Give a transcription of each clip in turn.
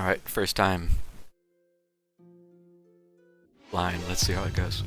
Alright, first time. Line, let's see how it goes.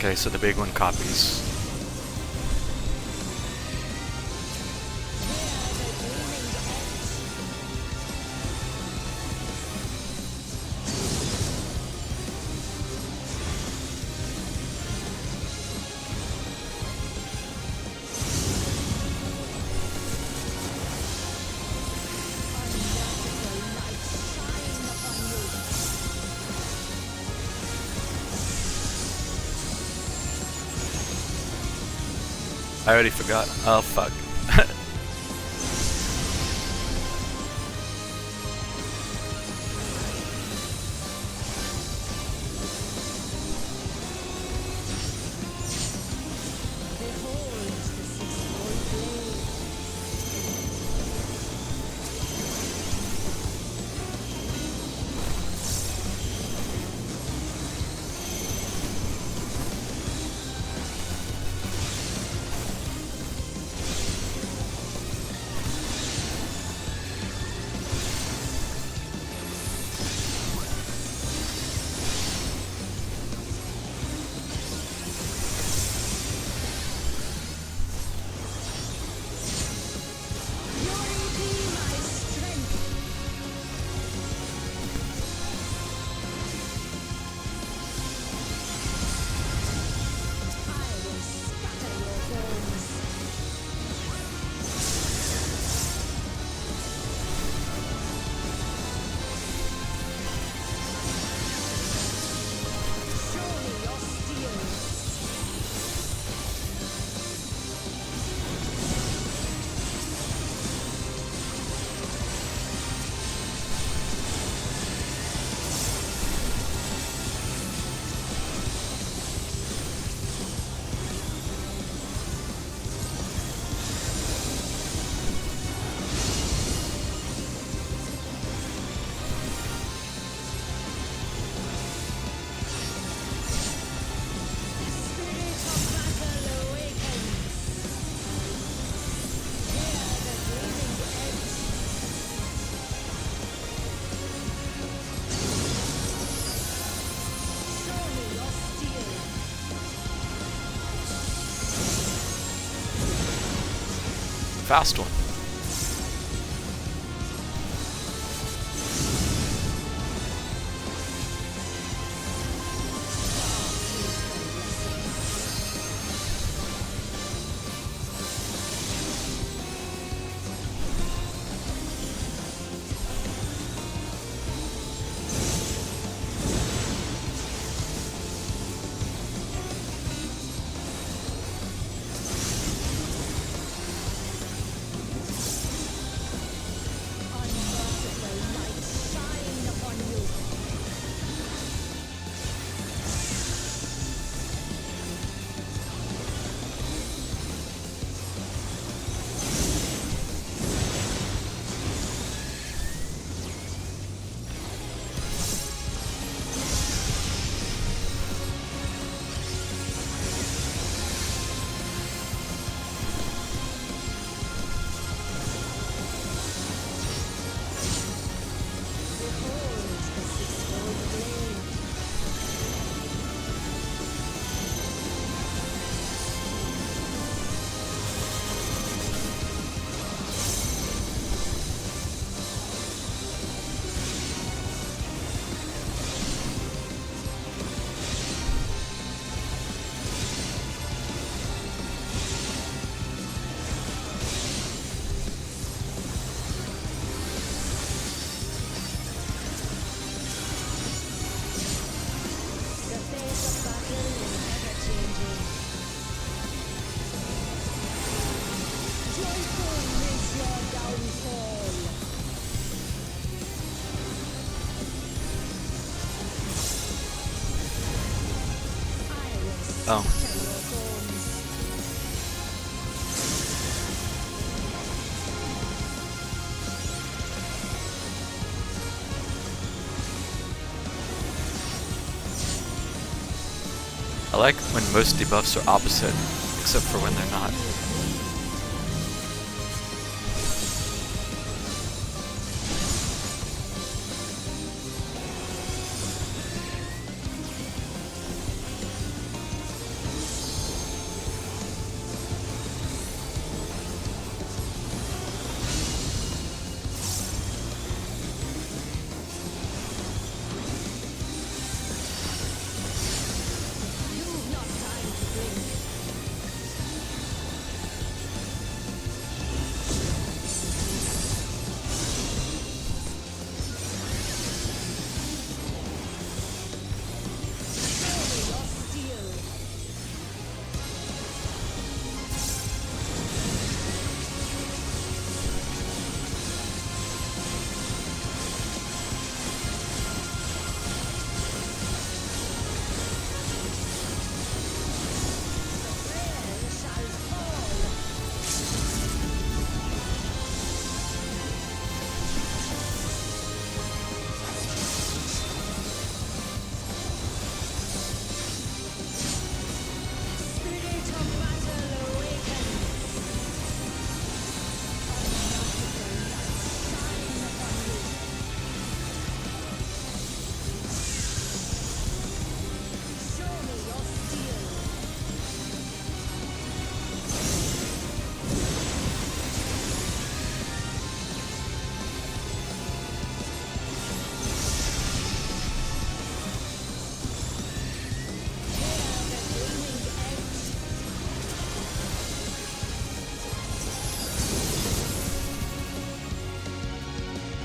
Okay, so the big one copies. I already forgot. Oh, fuck. fast one. Oh. I like when most debuffs are opposite, except for when they're not.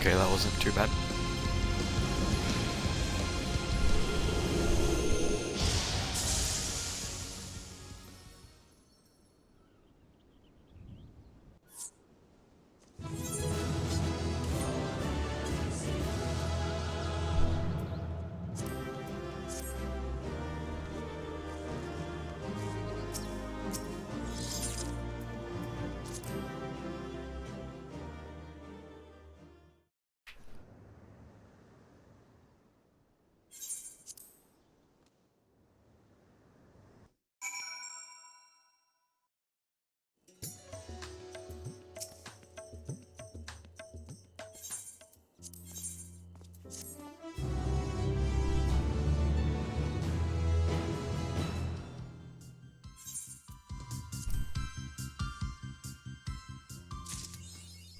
Okay, that wasn't too bad.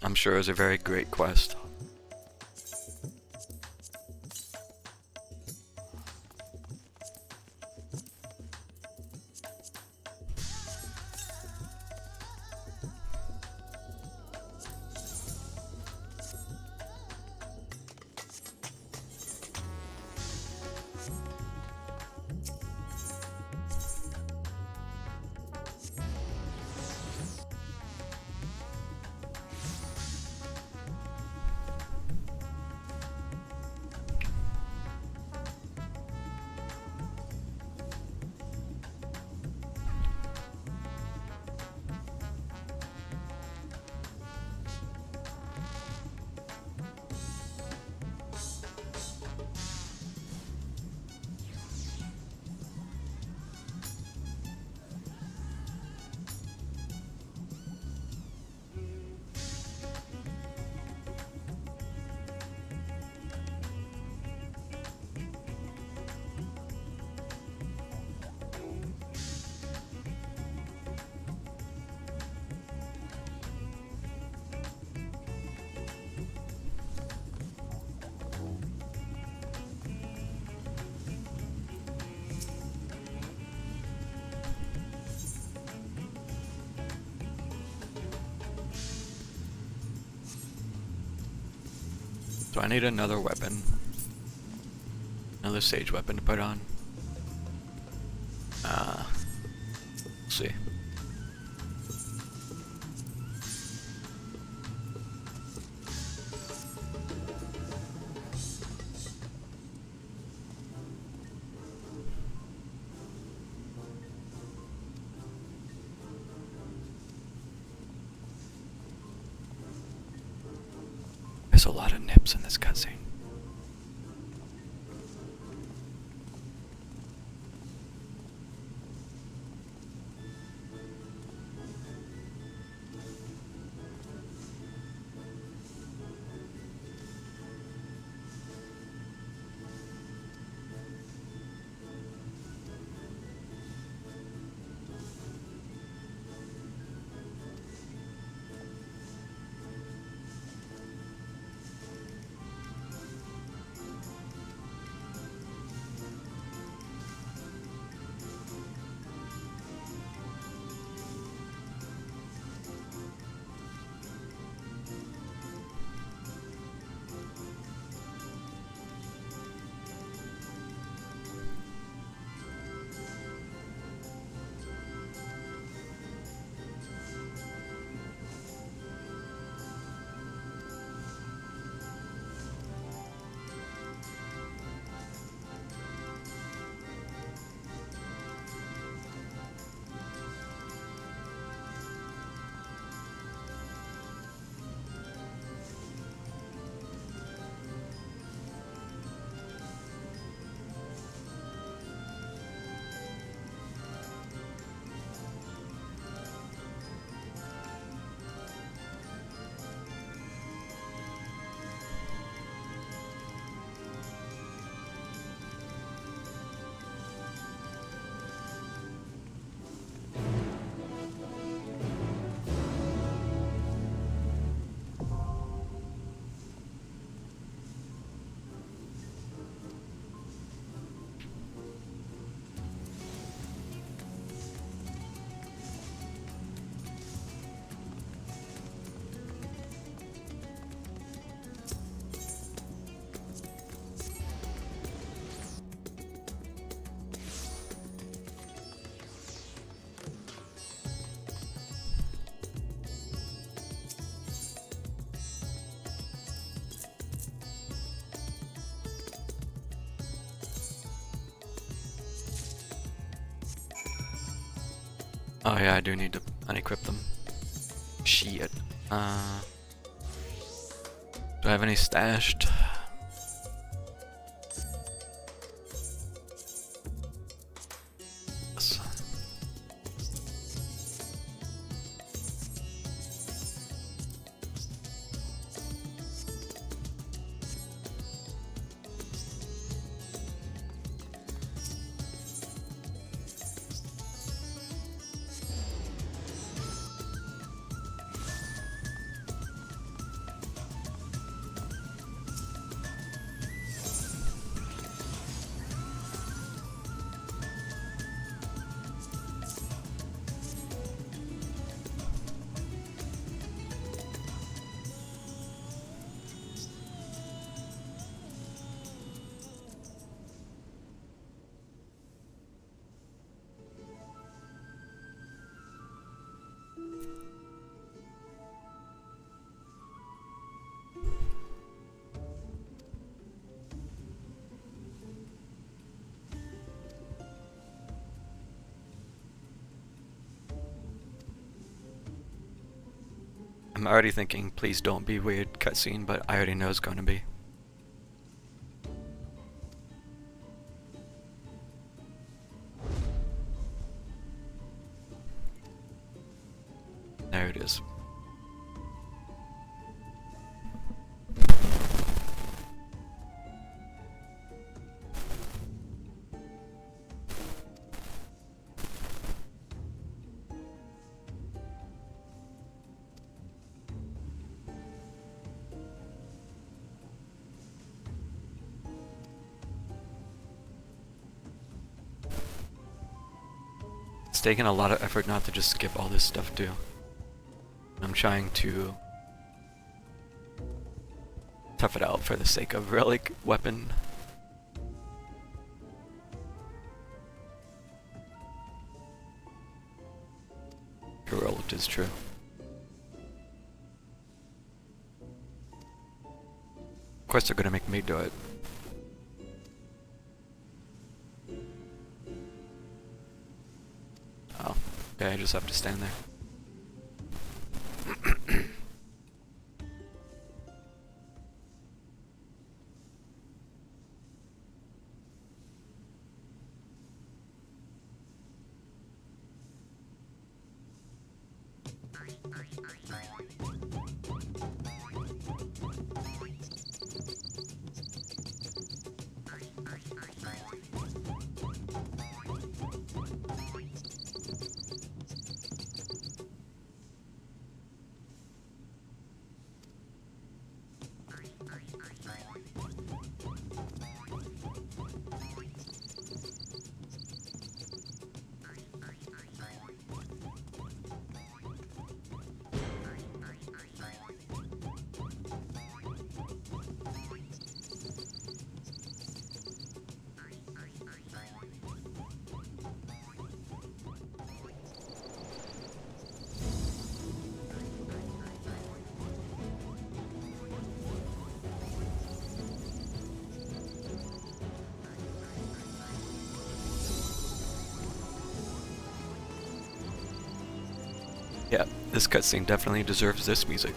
I'm sure it was a very great quest. So I need another weapon. Another sage weapon to put on. Let's see. There's a lot of nips in this cutscene. Oh yeah, I do need to unequip them. Shit. Do I have any stashed? Yes. I'm already thinking, please don't be weird cutscene, but I already know it's going to be. There it is. It's taken a lot of effort not to just skip all this stuff too. I'm trying to tough it out for the sake of relic weapon. Heroic is true. Of course they're gonna make me do it. Oh, okay, I just have to stand there. Yeah, this cutscene definitely deserves this music.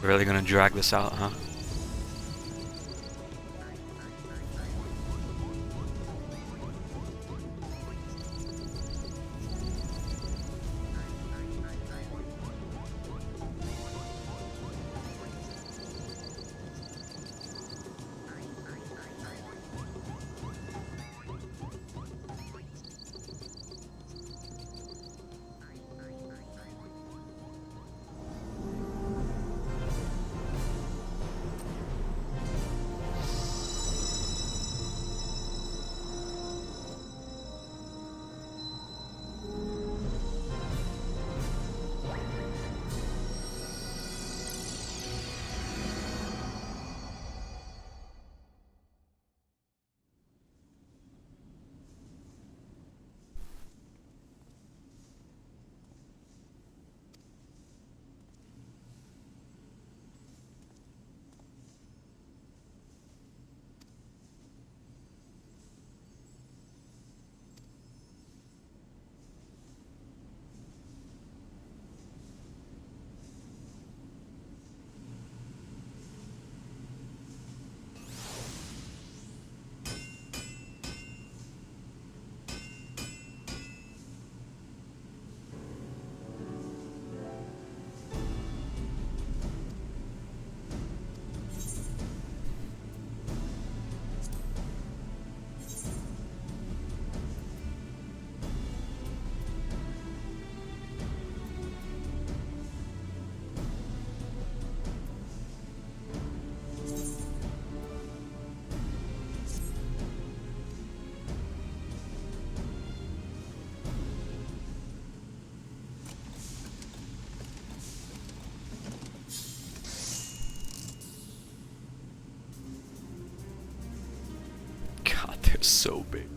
Really gonna drag this out, huh? They're so big.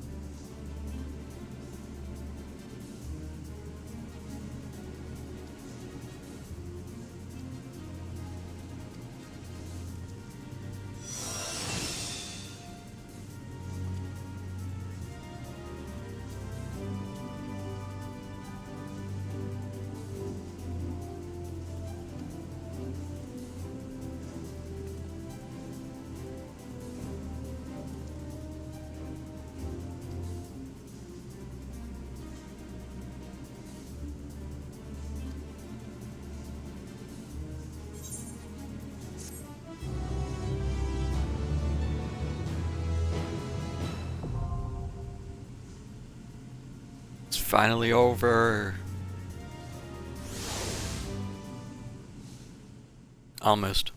It's finally over. Almost.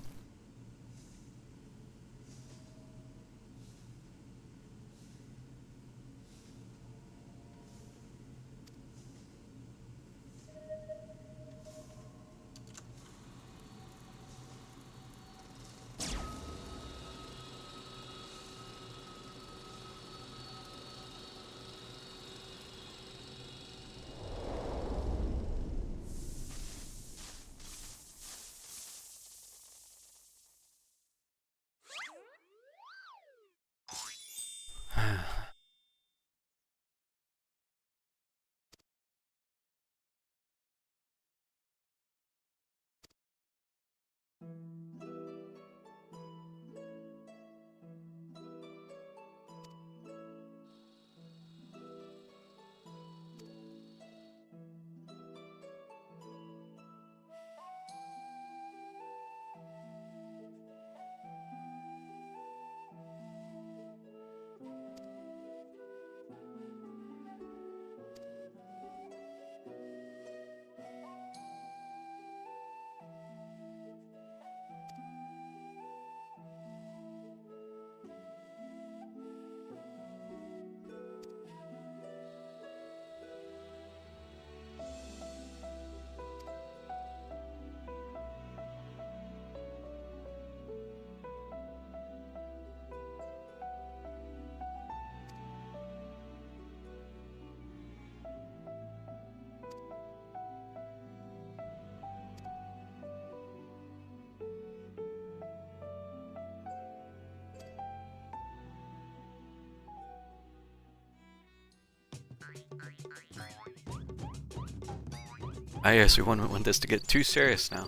I guess we wouldn't want this to get too serious now.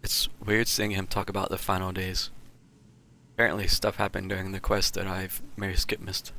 It's weird seeing him talk about the final days. Apparently stuff happened during the quest that I've maybe missed.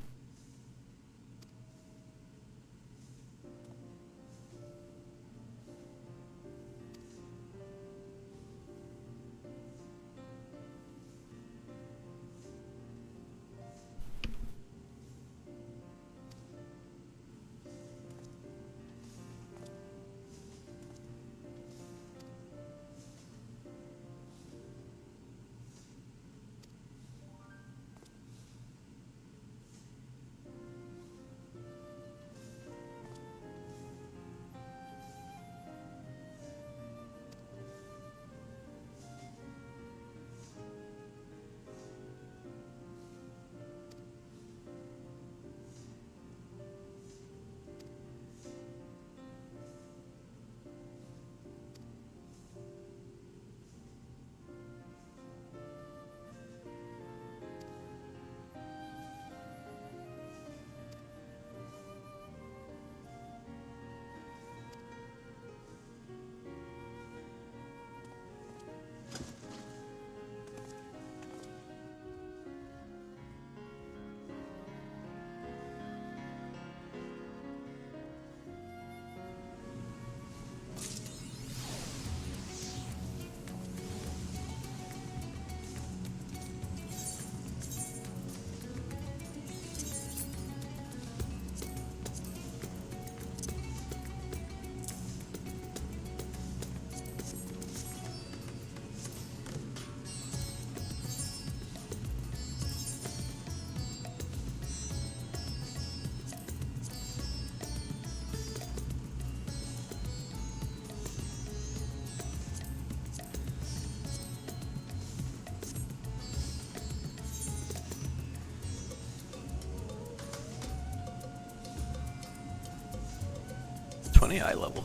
funny eye level.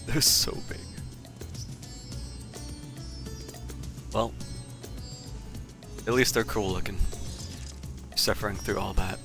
They're so big. Well, at least they're cool looking. Suffering through all that.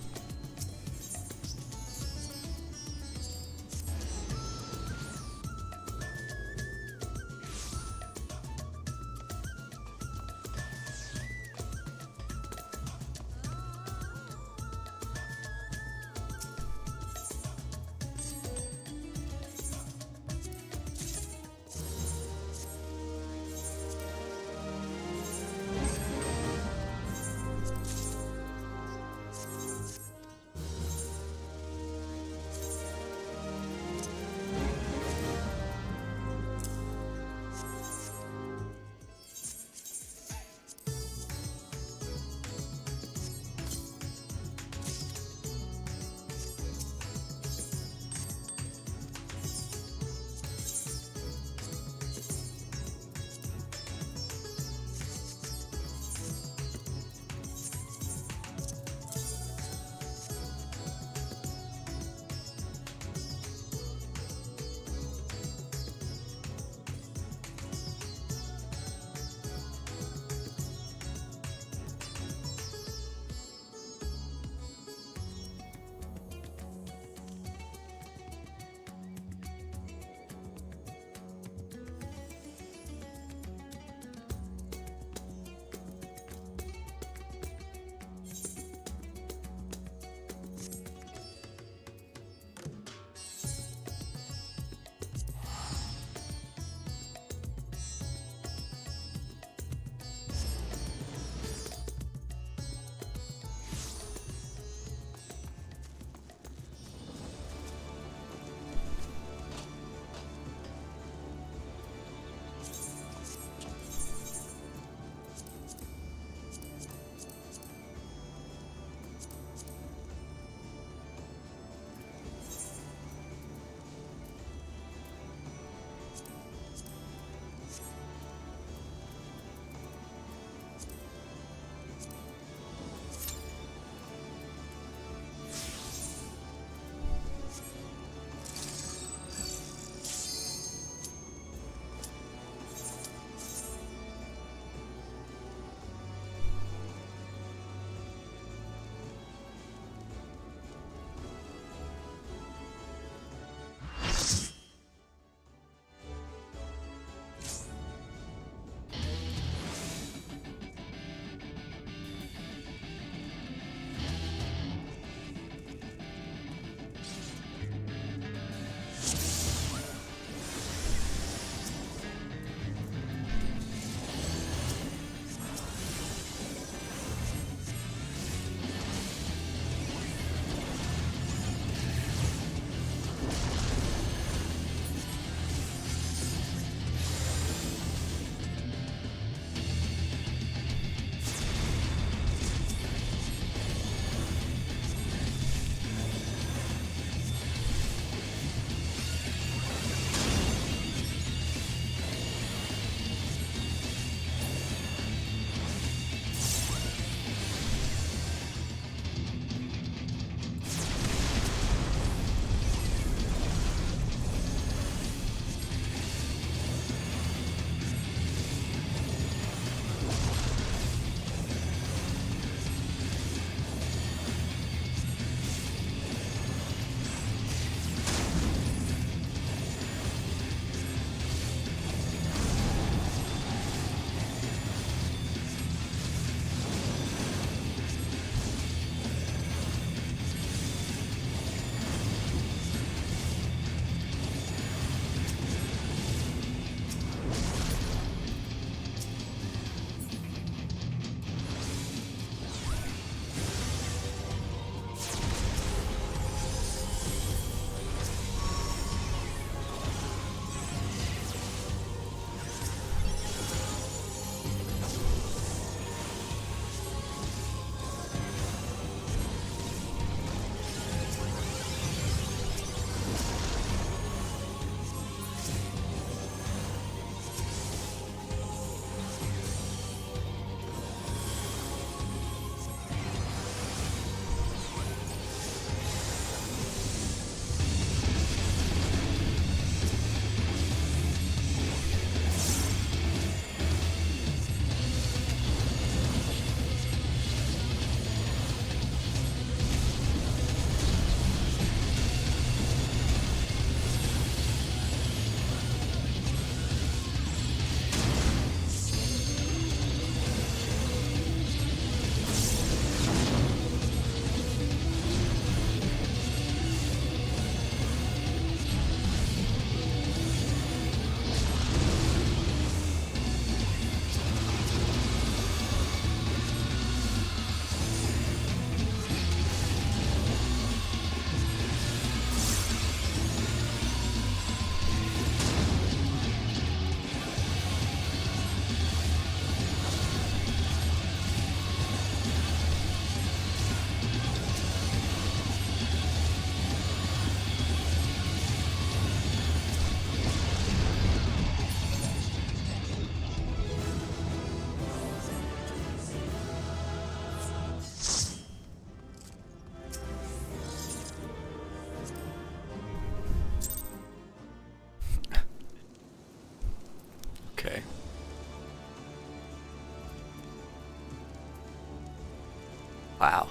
Wow.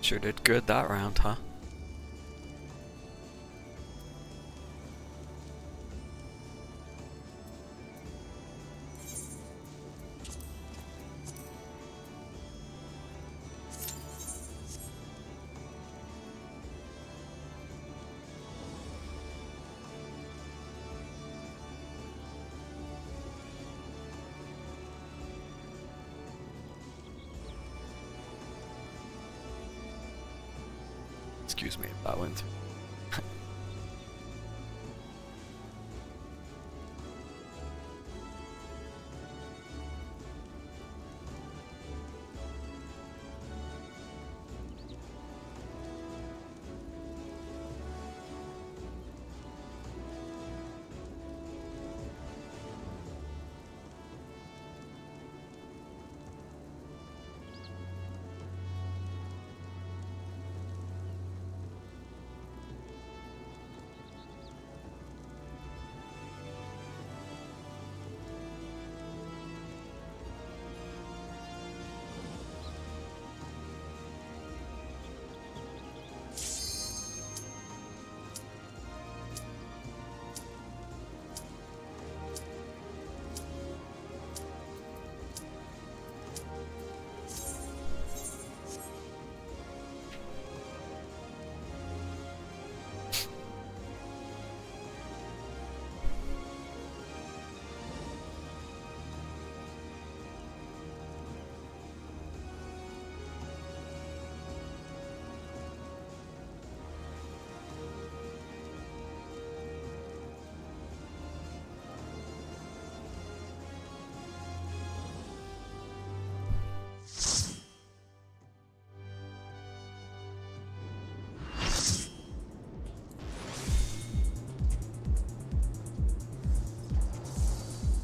Sure did good that round, huh? Excuse me if that went through.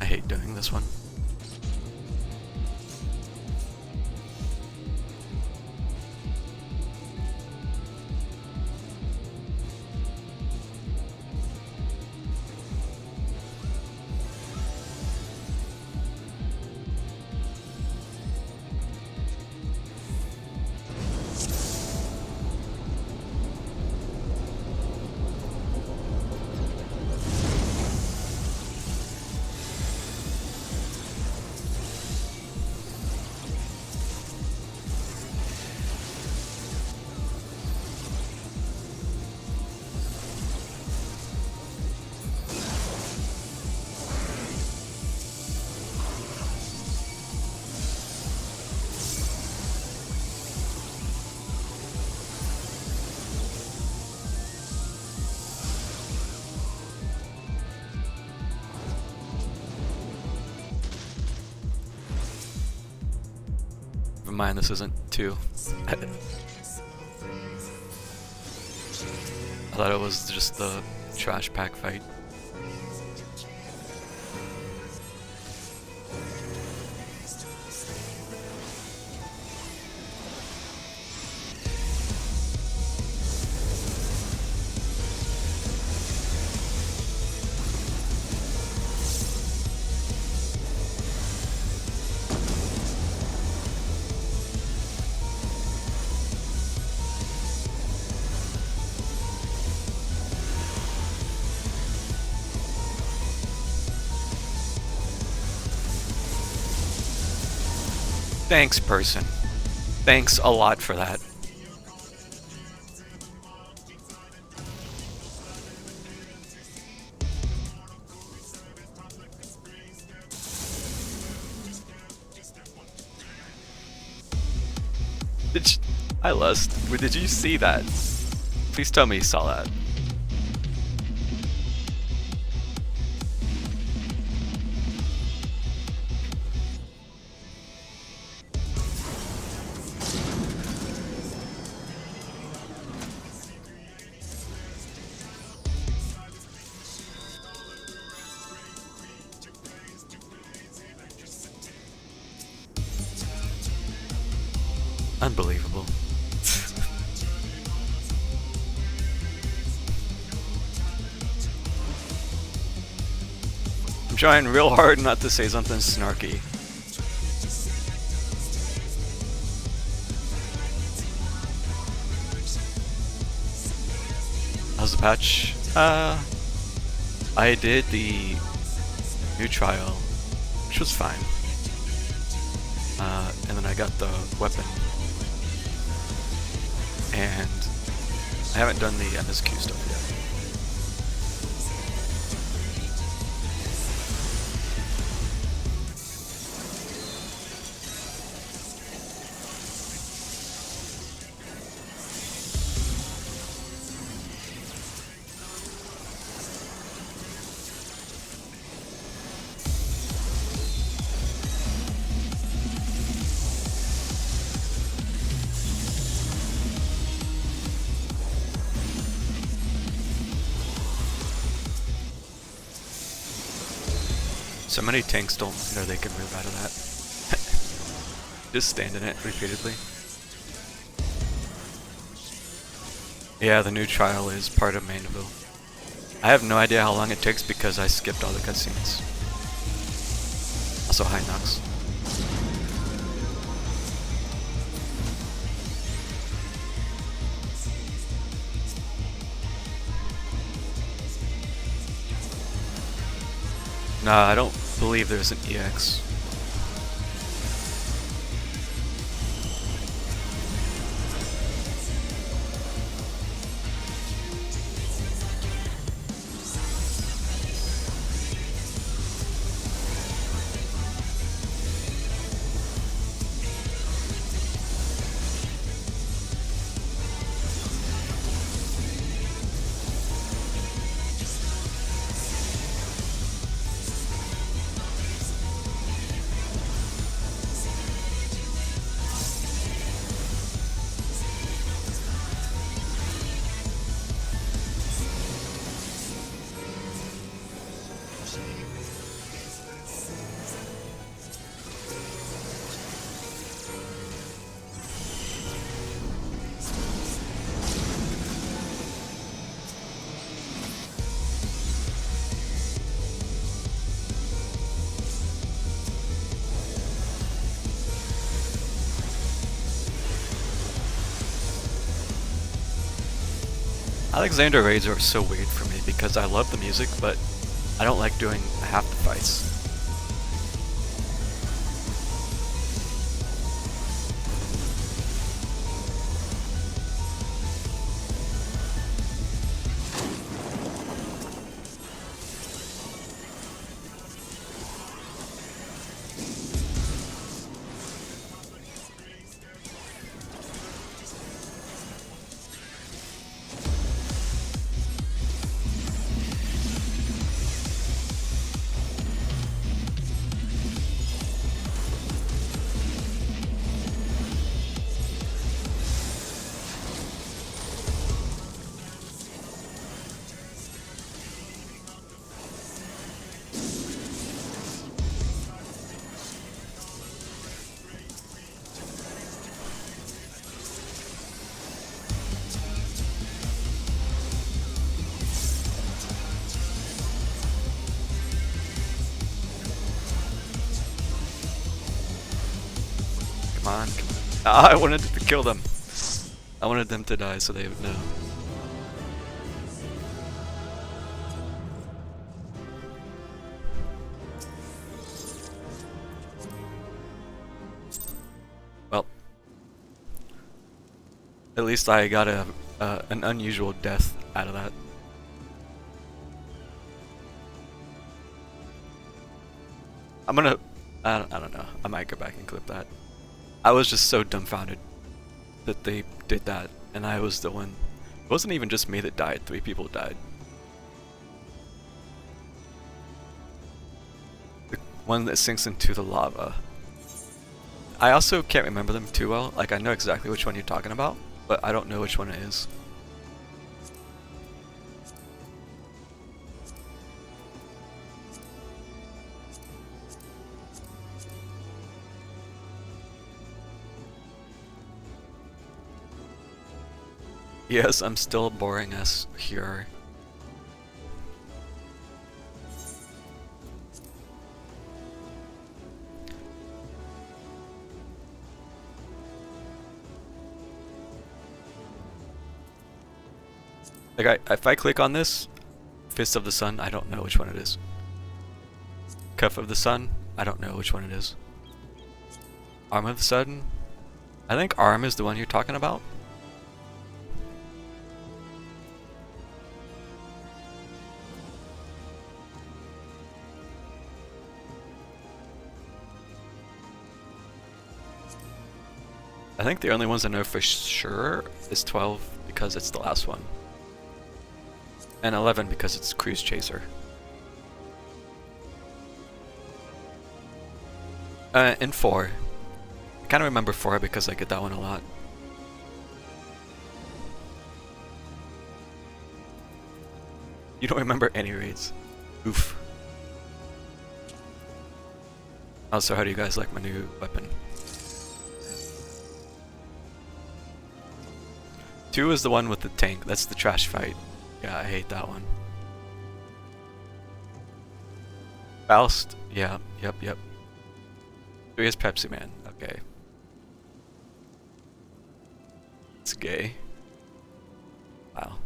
I hate doing this one. Never mind, this isn't 2. I thought it was just the trash pack fight. Thanks, person. Thanks a lot for that. I lost. Did you see that? Please tell me you saw that. Unbelievable. I'm trying real hard not to say something snarky. How's the patch? I did the new trial, which was fine. And then I got the weapon. And I haven't done the MSQ stuff yet. So many tanks don't know they can move out of that. Just stand in it repeatedly. Yeah, the new trial is part of Mainville. I have no idea how long it takes because I skipped all the cutscenes. Also, hi Nox. Nah, I don't believe there's an EX. Alexander raids are so weird for me because I love the music, but I don't like doing half the fights. Come on. I wanted to kill them. I wanted them to die so they would know. Well, at least I got an unusual death out of that. I'm gonna... I don't know. I might go back and clip that. I was just so dumbfounded that they did that, and I was the one. It wasn't even just me that died, 3 people died. The one that sinks into the lava. I also can't remember them too well, like I know exactly which one you're talking about, but I don't know which one it is. Yes, I'm still boring as here. Like if I click on this, Fist of the Sun, I don't know which one it is. Cuff of the Sun, I don't know which one it is. Arm of the Sun, I think Arm is the one you're talking about. I think the only ones I know for sure is 12 because it's the last one. And 11 because it's Cruise Chaser. And 4. I kind of remember 4 because I get that one a lot. You don't remember any raids. Oof. Also, how do you guys like my new weapon? 2 is the one with the tank. That's the trash fight. Yeah, I hate that one. Faust? Yeah, yep. 3 is Pepsi Man. Okay. It's gay. Wow.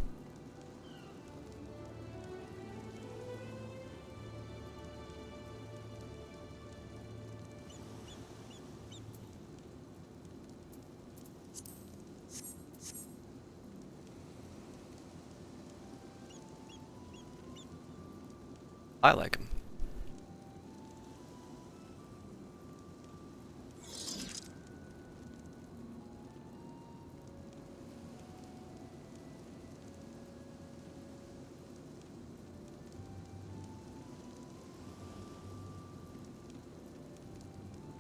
I like him.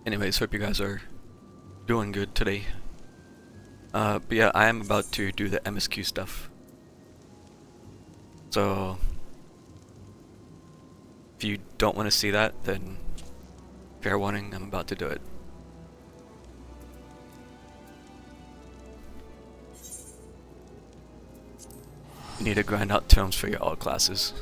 Anyways, hope you guys are doing good today. But yeah, I am about to do the MSQ stuff. So if you don't want to see that, then fair warning, I'm about to do it. You need to grind out tomes for your all classes.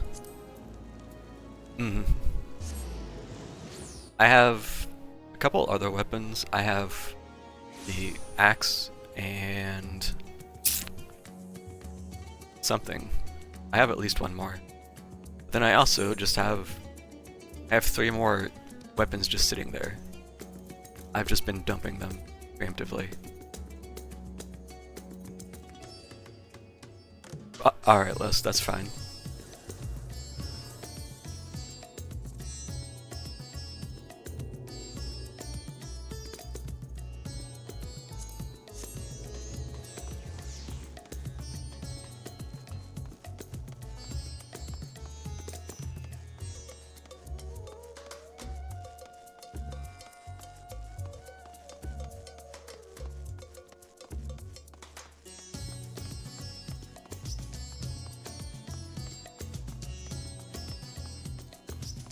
I have a couple other weapons. I have the axe and something. I have at least one more. Then I also just have 3 more weapons just sitting there. I've just been dumping them preemptively. Alright, Les, that's fine.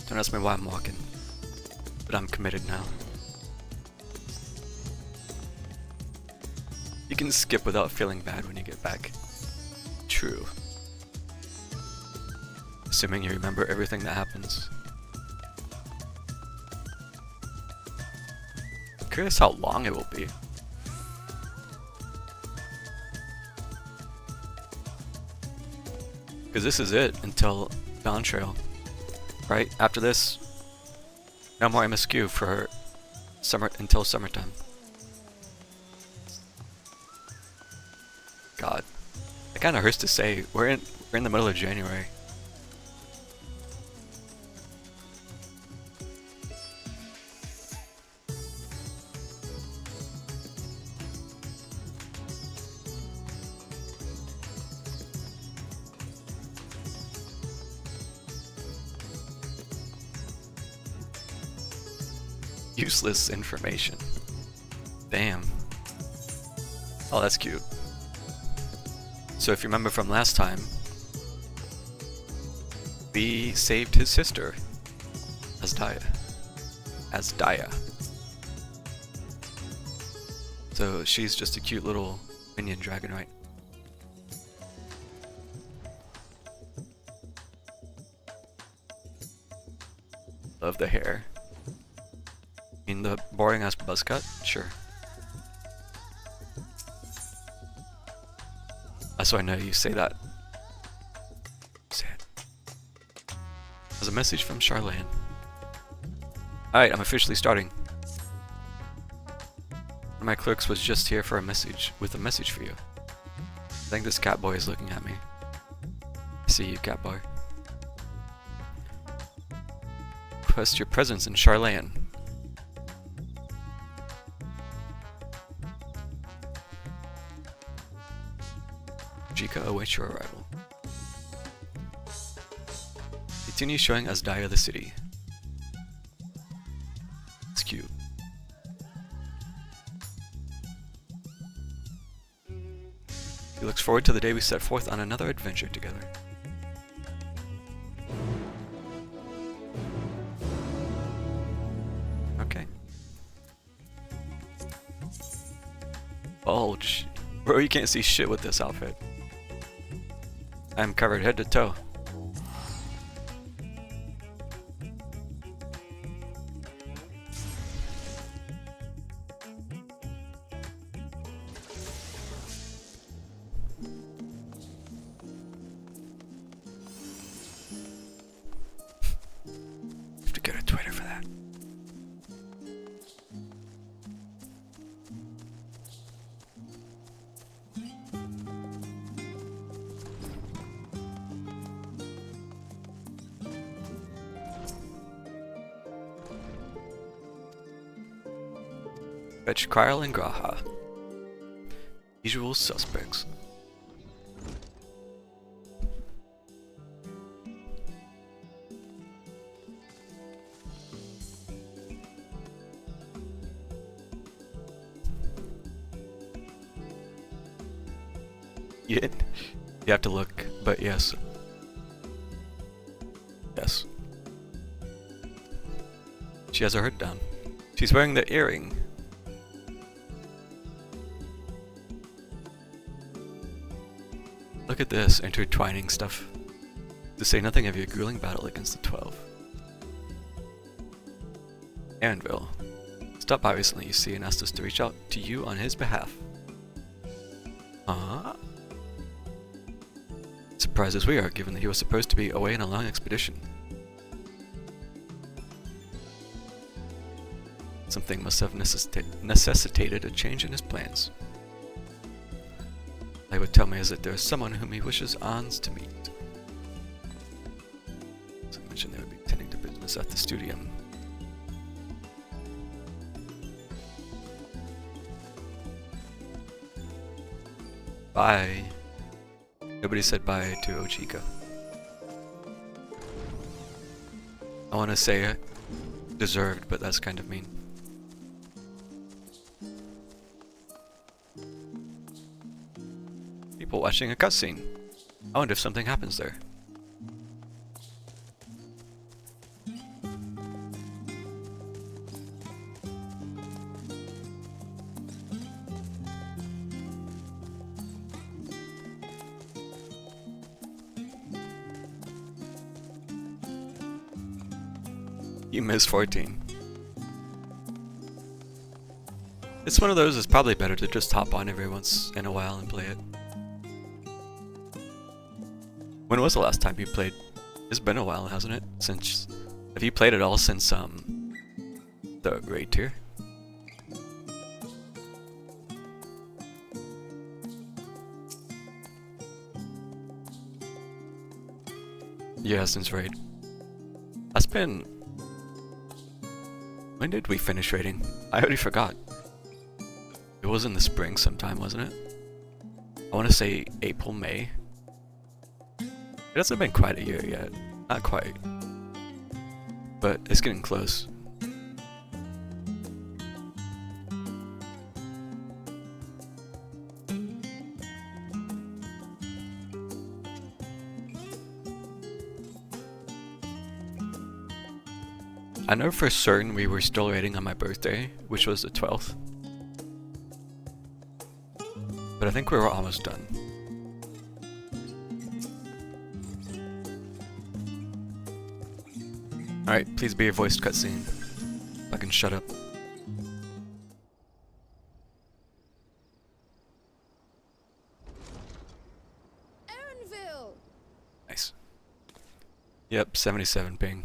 Don't ask me why I'm walking, but I'm committed now. You can skip without feeling bad when you get back. True. Assuming you remember everything that happens. I'm curious how long it will be. Because this is it until Dawn Trail. Right? After this, no more MSQ for until summertime. God. It kinda hurts to say. We're in the middle of January. Useless information. Damn. Oh, that's cute. So if you remember from last time, we saved his sister as Daya. So she's just a cute little minion dragon, right? Love the hair. In the boring ass buzz cut? Sure. That's why I know you say that There's a message from Charlene. Alright, I'm officially starting. One of my clerks was just here for a message, with a message for you. I think this cat boy is looking at me. I see you, cat boy. Request your presence in Charlene. Jika awaits your arrival. Continue showing as Daya the city. It's cute. He looks forward to the day we set forth on another adventure together. Okay. Bulge. Bro, you can't see shit with this outfit. I'm covered head to toe. Have to go to Twitter for that. Fetch Kyle and Graha. Usual suspects. You have to look, but yes. Yes. She has her hood down. She's wearing the earring. Look at this intertwining stuff. To say nothing of your grueling battle against the 12. Anvil. Stopped by recently, you see, and asked us to reach out to you on his behalf. Surprised as we are, given that he was supposed to be away on a long expedition. Something must have necessitated a change in his plans. They would tell me is that there is someone whom he wishes Ans to meet. So I mentioned they would be tending to business at the studium. Bye. Nobody said bye to Ochika. I want to say deserved, but that's kind of mean. People watching a cutscene. I wonder if something happens there. You missed 14. It's one of those, it's probably better to just hop on every once in a while and play it. When was the last time you played? It's been a while, hasn't it? Since... Have you played it all since, the raid tier? Yeah, since raid. That's been... When did we finish raiding? I already forgot. It was in the spring sometime, wasn't it? I want to say April, May. It hasn't been quite a year yet. Not quite. But it's getting close. I know for certain we were still raiding on my birthday, which was the 12th. But I think we were almost done. Alright, please be a voiced cutscene. Fucking shut up. Aaronville! Nice. Yep, 77 ping.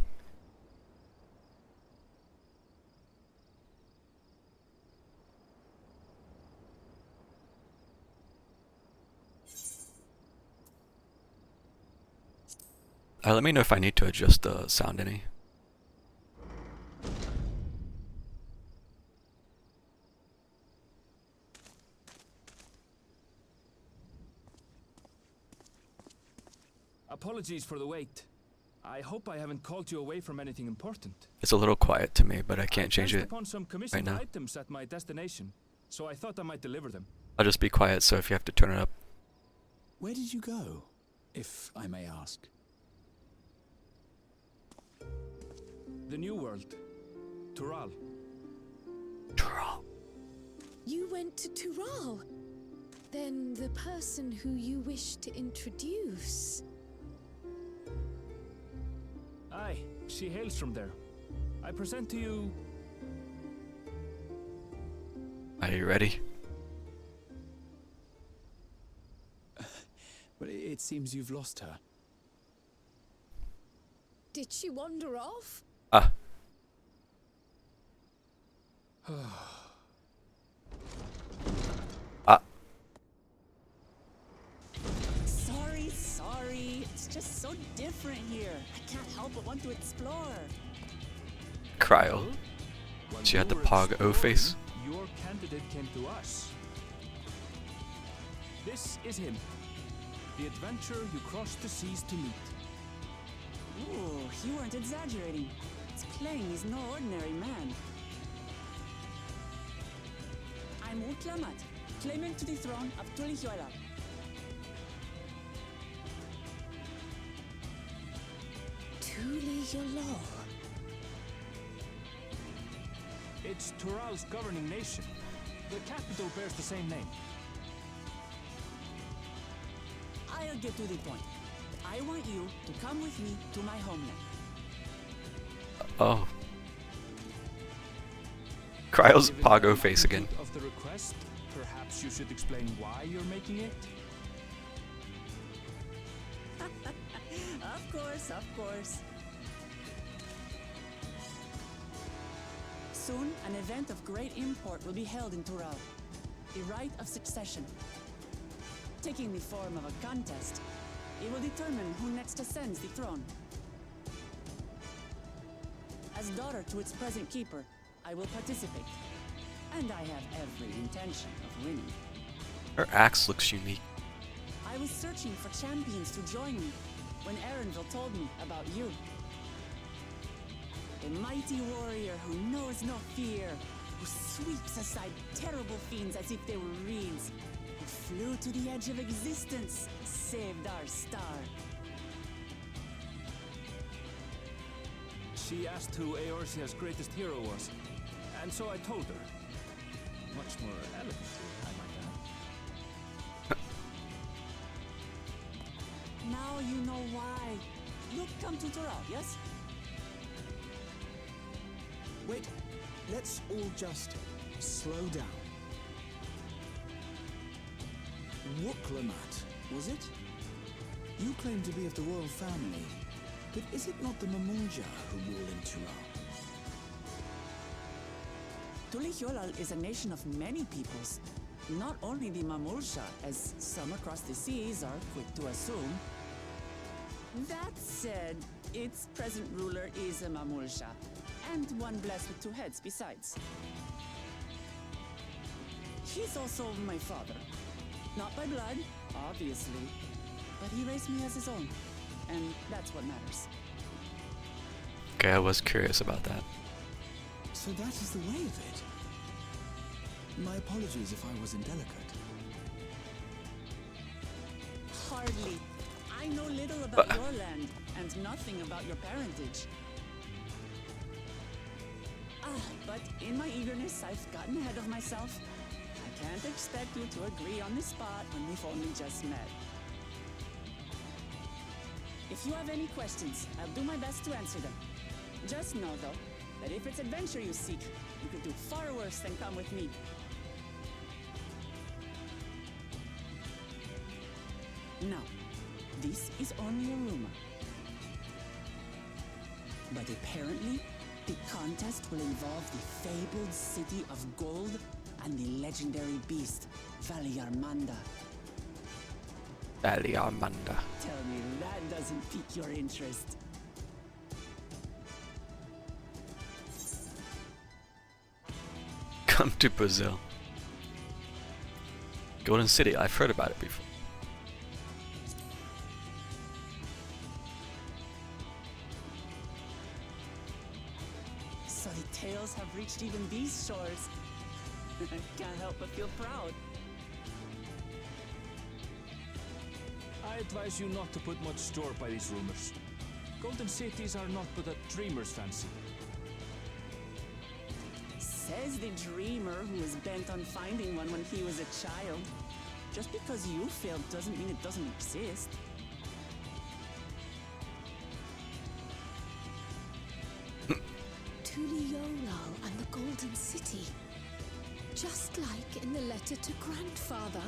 Let me know if I need to adjust the sound any. Apologies for the wait. I hope I haven't called you away from anything important. It's a little quiet to me, but I can't change it upon some commissioned items at my destination, so I thought I might deliver them. I'll just be quiet, so if you have to turn it up. Where did you go, if I may ask? The New World. Tural. Tural. You went to Tural? Then the person who you wish to introduce... Aye, she hails from there. I present to you... Are you ready? Well, it seems you've lost her. Did she wander off? Ah. Ah. Sorry. It's just so different here. I can't help but want to explore. Cryo. She had the Pog O face. Your candidate came to us. This is him. The adventurer you crossed the seas to meet. Ooh, you weren't exaggerating. It's plain he's no ordinary man. I'm Utlamat, claimant to the throne of Tulihuela. Tulihuela. It's Tural's governing nation. The capital bears the same name. I'll get to the point. I want you to come with me to my homeland. Oh. Cryo's Pogo face again. Of the request, perhaps you should explain why you're making it. Of course. Soon, an event of great import will be held in Tural. The rite of succession. Taking the form of a contest, it will determine who next ascends the throne. As daughter to its present keeper, I will participate. And I have every intention of winning. Her axe looks unique. I was searching for champions to join me when Erenville told me about you. A mighty warrior who knows no fear, who sweeps aside terrible fiends as if they were reeds, who flew to the edge of existence, saved our star. She asked who Eorzea's greatest hero was, and so I told her. Much more elegantly, I might add. Now you know why. You'll come to Tural, yes? Wait, let's all just slow down. Wuklamat, was it? You claim to be of the royal family, but is it not the Mamulja who rule in Tural? Tulihuela is a nation of many peoples. Not only the Mamulsha, as some across the seas are quick to assume. That said, its present ruler is a Mamulsha, and one blessed with two heads besides. He's also my father. Not by blood, obviously, but he raised me as his own, and that's what matters. Okay, I was curious about that. So that is the way of it. My apologies if I was indelicate. Hardly. I know little about your land, and nothing about your parentage. But in my eagerness, I've gotten ahead of myself. I can't expect you to agree on the spot when we've only just met. If you have any questions, I'll do my best to answer them. Just know, though, that if it's adventure you seek, you could do far worse than come with me. Now, this is only a rumor. But apparently, the contest will involve the fabled city of gold and the legendary beast, Valiarmanda. Valiarmanda. Tell me that doesn't pique your interest. Come to Brazil. Golden City, I've heard about it before. So the tales have reached even these shores. I can't help but feel proud. I advise you not to put much store by these rumors. Golden cities are not but a dreamer's fancy. Says the dreamer who was bent on finding one when he was a child. Just because you failed doesn't mean it doesn't exist. Tuliolal and the Golden City. Just like in the letter to Grandfather.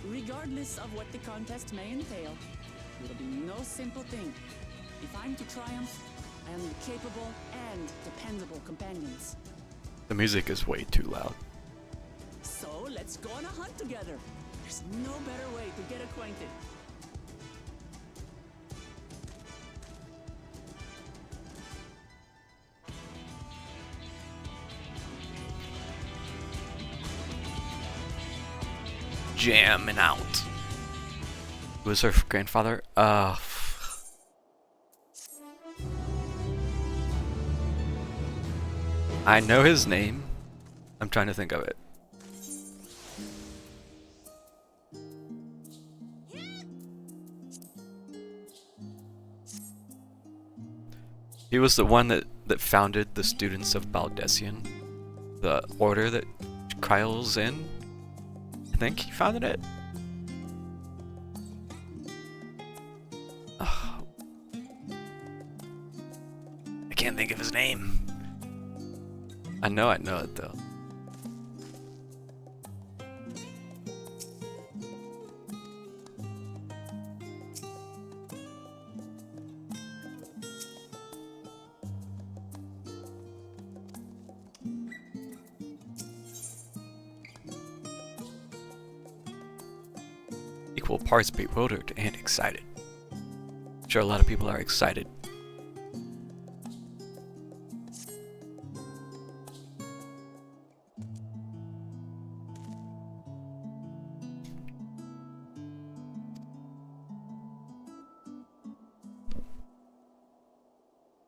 Regardless of what the contest may entail, it'll be no simple thing. If I'm to triumph, I am capable and dependable companions. The music is way too loud. So let's go on a hunt together. There's no better way to get acquainted. Jamming out. Who was her grandfather? I know his name. I'm trying to think of it. He was the one that founded the students of Baldessian, the order that Kryle's in. I think he founded it. Oh. I can't think of his name. I know it though. Equal parts bewildered and excited. I'm sure a lot of people are excited.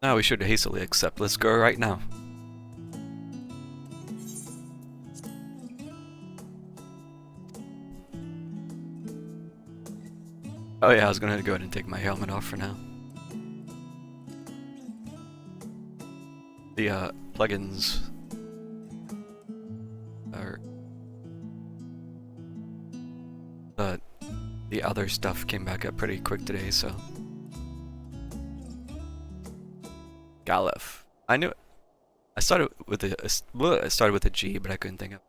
Now we should hastily accept. Let's go right now. Oh yeah, I was gonna go ahead and take my helmet off for now. The plugins are the other stuff came back up pretty quick today, so Galef. I knew it. I started with a G, but I couldn't think of.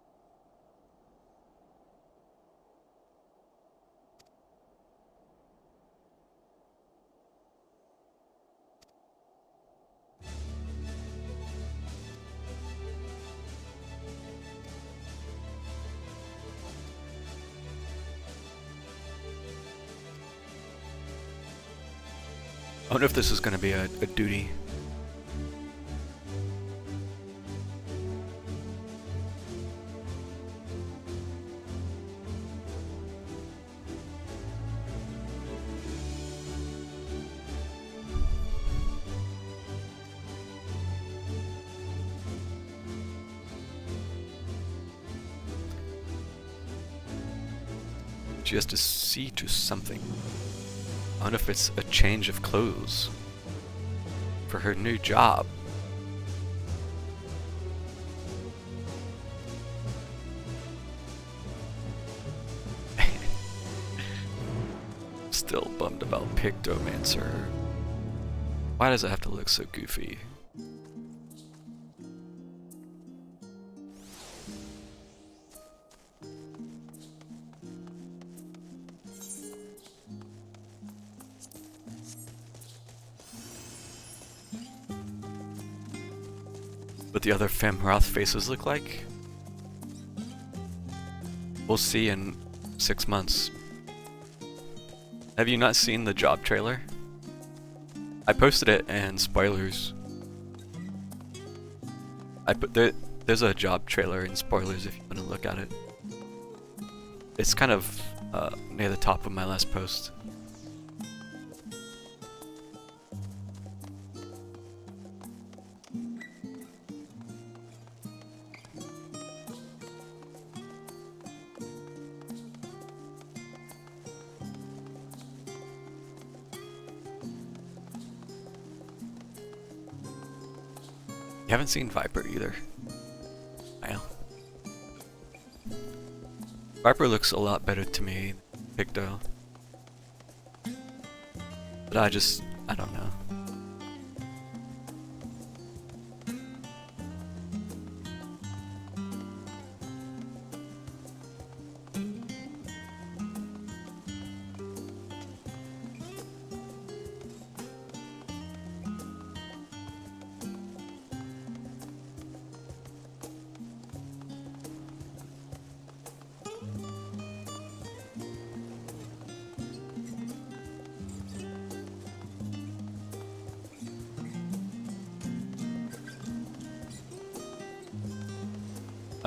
I wonder if this is going to be a duty. She has to see to something. I wonder if it's a change of clothes for her new job. Still bummed about Pictomancer. Why does it have to look so goofy? what the other Femroth faces look like. We'll see in 6 months. Have you not seen the job trailer? I posted it and spoilers. There's a job trailer and spoilers if you want to look at it. It's kind of near the top of my last post. You haven't seen Viper either. Wow. Viper looks a lot better to me than Picto. But I don't know.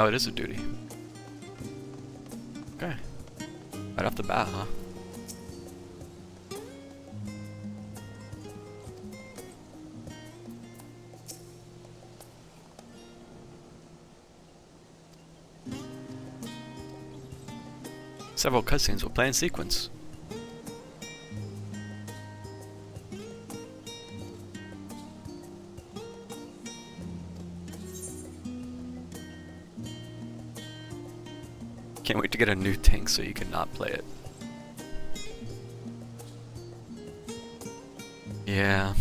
Oh, it is a duty. Okay. Right off the bat, huh? Several cutscenes will play in sequence. Can't wait to get a new tank so you can not play it. Yeah.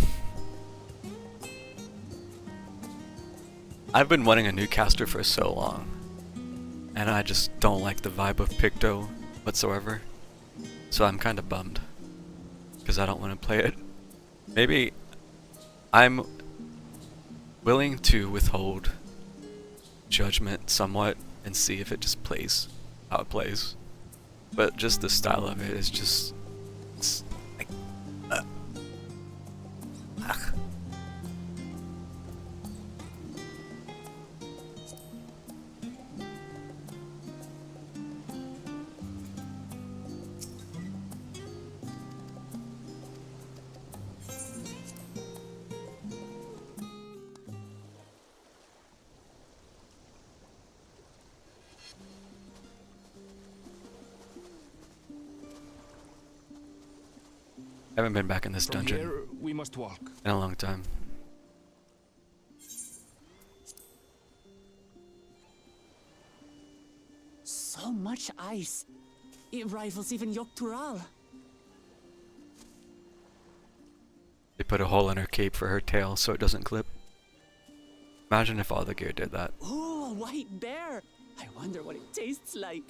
I've been wanting a new caster for so long. And I just don't like the vibe of Picto whatsoever. So I'm kind of bummed. Because I don't want to play it. Maybe I'm willing to withhold judgment somewhat and see if it just plays how it plays. But just the style of it is just... it's like... ugh. I haven't been back in this From dungeon here, we must walk. in a long time. So much ice. It rivals even Yogg-Tural. They put a hole in her cape for her tail so it doesn't clip. Imagine if all the gear did that. Ooh, a white bear. I wonder what it tastes like.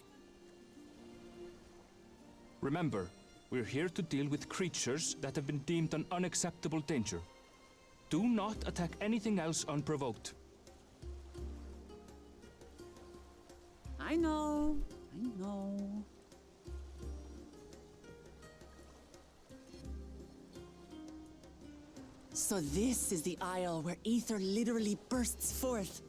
Remember, we're here to deal with creatures that have been deemed an unacceptable danger. Do not attack anything else unprovoked. I know. I know. So this is the isle where ether literally bursts forth.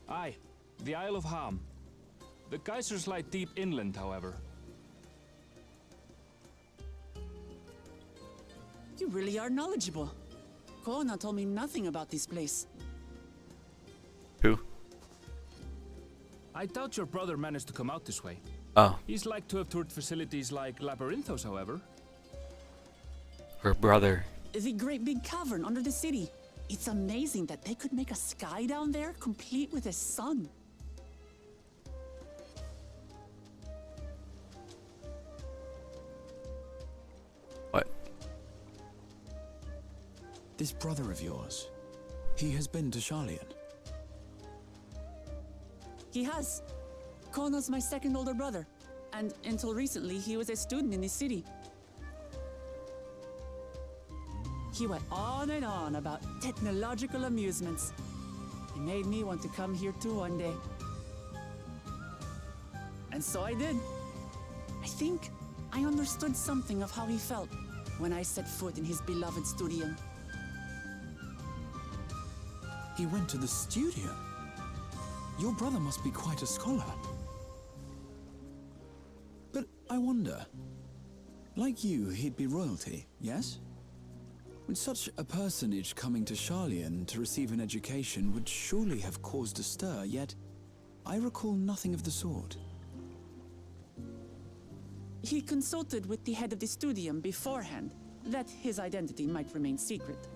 Aye, the Isle of Ham. The geysers lie deep inland, however. You really are knowledgeable. Kona told me nothing about this place. Who? I doubt your brother managed to come out this way. Oh, He's like to have toured facilities like Labyrinthos, however. her brother. The great big cavern under the city. It's amazing that they could make a sky down there complete with a sun. What? This brother of yours, he has been to Charlian. He has. Kona's my second older brother. And until recently, he was a student in this city. He went on and on about technological amusements. It made me want to come here too one day. And so I did. I think I understood something of how he felt when I set foot in his beloved studio. He went to the studio? Your brother must be quite a scholar. But I wonder, like you, he'd be royalty, yes? With such a personage coming to Charlian to receive an education would surely have caused a stir, yet I recall nothing of the sort. He consulted with the head of the studium beforehand, that his identity might remain secret.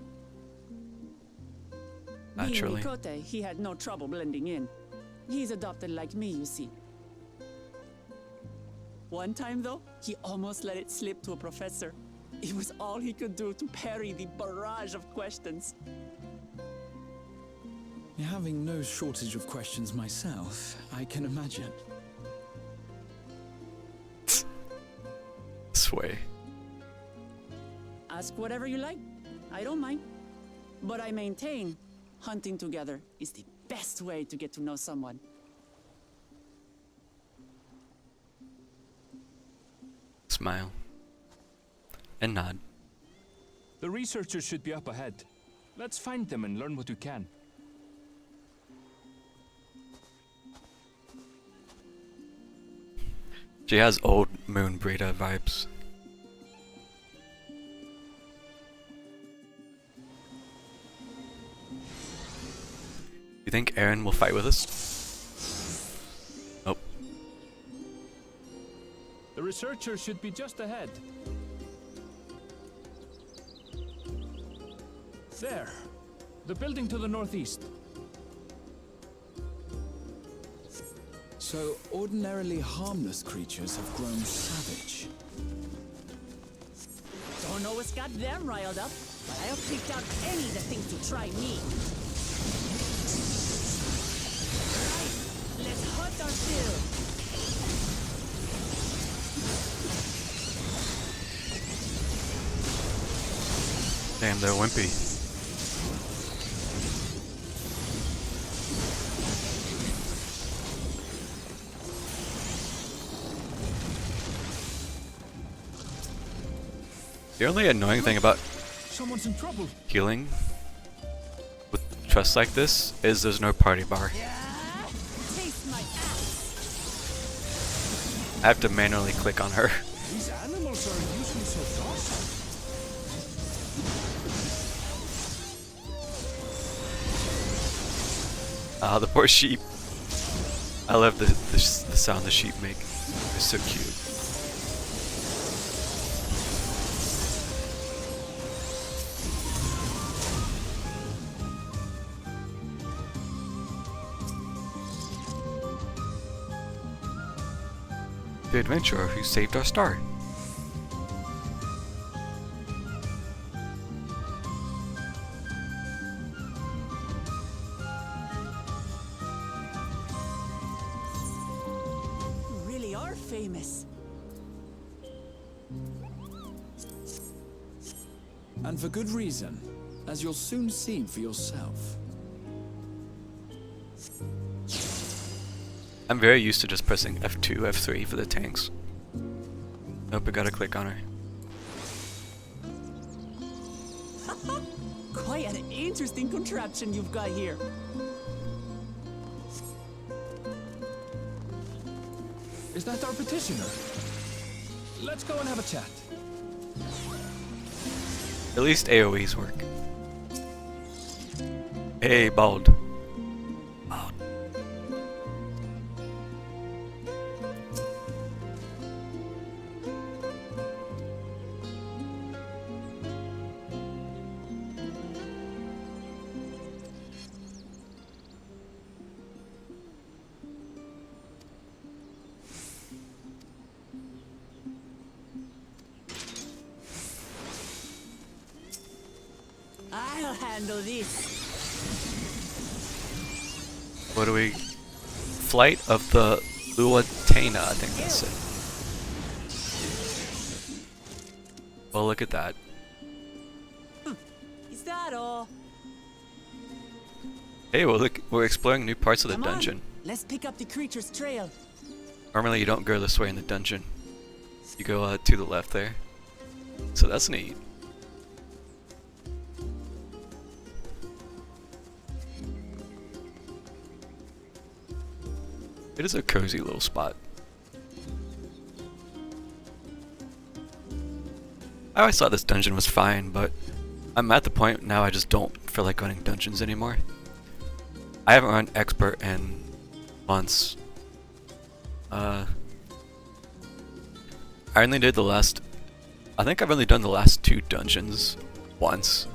Naturally. Being Mikote, he had no trouble blending in. He's adopted like me, you see. One time, though, he almost let it slip to a professor. It was all he could do to parry the barrage of questions. Having no shortage of questions myself, I can imagine. Sway. Ask whatever you like. I don't mind. But I maintain, hunting together is the best way to get to know someone. Smile. And nod. The researchers should be up ahead. Let's find them and learn what we can. She has old Moon Brita vibes. You think Aaron will fight with us? Oh. The researchers should be just ahead. There. The building to the northeast. So ordinarily harmless creatures have grown savage. Don't know what's got them riled up, but I'll pick out any that think to try me. Right, let's hunt our fill. Damn, they're wimpy. The only annoying thing about Someone's in trouble. healing with trusts like this is there's no party bar. Taste my ass. I have to manually click on her. These animals are usually so docile. Ah, the poor sheep. I love the sound the sheep make. They're so cute. The adventurer who saved our star. You really are famous. And for good reason, as you'll soon see for yourself. I'm very used to just pressing F2, F3 for the tanks. Nope, I gotta click on her. Quite an interesting contraption you've got here. Is that our petitioner? Let's go and have a chat. At least AoEs work. Hey, bald. Bald. I'll handle this. What do we... Flight of the Luatena, I think that's it. Well, look at that. Hey, well look, we're exploring new parts of the Come dungeon. on, let's pick up the creature's trail. Normally you don't go this way in the dungeon. You go to the left there. So that's neat. It is a cozy little spot. I always thought this dungeon was fine, but I'm at the point now I just don't feel like running dungeons anymore. I haven't run expert in months. I only did the last... I think I've only done the last 2 dungeons once,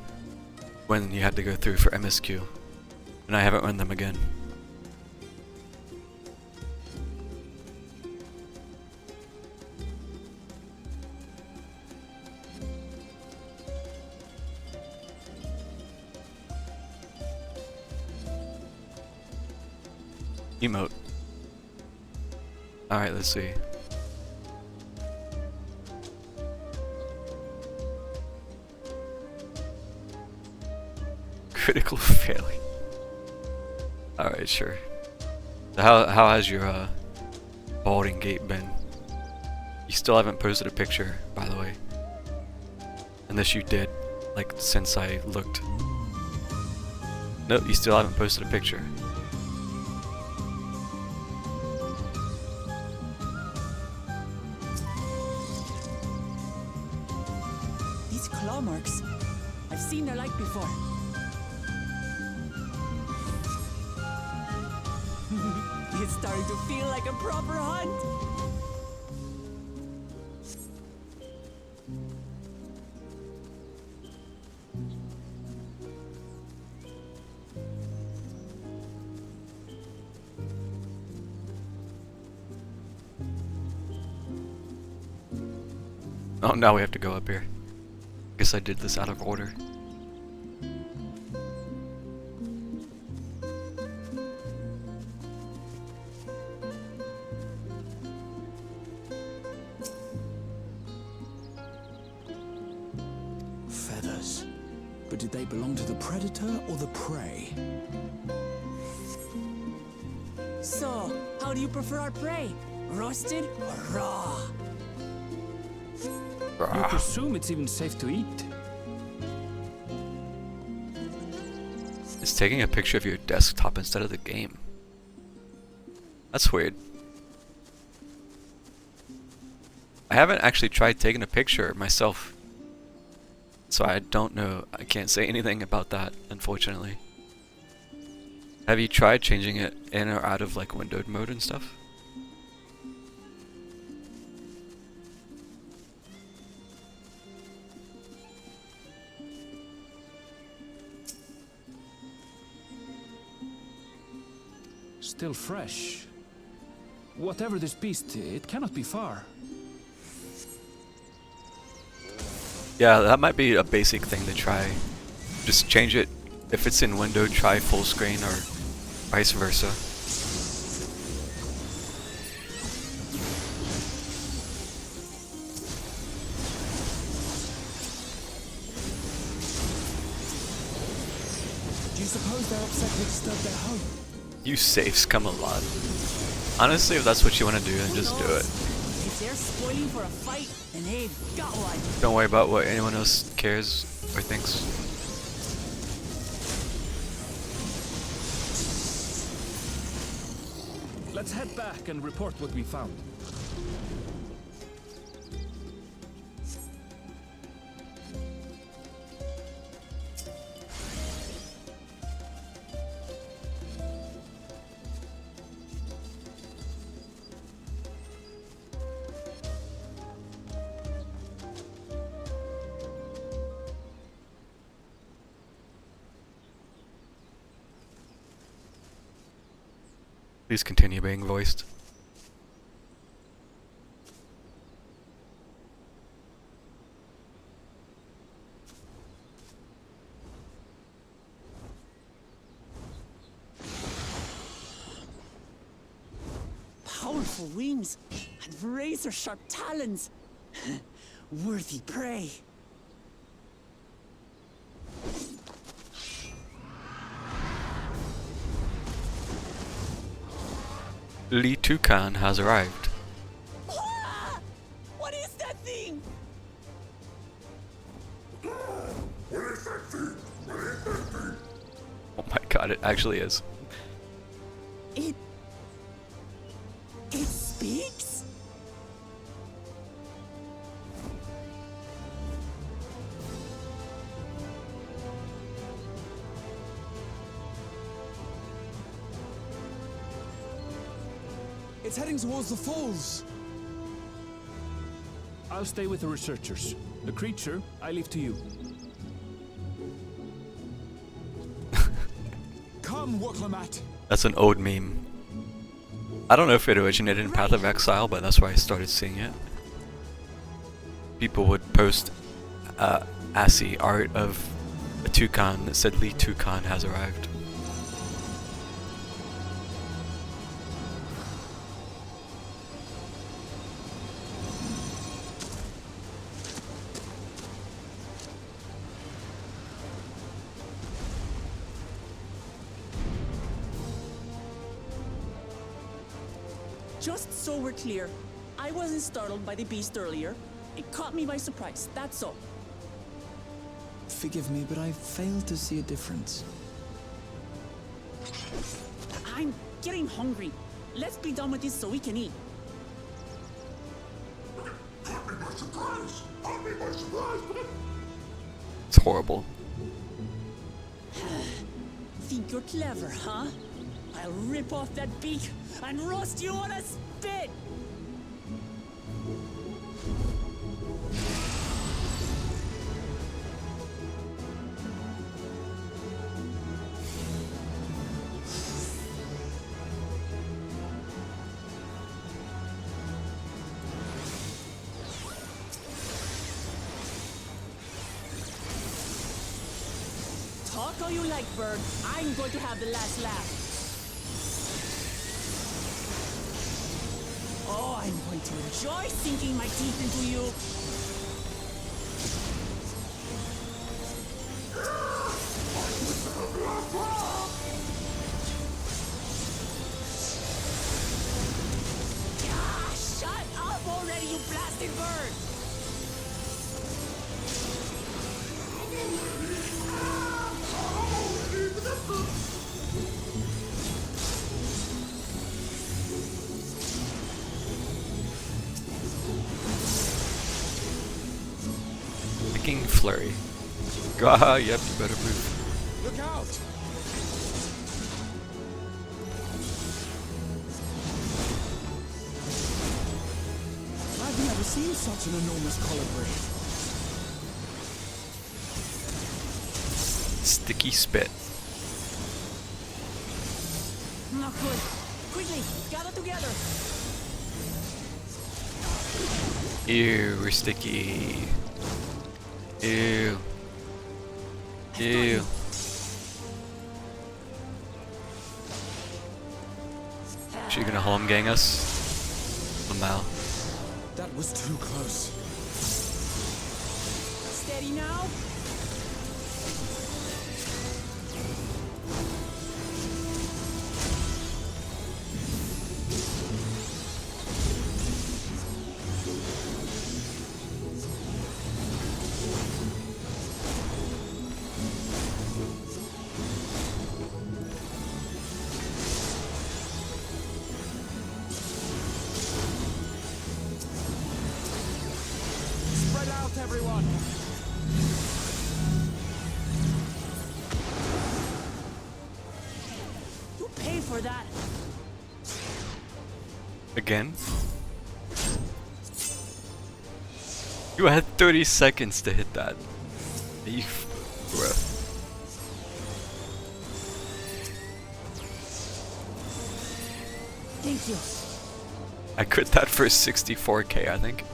when you had to go through for MSQ, and I haven't run them again. Emote. Alright, let's see. Critical failing. Alright, sure. So how has your balding gait been? You still haven't posted a picture, by the way. Unless you did, like, since I looked. Nope, you still haven't posted a picture. These claw marks. I've seen their like before. It's starting to feel like a proper hunt. Oh, now we have to go up here. Guess I did this out of order. Feathers. But did they belong to the predator or the prey? So, how do you prefer our prey? Roasted or raw? You presume it's even safe to eat? It's taking a picture of your desktop instead of the game. That's weird. I haven't actually tried taking a picture myself, so I don't know. I can't say anything about that, unfortunately. Have you tried changing it in or out of like windowed mode and stuff? Still fresh. Whatever this beast, it cannot be far. Yeah, that might be a basic thing to try. Just change it. If it's in window, try full screen or vice versa. Do you suppose they're upset we disturbed their home? You safes come a lot. Honestly, if that's what you want to do, then just do it. If they're spoiling for a fight, then they've got one. Don't worry about what anyone else cares or thinks. Let's head back and report what we found. Please continue being voiced. Powerful wings and razor-sharp talons. Worthy prey. Li Tukan has arrived. Ah! What is that thing? Oh my god, it actually is. It speaks? It's heading towards the falls. I'll stay with the researchers. The creature, I leave to you. Come, Waklamat. That's an old meme. I don't know if it originated in Path of Exile, but that's where I started seeing it. People would post assy art of a toucan that said Li Tukan has arrived. Just so we're clear, I wasn't startled by the beast earlier. It caught me by surprise, that's all. Forgive me, but I failed to see a difference. I'm getting hungry. Let's be done with this so we can eat. It's horrible. Think you're clever, huh? I'll rip off that beak and roast you on a spit! Talk all you like, bird. I'm going to have the last laugh. Oh, I'm going to enjoy sinking my teeth into you. Ah, shut up already, you blasted bird! Freaking flurry. Ah, yep, you better move. Look out! I've never seen such an enormous colibri. Sticky spit. Not good. Quickly, gather together. Ew, we're sticky. Ew. Ew. She gonna home gang us? Mal. That was too close. Steady now. Spread out, everyone! You pay for that. Again? You had 30 seconds to hit that. You bruh. Thank you. I crit that for 64k, I think.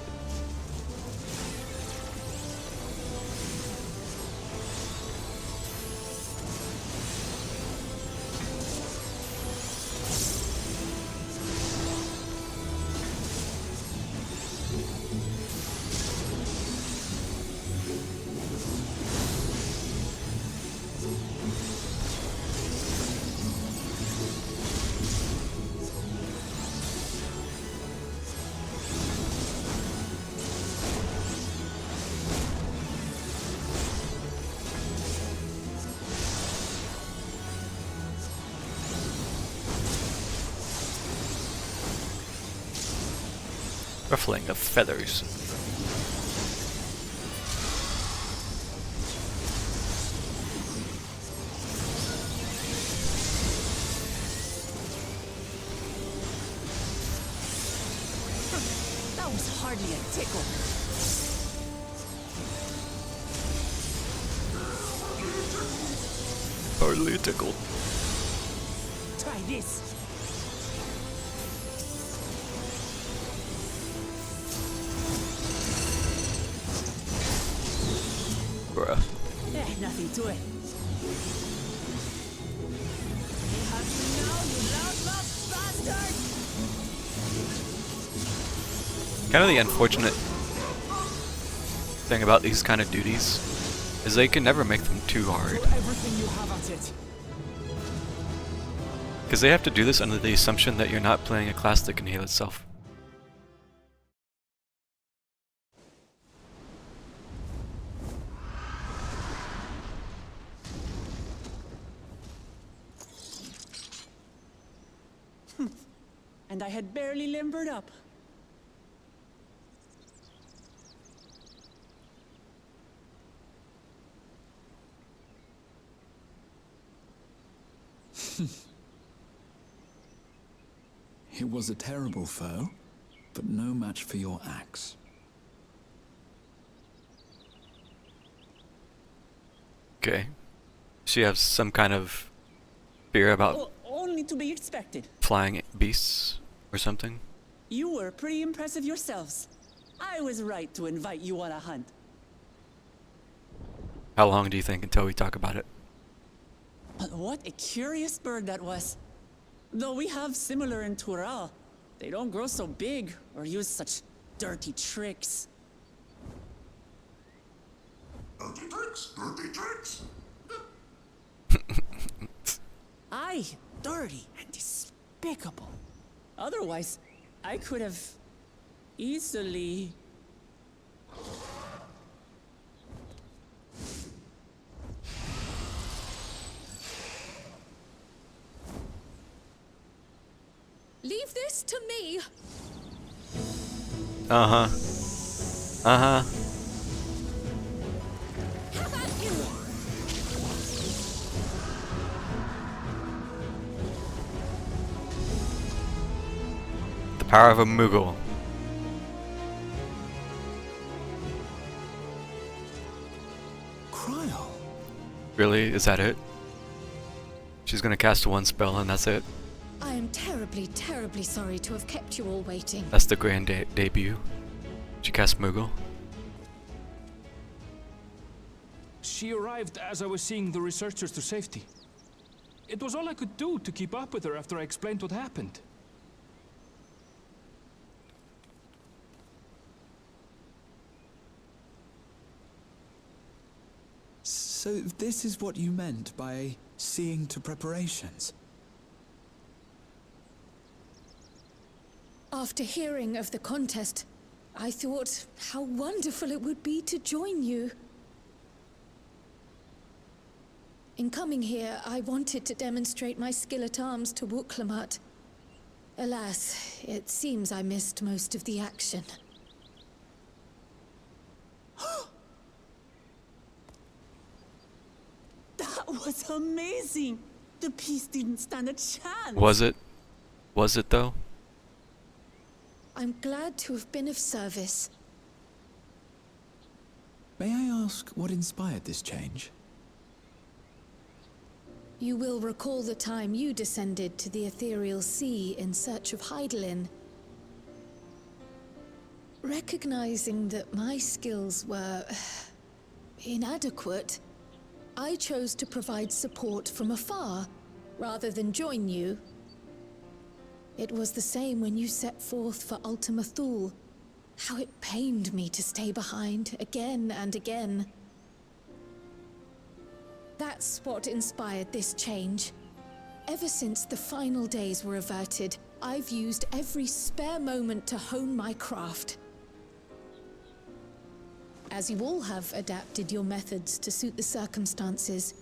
ruffling of feathers. That was hardly a tickle. Hardly a tickle. Try this. Bruh. Nothing to it. They have you now, you loudmouth bastard! Kind of the unfortunate thing about these kind of duties is they can never make them too hard. Throw everything you have at it. Because they have to do this under the assumption that you're not playing a class that can heal itself. And I had barely limbered up. It was a terrible foe, but no match for your axe. Okay. So you have some kind of fear about Only to be expected. flying beasts or something? You were pretty impressive yourselves. I was right to invite you on a hunt. How long do you think until we talk about it? But what a curious bird that was. Though we have similar in Tural, they don't grow so big or use such dirty tricks. Dirty tricks, dirty tricks. Aye, dirty and despicable. Otherwise, I could have easily... Leave this to me. Uh-huh. Uh-huh. Have at you. The power of a Moogle. Cryo? Really? Is that it? She's gonna cast one spell and that's it? I am terribly, terribly sorry to have kept you all waiting. That's the grand debut. She cast Moogle. She arrived as I was seeing the researchers to safety. It was all I could do to keep up with her after I explained what happened. So this is what you meant by seeing to preparations? After hearing of the contest, I thought how wonderful it would be to join you. In coming here, I wanted to demonstrate my skill at arms to Wuklamut. Alas, it seems I missed most of the action. That was amazing! The piece didn't stand a chance! Was it? Was it though? I'm glad to have been of service. May I ask what inspired this change? You will recall the time you descended to the ethereal sea in search of Heidelin. Recognizing that my skills were inadequate, I chose to provide support from afar, rather than join you. It was the same when you set forth for Ultima Thule. How it pained me to stay behind, again and again. That's what inspired this change. Ever since the final days were averted, I've used every spare moment to hone my craft. As you all have adapted your methods to suit the circumstances,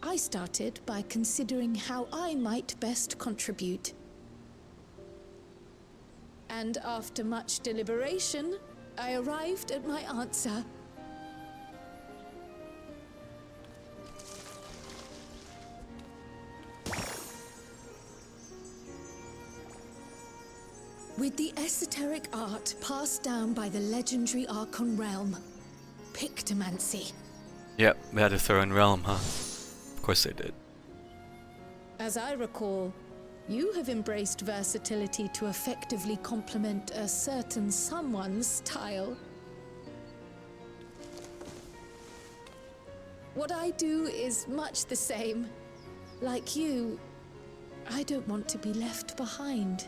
I started by considering how I might best contribute. And after much deliberation, I arrived at my answer. With the esoteric art passed down by the legendary Archon realm, Pictomancy. Yep, they had to throw in realm, huh? Of course they did. As I recall, you have embraced versatility to effectively complement a certain someone's style. What I do is much the same. Like you, I don't want to be left behind.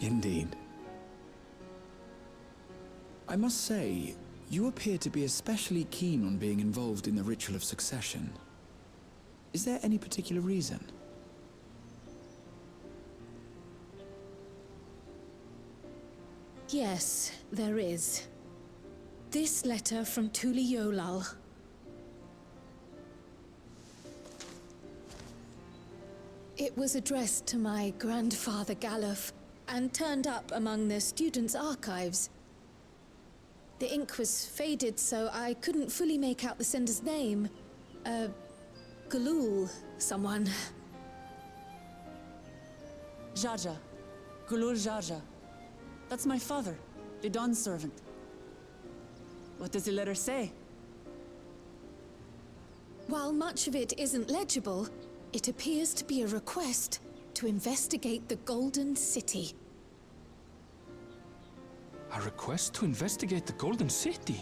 Indeed. I must say, you appear to be especially keen on being involved in the ritual of succession. Is there any particular reason? Yes, there is. This letter from Tuli Yolal. It was addressed to my grandfather Galuf and turned up among the students' archives. The ink was faded, so I couldn't fully make out the sender's name. Galul, someone. Jaja. Gulul Jaja. That's my father, the Dawn servant. What does the letter say? While much of it isn't legible, it appears to be a request to investigate the Golden City. A request to investigate the Golden City?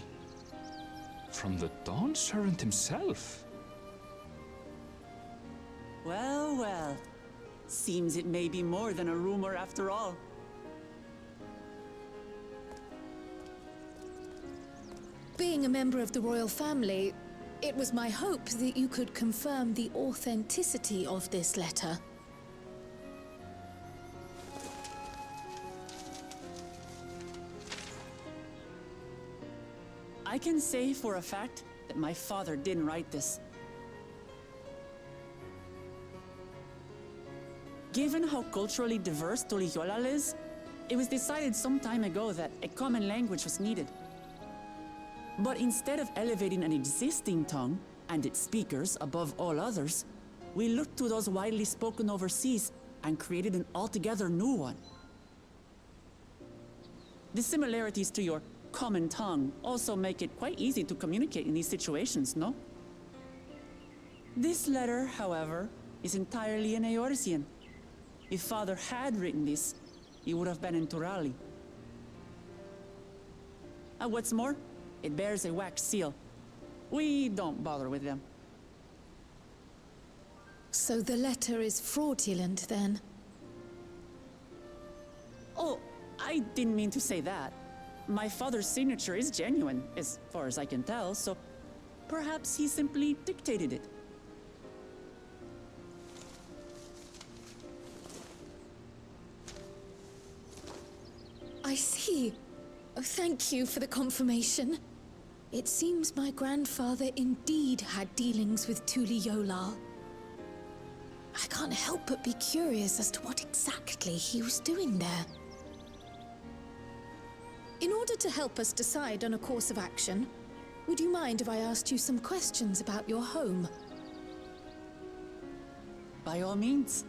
From the Dawn Servant himself? Well, well. Seems it may be more than a rumor after all. Being a member of the royal family, it was my hope that you could confirm the authenticity of this letter. I can say for a fact that my father didn't write this. Given how culturally diverse Toliyolal is, it was decided some time ago that a common language was needed. But instead of elevating an existing tongue and its speakers above all others, we looked to those widely spoken overseas and created an altogether new one. The similarities to your common tongue also make it quite easy to communicate in these situations, no? This letter, however, is entirely in Eorzean. If Father had written this, he would have been in Turali. And what's more, it bears a wax seal. We don't bother with them. So the letter is fraudulent, then? Oh, I didn't mean to say that. My father's signature is genuine, as far as I can tell, so perhaps he simply dictated it. I see. Oh, thank you for the confirmation. It seems my grandfather indeed had dealings with Tuli Yolal. I can't help but be curious as to what exactly he was doing there. In order to help us decide on a course of action, would you mind if I asked you some questions about your home? By all means.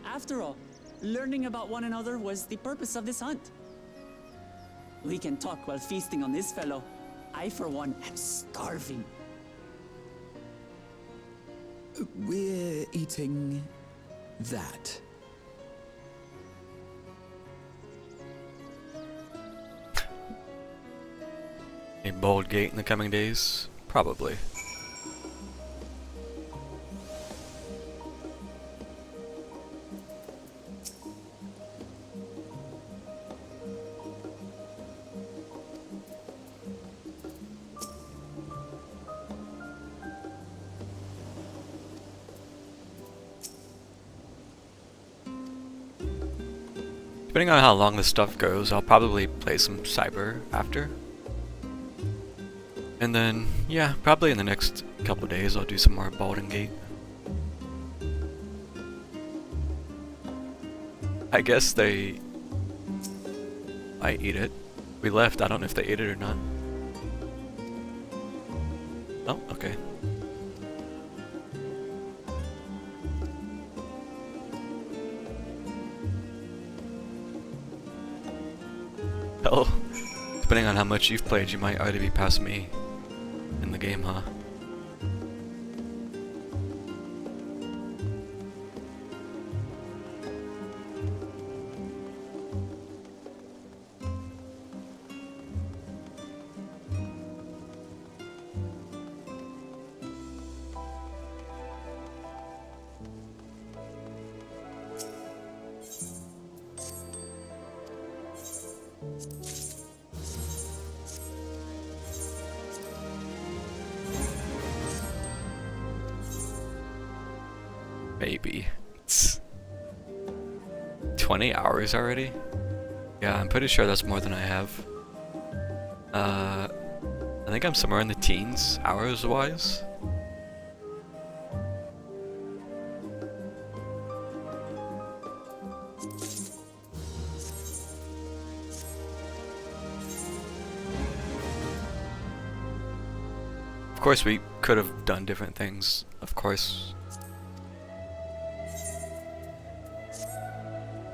After all, learning about one another was the purpose of this hunt. We can talk while feasting on this fellow. I, for one, am starving. We're eating that. A bold gate in the coming days? Probably. Depending on how long this stuff goes, I'll probably play some Cyber after. And then, yeah, probably in the next couple of days I'll do some more Baldur's Gate. I guess they might eat it. We left, I don't know if they ate it or not. Oh, okay. Hell, depending on how much you've played, you might already be past me in the game, huh? Maybe. It's 20 hours already? Yeah, I'm pretty sure that's more than I have. I think I'm somewhere in the teens, hours-wise. Of course, we could have done different things, of course.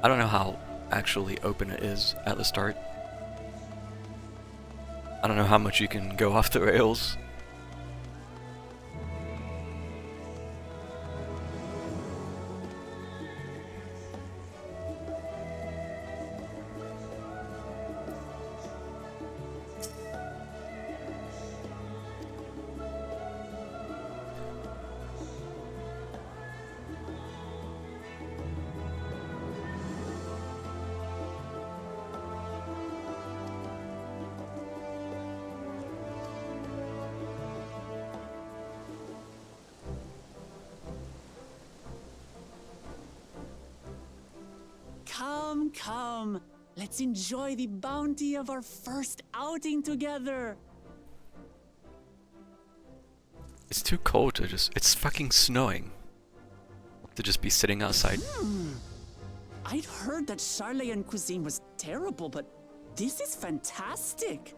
I don't know how actually open it is at the start. I don't know how much you can go off the rails. Come, come. Let's enjoy the bounty of our first outing together. It's too cold to just... It's fucking snowing. To just be sitting outside. I'd heard that Charlayan cuisine was terrible, but this is fantastic.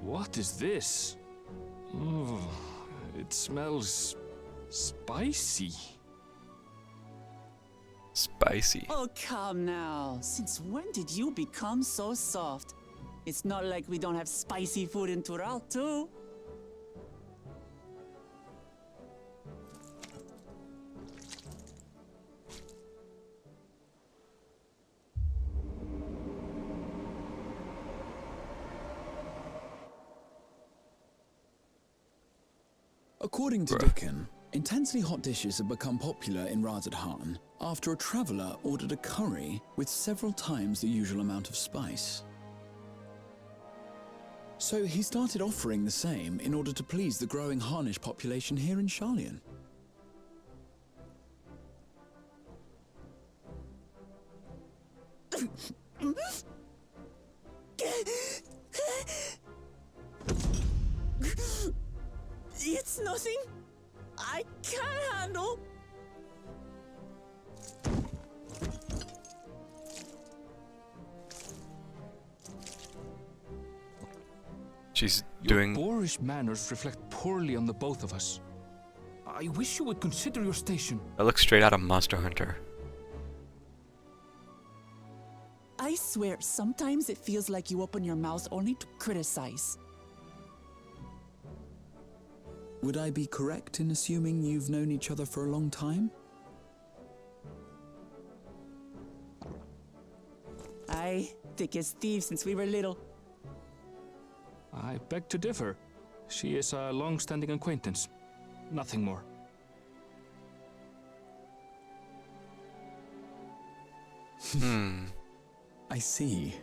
What is this? Oh, it smells spicy. Spicy. Oh, come now. Since when did you become so soft? It's not like we don't have spicy food in Tural, too. According to Dickon, intensely hot dishes have become popular in Razadhan after a traveller ordered a curry with several times the usual amount of spice. So he started offering the same in order to please the growing Harnish population here in Charlian. It's nothing I can't handle. She's Your doing... boorish manners reflect poorly on the both of us. I wish you would consider your station. That looks straight out of Monster Hunter. I swear, sometimes it feels like you open your mouth only to criticize. Would I be correct in assuming you've known each other for a long time? Aye, thick as thieves since we were little. I beg to differ. She is a long-standing acquaintance. Nothing more. I see.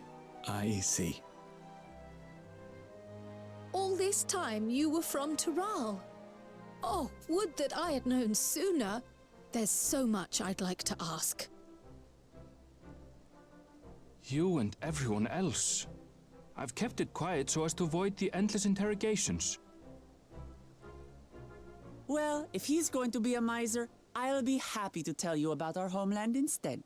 I see. All this time you were from Tural. Oh, would that I had known sooner. There's so much I'd like to ask. You and everyone else. I've kept it quiet so as to avoid the endless interrogations. Well, if he's going to be a miser, I'll be happy to tell you about our homeland instead.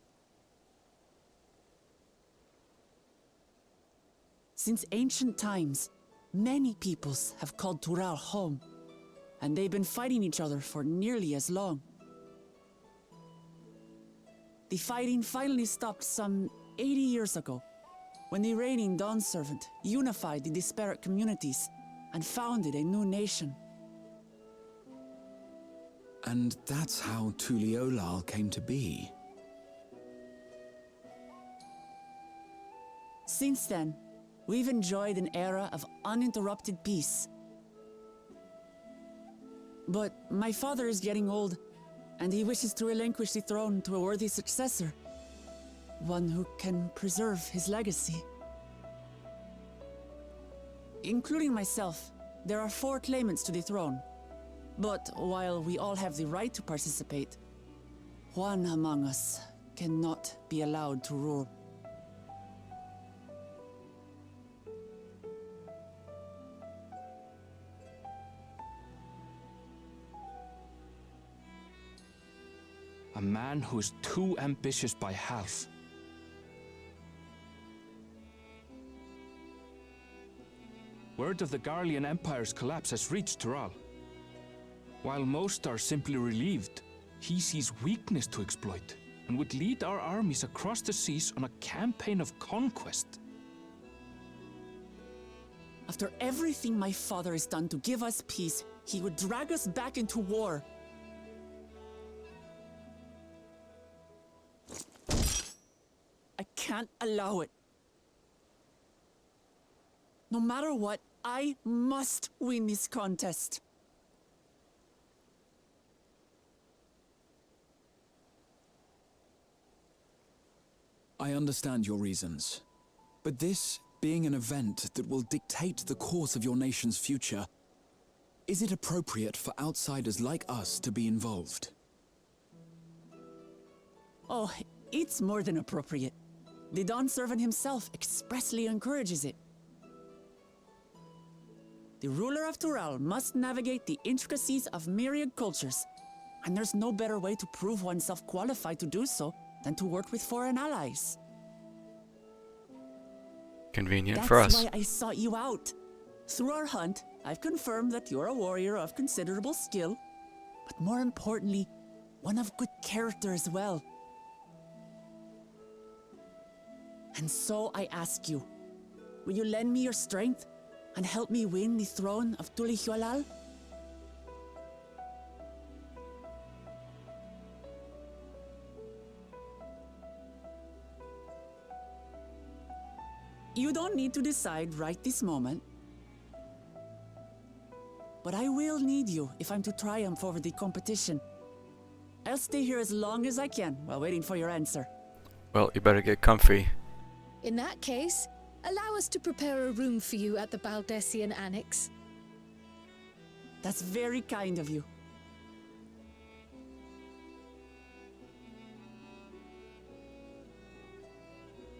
Since ancient times, many peoples have called Tural home, and they've been fighting each other for nearly as long. The fighting finally stopped some 80 years ago, when the reigning Dawn Servant unified the disparate communities and founded a new nation. And that's how Tuliolal came to be. Since then, we've enjoyed an era of uninterrupted peace. But my father is getting old, and he wishes to relinquish the throne to a worthy successor. One who can preserve his legacy. Including myself, there are 4 claimants to the throne. But while we all have the right to participate, one among us cannot be allowed to rule. A man who is too ambitious by half. Word of the Garlean Empire's collapse has reached Tural. While most are simply relieved, he sees weakness to exploit and would lead our armies across the seas on a campaign of conquest. After everything my father has done to give us peace, he would drag us back into war. I can't allow it. No matter what, I must win this contest. I understand your reasons. But this being an event that will dictate the course of your nation's future, is it appropriate for outsiders like us to be involved? Oh, it's more than appropriate. The Dawn Servant himself expressly encourages it. The ruler of Tural must navigate the intricacies of myriad cultures, and there's no better way to prove oneself qualified to do so than to work with foreign allies. Convenient for us. That's why I sought you out. Through our hunt, I've confirmed that you're a warrior of considerable skill, but more importantly, one of good character as well. And so I ask you, will you lend me your strength and help me win the throne of Tulihualal? You don't need to decide right this moment. But I will need you if I'm to triumph over the competition. I'll stay here as long as I can while waiting for your answer. Well, you better get comfy. In that case, allow us to prepare a room for you at the Baldessian Annex. That's very kind of you.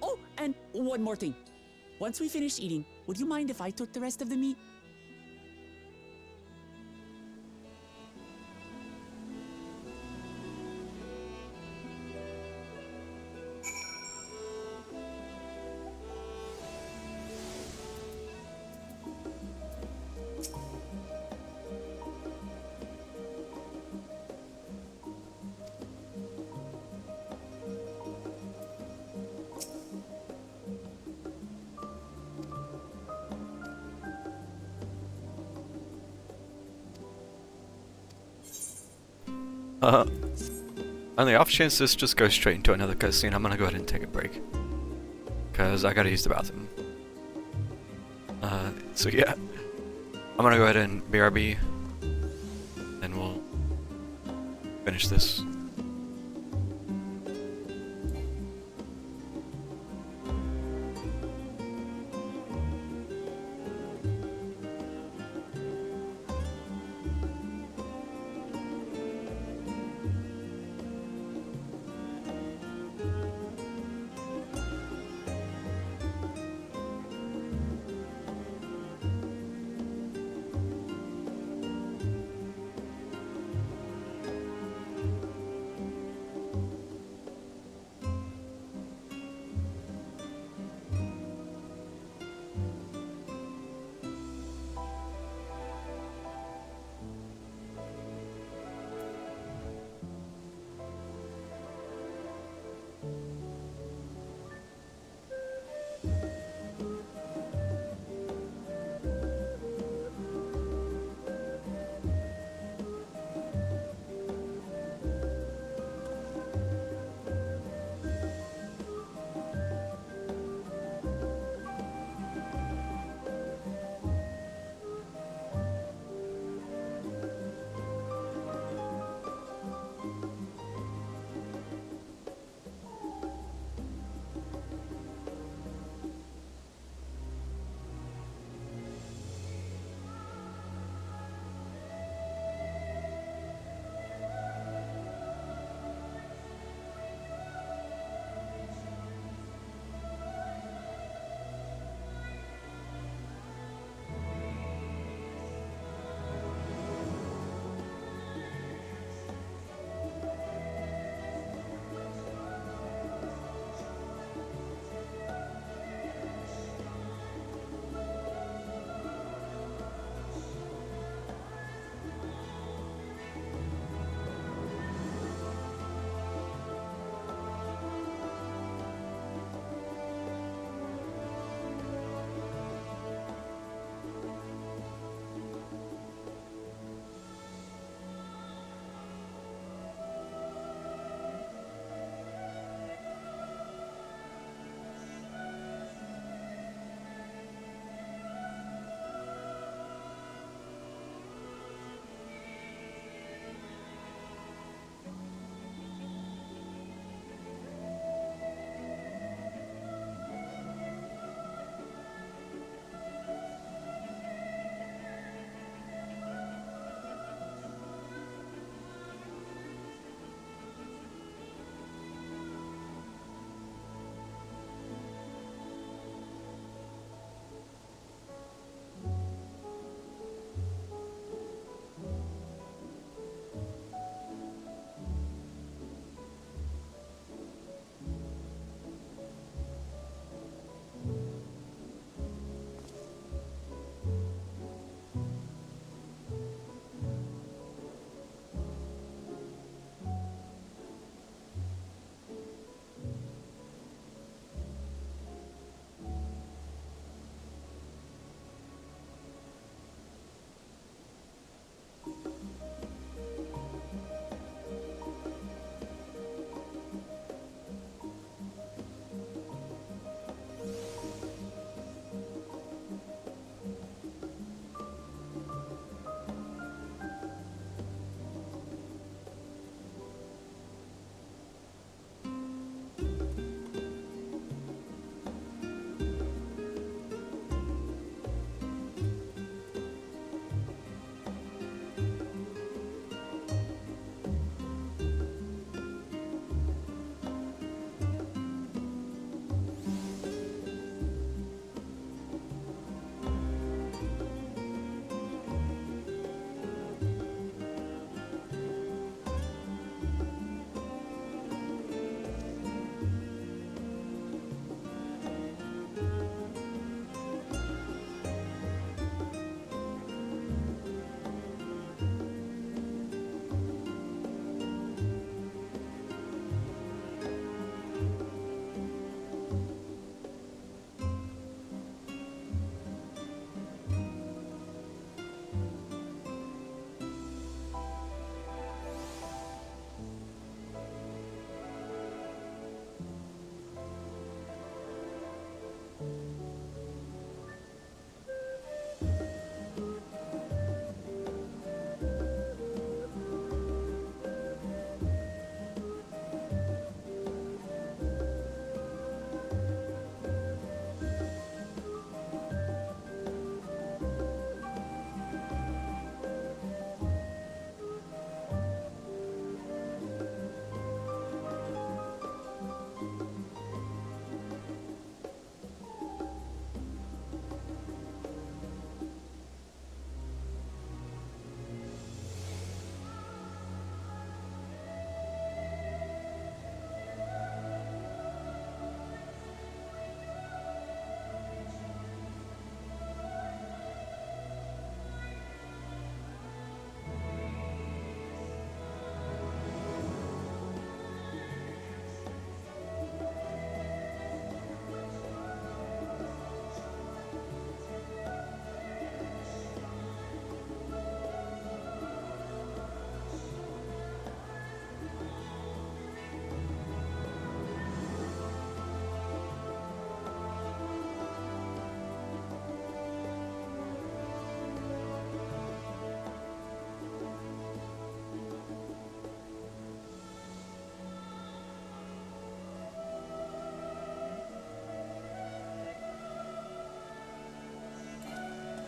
Oh, and one more thing. Once we finish eating, would you mind if I took the rest of the meat? On the off chance this just goes straight into another cutscene, I'm gonna go ahead and take a break. Cause I gotta use the bathroom. So yeah. I'm gonna go ahead and BRB. And we'll finish this.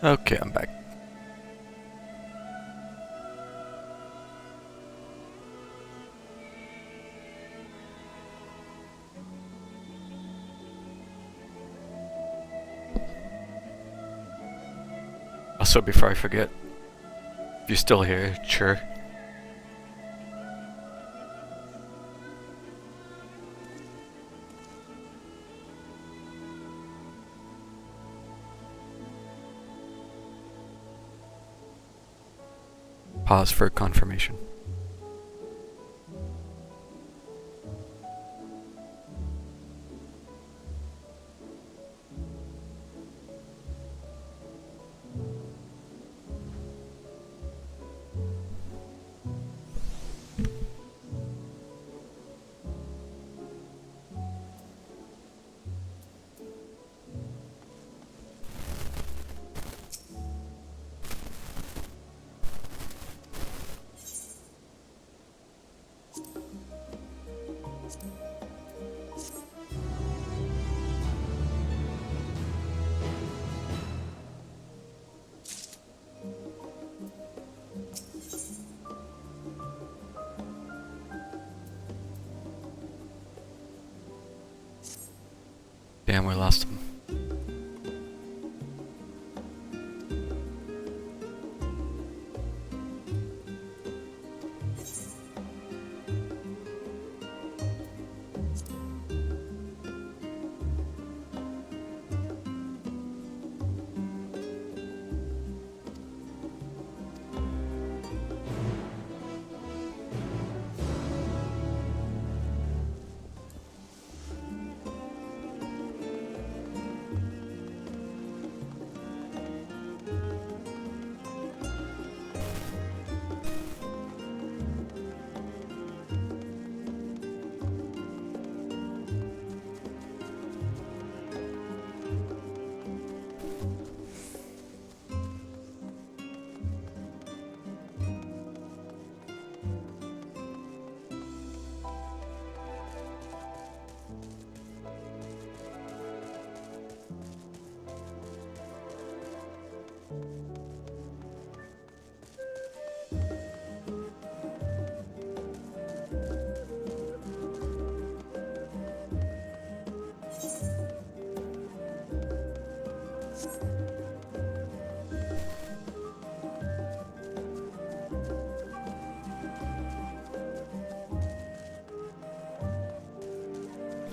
Okay, I'm back. Also, before I forget, if you're still here, sure. Pause for confirmation. Damn, we lost him.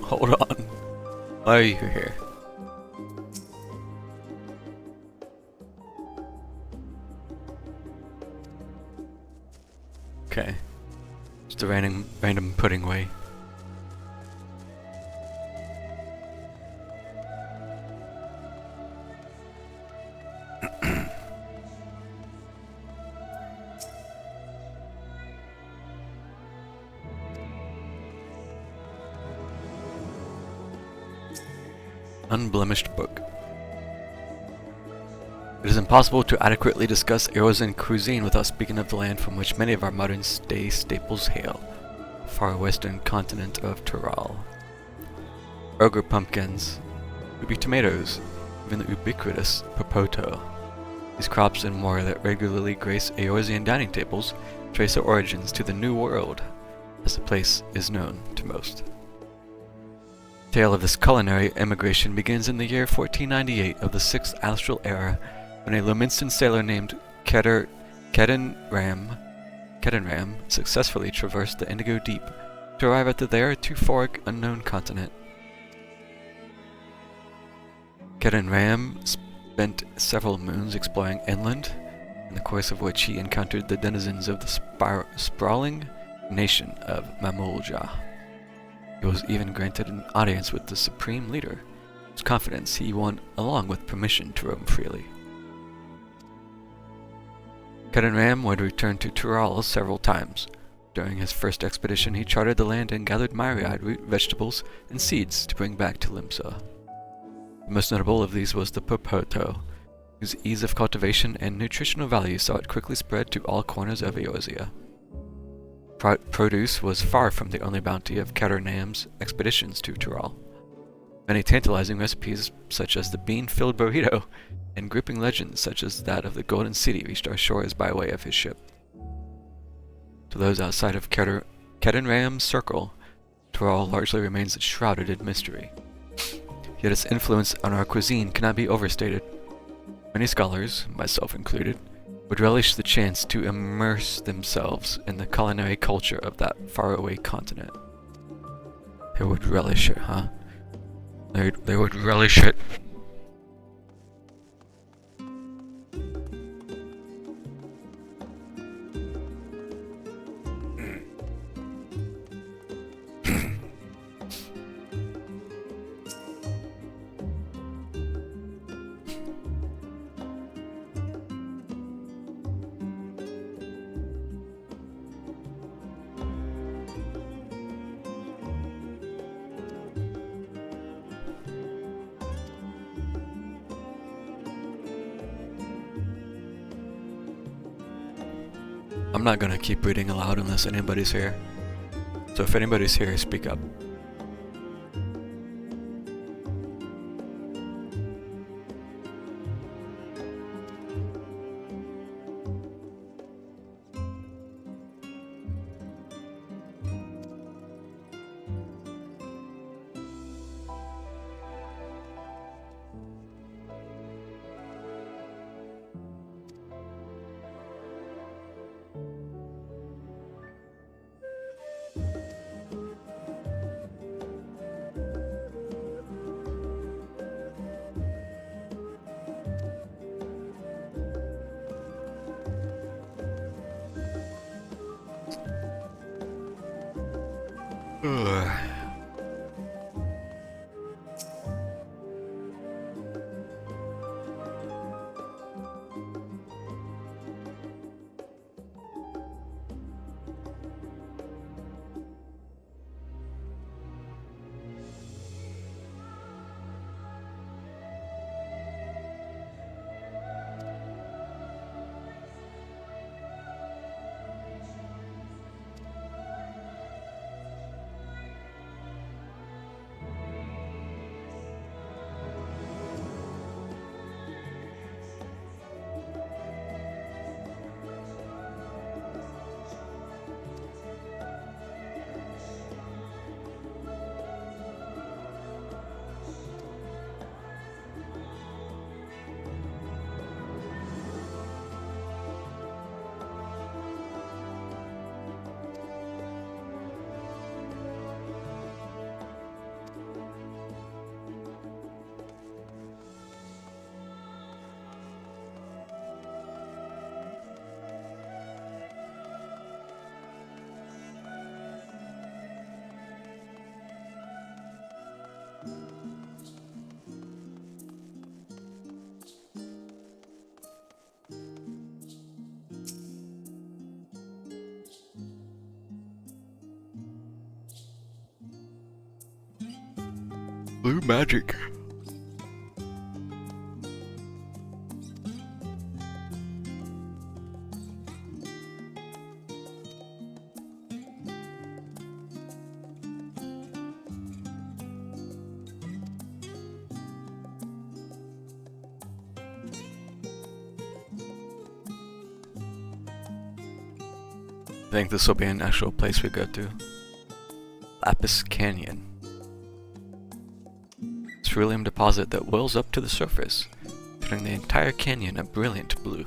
Hold on. Why are you here? Okay. Just a random pudding way. Unblemished book. It is impossible to adequately discuss Eorzean cuisine without speaking of the land from which many of our modern day staples hail, the far western continent of Tyrol. Ogre pumpkins, ubi tomatoes, even the ubiquitous popoto. These crops and more that regularly grace Eorzean dining tables trace their origins to the New World, as the place is known to most. The tale of this culinary emigration begins in the year 1498 of the 6th Astral Era, when a Lominsan sailor named Kedenram successfully traversed the Indigo Deep to arrive at the theretofore unknown continent. Kedenram spent several moons exploring inland, in the course of which he encountered the denizens of the sprawling nation of Mamulja. He was even granted an audience with the supreme leader, whose confidence he won along with permission to roam freely. Kedenram would return to Tyrol several times. During his first expedition, he charted the land and gathered myriad root vegetables and seeds to bring back to Limsa. The most notable of these was the popoto, whose ease of cultivation and nutritional value saw it quickly spread to all corners of Eorzea. Produce was far from the only bounty of Kedernam's expeditions to Tyrol. Many tantalizing recipes, such as the bean-filled burrito, and gripping legends such as that of the Golden City reached our shores by way of his ship. To those outside of Kedanram's circle, Tural largely remains shrouded in mystery. Yet its influence on our cuisine cannot be overstated. Many scholars, myself included, would relish the chance to immerse themselves in the culinary culture of that faraway continent. They would relish it, huh? They would relish it. I'm not gonna keep reading aloud unless anybody's here. So if anybody's here, speak up. Ugh. Blue magic. I think this will be an actual place we go to. Lapis Canyon. Cerulean deposit that wells up to the surface, turning the entire canyon a brilliant blue.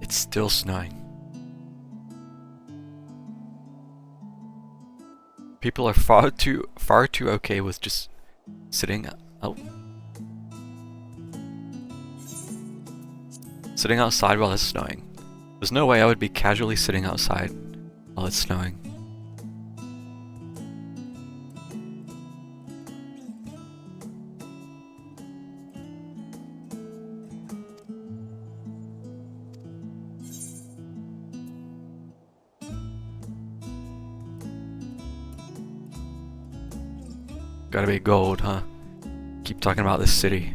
It's still snowing. People are far too okay with just sitting sitting outside while it's snowing. There's no way I would be casually sitting outside while it's snowing. Gotta be gold, huh? Keep talking about this city.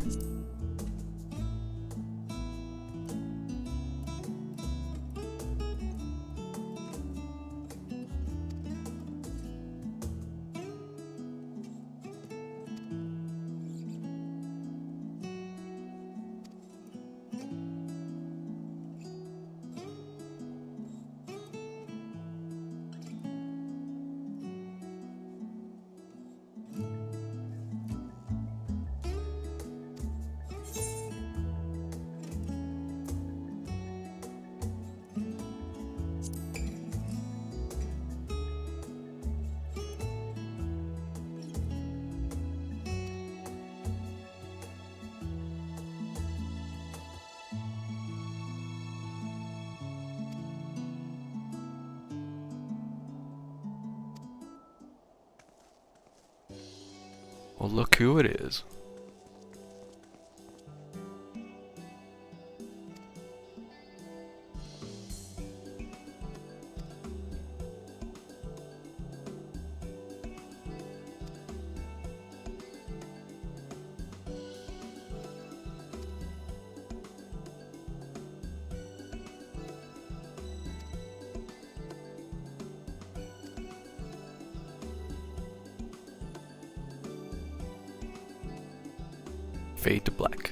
Well, look who it is. Fade to black.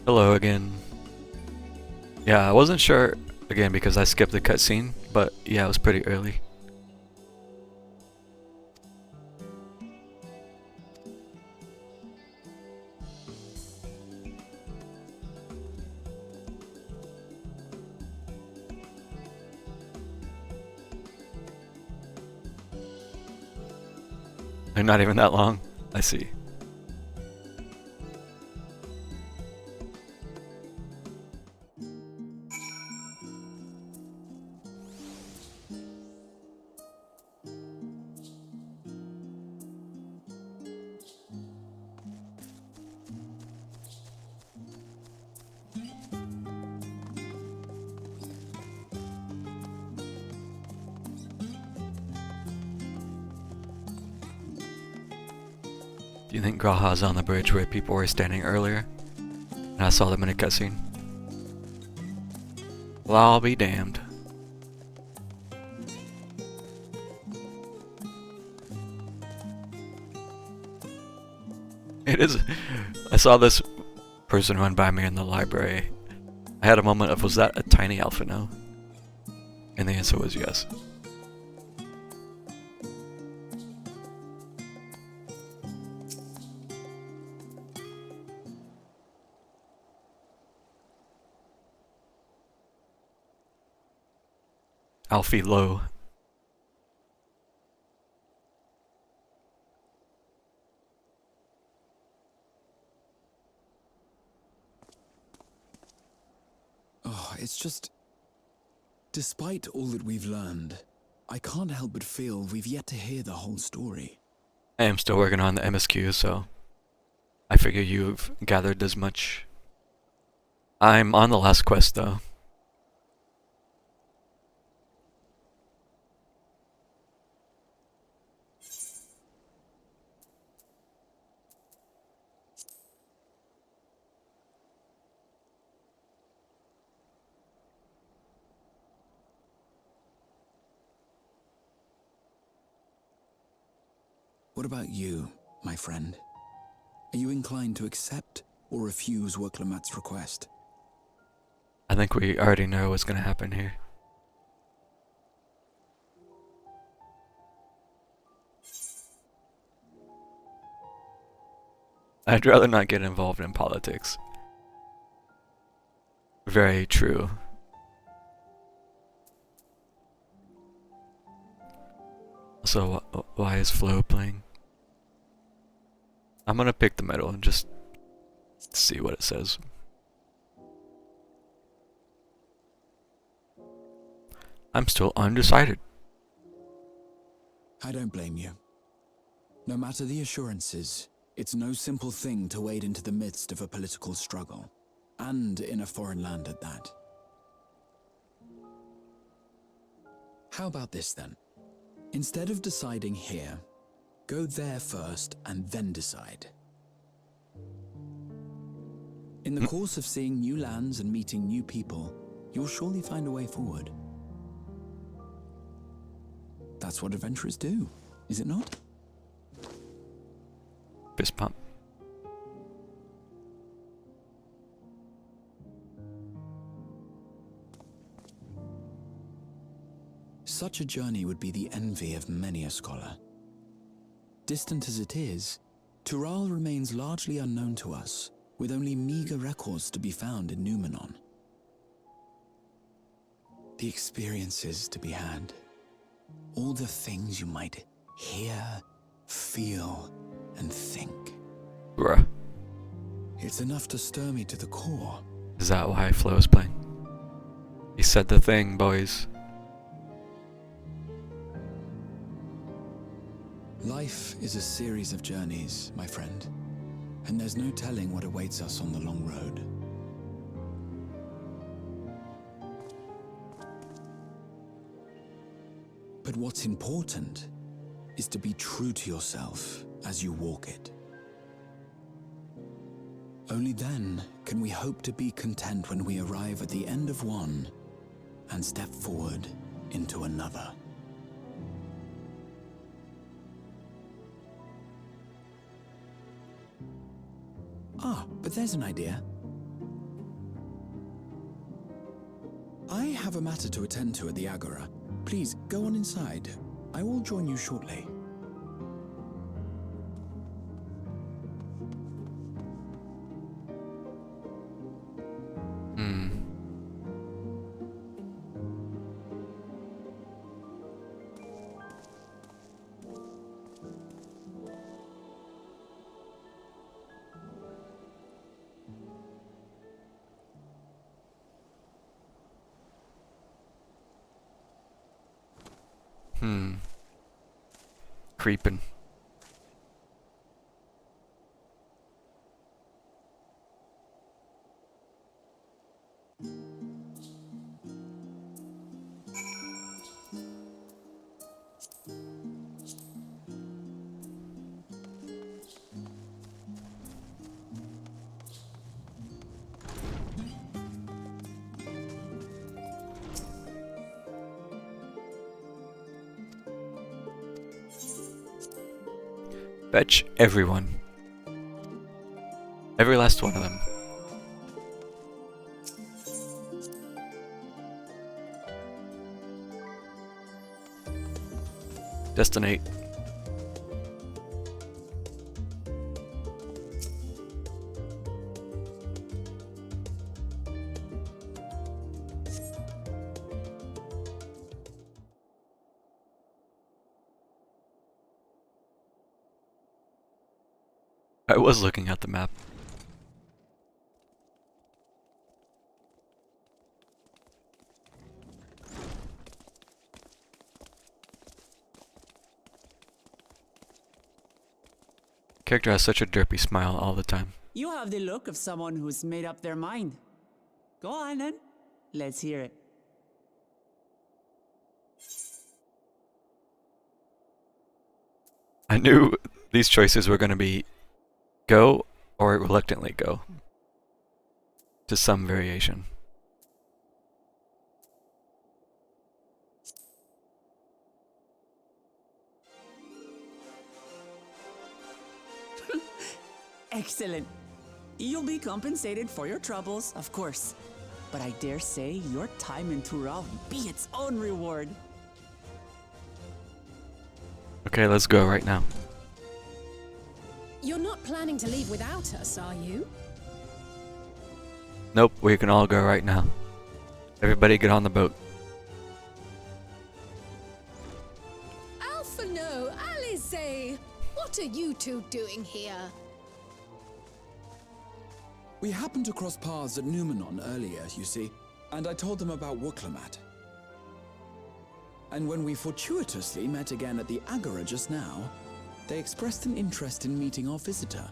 Hello again. Yeah, I wasn't sure again because I skipped the cutscene, but yeah, it was pretty early. They're not even that long. I see. Do you think Graha's on the bridge where people were standing earlier? And I saw them in a cutscene? Well, I'll be damned. It is. I saw this person run by me in the library. I had a moment of, was that a tiny alphino? And the answer was yes. Alfie Low. Oh, it's just... Despite all that we've learned, I can't help but feel we've yet to hear the whole story. I am still working on the MSQ, so I figure you've gathered as much. I'm on the last quest, though. What about you, my friend? Are you inclined to accept or refuse Worklamat's request? I think we already know what's gonna happen here. I'd rather not get involved in politics. Very true. So why is Flo playing? I'm gonna pick the middle and just see what it says. I'm still undecided. I don't blame you. No matter the assurances, it's no simple thing to wade into the midst of a political struggle, and in a foreign land at that. How about this then? Instead of deciding here, go there first and then decide. In the course of seeing new lands and meeting new people, you'll surely find a way forward. That's what adventurers do, is it not? Fist pump. Such a journey would be the envy of many a scholar. Distant as it is, Tural remains largely unknown to us, with only meager records to be found in Numenon. The experiences to be had, all the things you might hear, feel, and think. Bruh. It's enough to stir me to the core. Is that why Flo is playing? He said the thing, boys. Life is a series of journeys, my friend, and there's no telling what awaits us on the long road. But what's important is to be true to yourself as you walk it. Only then can we hope to be content when we arrive at the end of one and step forward into another. Ah, but there's an idea. I have a matter to attend to at the Agora. Please, go on inside. I will join you shortly. Creeping. Fetch everyone. Every last one of them. Destinate. I was looking at the map. Character has such a derpy smile all the time. You have the look of someone who's made up their mind. Go on then. Let's hear it. I knew these choices were going to be go or reluctantly go to some variation. Excellent. You'll be compensated for your troubles, of course. But I dare say your time in Tural will be its own reward. Okay, let's go right now. You're not planning to leave without us, are you? Nope, we can all go right now. Everybody get on the boat. Alphino, Alize! What are you two doing here? We happened to cross paths at Numenon earlier, you see, and I told them about Wuklamat. And when we fortuitously met again at the Agora just now, they expressed an interest in meeting our visitor.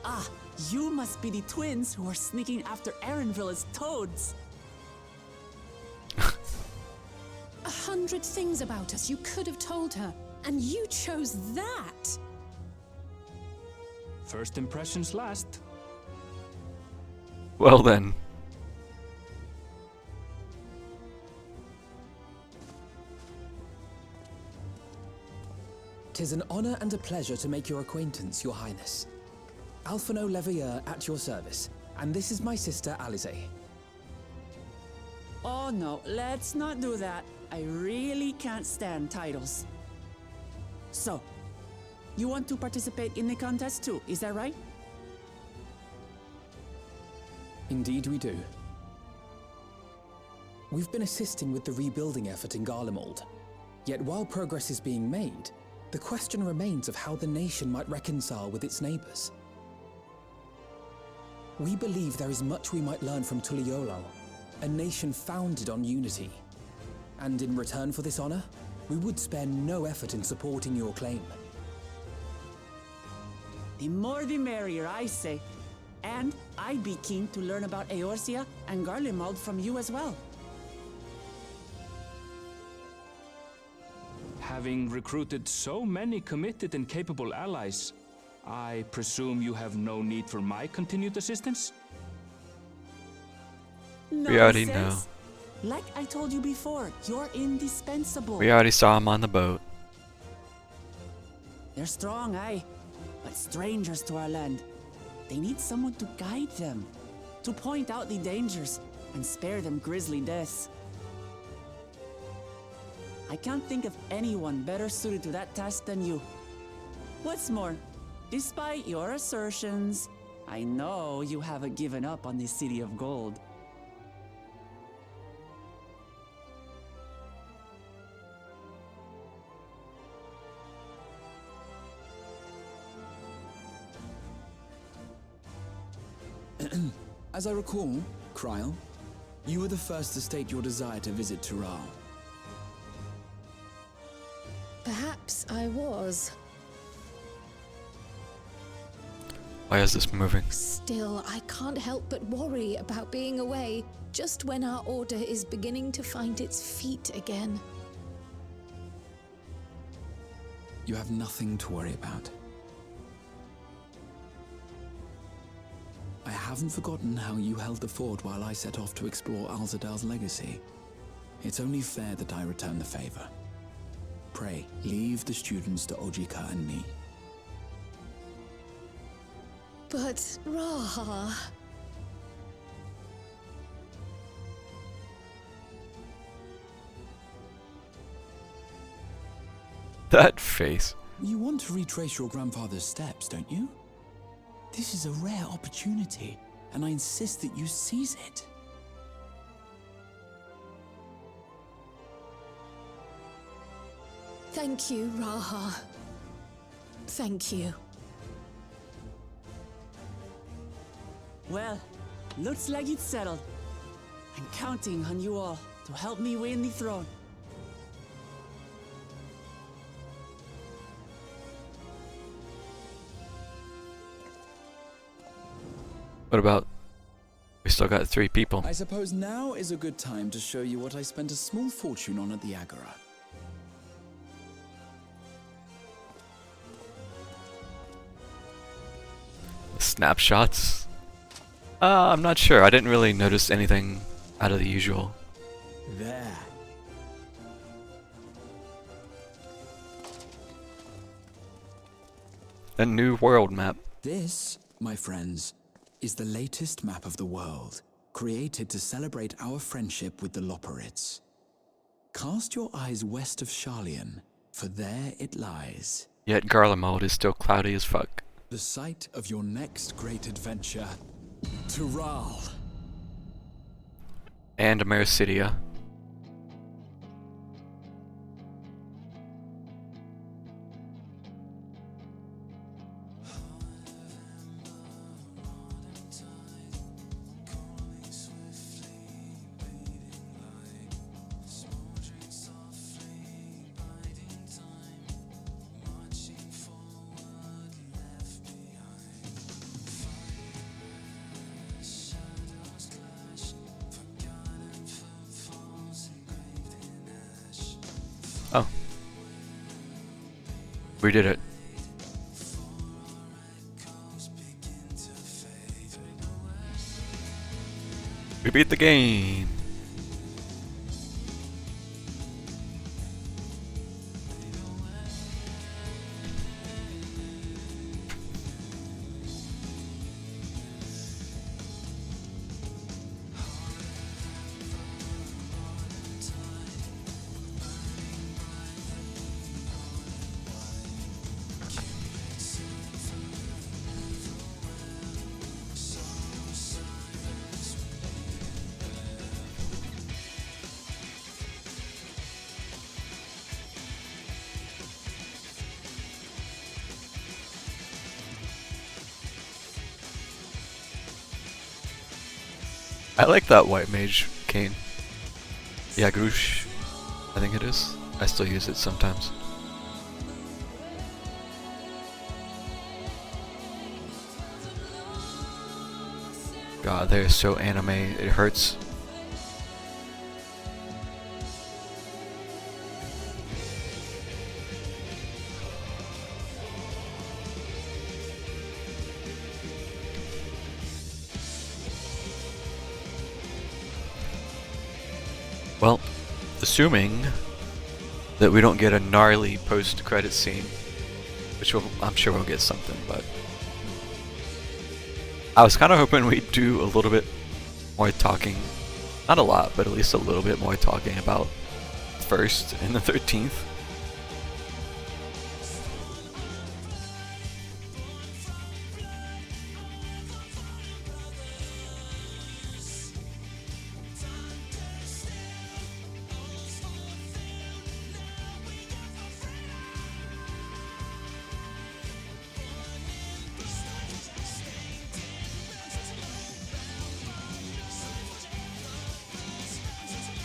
Ah, you must be the twins who are sneaking after Erenville as toads. 100 things about us you could have told her, and you chose that! First impressions last. Well then. 'Tis an honor and a pleasure to make your acquaintance, Your Highness. Alphino Leveilleur at your service, and this is my sister Alize. Oh no, let's not do that. I really can't stand titles. So, you want to participate in the contest too, is that right? Indeed we do. We've been assisting with the rebuilding effort in Garlemald. Yet while progress is being made, the question remains of how the nation might reconcile with its neighbors. We believe there is much we might learn from Tuliolal, a nation founded on unity. And in return for this honor, we would spare no effort in supporting your claim. The more the merrier, I say. And I'd be keen to learn about Eorzea and Garlemald from you as well. Having recruited so many committed and capable allies, I presume you have no need for my continued assistance? We already know. Nonsense. Like I told you before, you're indispensable. We already saw him on the boat. They're strong, aye, but strangers to our land. They need someone to guide them, to point out the dangers and spare them grisly deaths. I can't think of anyone better suited to that task than you. What's more, despite your assertions, I know you haven't given up on the City of Gold. As I recall, Kryl, you were the first to state your desire to visit Tural. Perhaps I was. Why is this moving? Still, I can't help but worry about being away just when our order is beginning to find its feet again. You have nothing to worry about. I haven't forgotten how you held the fort while I set off to explore Alzadal's legacy. It's only fair that I return the favor. Pray, leave the students to Ojika and me. But, Raha... That face. You want to retrace your grandfather's steps, don't you? This is a rare opportunity, and I insist that you seize it. Thank you, Raha. Thank you. Well, looks like it's settled. I'm counting on you all to help me win the throne. What about... We still got 3 people. I suppose now is a good time to show you what I spent a small fortune on at the Agora. Snapshots? I'm not sure. I didn't really notice anything out of the usual. There. a new world map. This, my friends, is the latest map of the world, created to celebrate our friendship with the Loperids. Cast your eyes west of Sharlayan, for there it lies. Yet Garlemald is still cloudy as fuck. The site of your next great adventure, Tural. And Mericidia. Oh. We did it. We beat the game. I like that white mage cane. Yagrush, I think it is. I still use it sometimes. God, they're so anime, it hurts. Well, assuming that we don't get a gnarly post-credit scene, which I'm sure we'll get something, but I was kind of hoping we'd do a little bit more talking, not a lot, but at least a little bit more talking about First and the 13th.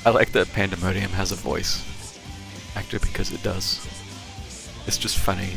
I like that Pandemonium has a voice actor because it does. It's just funny.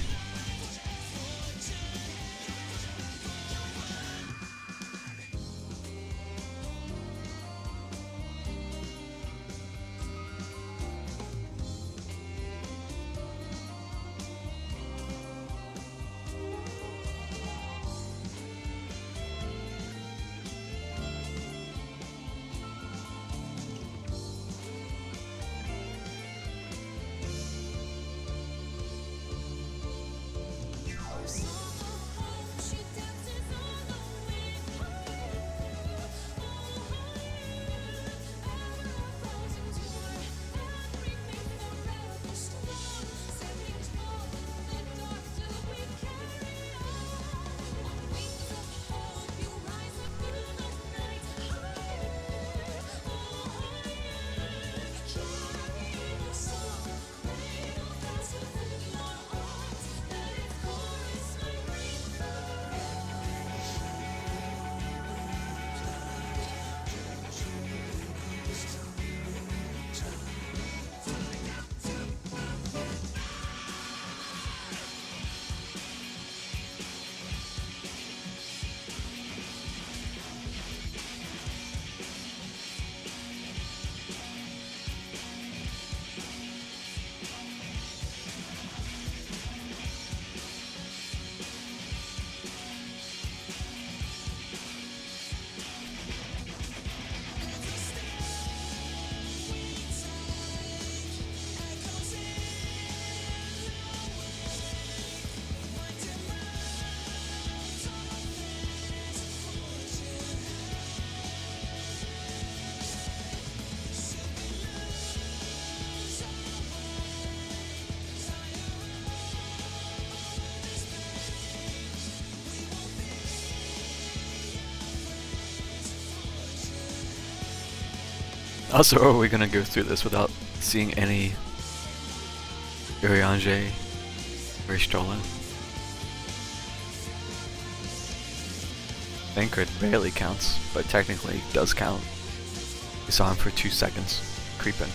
Also, are we gonna go through this without seeing any Urianger or Stolen? Bankard barely counts, but technically does count. We saw him for 2 seconds, creeping.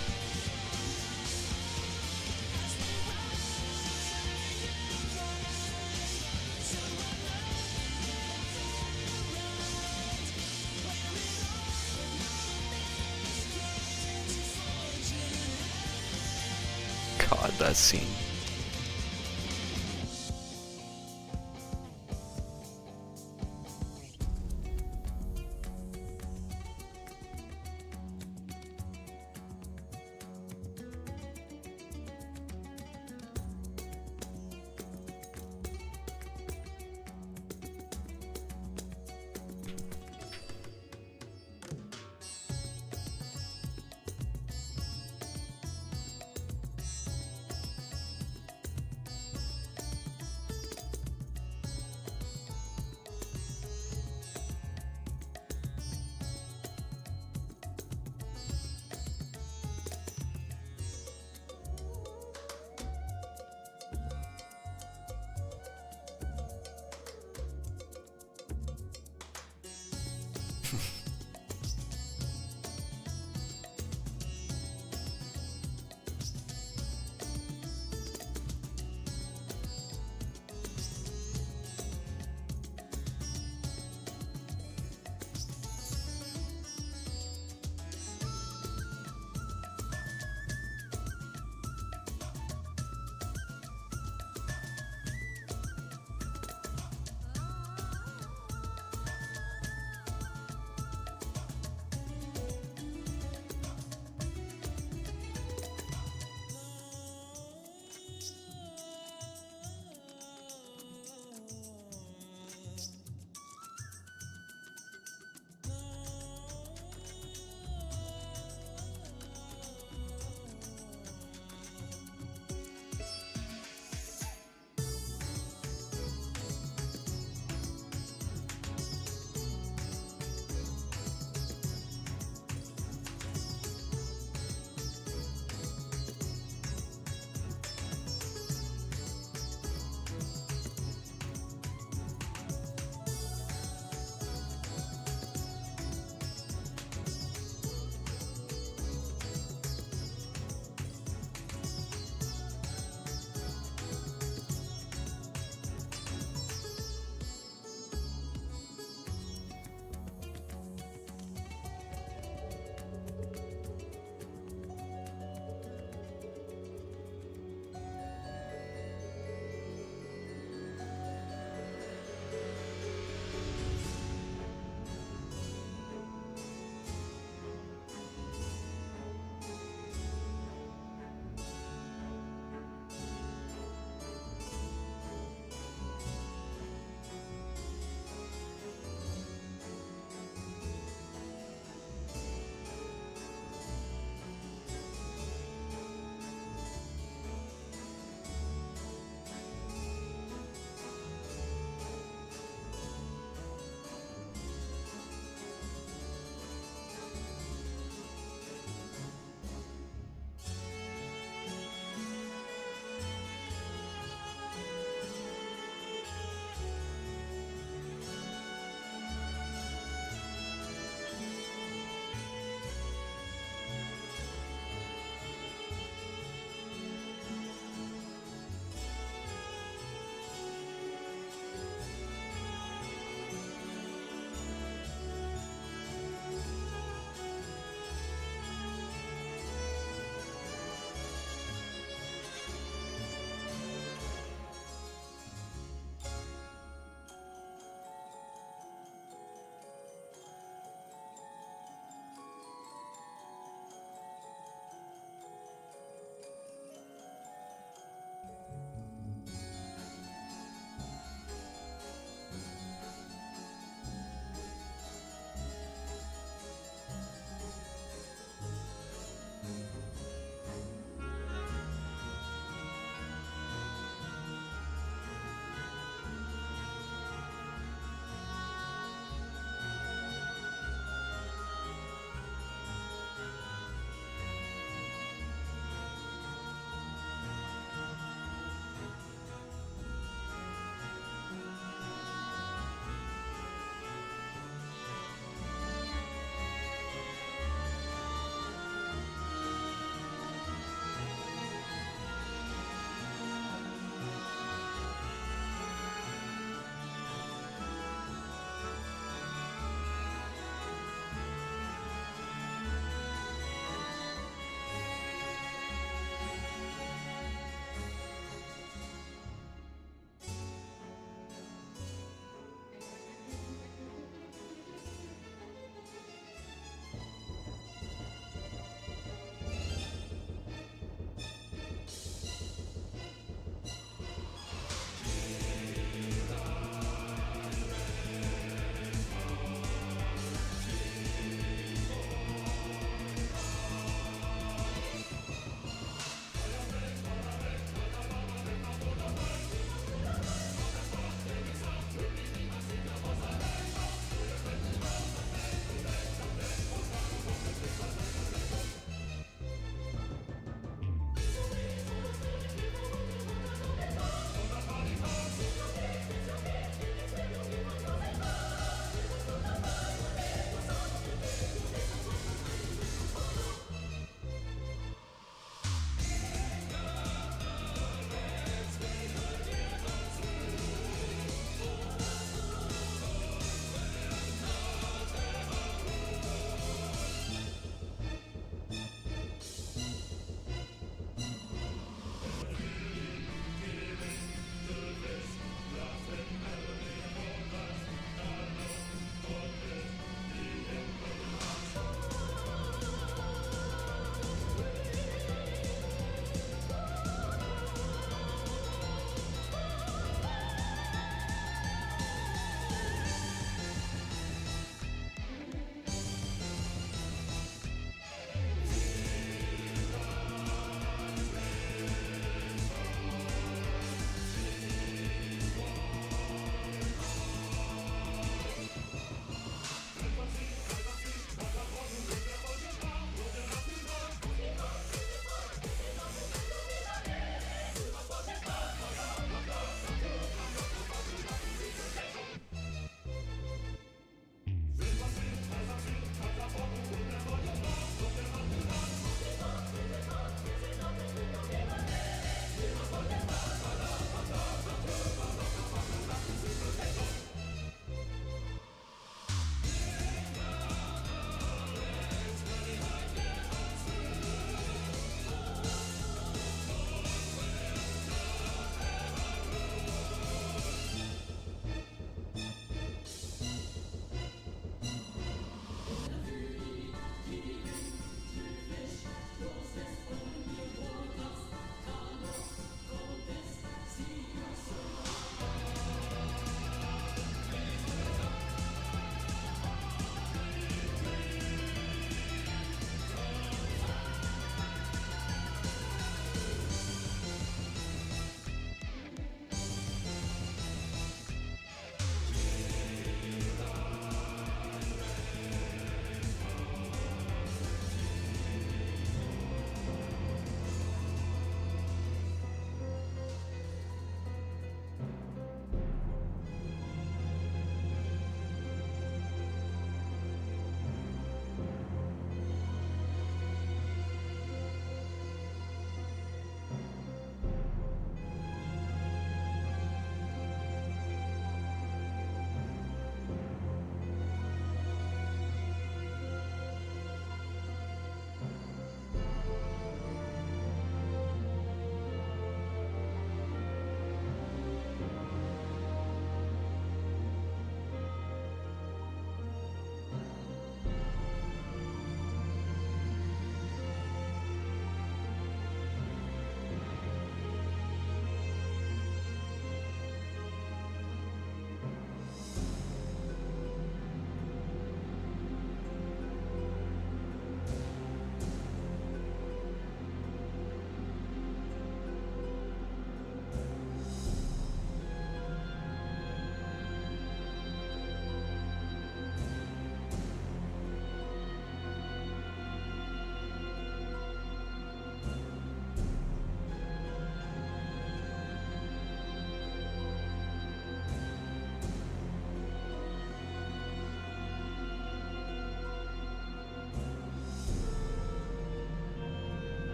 God, that scene.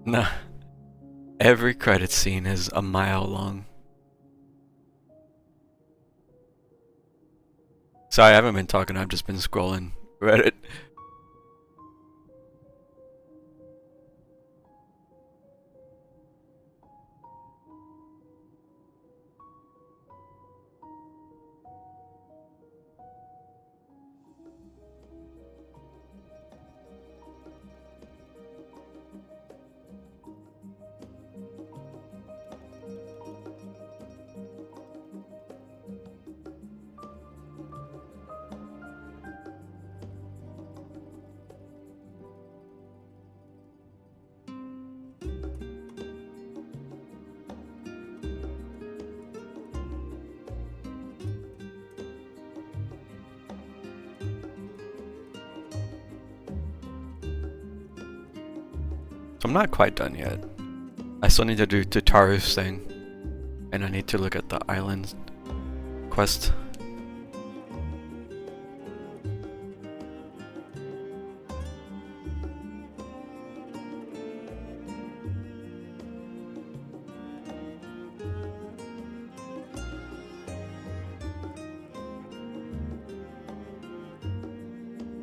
No. Every credit scene is a mile long. Sorry, I haven't been talking, I've just been scrolling Reddit. I'm not quite done yet. I still need to do Tataru's thing. And I need to look at the island quest.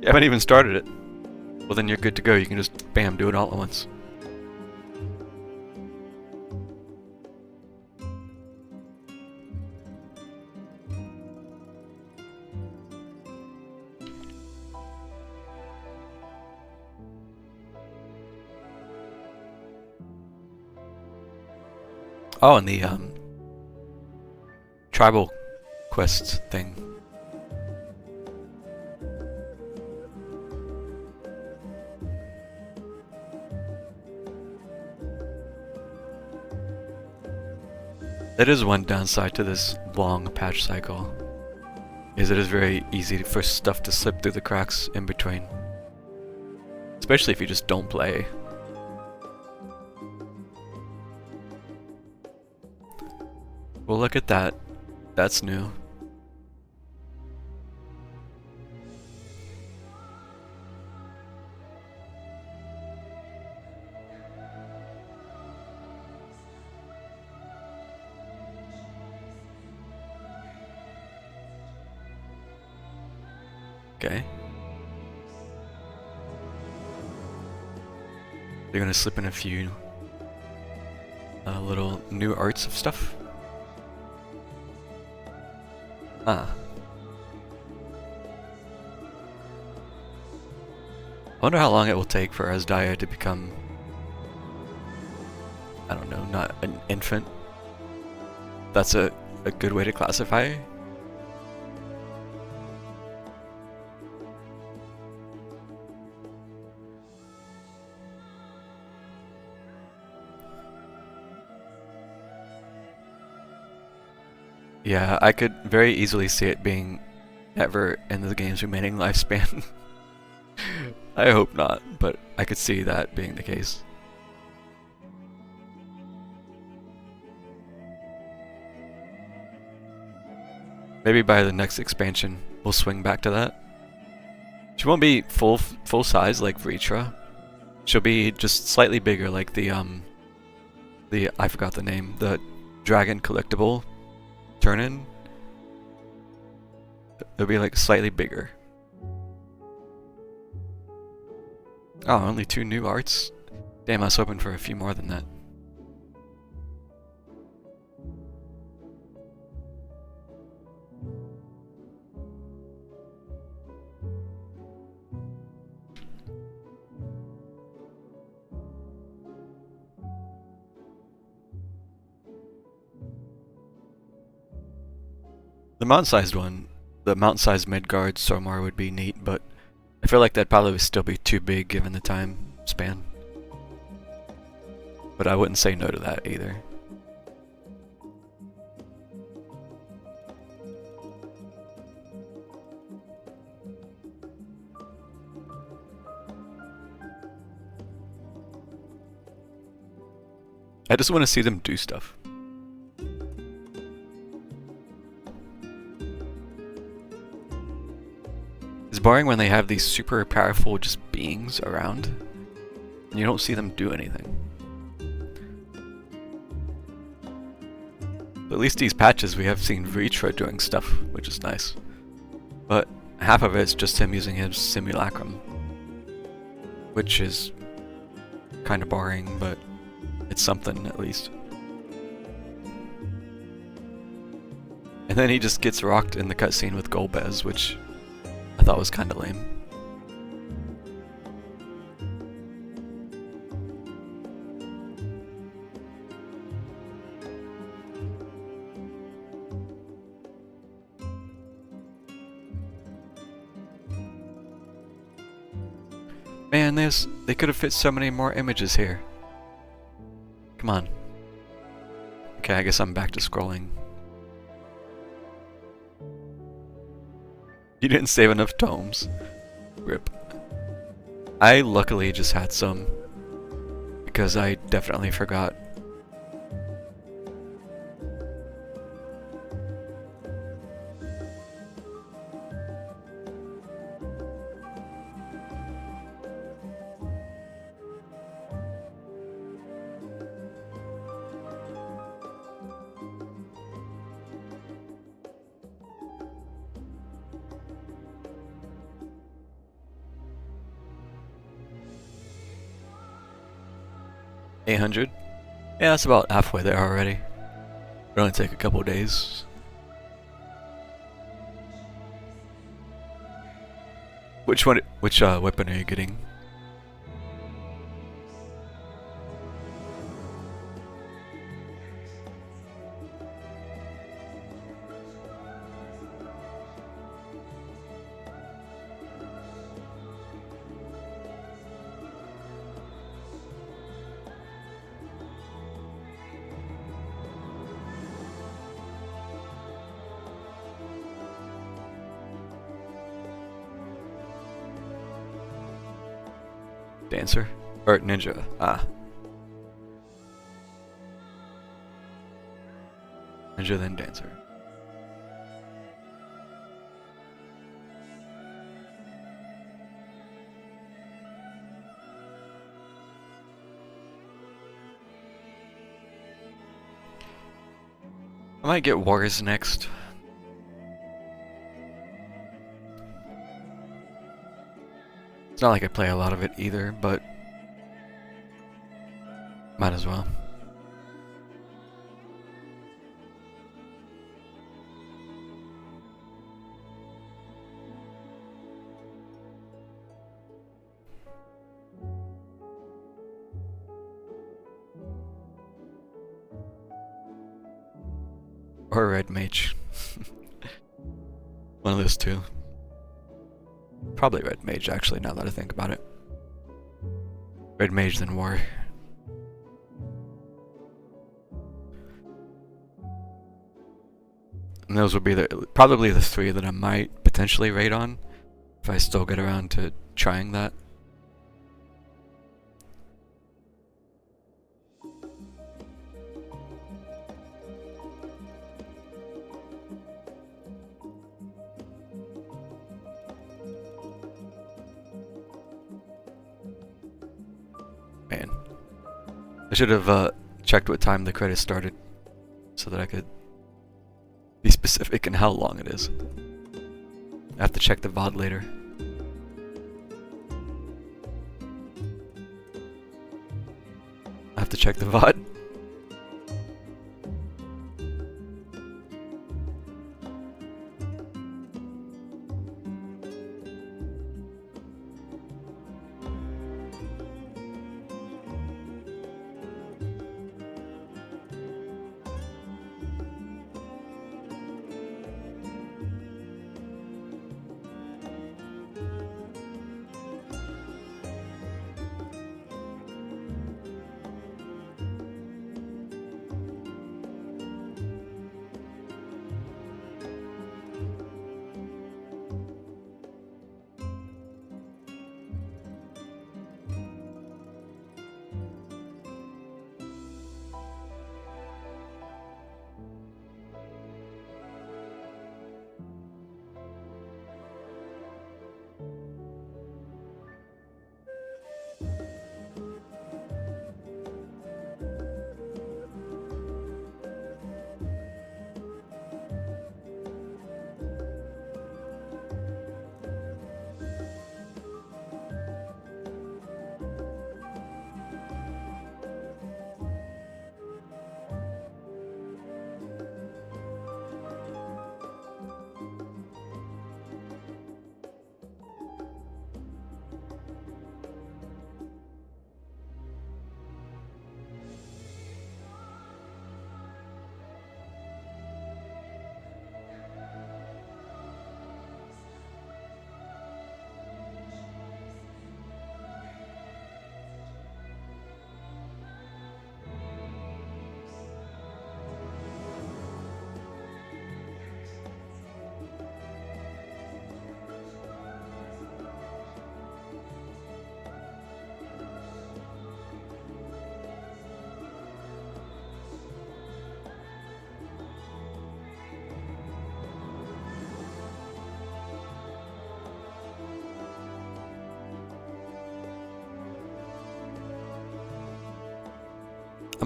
You haven't even started it. Well, then you're good to go. You can just, bam, do it all at once. Oh, and the tribal quest thing. That is one downside to this long patch cycle, is it is very easy for stuff to slip through the cracks in between. Especially if you just don't play. Well, look at that. That's new. Okay. They're gonna slip in a few little new arts of stuff. Ah. I wonder how long it will take for Asdaya to become, I don't know, not an infant. That's a good way to classify it. Yeah, I could very easily see it being ever in the game's remaining lifespan. I hope not, but I could see that being the case. Maybe by the next expansion, we'll swing back to that. She won't be full size like Vritra. She'll be just slightly bigger, like the I forgot the name, the dragon collectible turn-in. It'll be like slightly bigger. Oh, only 2 new arts? Damn, I was hoping for a few more than that. The mountain-sized one, the mountain-sized Midgard Sormar would be neat, but I feel like that'd probably still be too big given the time span. But I wouldn't say no to that either. I just want to see them do stuff. It's boring when they have these super powerful just beings around and you don't see them do anything. at least these patches we have seen Vritra doing stuff, which is nice. But half of it's just him using his simulacrum, which is kind of boring, but it's something at least. And then he just gets rocked in the cutscene with Golbez, which I thought was kind of lame. Man, they could have fit so many more images here. Come on. Okay, I guess I'm back to scrolling. You didn't save enough tomes. Rip. I luckily just had some, because I definitely forgot. $800? Yeah, that's about halfway there already. It'll only take a couple days. Which weapon are you getting? Dancer? Or ninja? Ah. Ninja then dancer. I might get Wars next. It's not like I play a lot of it either, but might as well. Or Red Mage. One of those two. Probably Red Mage, actually, now that I think about it. Red Mage, then War. And those would be probably the three that I might potentially raid on, if I still get around to trying that. Man. I should have checked what time the credits started, so that I could be specific in how long it is. I have to check the VOD later. I have to check the VOD.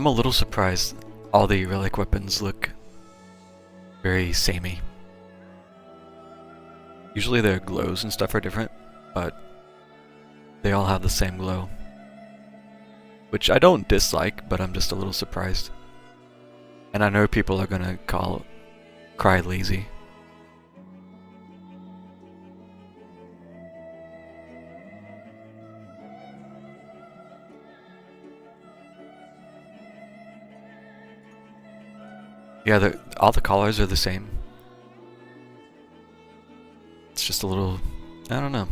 I'm a little surprised all the relic weapons look very samey. Usually their glows and stuff are different, but they all have the same glow. Which I don't dislike, but I'm just a little surprised. And I know people are gonna cry lazy. Yeah, all the collars are the same. It's just a little, I don't know.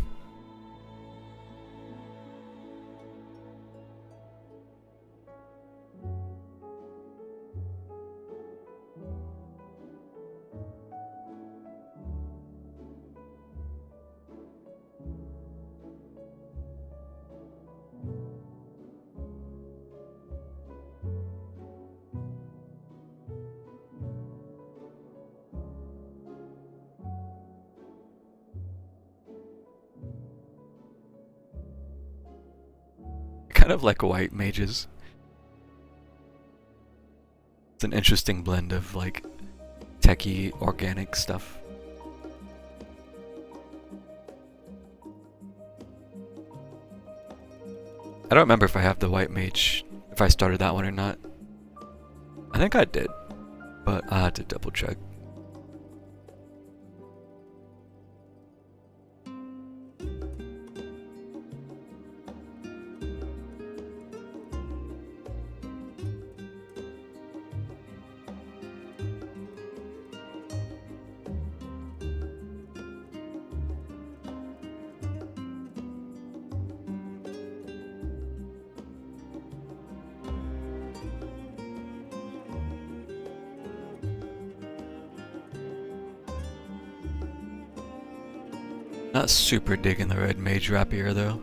Kind of like white mages. It's an interesting blend of like techie organic stuff. I don't remember if I have the white mage, if I started that one or not. I think I did, but I had to double check. Not super digging the red mage rapier though.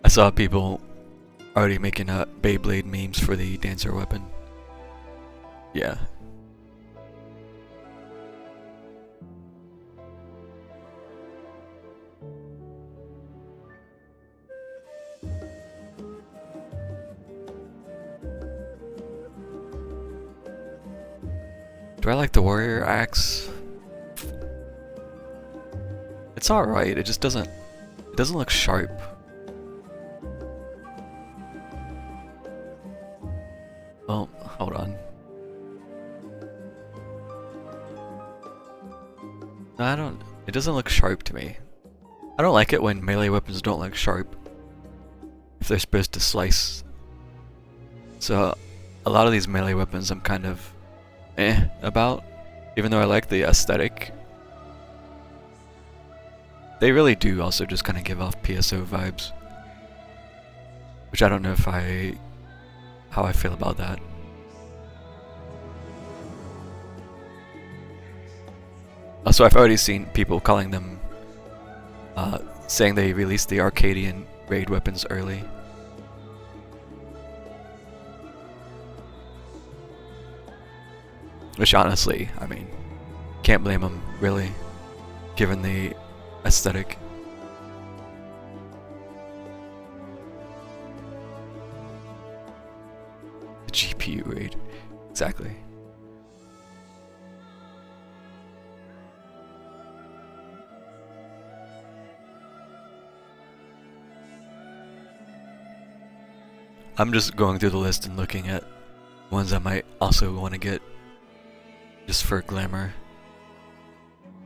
I saw people already making Beyblade memes for the dancer weapon. Yeah. Do I like the warrior axe? It's alright, it just doesn't look sharp. Well, hold on. No, it doesn't look sharp to me. I don't like it when melee weapons don't look sharp if they're supposed to slice. So a lot of these melee weapons I'm kind of about, even though I like the aesthetic. They really do also just kind of give off PSO vibes, which I don't know how I feel about that. Also, I've already seen people calling them, saying they released the Arcadian raid weapons early. Which honestly, I mean, can't blame them, really, given the aesthetic. The GPU raid, exactly. I'm just going through the list and looking at ones I might also want to get just for glamour.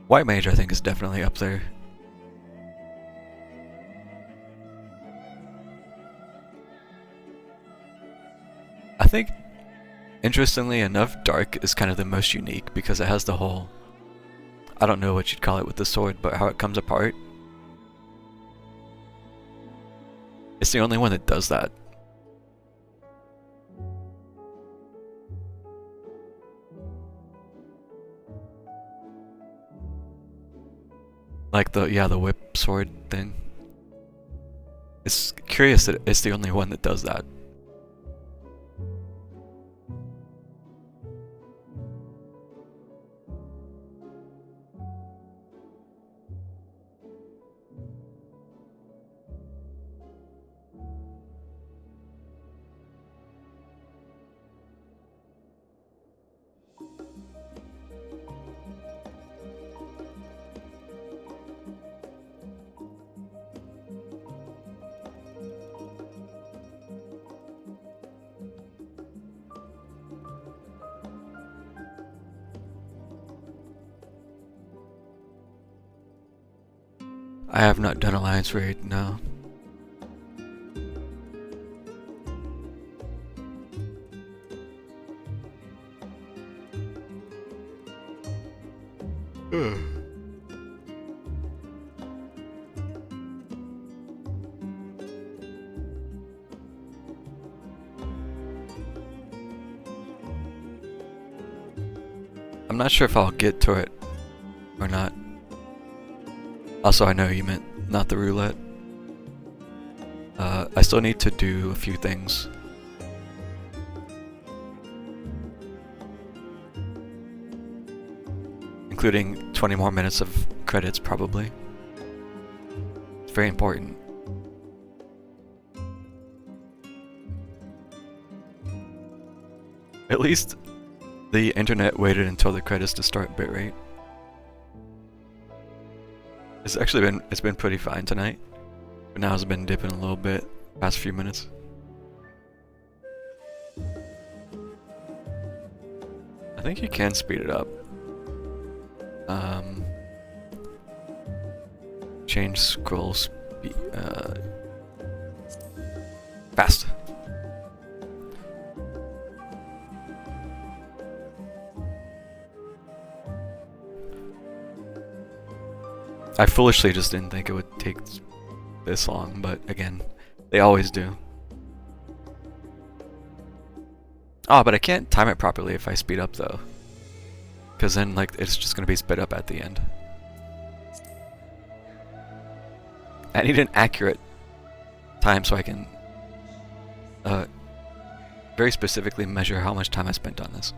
White Mage I think is definitely up there. I think, interestingly enough, Dark is kind of the most unique because it has the whole, I don't know what you'd call it with the sword, but how it comes apart. It's the only one that does that. Like the whip sword thing. It's curious that it's the only one that does that. I have not done Alliance Raid, no. I'm not sure if I'll get to it or not. Also, I know you meant not the roulette. I still need to do a few things. Including 20 more minutes of credits, probably. It's very important. At least the internet waited until the credits to start bitrate. It's been pretty fine tonight, but now it's been dipping a little bit past few minutes. I think you can speed it up. Change scroll speed. Fast. I foolishly just didn't think it would take this long, but again, they always do. Oh, but I can't time it properly if I speed up though. Because then like it's just gonna be sped up at the end. I need an accurate time so I can very specifically measure how much time I spent on this.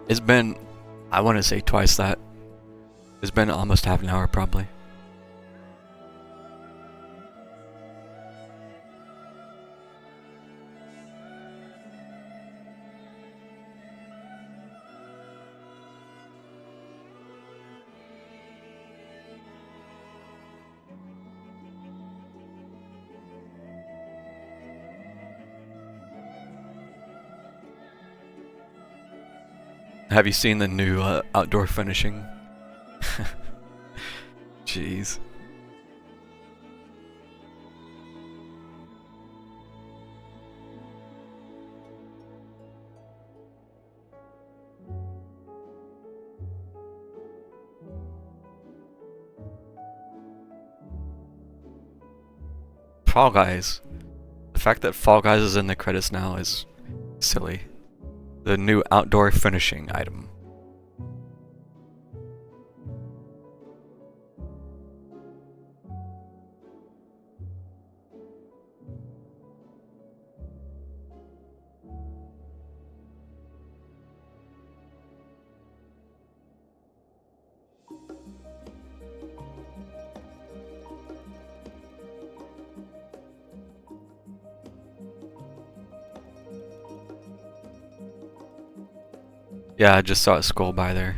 It's been, I want to say twice that. It's been almost half an hour probably. Have you seen the new outdoor finishing? Jeez. Fall Guys. The fact that Fall Guys is in the credits now is silly. The new outdoor finishing item. Yeah, I just saw it scroll by there.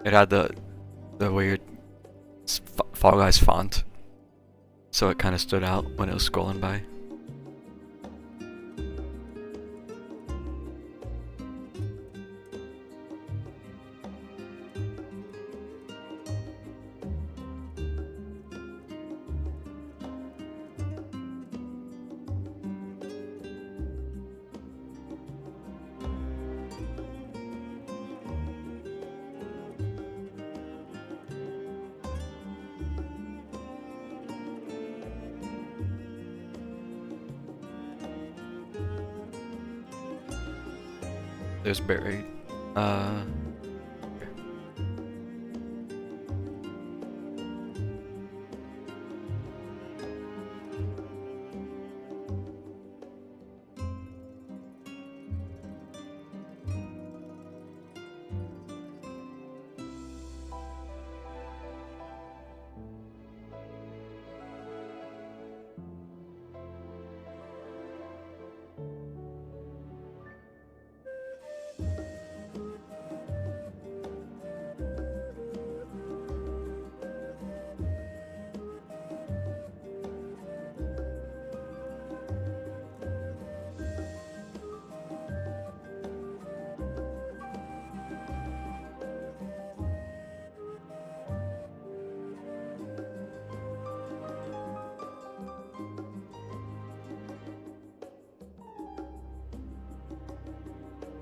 It had the weird Fall Guys font, so it kind of stood out when it was scrolling by. There's Barry. Here.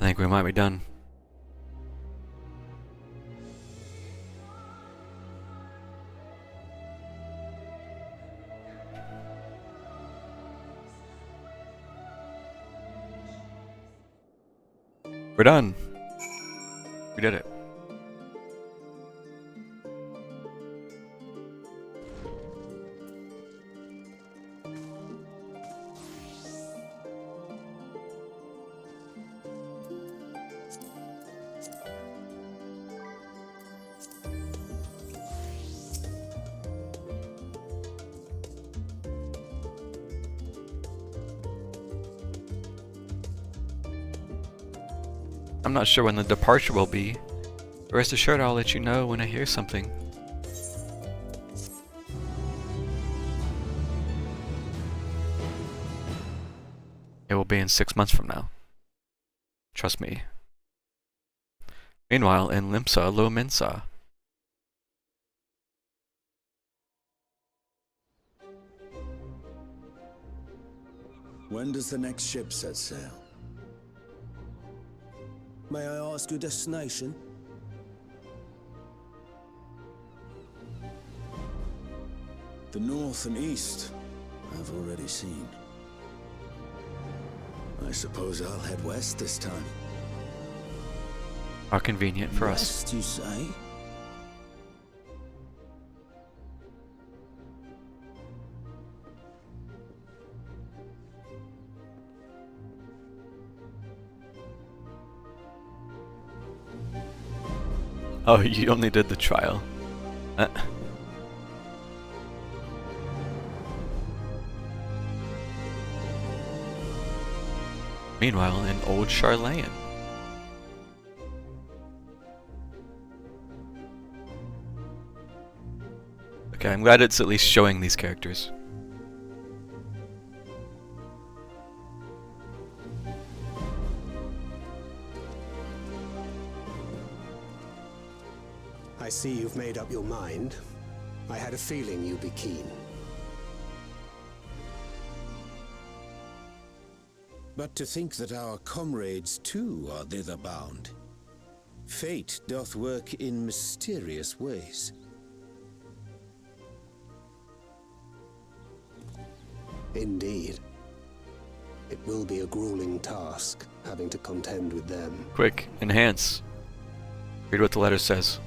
I think we might be done. We're done. We did it. I'm not sure when the departure will be. Rest assured I'll let you know when I hear something. It will be in 6 months from now. Trust me. Meanwhile, in Limsa Lumensa. When does the next ship set sail? May I ask your destination? The north and east, I've already seen. I suppose I'll head west this time. How convenient for us. West, you say? Oh, you only did the trial. Meanwhile, in Old Charlayan. Okay, I'm glad it's at least showing these characters. I see you've made up your mind. I had a feeling you'd be keen. But to think that our comrades too are thither bound. Fate doth work in mysterious ways. Indeed. It will be a grueling task, having to contend with them. Quick, enhance. Read what the letter says.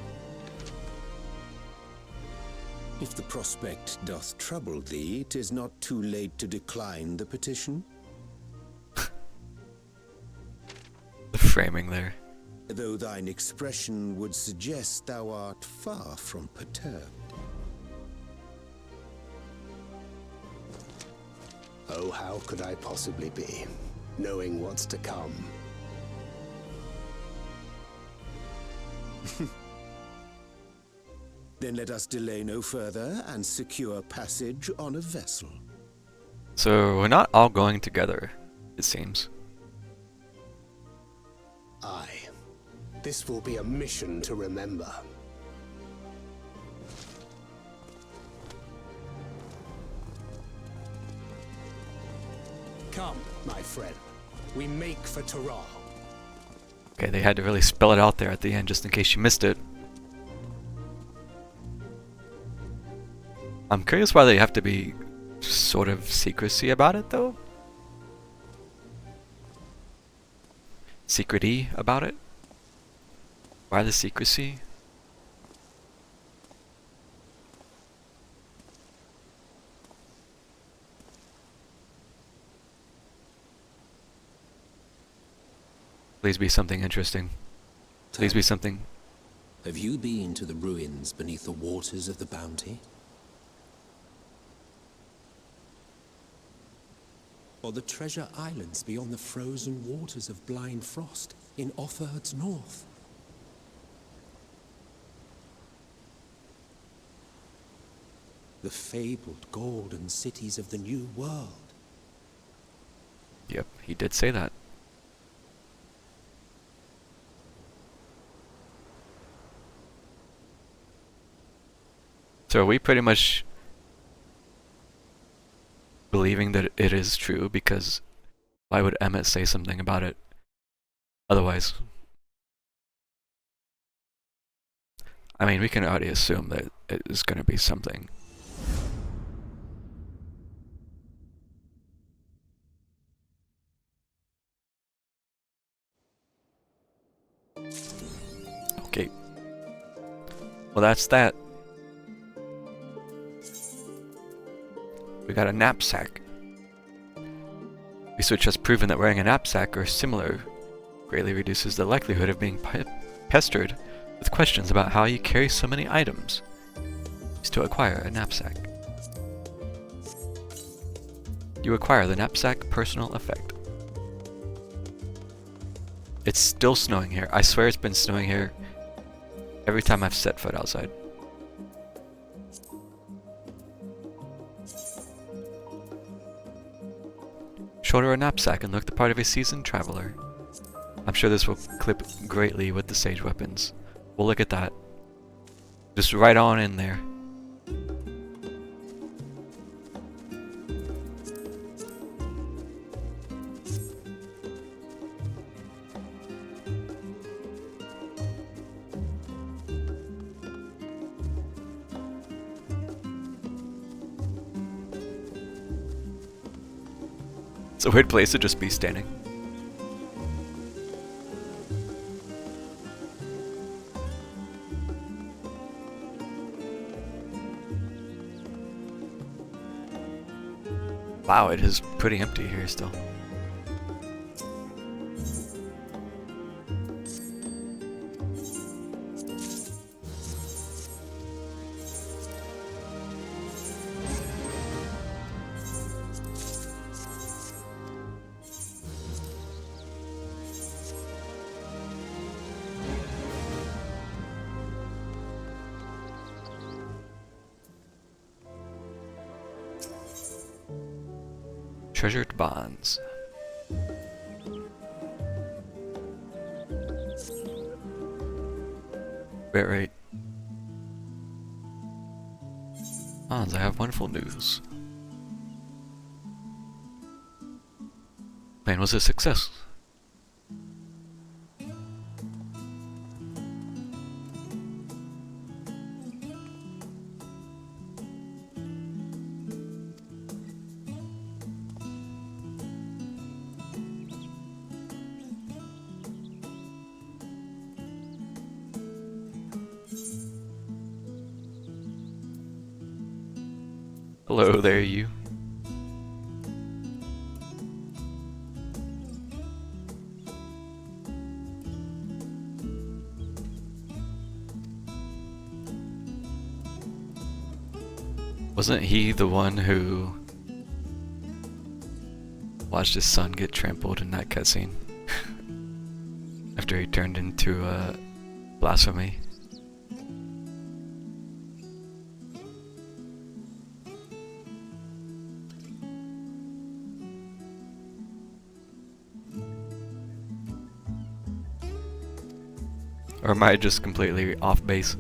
If the prospect doth trouble thee, 'tis not too late to decline the petition. The framing there. Though thine expression would suggest thou art far from perturbed. Oh, how could I possibly be, knowing what's to come? Then let us delay no further and secure passage on a vessel. So we're not all going together, it seems. Aye. This will be a mission to remember. Come, my friend. We make for Taral. Okay, they had to really spell it out there at the end just in case you missed it. I'm curious why they have to be sort of secrecy about it, though. secret-y about it. Why the secrecy? Please be something interesting. Please be something. Have you been to the ruins beneath the waters of the Bounty? Or the treasure islands beyond the frozen waters of Blind Frost in Offerd's north? The fabled golden cities of the New World? Yep, he did say that. So are we pretty much believing that it is true, because why would Emmett say something about it otherwise? I mean, we can already assume that it is going to be something. Okay. Well, that's that. We got a knapsack. Research has proven that wearing a knapsack or similar greatly reduces the likelihood of being pestered with questions about how you carry so many items. Is to acquire a knapsack. You acquire the knapsack personal effect. It's still snowing here. I swear it's been snowing here every time I've set foot outside. Shoulder a knapsack and look the part of a seasoned traveler. I'm sure this will clip greatly with the sage weapons. We'll look at that. Just right on in there. It's a weird place to just be standing. Wow, it is pretty empty here still. Treasured bonds. Right. Bonds, I have wonderful news. Plan was a success. Hello there, you. Wasn't he the one who watched his son get trampled in that cutscene? After he turned into blasphemy? Or am I just completely off base?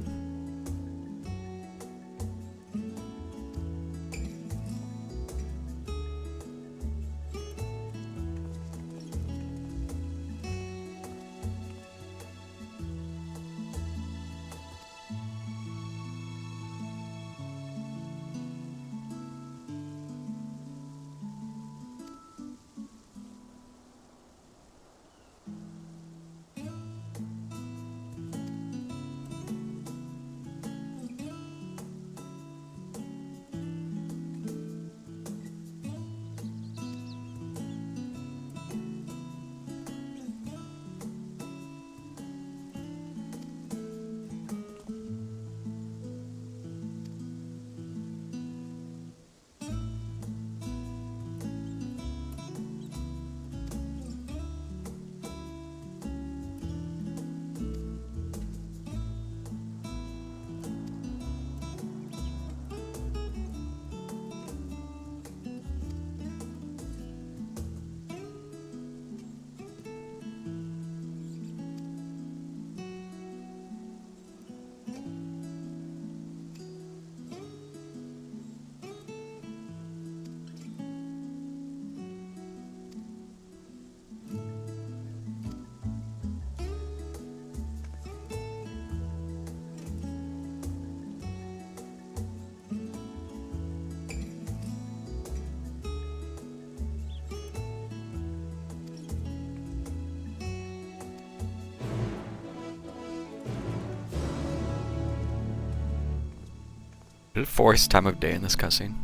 Did it force time of day in this cutscene?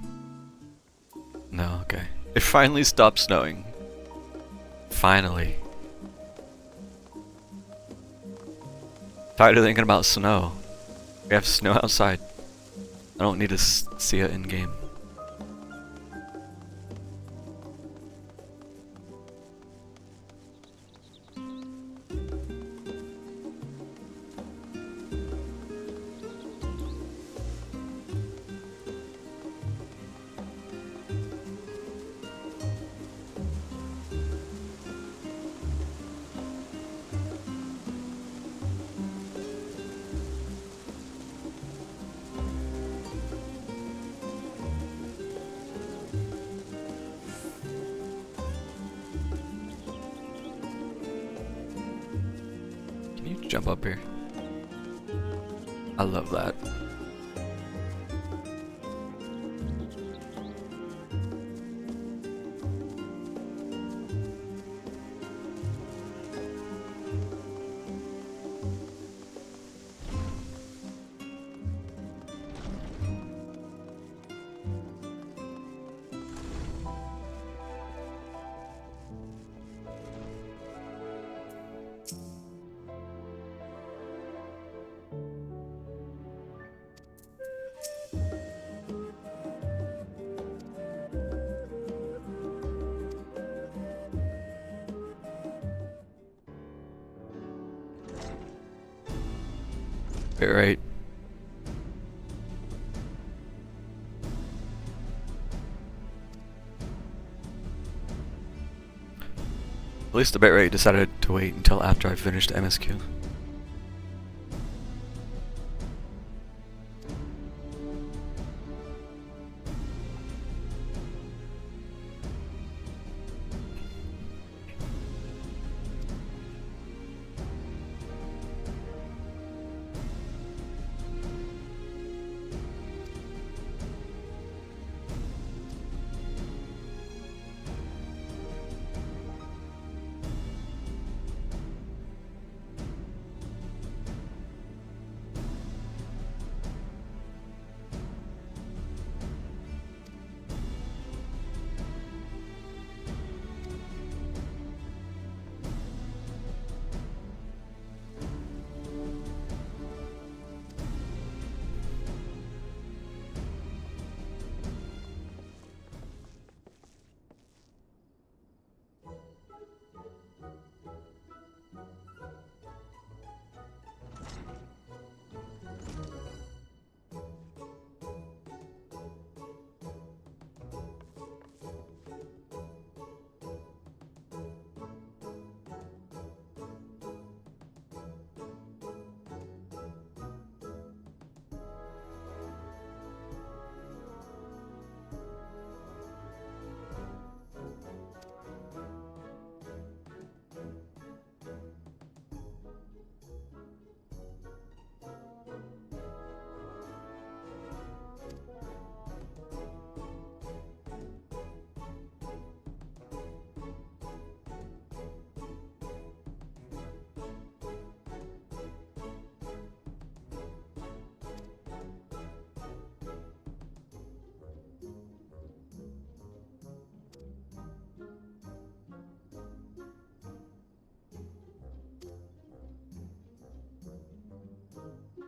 No, okay. It finally stopped snowing. Finally. Tired of thinking about snow. We have snow outside. I don't need to see it in game. Jump up here. I love that. Right. At least the bitrate decided to wait until after I finished MSQ.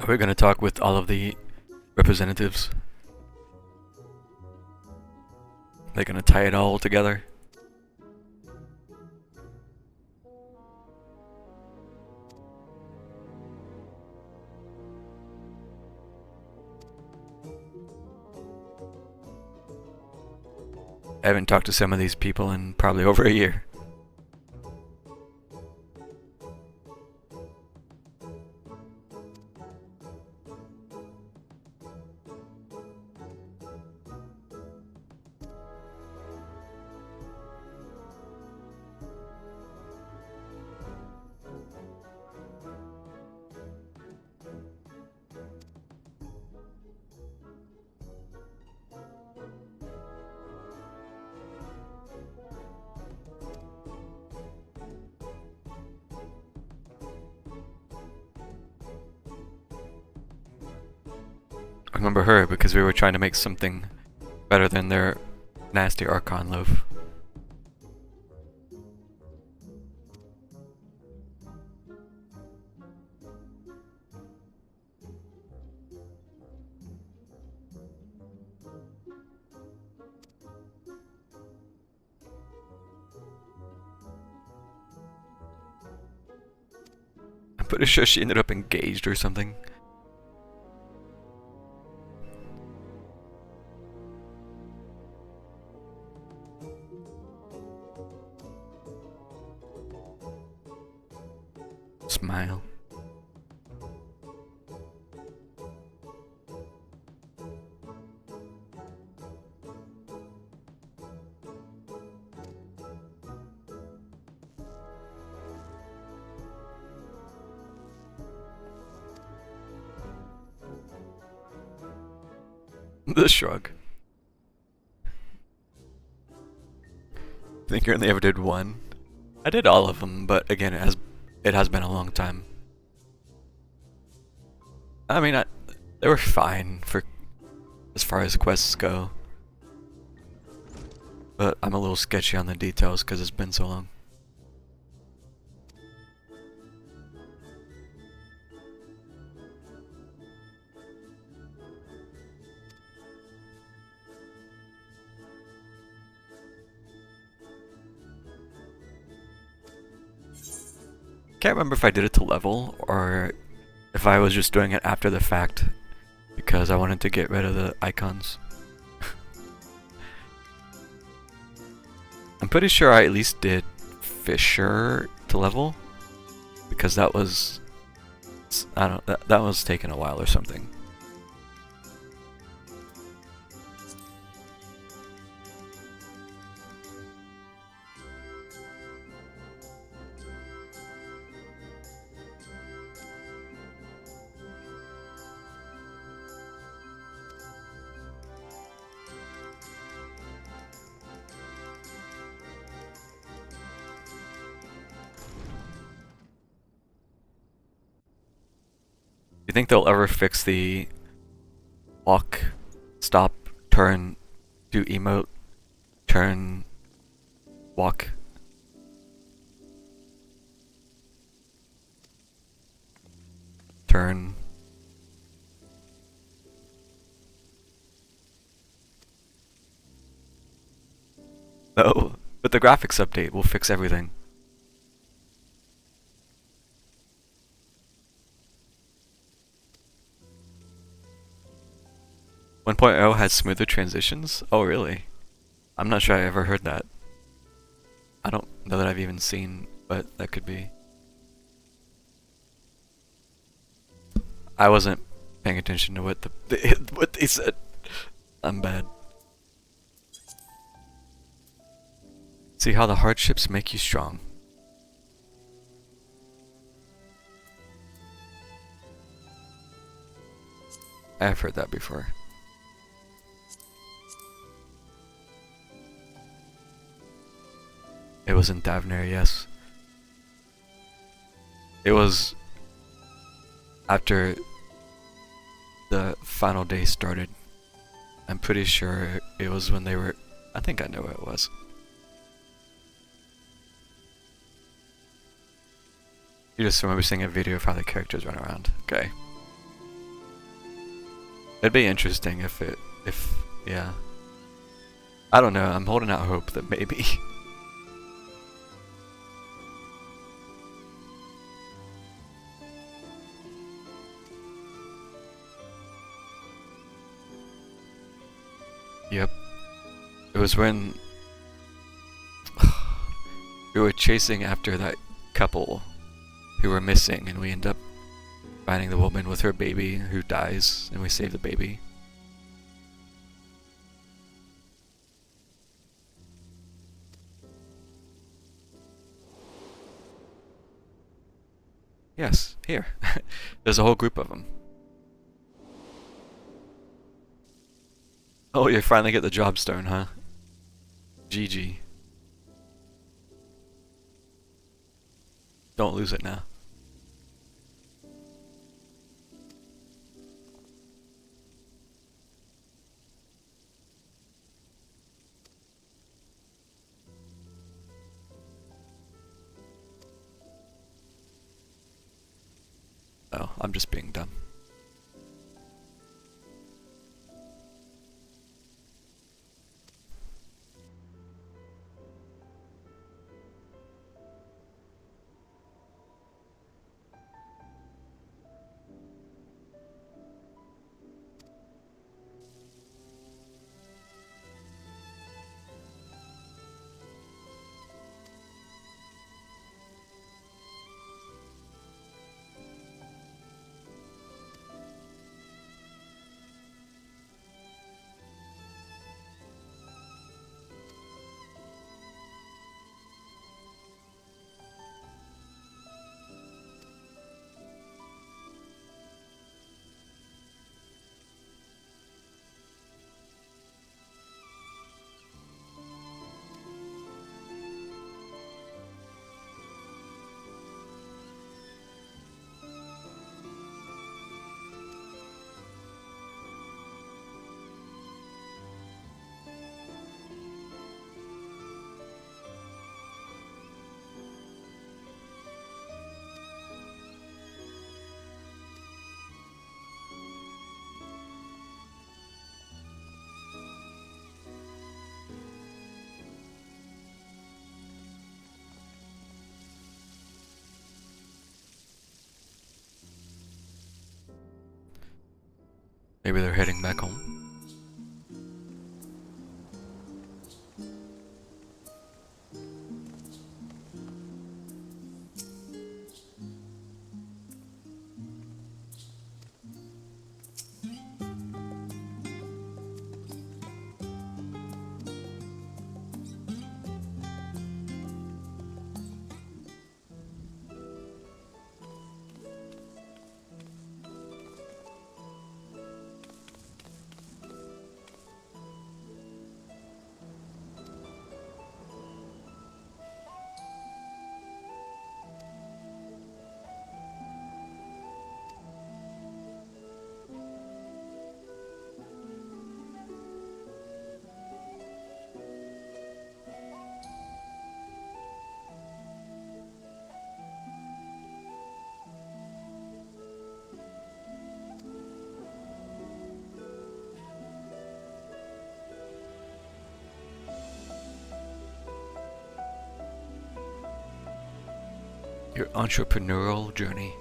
Are we gonna talk with all of the representatives? They're gonna tie it all together? I haven't talked to some of these people in probably over a year. I remember her because we were trying to make something better than their nasty Archon loaf. I'm pretty sure she ended up engaged or something. Smile. The shrug. Think you only ever did one? I did all of them, but again, it has been a long time. I mean, they were fine for as far as quests go, but I'm a little sketchy on the details because it's been so long. Can't remember if I did it to level or if I was just doing it after the fact because I wanted to get rid of the icons. I'm pretty sure I at least did Fisher to level because that was, I don't, that was taking a while or something. Do you think they'll ever fix the walk, stop, turn, do emote, turn, walk? Turn. No, but the graphics update will fix everything. 1.0 has smoother transitions? Oh, really? I'm not sure I ever heard that. I don't know that I've even seen, but that could be. I wasn't paying attention to what what they said. I'm bad. See how the hardships make you strong. I've heard that before. It was in Davner, yes. It was after the final day started. I'm pretty sure it was when they were... I think I know what it was. You just remember seeing a video of how the characters run around. Okay. It'd be interesting if yeah. I don't know, I'm holding out hope that maybe. Yep. It was when we were chasing after that couple who were missing, and we end up finding the woman with her baby who dies, and we save the baby. Yes, here. There's a whole group of them. Oh, you finally get the job stone, huh? GG. Don't lose it now. I'm just being dumb. Maybe they're heading back home. Your entrepreneurial journey.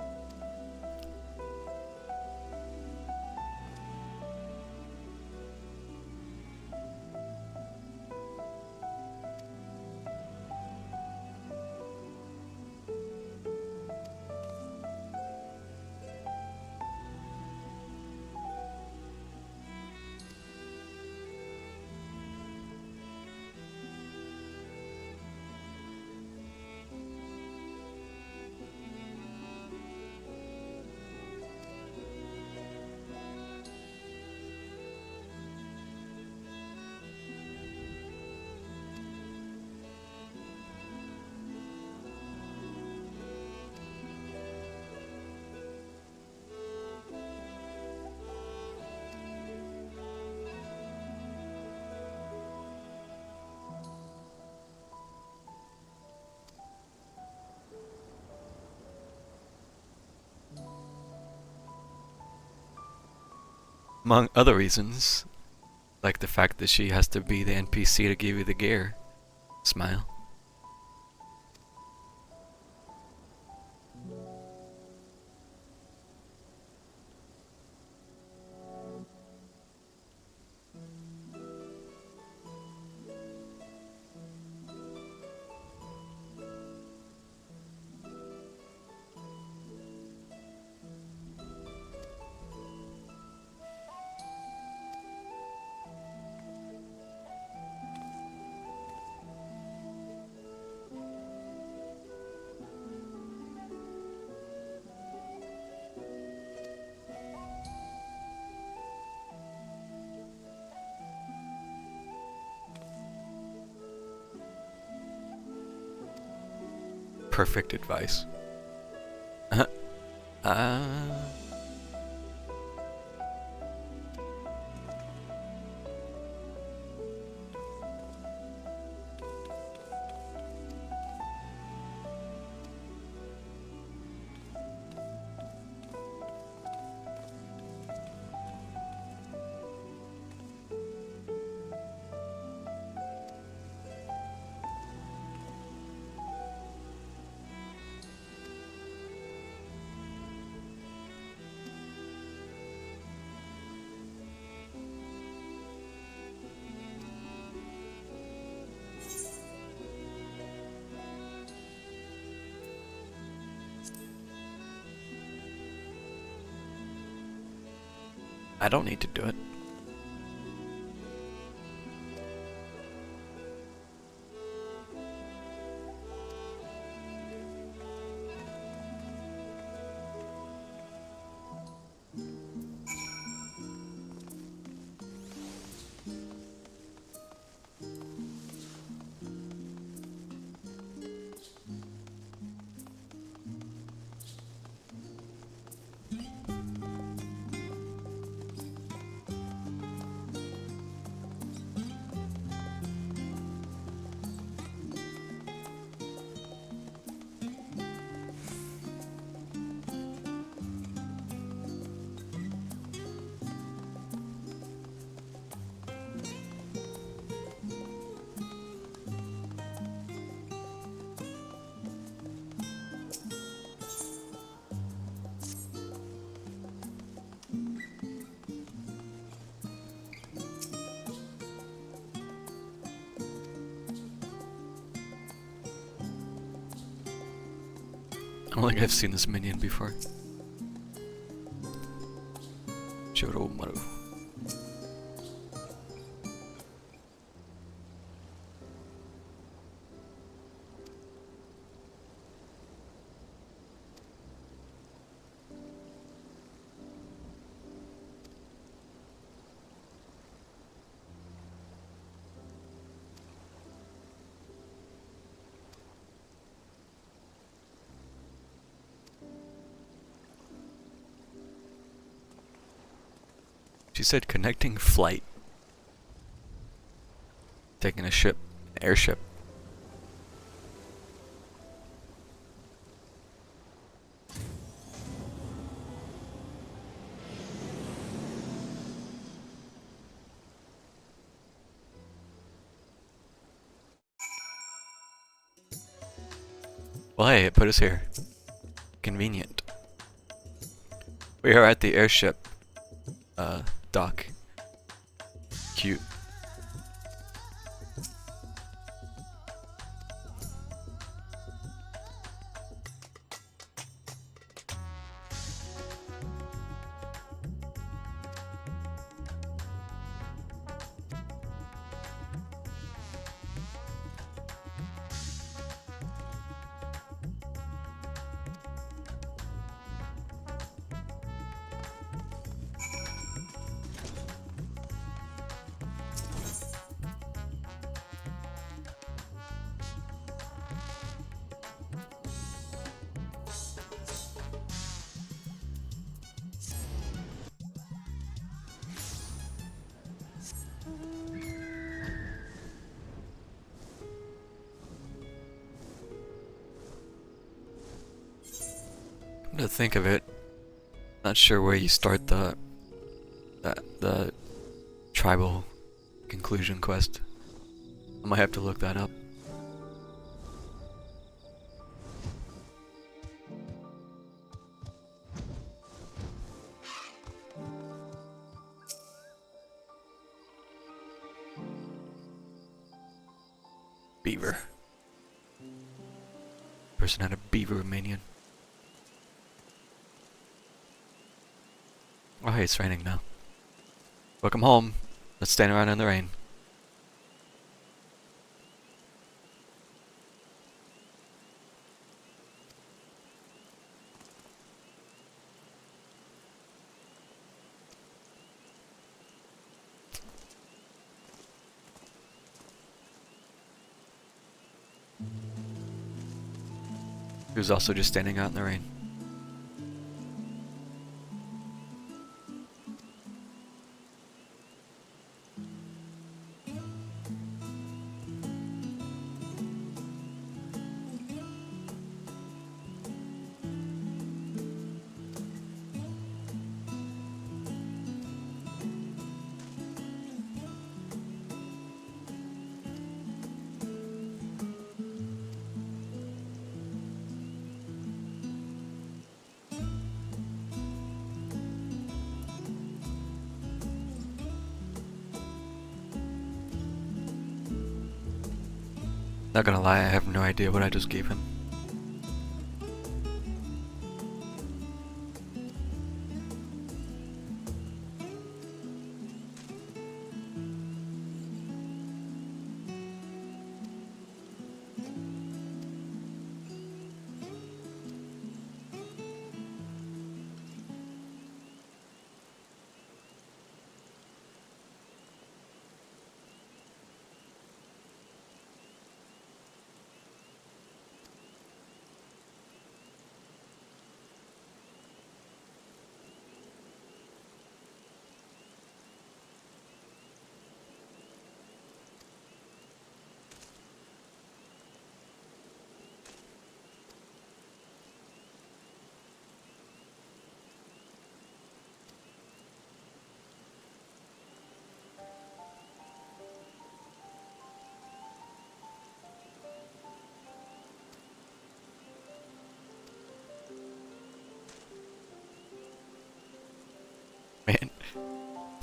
Among other reasons, like the fact that she has to be the NPC to give you the gear. Smile. Perfect advice. I don't need to do it. I don't think I've seen this minion before. Choromaru. She said connecting flight. Taking a ship, airship. Well, hey, it put us here. Convenient. We are at the airship. Dock. Cute. To think of it, not sure where you start the tribal conclusion quest. I might have to look that up. Beaver. Person had a beaver minion. Oh hey, it's raining now. Welcome home. Let's stand around in the rain. He was also just standing out in the rain. Not gonna lie, I have no idea what I just gave him.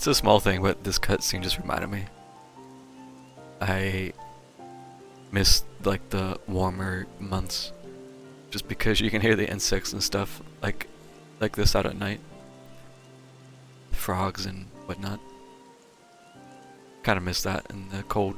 It's a small thing, but this cutscene just reminded me. I miss like the warmer months, just because you can hear the insects and stuff like this out at night, frogs and whatnot. Kind of miss that in the cold.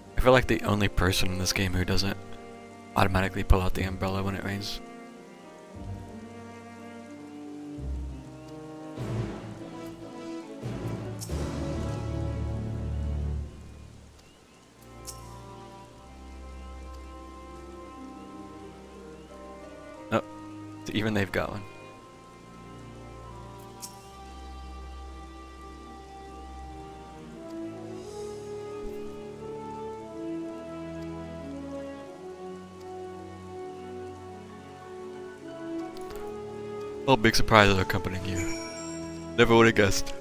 I feel like the only person in this game who doesn't automatically pull out the umbrella when it rains. Oh, even they've got one. Well, big surprises are accompanying you. Never would have guessed.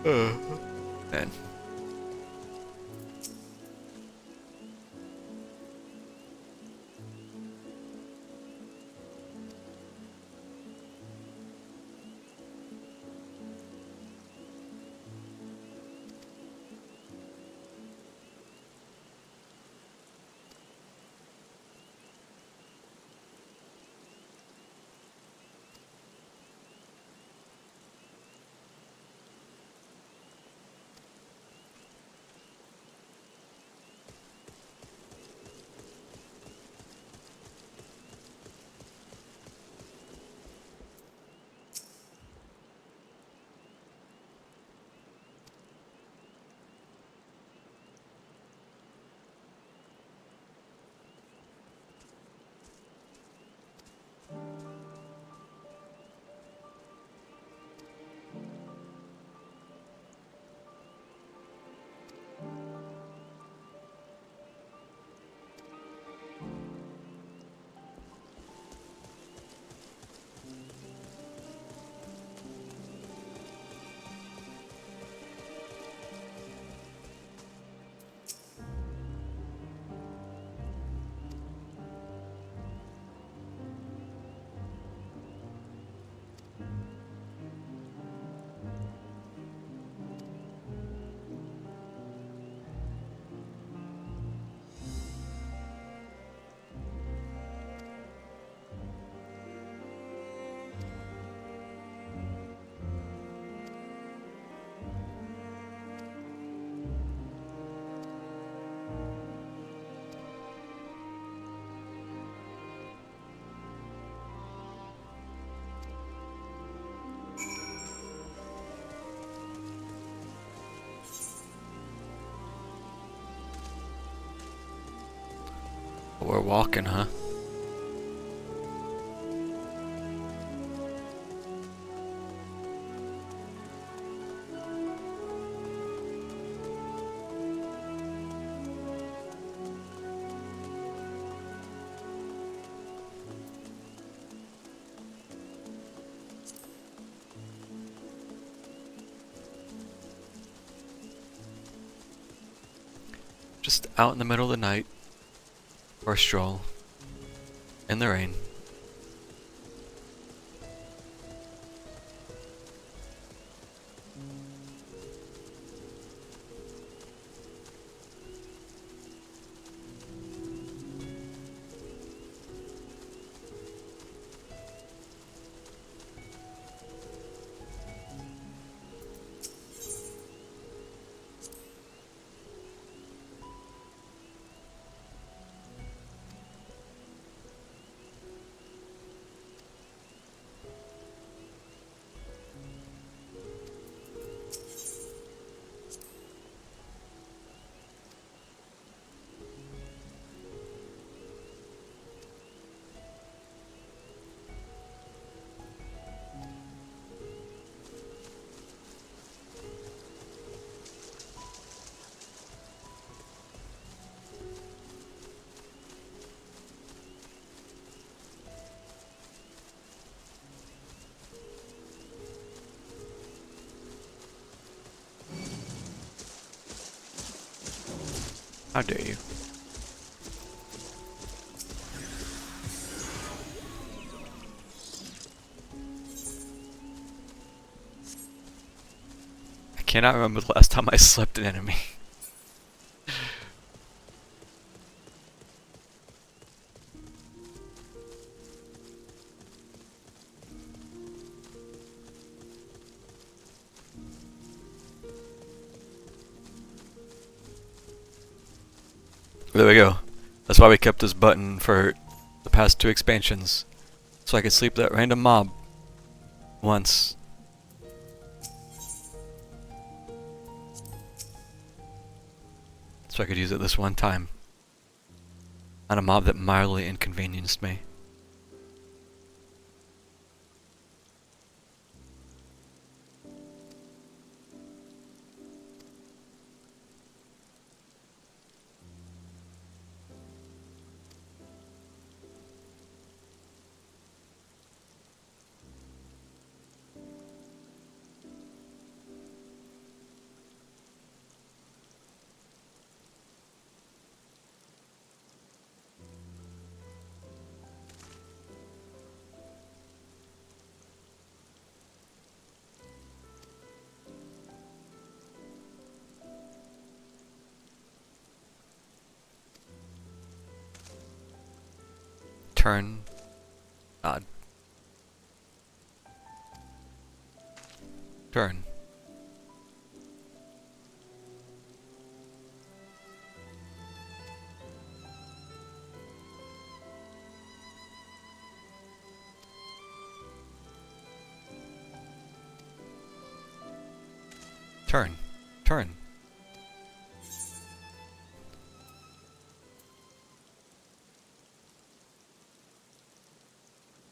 Man. We're walking, huh? just out in the middle of the night for a stroll in the rain. How dare you? I cannot remember the last time I slept an enemy. There we go. That's why we kept this button for the past 2 expansions. So I could sleep that random mob once. So I could use it this one time on a mob that mildly inconvenienced me. Turn. Odd. Turn. Turn. Turn.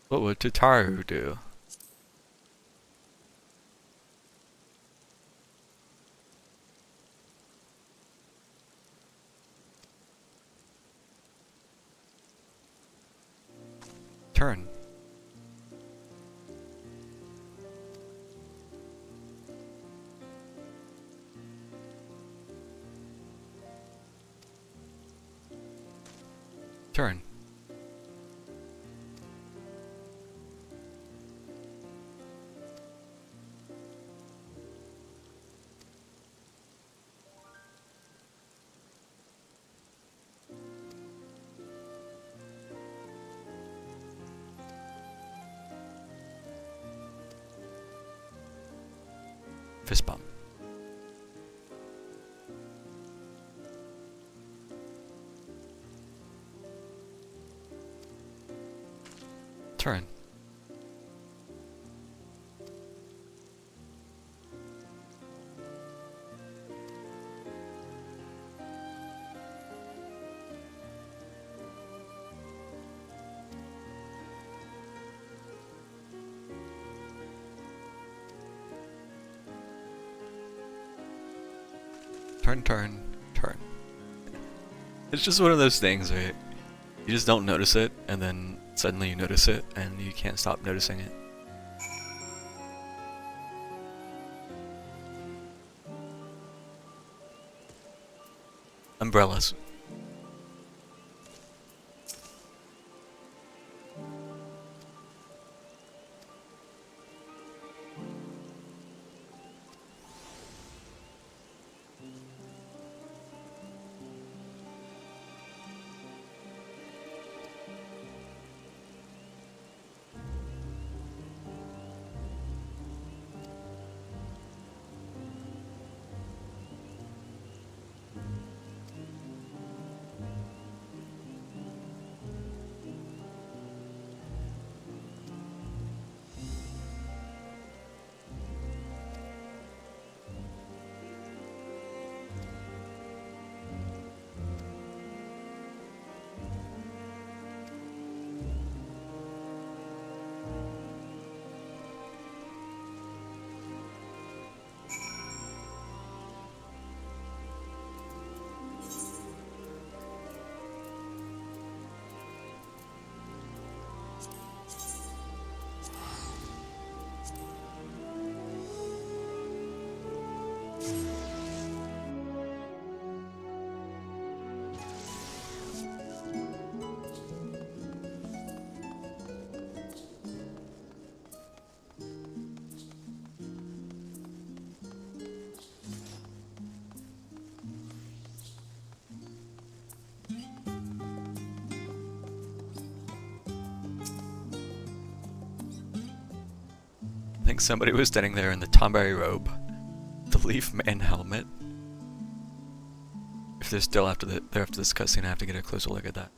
What would Tataru do? Turn. Turn. Fist bump. Turn. Turn, turn, turn. It's just one of those things, right? You just don't notice it, and then suddenly you notice it, and you can't stop noticing it. umbrellas. I think somebody was standing there in the Tomberry robe, the Leaf Man helmet. If they're still after this cutscene, I have to get a closer look at that.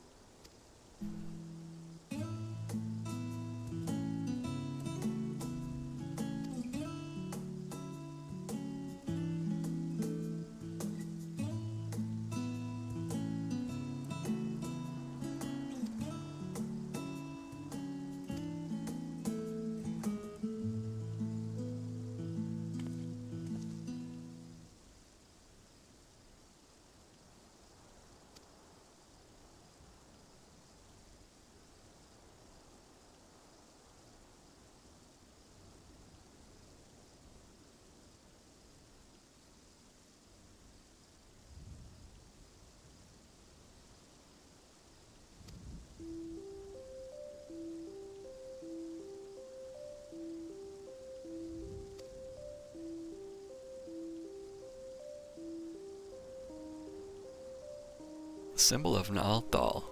Symbol of Nalthal.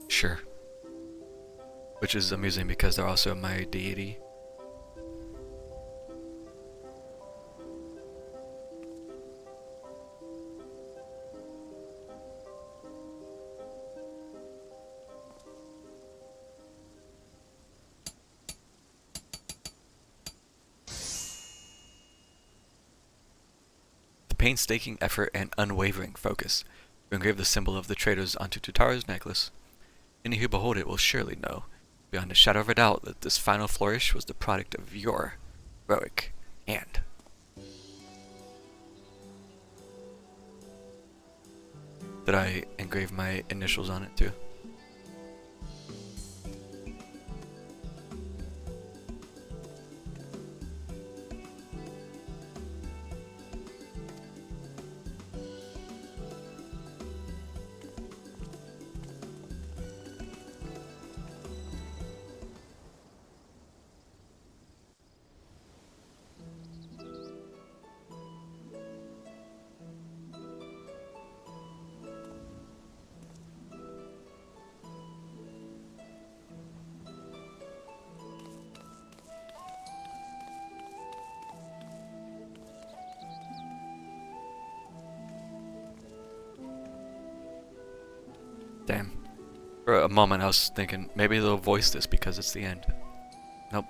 Sure. Which is amusing because they're also my deity. Painstaking effort and unwavering focus to engrave the symbol of the traitors onto Tutaro's necklace. Any who behold it will surely know, beyond a shadow of a doubt, that this final flourish was the product of your heroic hand. Did I engrave my initials on it too? Damn. For a moment I was thinking, maybe they'll voice this because it's the end. Nope.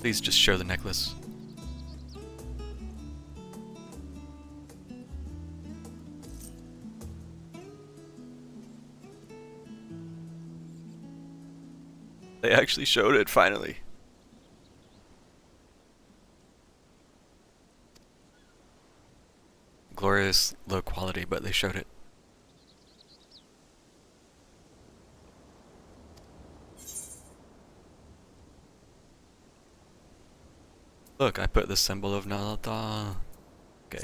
Please just show the necklace. They actually showed it finally. Glorious low quality, but they showed it. Look, I put the symbol of Nalata. Okay.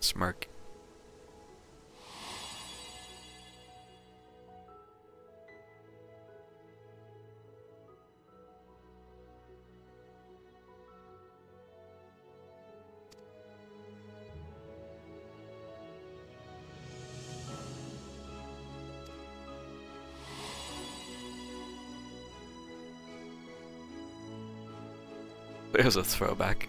Smirk. There's a throwback.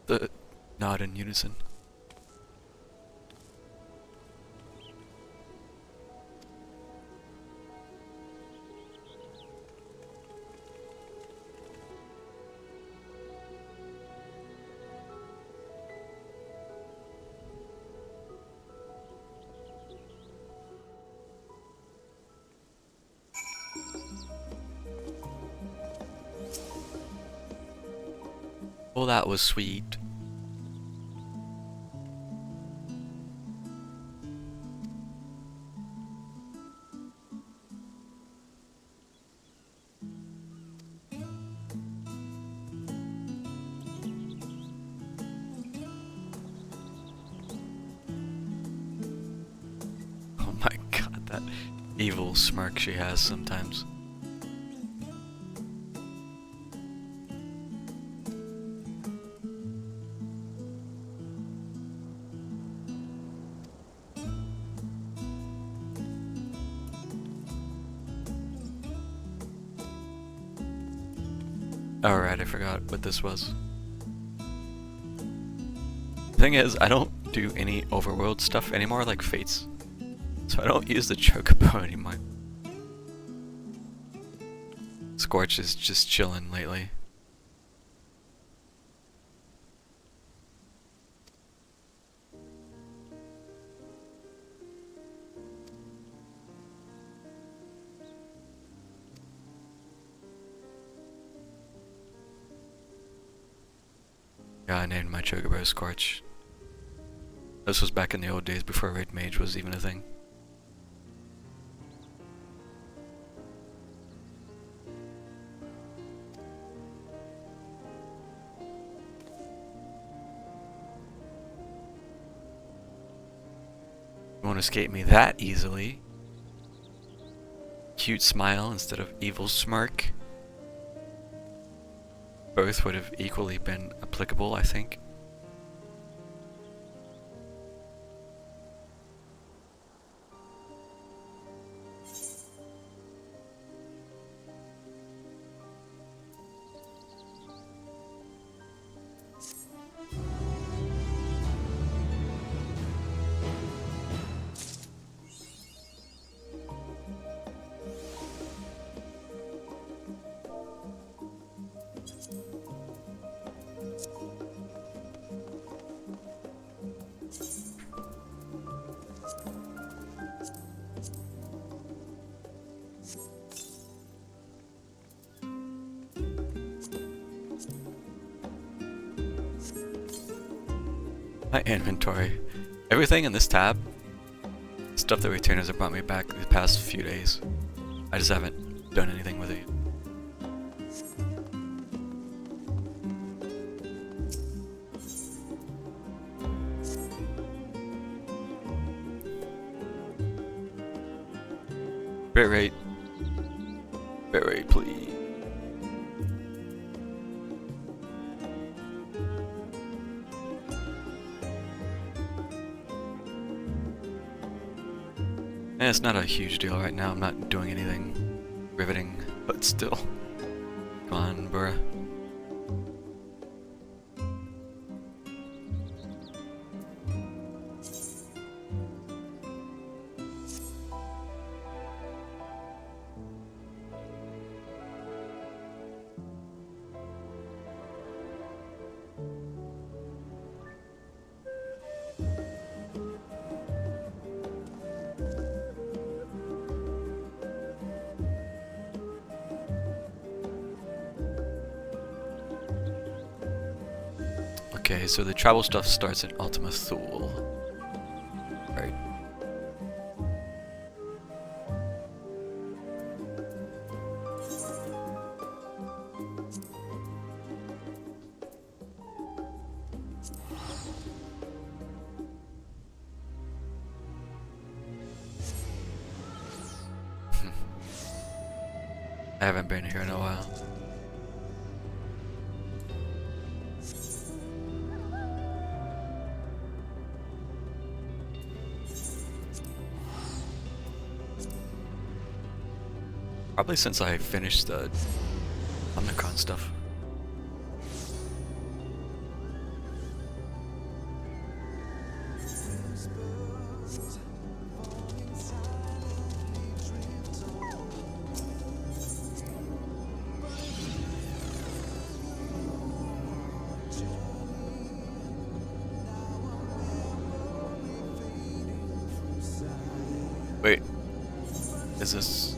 The nod in unison. Oh, that was sweet. Oh my god, that evil smirk she has sometimes. Alright, I forgot what this was. Thing is, I don't do any overworld stuff anymore like Fates. So I don't use the Chocobo anymore. Scorch is just chilling lately. Yeah, I named my Chocobo Scorch. This was back in the old days before Raid Mage was even a thing. You won't escape me that easily. Cute smile instead of evil smirk. Both would have equally been applicable, I think. My inventory. Everything in this tab, stuff that retainers have brought me back the past few days. I just haven't done anything with it. Bitrate. Bitrate, please. And it's not a huge deal right now. I'm not doing anything riveting, but still. Come on, bruh. Okay, so the travel stuff starts in Ultima Thule. Right. I haven't been here in a while. Probably since I finished the Omnicron stuff. Wait, is this...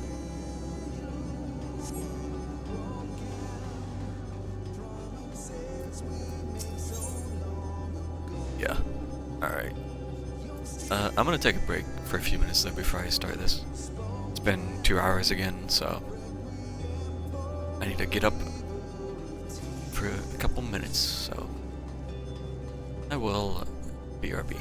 Yeah, alright. I'm gonna take a break for a few minutes though before I start this. It's been 2 hours again, so I need to get up for a couple minutes, so I will BRB.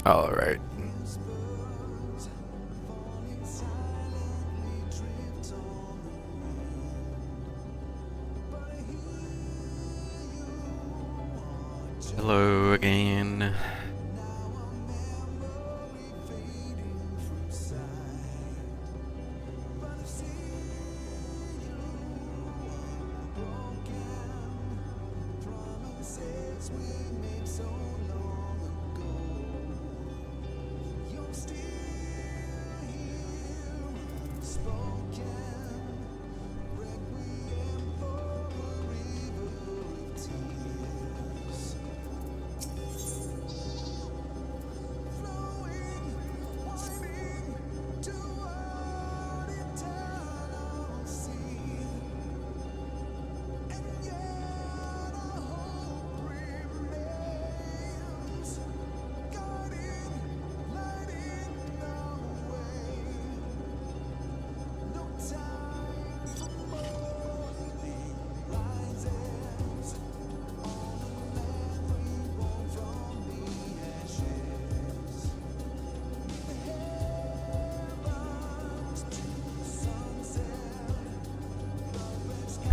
All right. Hello again.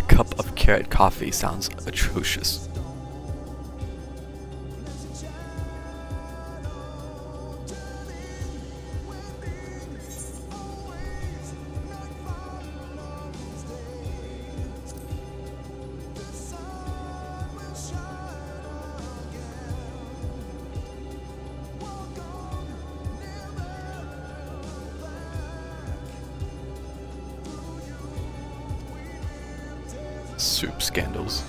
Cup of carrot coffee sounds atrocious. Soup scandals.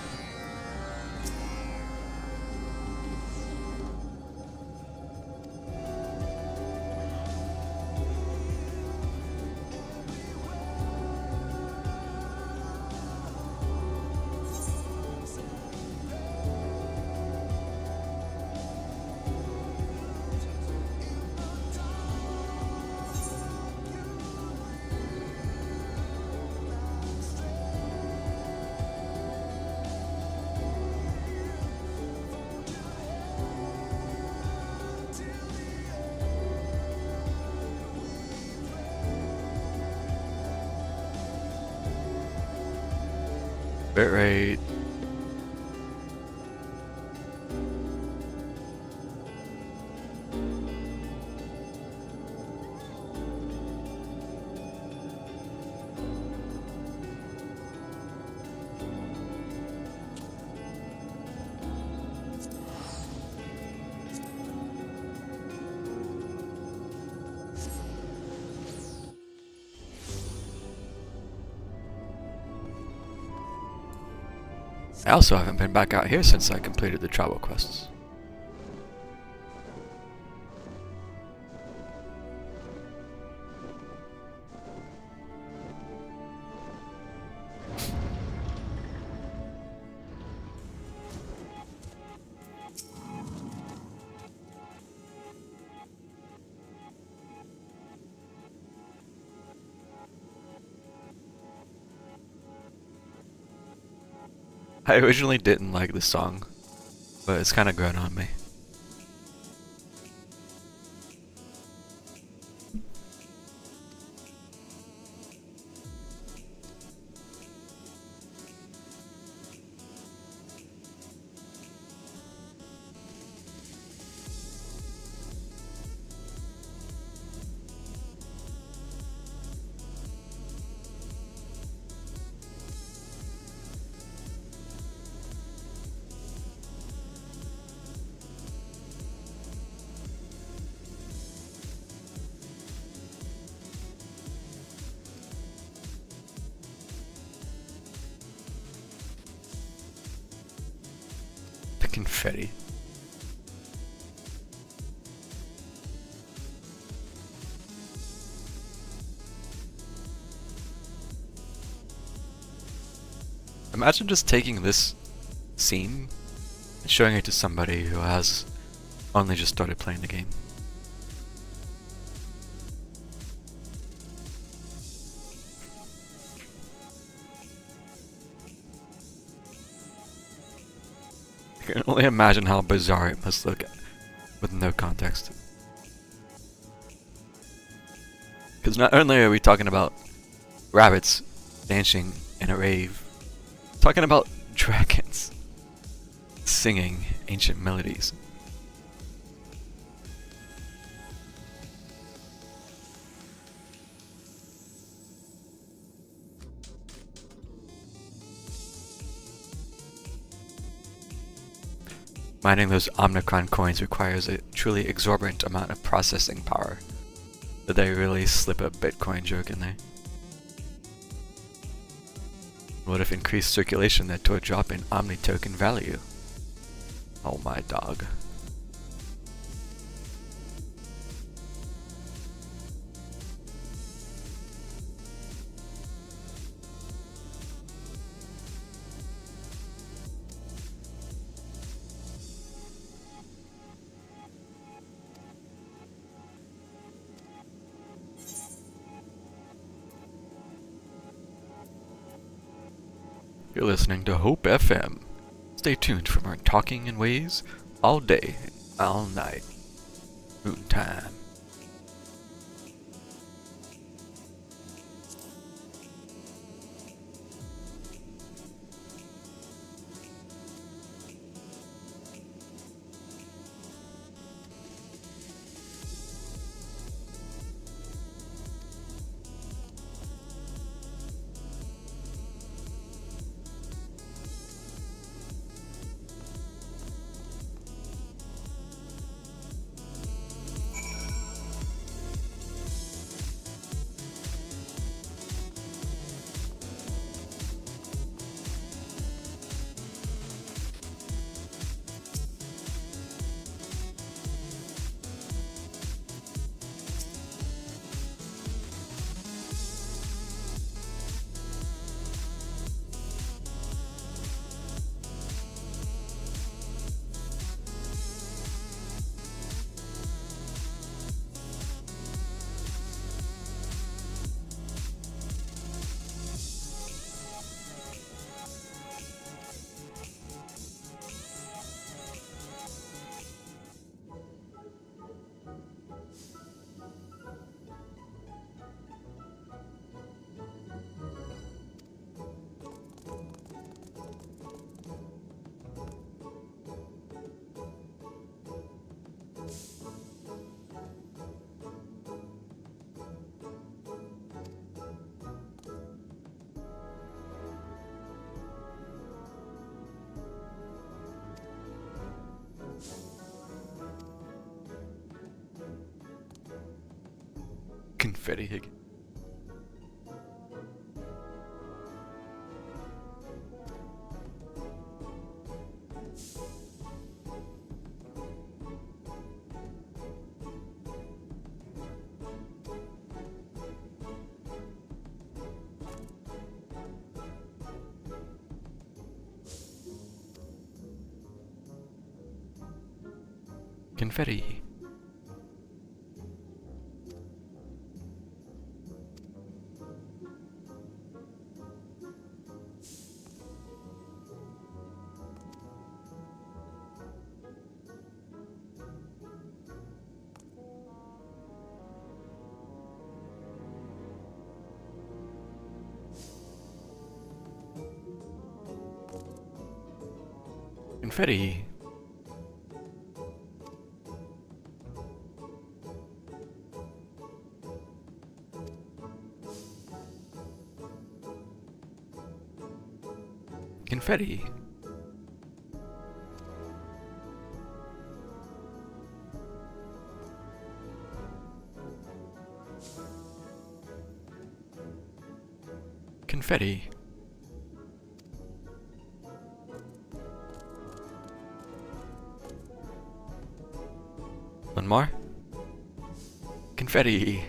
Bitrate. I also haven't been back out here since I completed the travel quests. I originally didn't like this song, but it's kind of grown on me. The confetti. Imagine just taking this scene and showing it to somebody who has only just started playing the game. I can only imagine how bizarre it must look with no context. Because not only are we talking about rabbits dancing in a rave, we're talking about dragons singing ancient melodies. Mining those Omnicron coins requires a truly exorbitant amount of processing power. Did they really slip a Bitcoin joke in there? What if increased circulation led to a drop in Omni token value? Oh my dog. You're listening to Hope FM. Stay tuned for more talking in ways all day, all night. Moon time. confetti again. Confetti. Confetti. Confetti. Confetti. One more. Confetti.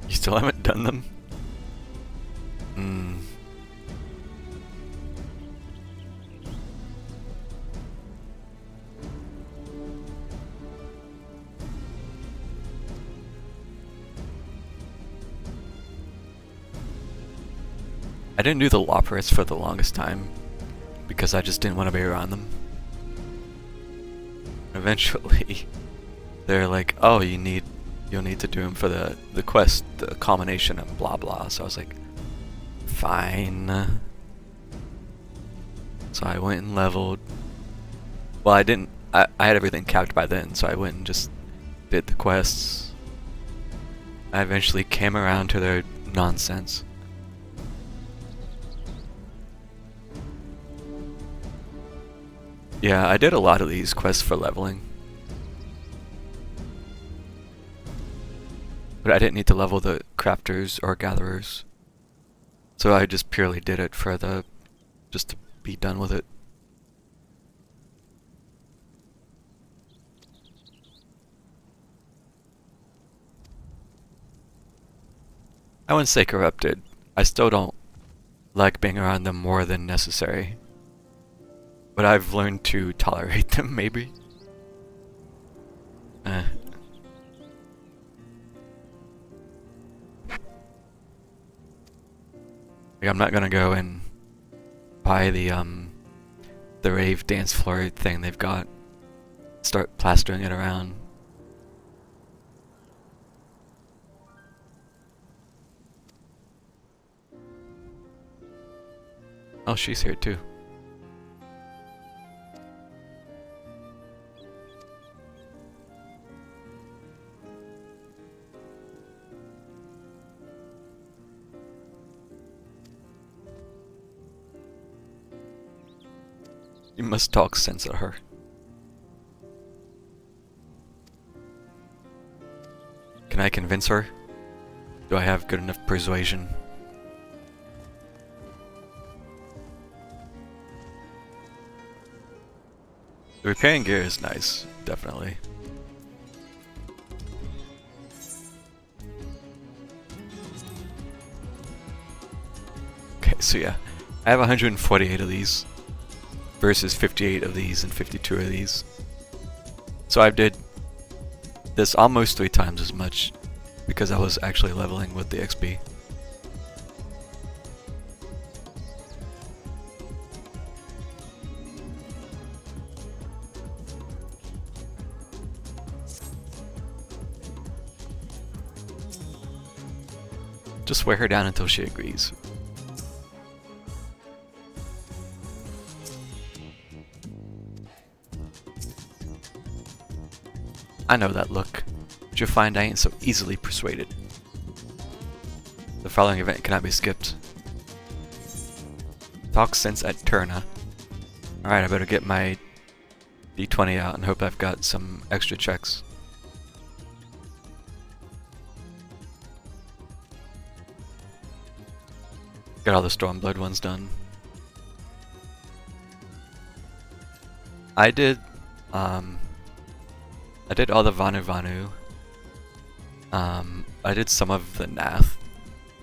You still haven't done them? I didn't do the Loppers for the longest time because I just didn't want to be around them. Eventually, they're like, "Oh, you'll need to do them for the quest, the culmination, and blah blah." So I was like, "Fine." So I went and leveled. Well, I didn't I had everything capped by then, so I went and just did the quests. I eventually came around to their nonsense. Yeah, I did a lot of these quests for leveling. But I didn't need to level the crafters or gatherers. So I just purely did it for the... just to be done with it. I wouldn't say corrupted. I still don't like being around them more than necessary. But I've learned to tolerate them, maybe. Like, I'm not gonna go and buy the rave dance floor thing they've got. Start plastering it around. Oh, she's here too. You must talk sense at her. Can I convince her? Do I have good enough persuasion? The repairing gear is nice, definitely. Okay, so yeah, I have 148 of these versus 58 of these and 52 of these. So I did this almost 3 times as much because I was actually leveling with the XP. Just wear her down until she agrees. I know that look, but you'll find I ain't so easily persuaded. The following event cannot be skipped. Talk sense at Turna. Alright, I better get my D20 out and hope I've got some extra checks. Got all the Stormblood ones done. I did all the Vanu Vanu. I did some of the Nath,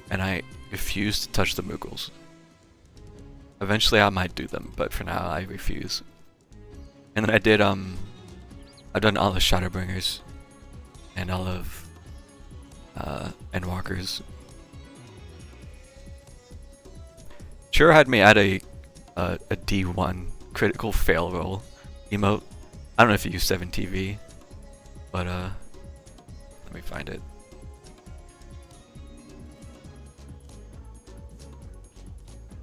and I refused to touch the Mughals. Eventually I might do them, but for now I refuse. And then I did, I've done all the Shadowbringers, and all of, Endwalkers. Sure had me at a D1 critical fail roll emote. I don't know if you use 7TV, but let me find it.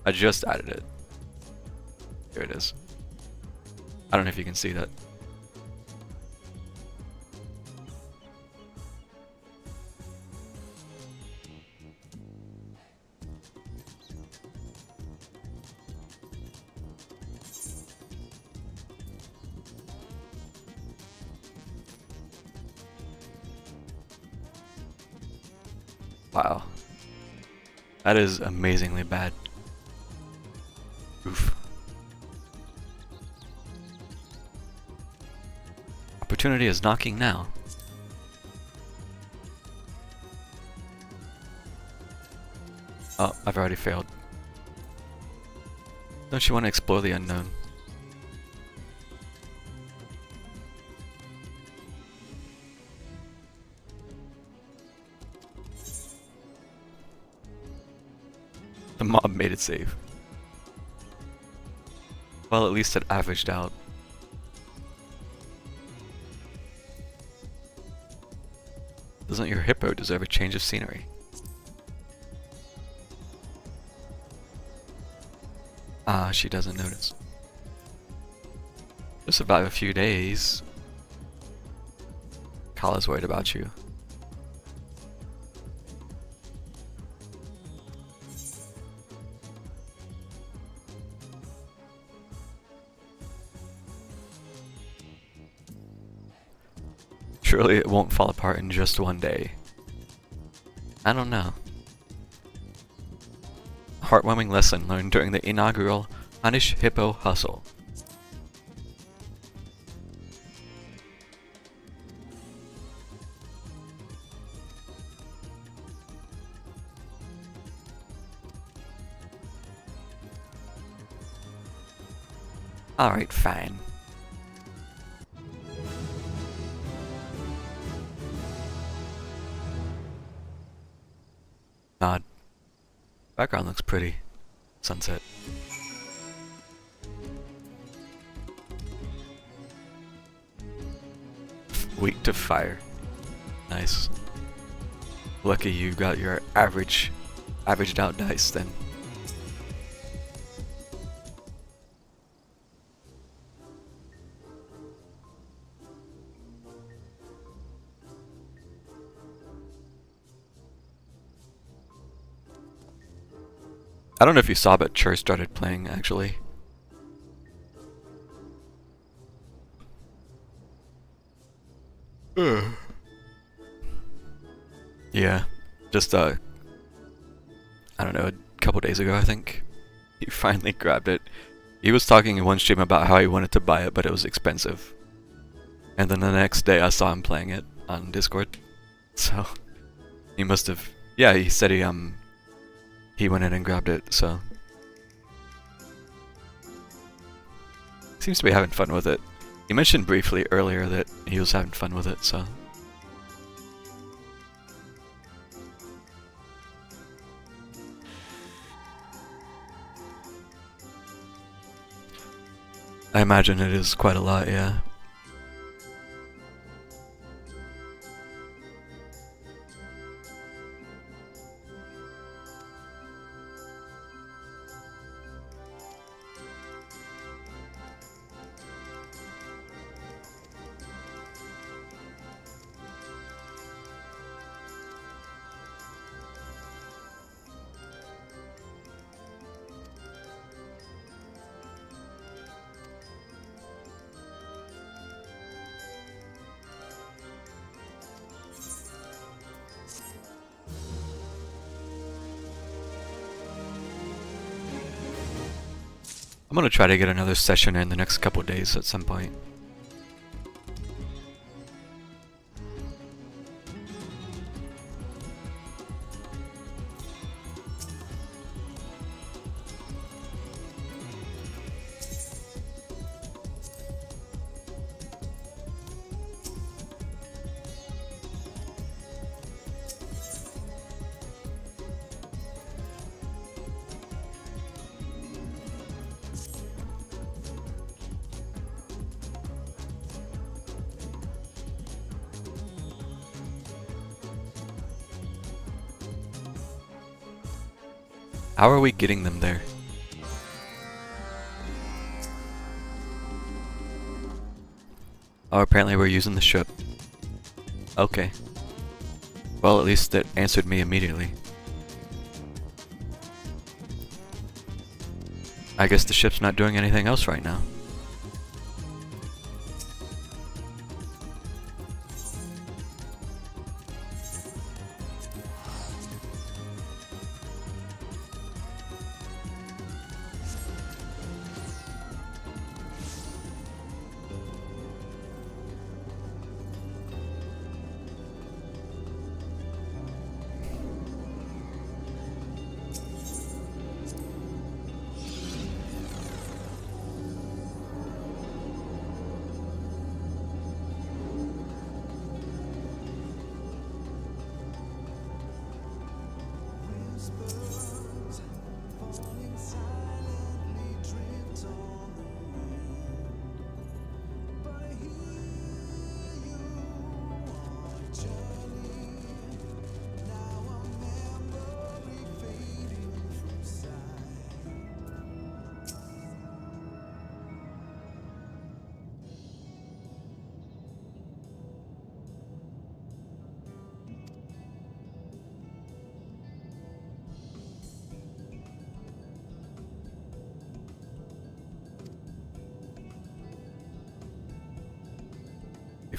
I just added it. Here it is. I don't know if you can see that. Wow. That is amazingly bad. Oof. Opportunity is knocking now. Oh, I've already failed. Don't you want to explore the unknown? The mob made it safe. Well, at least it averaged out. Doesn't your hippo deserve a change of scenery? Ah, she doesn't notice. Just survive a few days. Kala's worried about you. Surely it won't fall apart in just one day. I don't know. Heartwarming lesson learned during the inaugural Anish Hippo Hustle. Alright, fine. Nod. Background looks pretty. Sunset. Weak to fire. Nice. Lucky you got your averaged out dice then. I don't know if you saw, but Chur started playing actually. Yeah, just I don't know, a couple days ago I think. He finally grabbed it. He was talking in one stream about how he wanted to buy it, but it was expensive. And then the next day I saw him playing it on Discord. So he must have, yeah, he said he went in and grabbed it, so seems to be having fun with it. He mentioned briefly earlier that he was having fun with it, so I imagine it is quite a lot, yeah. I'm gonna try to get another session in the next couple days at some point. How are we getting them there? Oh, apparently we're using the ship. Okay. Well, at least it answered me immediately. I guess the ship's not doing anything else right now.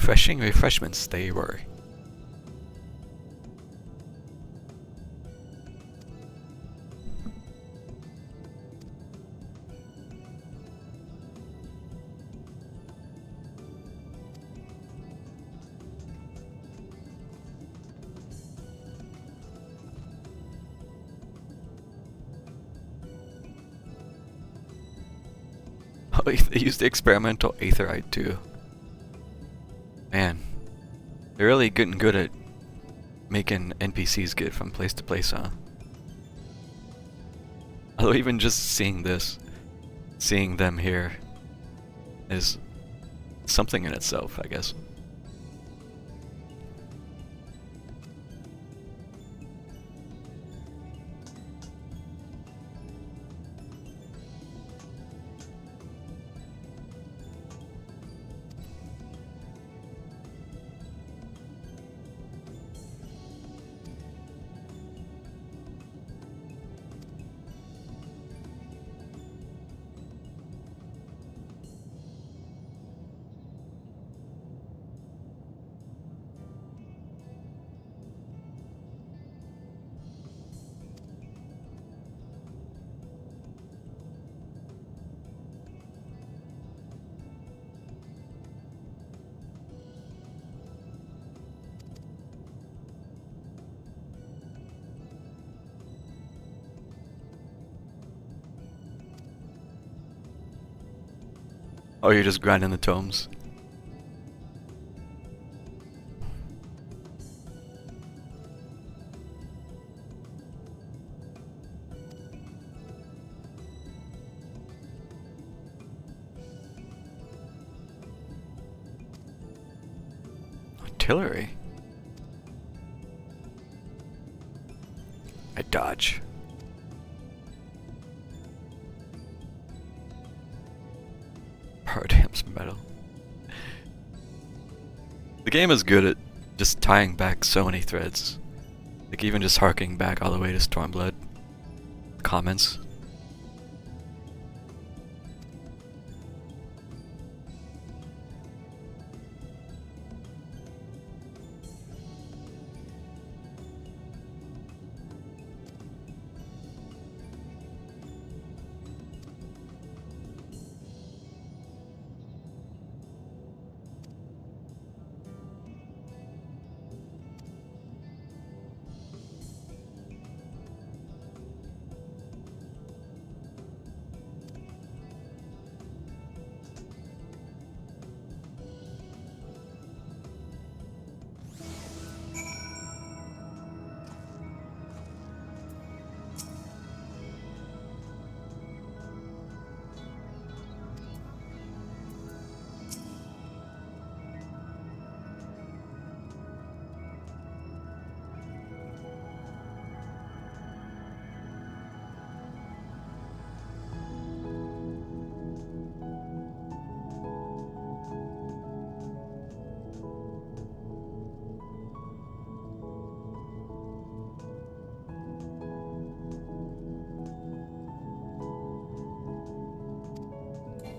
refreshing refreshments they were. Oh, they used the experimental aetherite too. Man, they're really getting good at making NPCs get from place to place, huh? Although even just seeing this, seeing them here, is something in itself, I guess. Oh, you're just grinding the tomes. Artillery? I dodge. Paradam's metal. The game is good at just tying back so many threads. Like even just harking back all the way to Stormblood. Comments.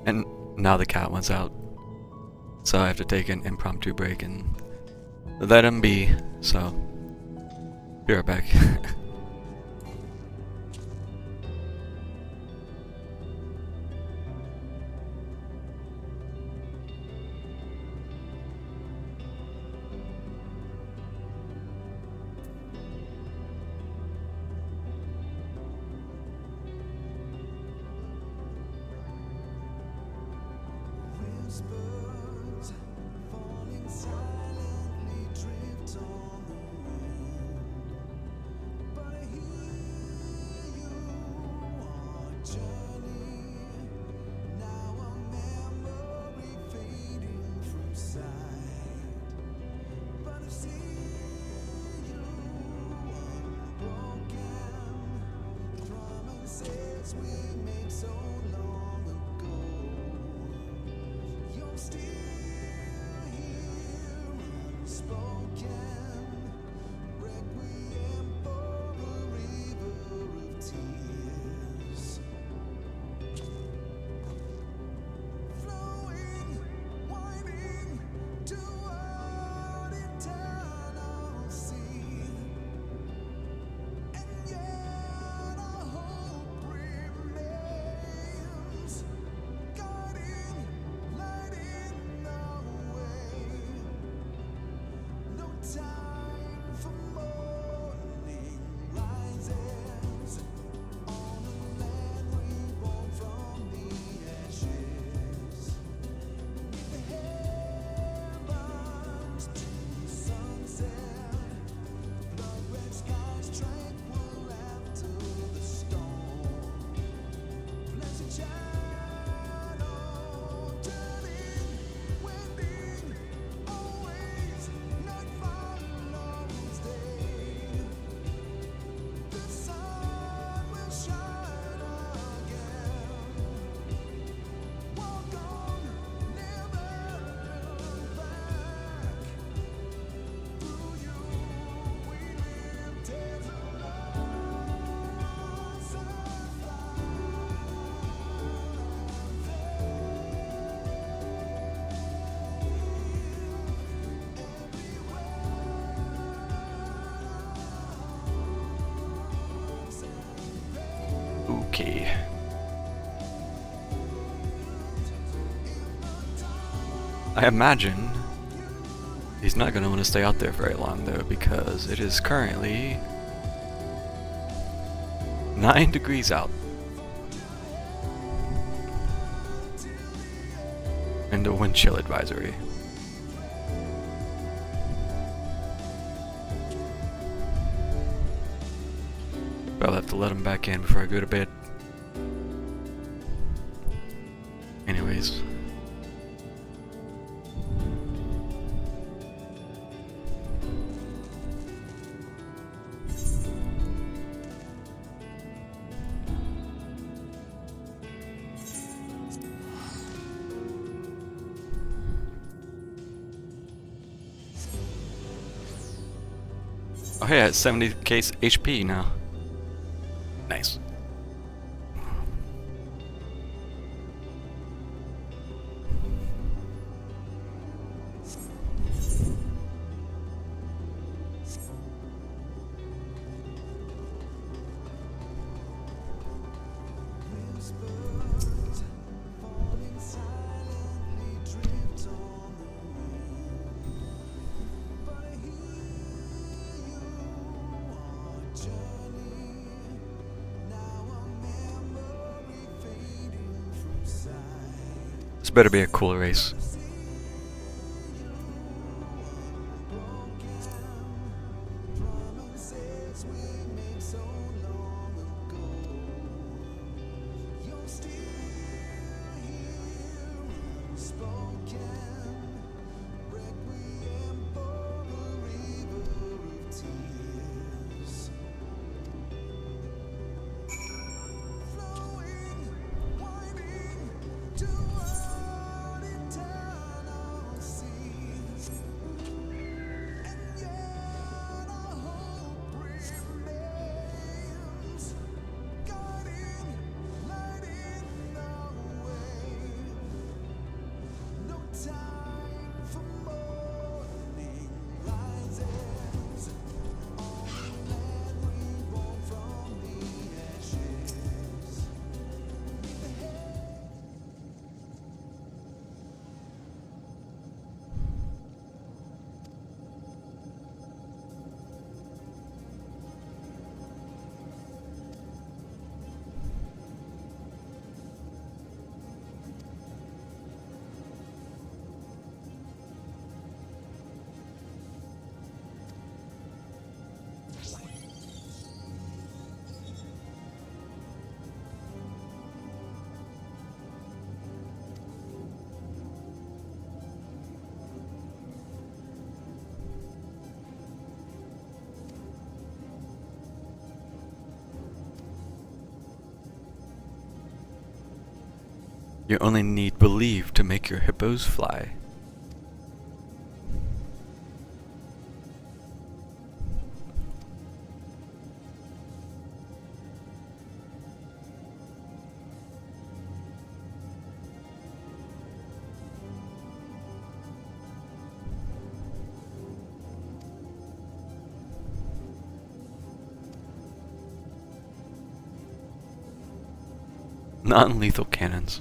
And now the cat wants out. So I have to take an impromptu break and let him be. So, be right back. key. I imagine he's not going to want to stay out there very long though, because it is currently 9 degrees out. And a wind chill advisory. I'll have to let him back in before I go to bed. Anyways. Oh yeah, it's 70k HP now. Nice. This better be a cool race. You only need believe to make your hippos fly. Non-lethal cannons.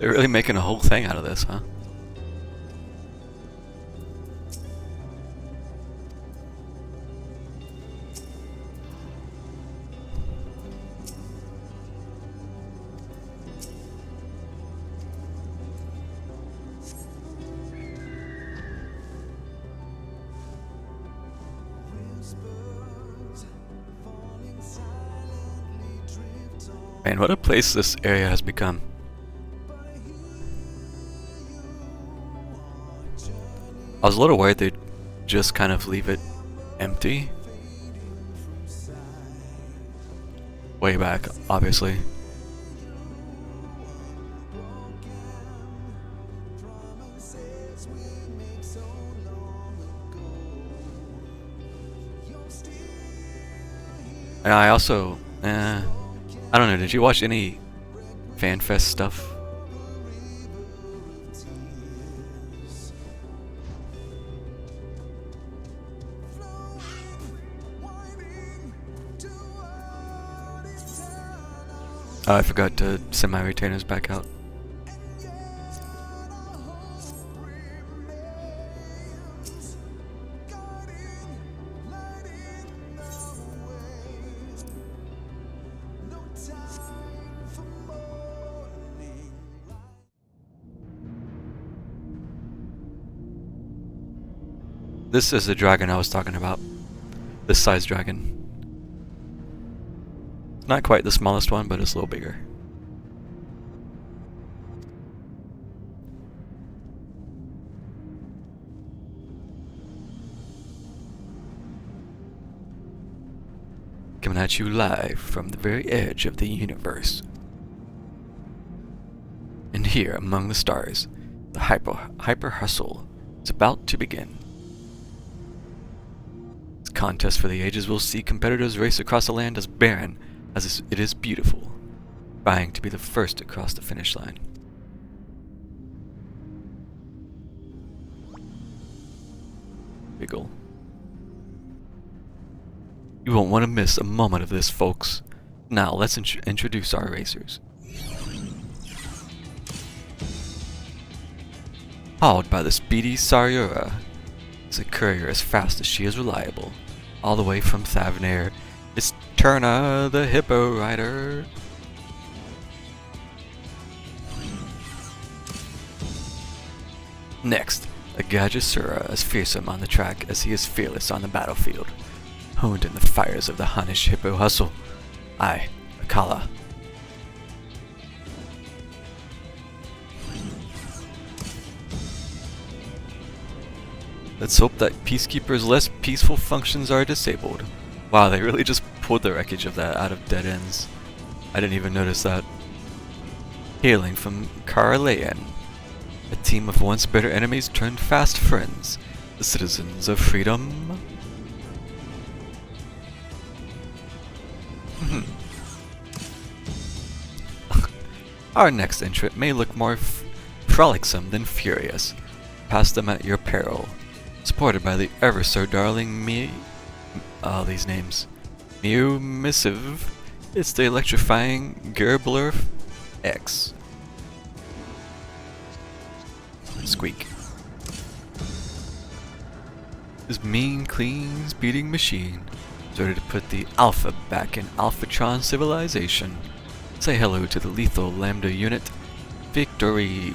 They're really making a whole thing out of this, huh? Man, what a place this area has become. I was a little worried they'd just kind of leave it empty. Way back, obviously. And I also, I don't know, did you watch any FanFest stuff? Oh, I forgot to send my retainers back out. This is the dragon I was talking about. This size dragon. Not quite the smallest one, but it's a little bigger. Coming at you live from the very edge of the universe. And here, among the stars, the hyper hustle is about to begin. This contest for the ages will see competitors race across a land as barren as it is beautiful, trying to be the first to cross the finish line. Wiggle. You won't want to miss a moment of this, folks. Now let's introduce our racers. Hauled by the speedy Saryura, is a courier as fast as she is reliable, all the way from Thavnair. It's Turna, the hippo rider. Next, a Gajasura as fearsome on the track as he is fearless on the battlefield, honed in the fires of the Hunnish hippo hustle. I, Akala. Let's hope that Peacekeeper's less peaceful functions are disabled. Wow, they really just pulled the wreckage of that out of dead ends. I didn't even notice that. Hailing from Karalayan, a team of once bitter enemies turned fast friends, the citizens of freedom. Our next entrant may look more frolicsome than furious. Pass them at your peril. Supported by the ever so darling these names. Mew Missive. It's the electrifying Gerbler X. Squeak. This mean, clean, speeding machine is ready to put the Alpha back in Alphatron civilization. Say hello to the lethal Lambda unit. Victory!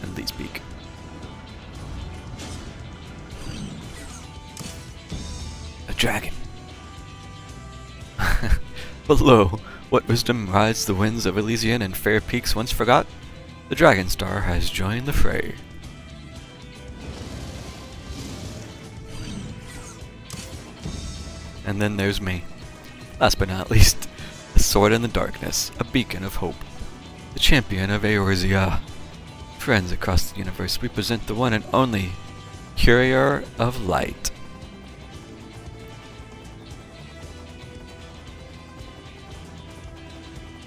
And these speak. A dragon. Below, what wisdom rides the winds of Elysian and fair peaks once forgot? The Dragon Star has joined the fray. And then there's me. Last but not least, a sword in the darkness, a beacon of hope. The champion of Eorzea. Friends across the universe, we present the one and only Courier of Light.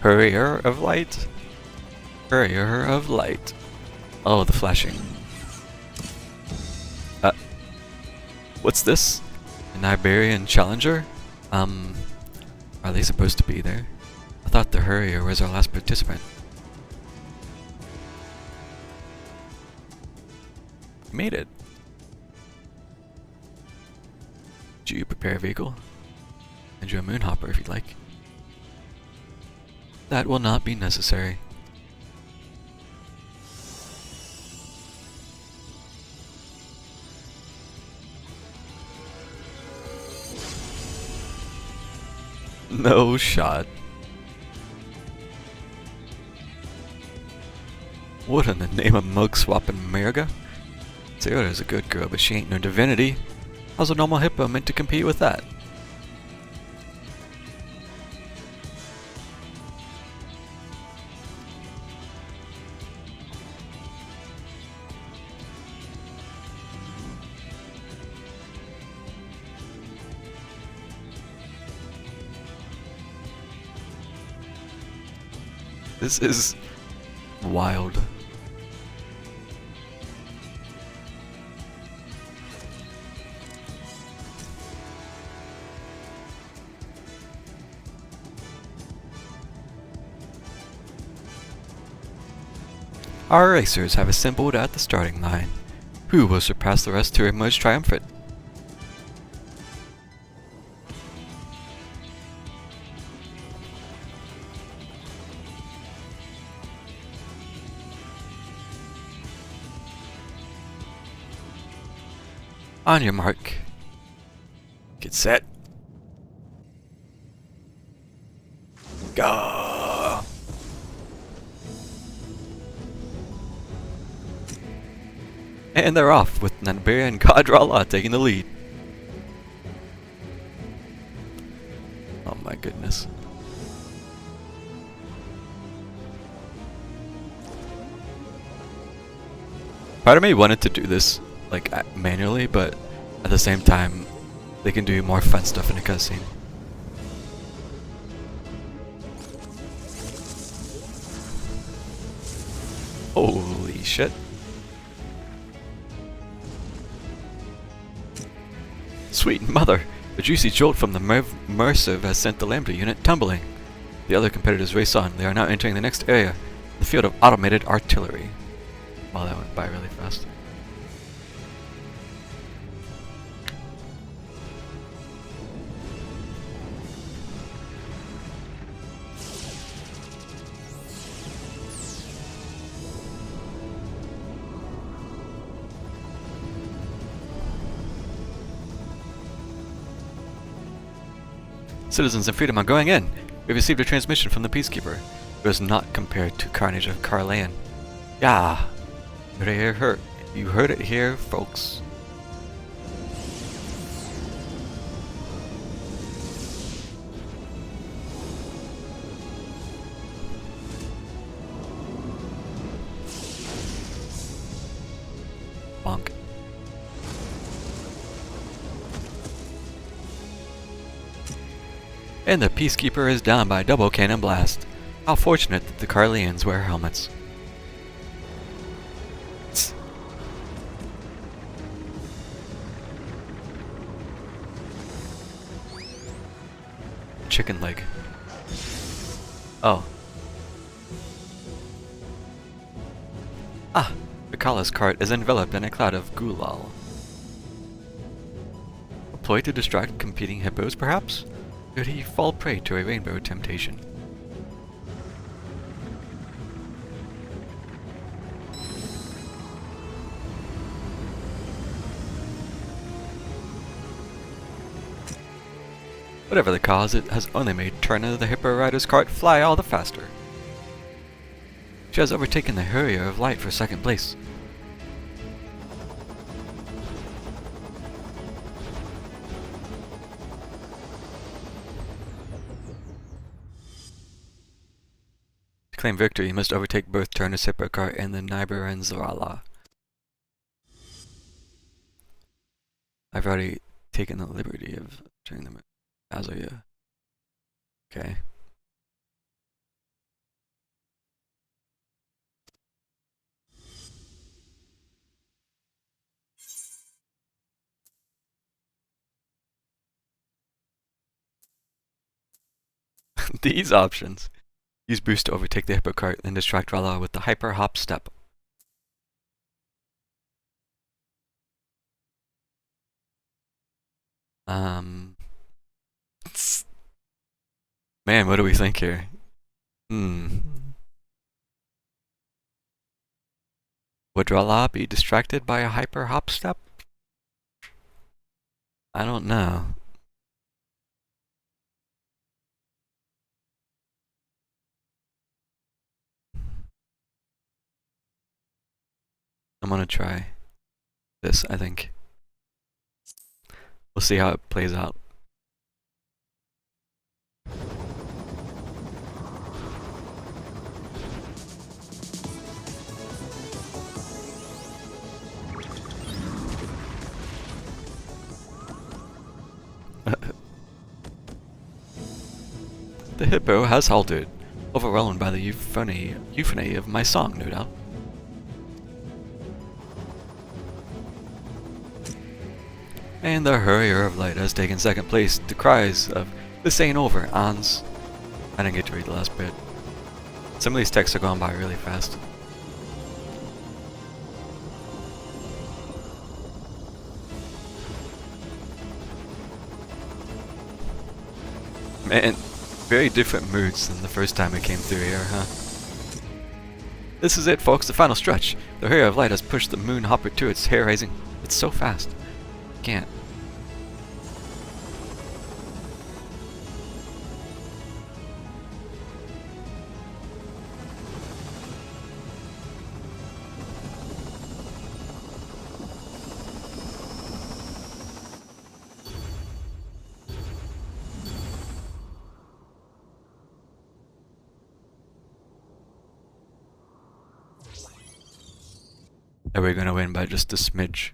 Courier of Light? Courier of Light. Oh, the flashing. What's this? An Iberian Challenger? Are they supposed to be there? I thought the Courier was our last participant. Made it. Do you prepare a vehicle? And you a moonhopper if you'd like. That will not be necessary. No shot. What in the name of mug swapping America? Sarah's a good girl, but she ain't no divinity. How's a normal hippo meant to compete with that? This is wild. Our racers have assembled at the starting line. Who will surpass the rest to emerge triumphant? On your mark. Get set. Go! And they're off, with Nanberia and Kadrala taking the lead. Oh my goodness. Part of me wanted to do this like manually, but at the same time, they can do more fun stuff in a cutscene. Holy shit. Sweet mother! A juicy jolt from the Mercive has sent the Lambda unit tumbling. The other competitors race on. They are now entering the next area, the field of automated artillery. Wow, that went by really fast. Citizens of Freedom are going in. We received a transmission from the Peacekeeper. It was not compared to carnage of Carleon. Yeah, you heard it here, folks. Bonk. And the Peacekeeper is down by a double cannon blast. How fortunate that the Carleons wear helmets. Chicken leg. Oh. Ah, Vikala's cart is enveloped in a cloud of gulal. A ploy to distract competing hippos, perhaps? Could he fall prey to a rainbow temptation? Whatever the cause, it has only made Turner the Hippo Rider's cart fly all the faster. She has overtaken the Harrier of Light for second place. To claim victory, you must overtake both Turner's Hippo cart and the Niber and Zarala. I've already taken the liberty of turning them. Azoya. Okay. These options. Use boost to overtake the Hippo cart, then distract Rala with the Hyper Hop Step. Man, what do we think here? Would Rala be distracted by a Hyper Hop Step? I don't know. I'm gonna try this, I think. We'll see how it plays out. The hippo has halted, overwhelmed by the euphony of my song, no doubt. And the Hurrier of Light has taken second place to cries of, "This ain't over, Ans." I didn't get to read the last bit. Some of these texts are going by really fast. Man, very different moods than the first time I came through here, huh? This is it, folks, the final stretch. The Hurrier of Light has pushed the moon hopper to its hair-raising. It's so fast. Can't. Are we gonna win by just a smidge?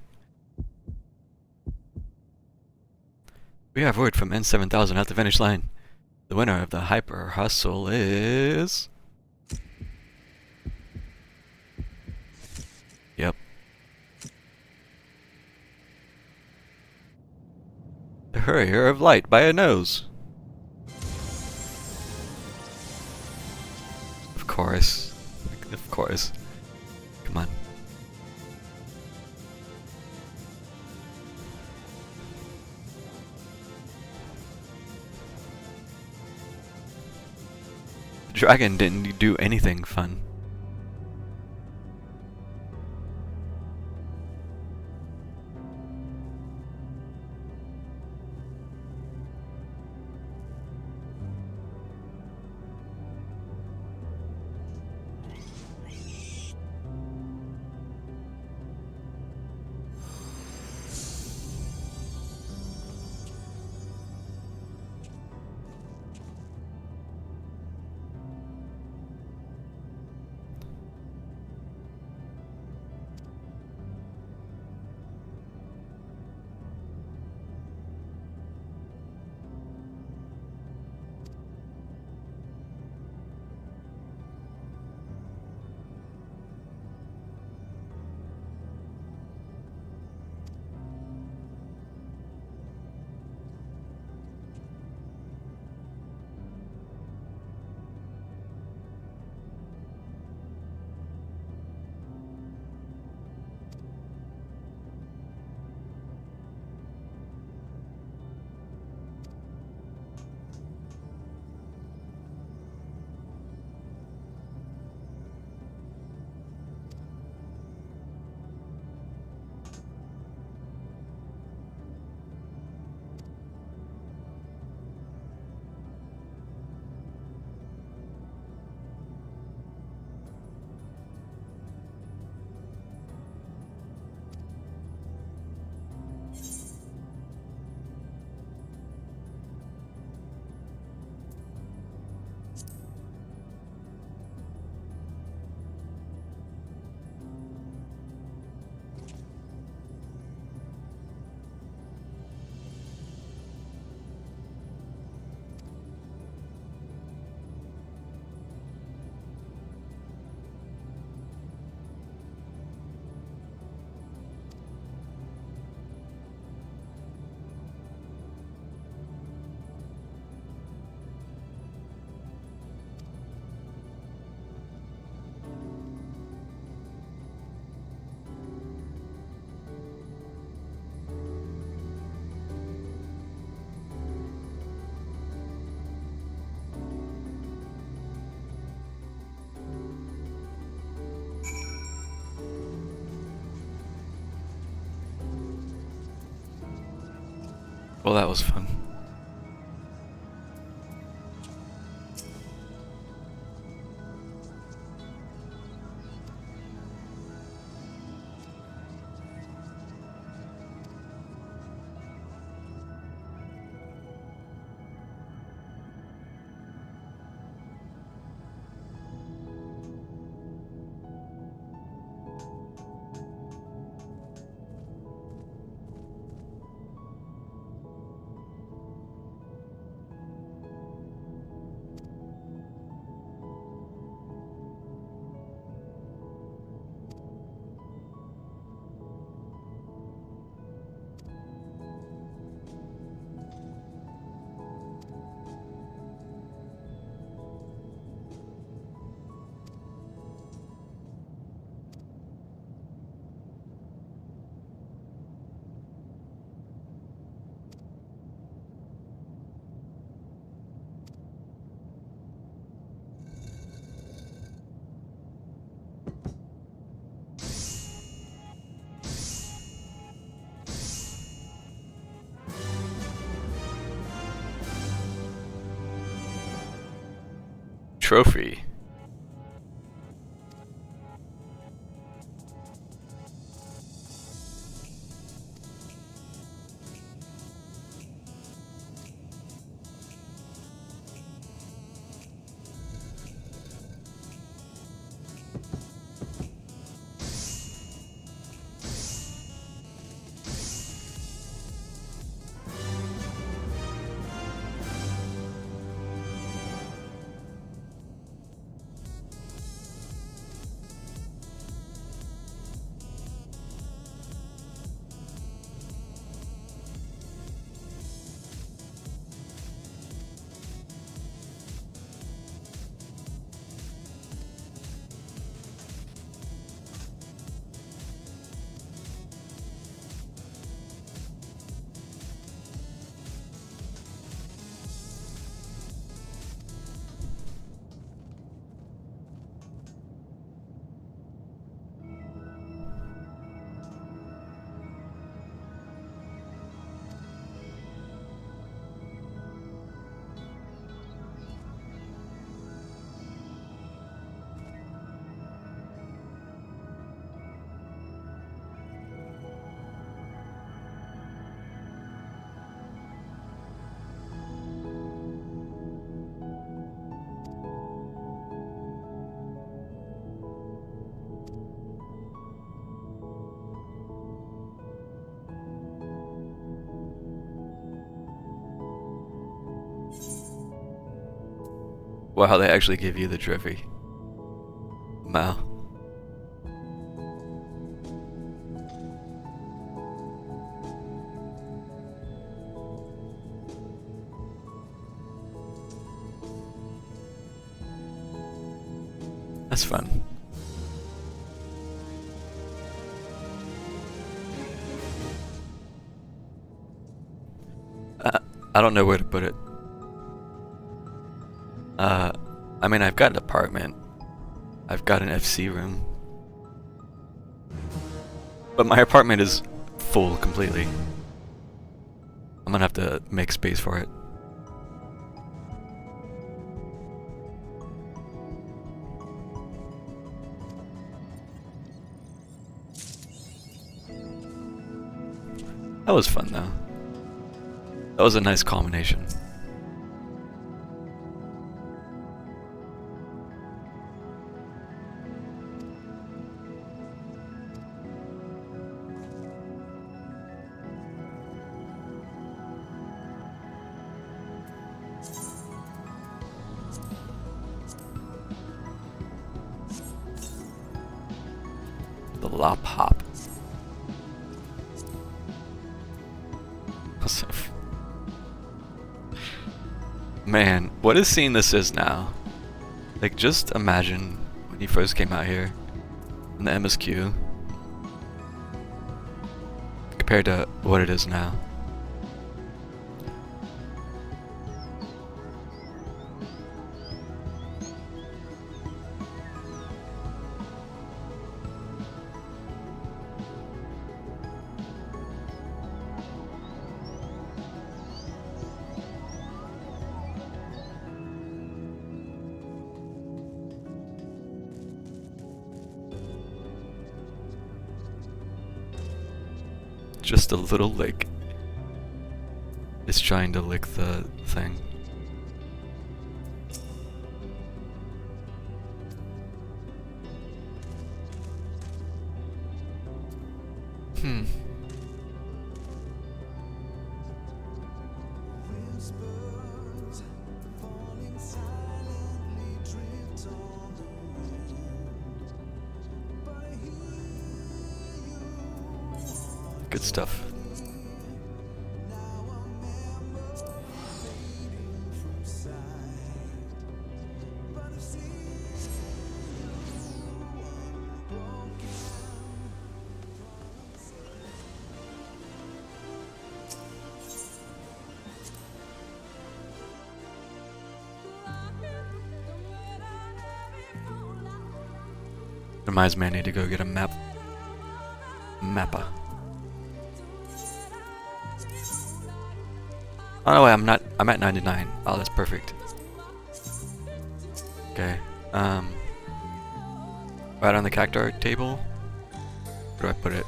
We have word from N7000 at the finish line. The winner of the Hyper Hustle is... Yep. The Hurrier of Light by a nose. Of course. Of course. Come on. Dragon didn't do anything fun. Well, that was fun. trophy. Wow, they actually give you the trophy. Wow. That's fun. I don't know where to put it. I mean, I've got an apartment. I've got an FC room. But my apartment is full completely. I'm gonna have to make space for it. That was fun though. That was a nice combination. The lop hop. Man, what a scene this is now. Like, just imagine when you first came out here in the MSQ compared to what it is now. Just a little lick is trying to lick the thing. Good stuff. Reminds me I need to go get a mappa. Oh no, wait, I'm at 99. Oh, that's perfect. Okay. Right on the cacti table. Where do I put it?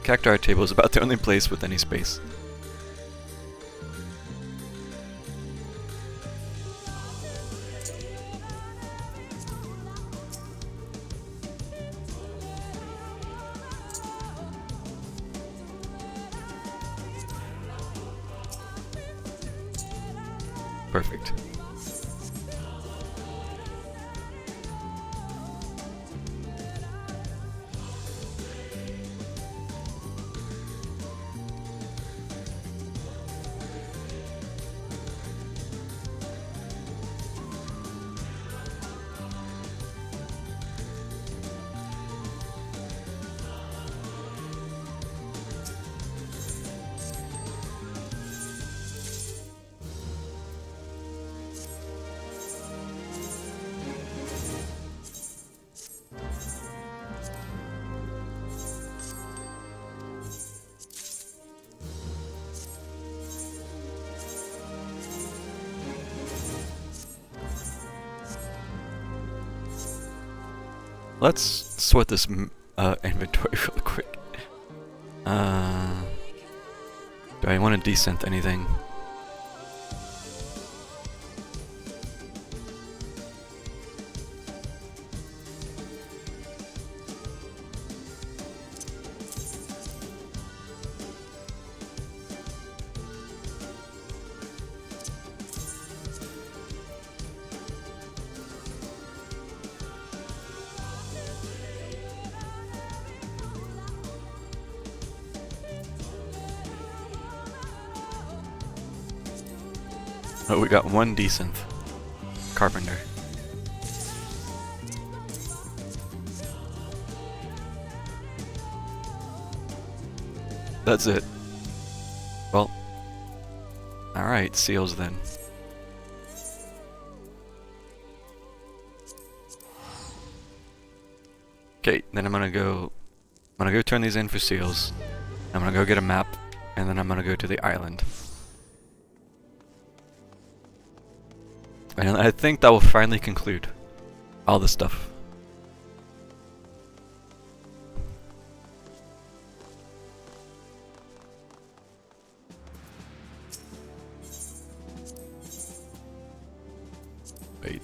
Cacti table is about the only place with any space. Perfect. Let's sort this inventory real quick. Do I want to desynth anything? Oh, we got one decent carpenter. That's it. Well, alright, seals then. Okay, then I'm gonna go turn these in for seals. I'm gonna go get a map, and then I'm gonna go to the island. And I think that will finally conclude all this stuff. Wait.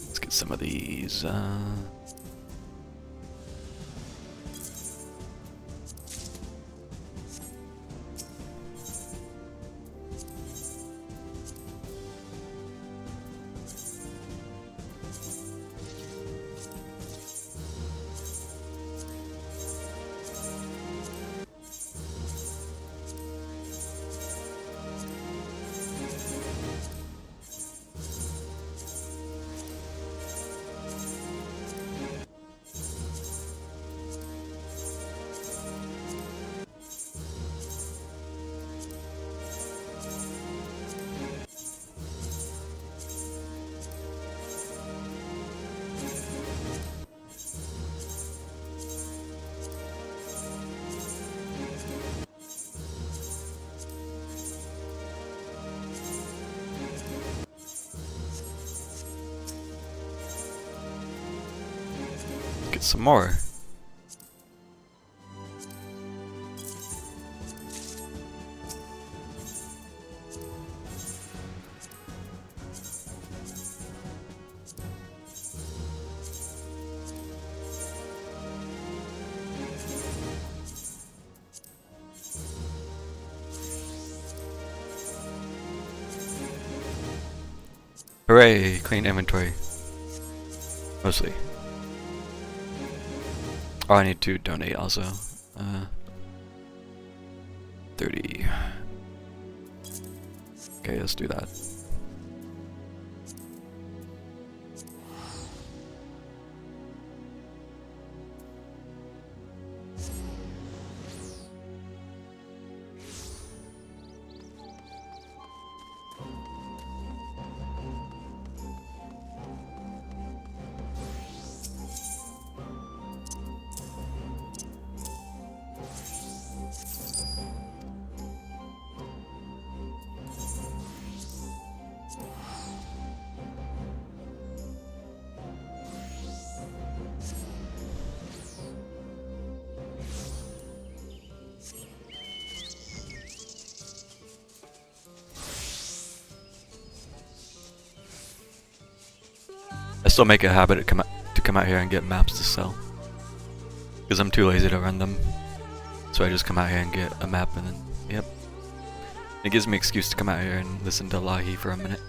Let's get some of these. Get some more. Hooray, clean inventory. Mostly. Oh, I need to donate also. 30. Okay, let's do that. still make it a habit to come out here and get maps to sell. Because I'm too lazy to run them. So I just come out here and get a map and then, yep. It gives me an excuse to come out here and listen to Lahi for a minute.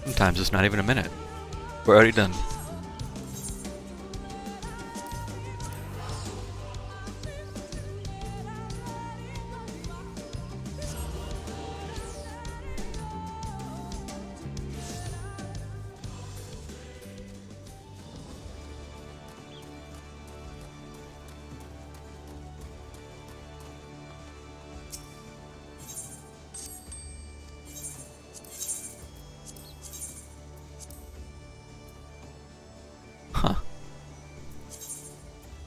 Sometimes it's not even a minute. We're already done. Huh.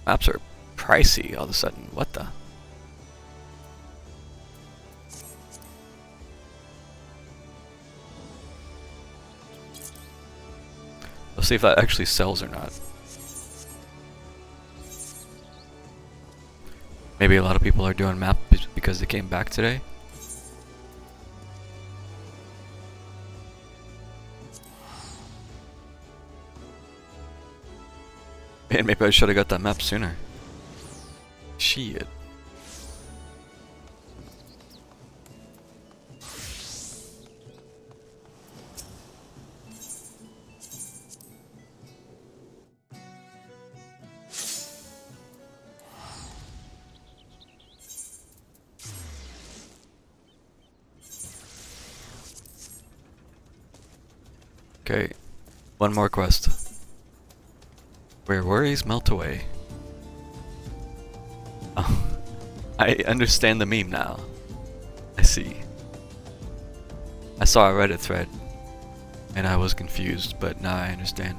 Maps are pricey all of a sudden. What the? Let's see if that actually sells or not. Maybe a lot of people are doing maps because they came back today. Man, maybe I should have got that map sooner. Shit. Okay, one more quest. Where worries melt away. Oh, I understand the meme now. I see. I saw a Reddit thread and I was confused, but now I understand.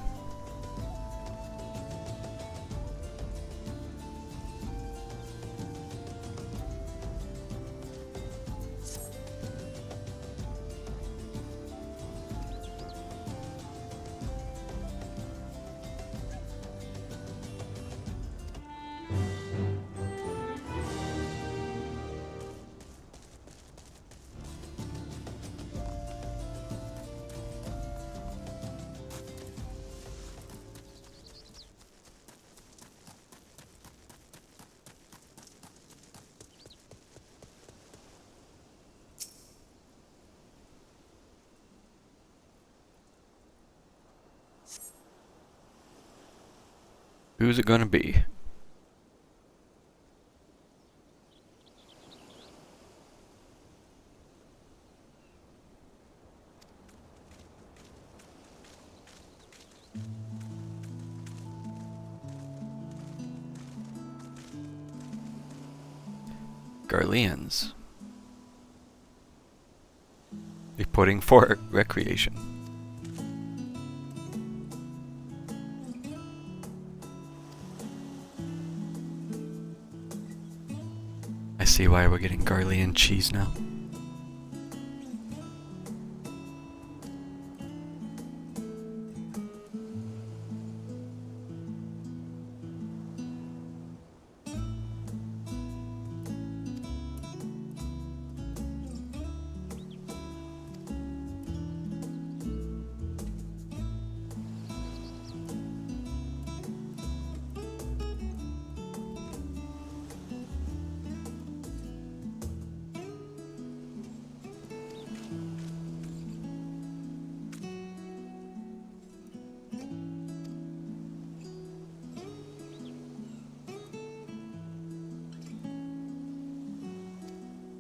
Who's it gonna be? Garleans. Reporting for recreation. I see why we're getting Garlean cheese now.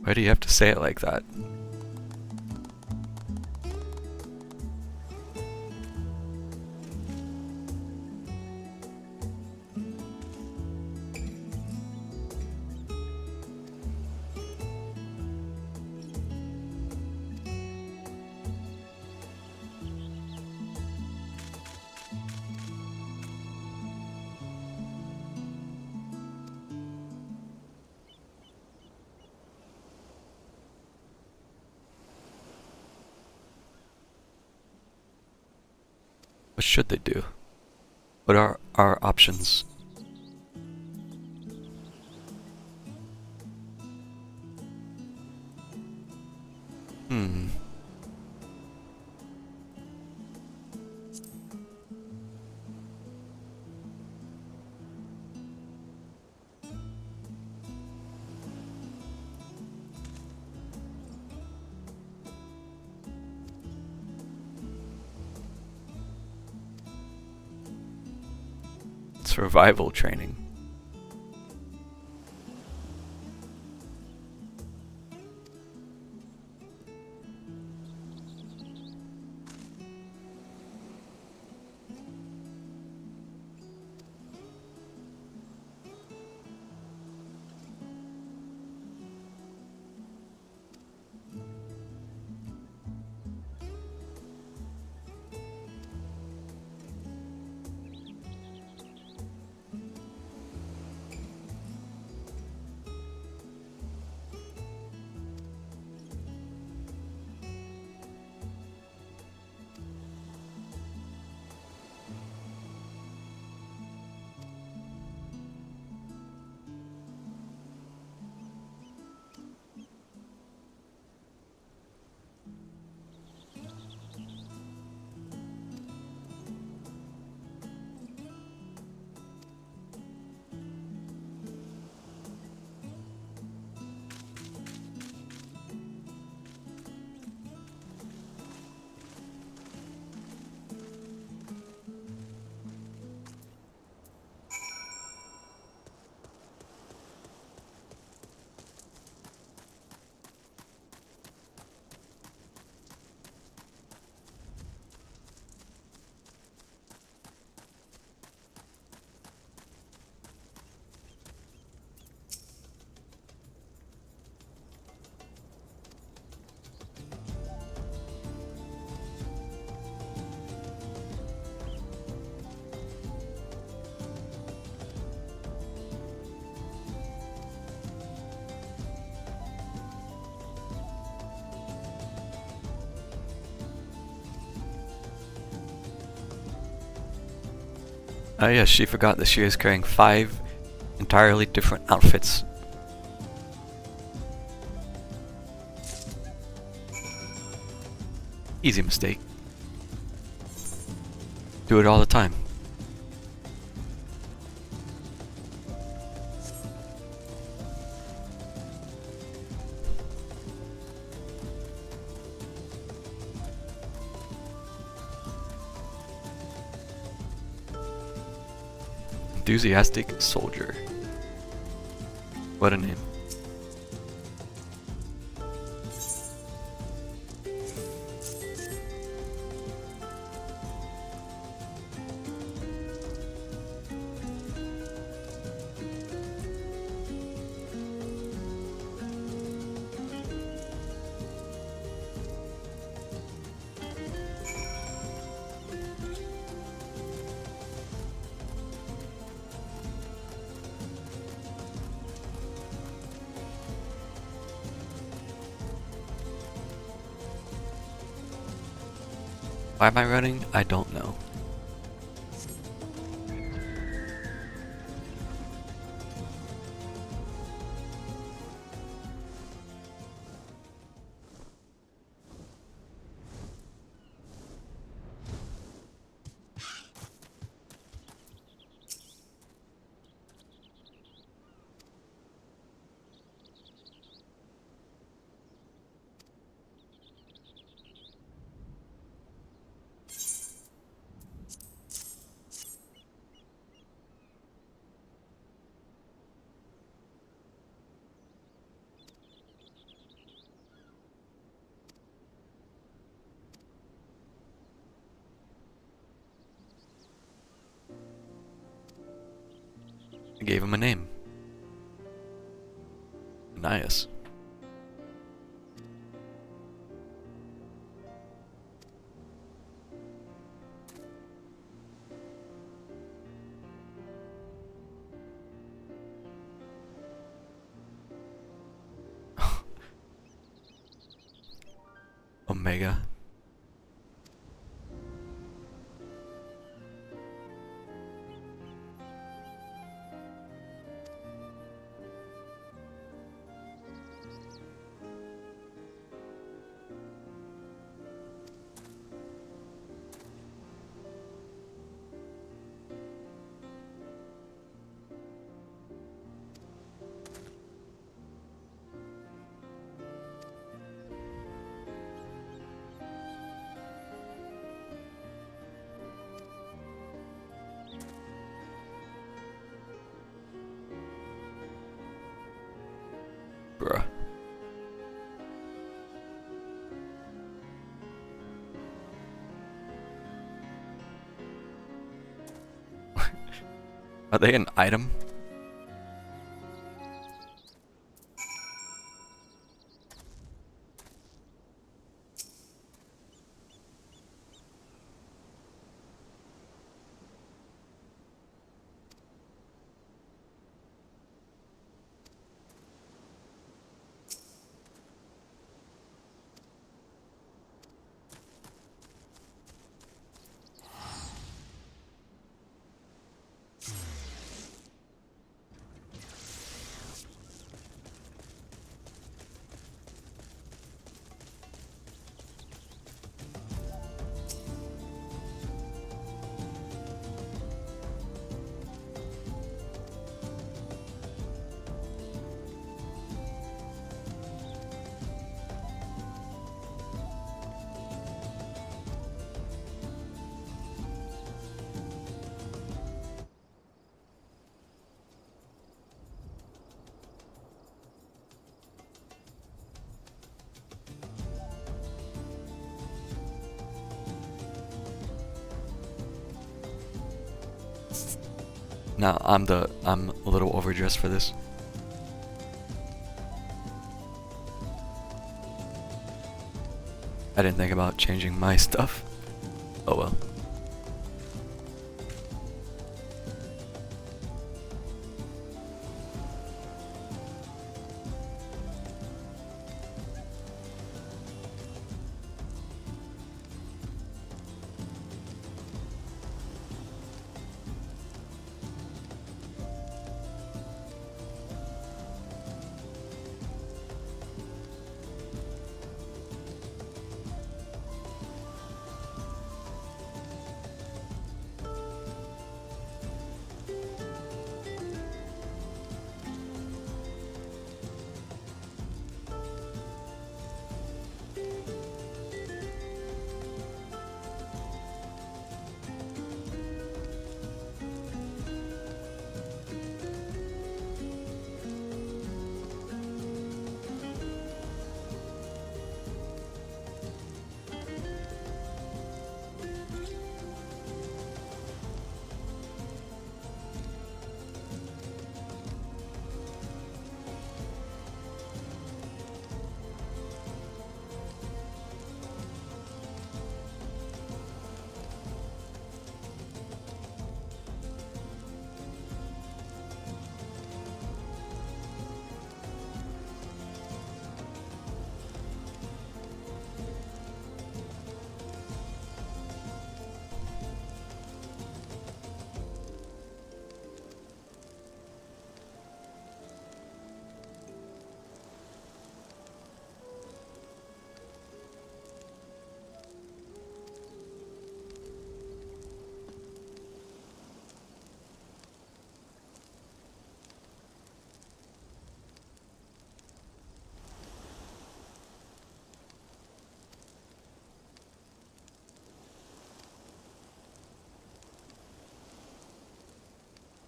Why do you have to say it like that? What should they do? What are our options? Hmm. Survival training. Oh yes, she forgot that she is carrying 5 entirely different outfits. Easy mistake. Do it all the time. Enthusiastic soldier. What a name. Why am I running? I don't know. I gave him a name. Nias. Omega. Are they an item? No, I'm a little overdressed for this. I didn't think about changing my stuff. Oh well.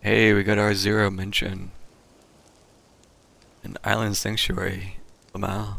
Hey, we got our 0 mention. An island sanctuary. Lamau.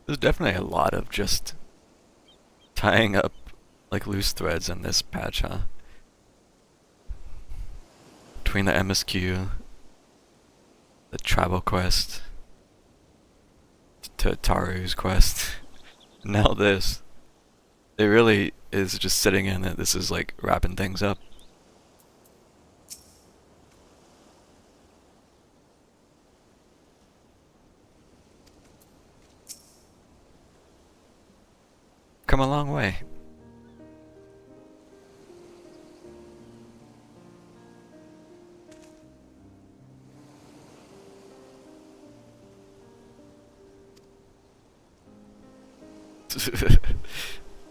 There's definitely a lot of just tying up like loose threads in this patch, huh? Between the MSQ, the travel quest, to Taru's quest, now this. It really is just sitting in that this is like wrapping things up. come a long way.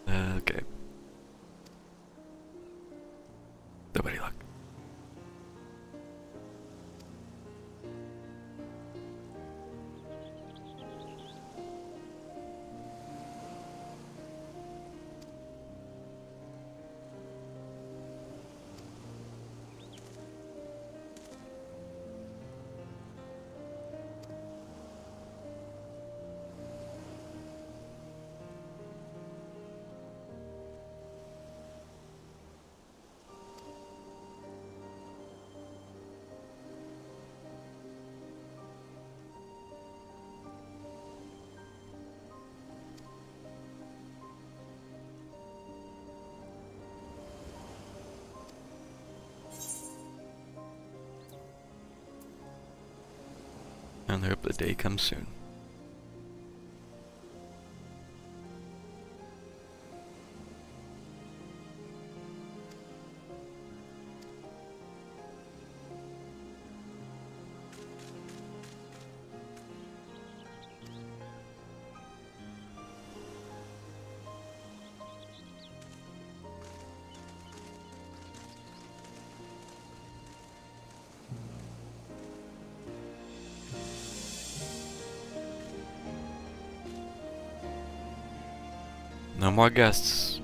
Okay. Nobody luck. And I hope the day comes soon. No more guests.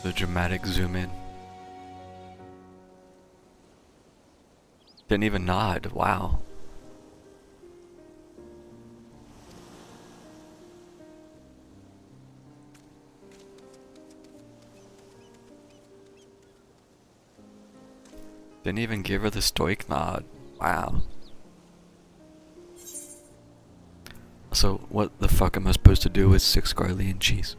The dramatic zoom in. Didn't even nod. Wow. Didn't even give her the stoic nod. Wow. So, what the fuck am I supposed to do with 6 Garlean cheese?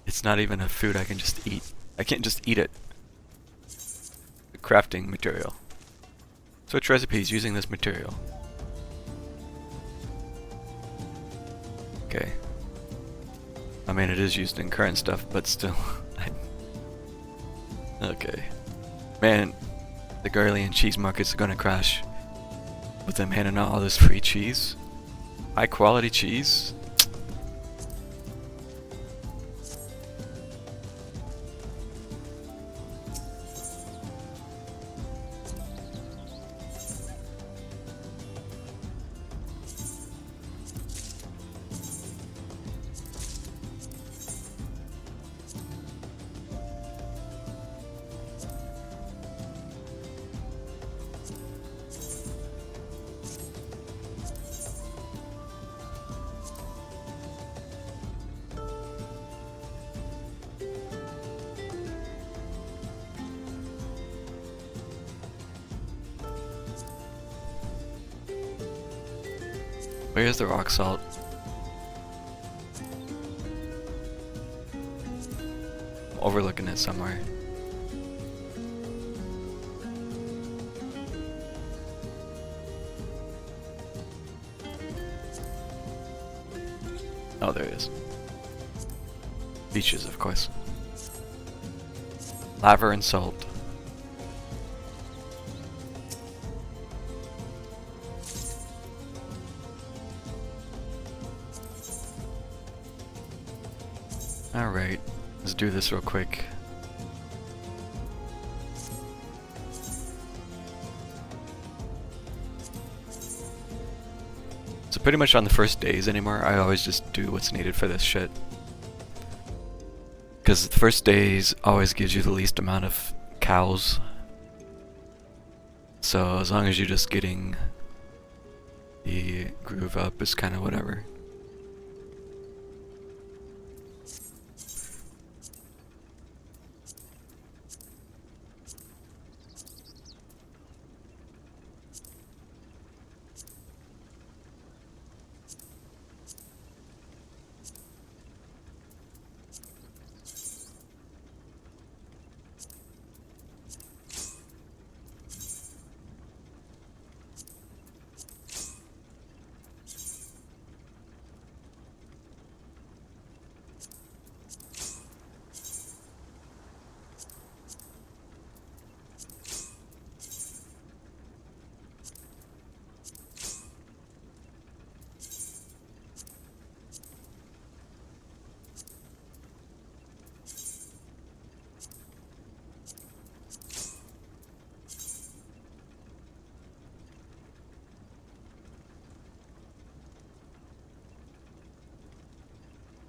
It's not even a food I can just eat. I can't just eat it. The crafting material. Switch recipes using this material. Okay. I mean, it is used in current stuff, but still. Okay. Man, the Garlean cheese markets are gonna crash with them handing out all this free cheese. High quality cheese. Where's the rock salt? I'm overlooking it somewhere. Oh, there it is. Beaches, of course. Lava and salt. Alright, let's do this real quick. So pretty much on the first days anymore, I always just do what's needed for this shit. Because the first days always gives you the least amount of cows. So as long as you're just getting the groove up, it's kind of whatever.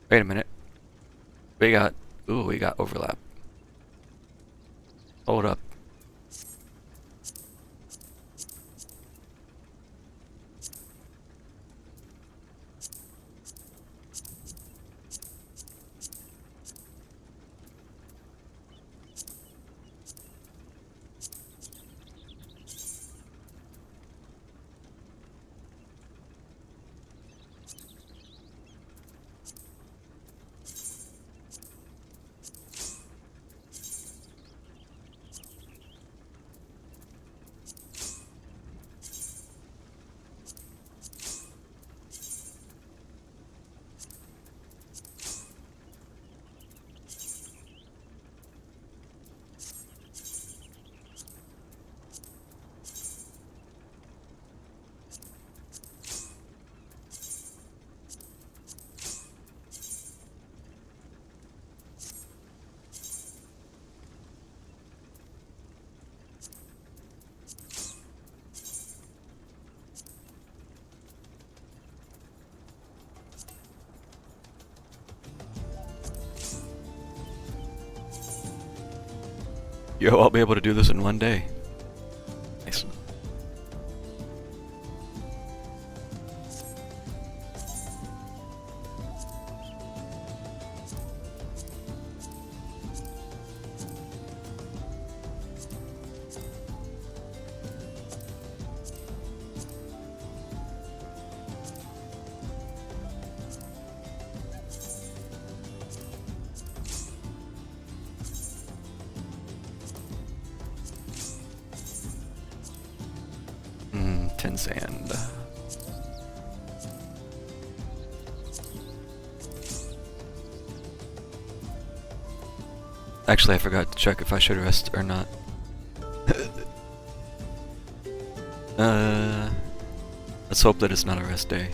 Wait a minute. We got overlap. Hold up. Yo, I'll be able to do this in one day. Nice. Tin sand. Actually, I forgot to check if I should rest or not. Let's hope that it's not a rest day.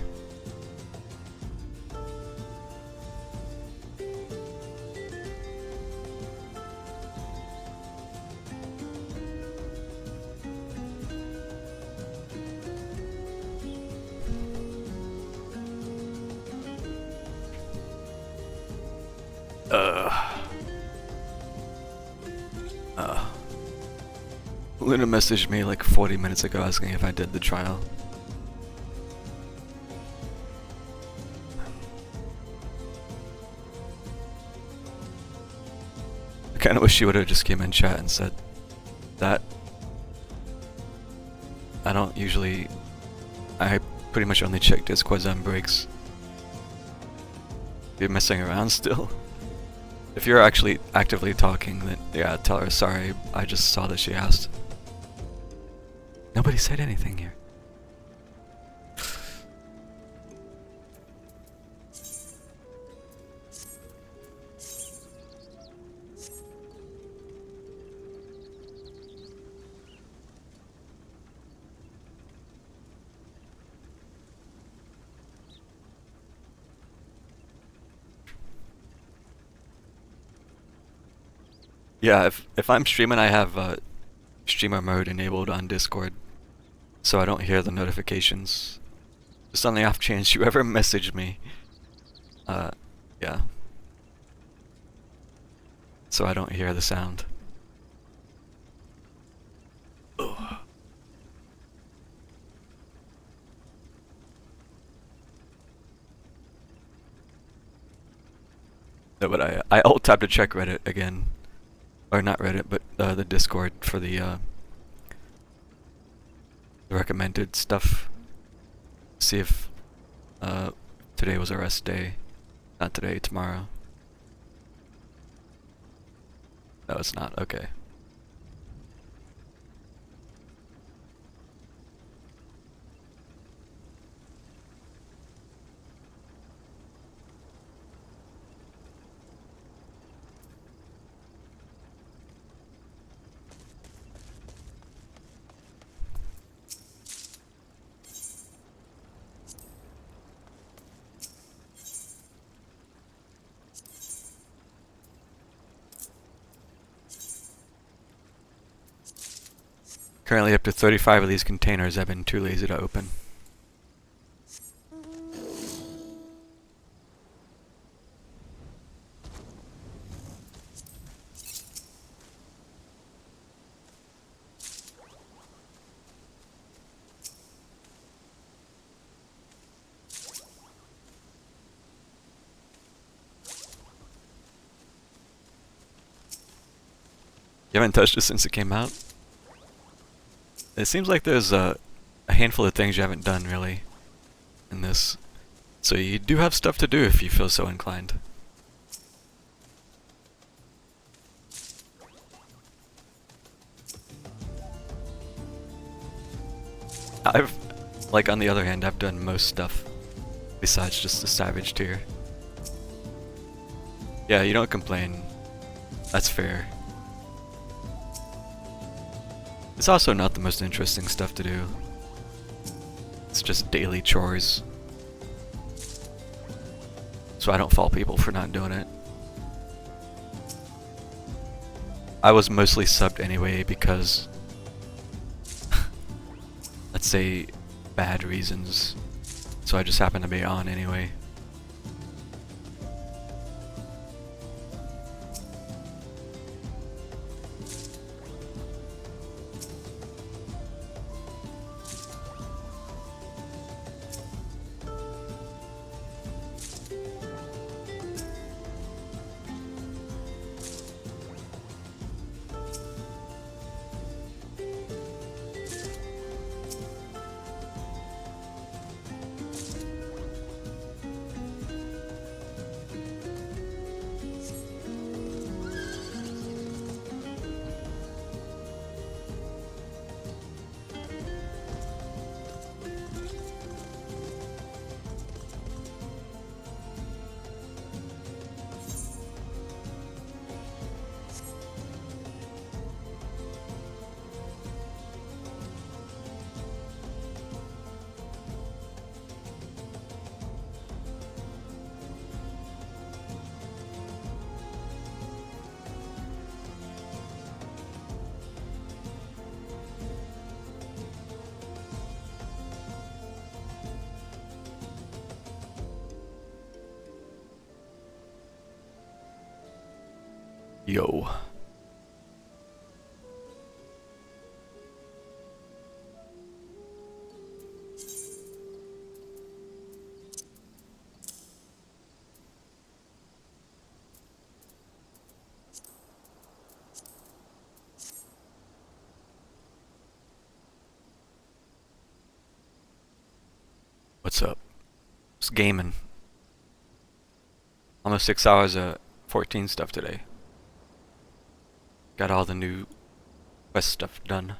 Luna messaged me like 40 minutes ago asking if I did the trial. I kinda wish she would've just came in chat and said that. I don't usually... I pretty much only check Discords on breaks. You're messing around still? If you're actually actively talking, then yeah, tell her sorry, I just saw that she asked. Nobody said anything here. Yeah, if I'm streaming, I have streamer mode enabled on Discord, so I don't hear the notifications. Just on the off chance you ever message me, yeah. So I don't hear the sound. Ugh. I alt tabbed to check Reddit again, or not Reddit, but the Discord for the recommended stuff. See if today was a rest day. Not today, tomorrow. No, it's not. Okay. Currently up to 35 of these containers I've been too lazy to open. You haven't touched it since it came out? It seems like there's a handful of things you haven't done, really, in this. So you do have stuff to do if you feel so inclined. Like, on the other hand, I've done most stuff, besides just the Savage tier. Yeah, you don't complain. That's fair. It's also not the most interesting stuff to do. It's just daily chores. So I don't fault people for not doing it. I was mostly subbed anyway because, let's say, bad reasons. So I just happened to be on anyway. Yo. What's up? Just gaming. Almost 6 hours of 14 stuff today. Got all the new quest stuff done.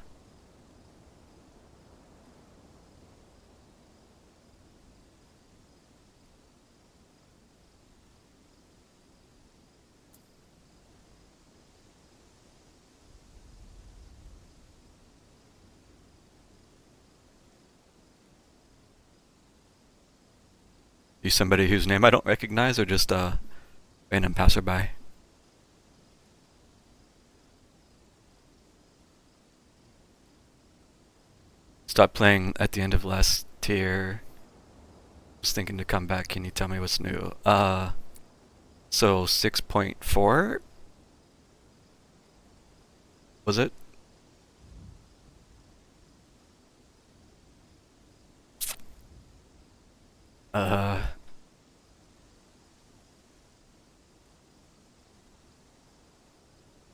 You somebody whose name I don't recognize or just a random passerby? Stopped playing at the end of last tier. Was thinking to come back. Can you tell me what's new? So 6.4? Was it?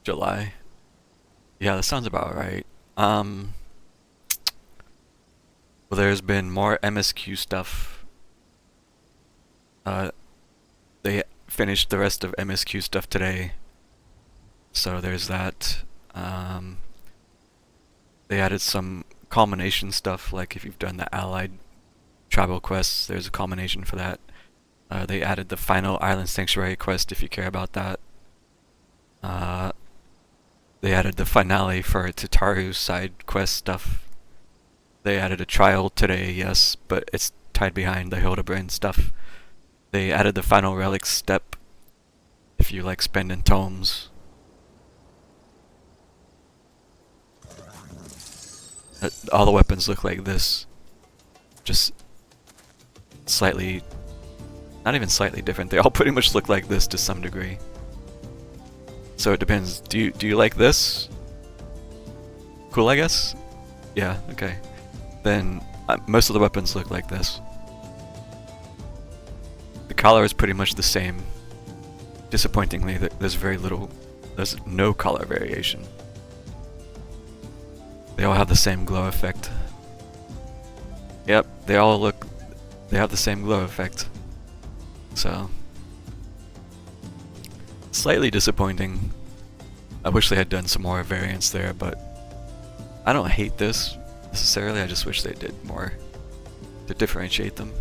July. Yeah, that sounds about right. Well, there's been more MSQ stuff. They finished the rest of MSQ stuff today. So there's that. They added some culmination stuff, like if you've done the Allied tribal quests, there's a culmination for that. They added the final Island Sanctuary quest if you care about that. They added the finale for Tataru's side quest stuff. They added a trial today, yes, but it's tied behind the Hildebrand stuff. They added the final relic step if you like spending tomes. All the weapons look like this. Just slightly, not even slightly different. They all pretty much look like this to some degree. So it depends. Do you like this? Cool, I guess? Yeah, okay. Then most of the weapons look like this. The collar is pretty much the same. Disappointingly, there's no color variation. They all have the same glow effect. Yep, they have the same glow effect. So, slightly disappointing. I wish they had done some more variants there, but I don't hate this necessarily, I just wish they did more to differentiate them.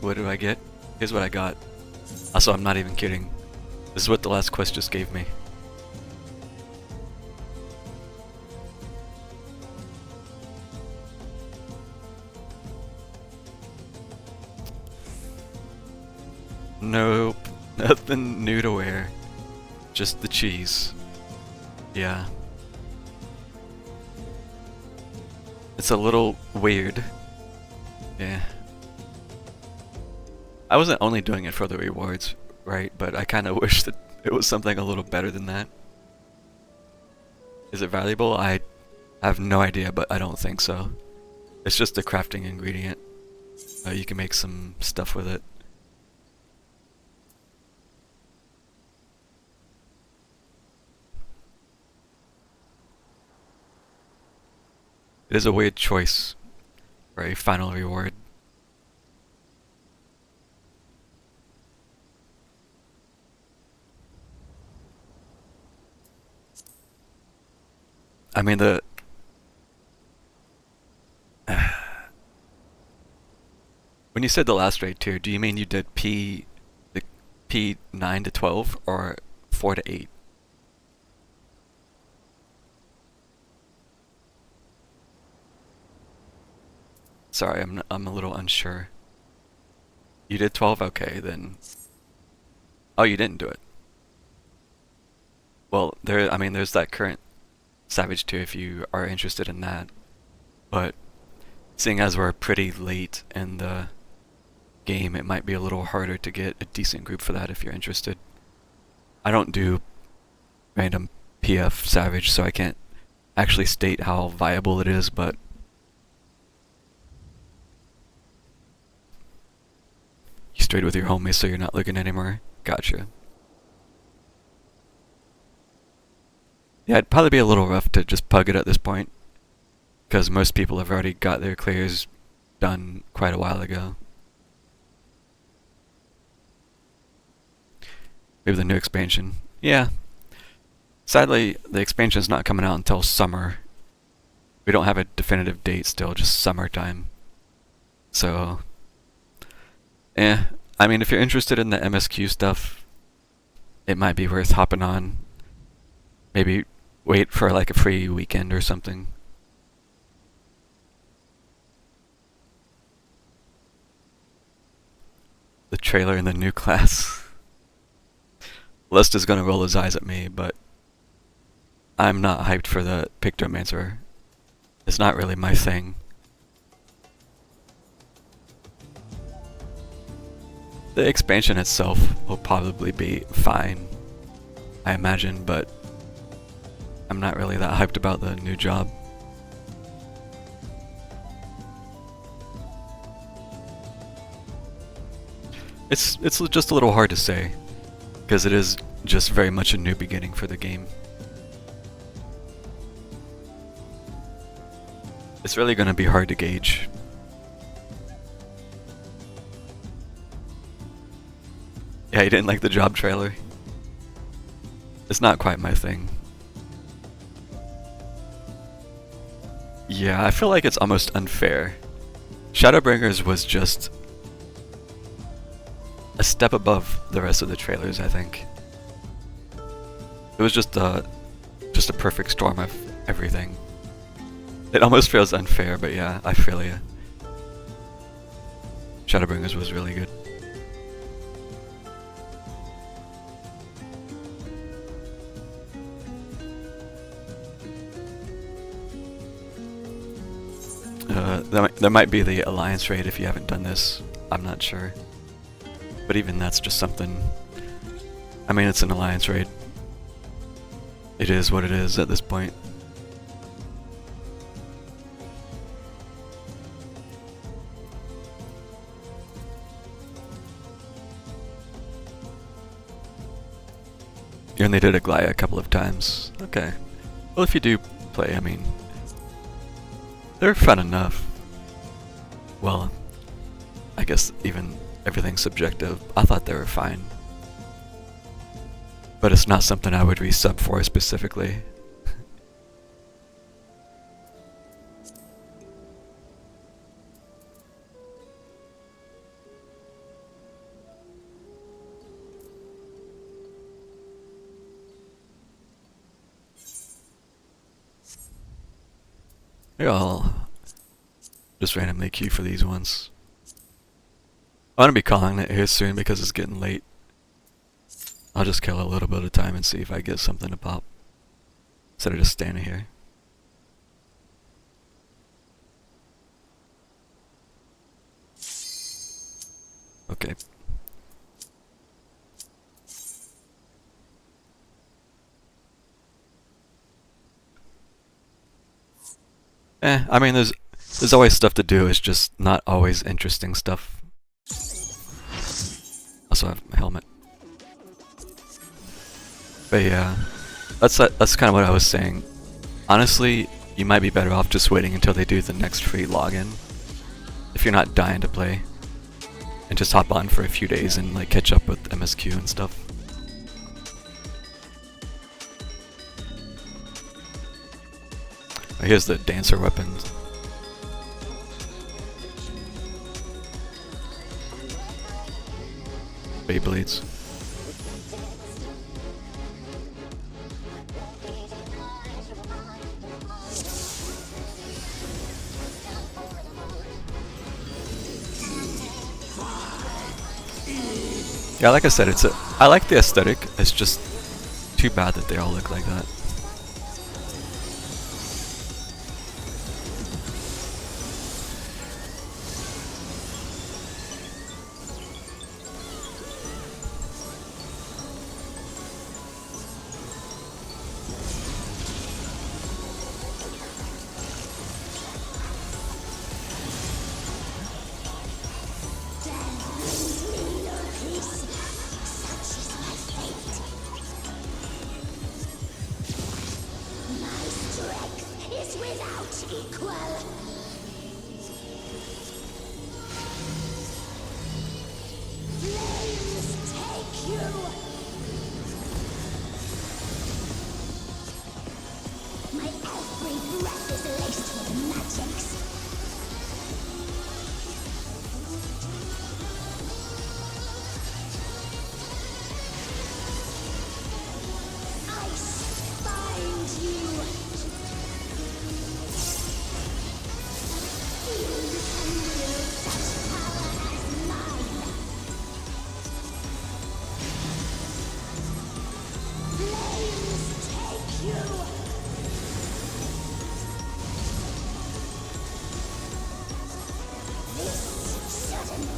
What do I get? Here's what I got. Also, I'm not even kidding. This is what the last quest just gave me. Nope. Nothing new to wear. Just the cheese. Yeah. It's a little weird. Yeah. I wasn't only doing it for the rewards, right? But I kind of wish that it was something a little better than that. Is it valuable? I have no idea, but I don't think so. It's just a crafting ingredient. You can make some stuff with it. It is a weird choice for a final reward. I mean, when you said the last raid tier, do you mean you did the P9 to 12 or 4 to 8? Sorry, I'm a little unsure. You did 12? Okay, then. Oh, you didn't do it. Well, there's that current Savage tier if you are interested in that. But seeing as we're pretty late in the game, it might be a little harder to get a decent group for that if you're interested. I don't do random PF Savage, so I can't actually state how viable it is, but you strayed with your homies so you're not looking anymore? Gotcha. Yeah, it'd probably be a little rough to just pug it at this point, because most people have already got their clears done quite a while ago. Maybe the new expansion. Yeah. Sadly, the expansion's not coming out until summer. We don't have a definitive date still, just summertime. So, I mean, if you're interested in the MSQ stuff, it might be worth hopping on. Maybe wait for like a free weekend or something. trailer in the new class. Lust is gonna roll his eyes at me, but I'm not hyped for the Pictomancer. It's not really my thing. The expansion itself will probably be fine, I imagine, but I'm not really that hyped about the new job. It's just a little hard to say, because it is just very much a new beginning for the game. It's really going to be hard to gauge. Yeah, you didn't like the job trailer? It's not quite my thing. Yeah, I feel like it's almost unfair. Shadowbringers was just a step above the rest of the trailers, I think. It was just a perfect storm of everything. It almost feels unfair, but yeah, I feel you. Shadowbringers was really good. There might be the Alliance raid if you haven't done this. I'm not sure. But even that's just something... I mean, it's an Alliance raid. It is what it is at this point. You only did Aglaya a couple of times. Okay. Well, if you do play, I mean... they're fun enough. Well, I guess even everything's subjective. I thought they were fine. But it's not something I would resub for specifically. Maybe I'll just randomly queue for these ones. I'm gonna be calling it here soon because it's getting late. I'll just kill a little bit of time and see if I get something to pop, instead of just standing here. Okay. I mean, there's always stuff to do. It's just not always interesting stuff. Also have my helmet. But yeah, that's kind of what I was saying. Honestly, you might be better off just waiting until they do the next free login, if you're not dying to play, and just hop on for a few days and like catch up with MSQ and stuff. Oh, here's the dancer weapons. Beyblades. Yeah, like I said, I like the aesthetic. It's just too bad that they all look like that.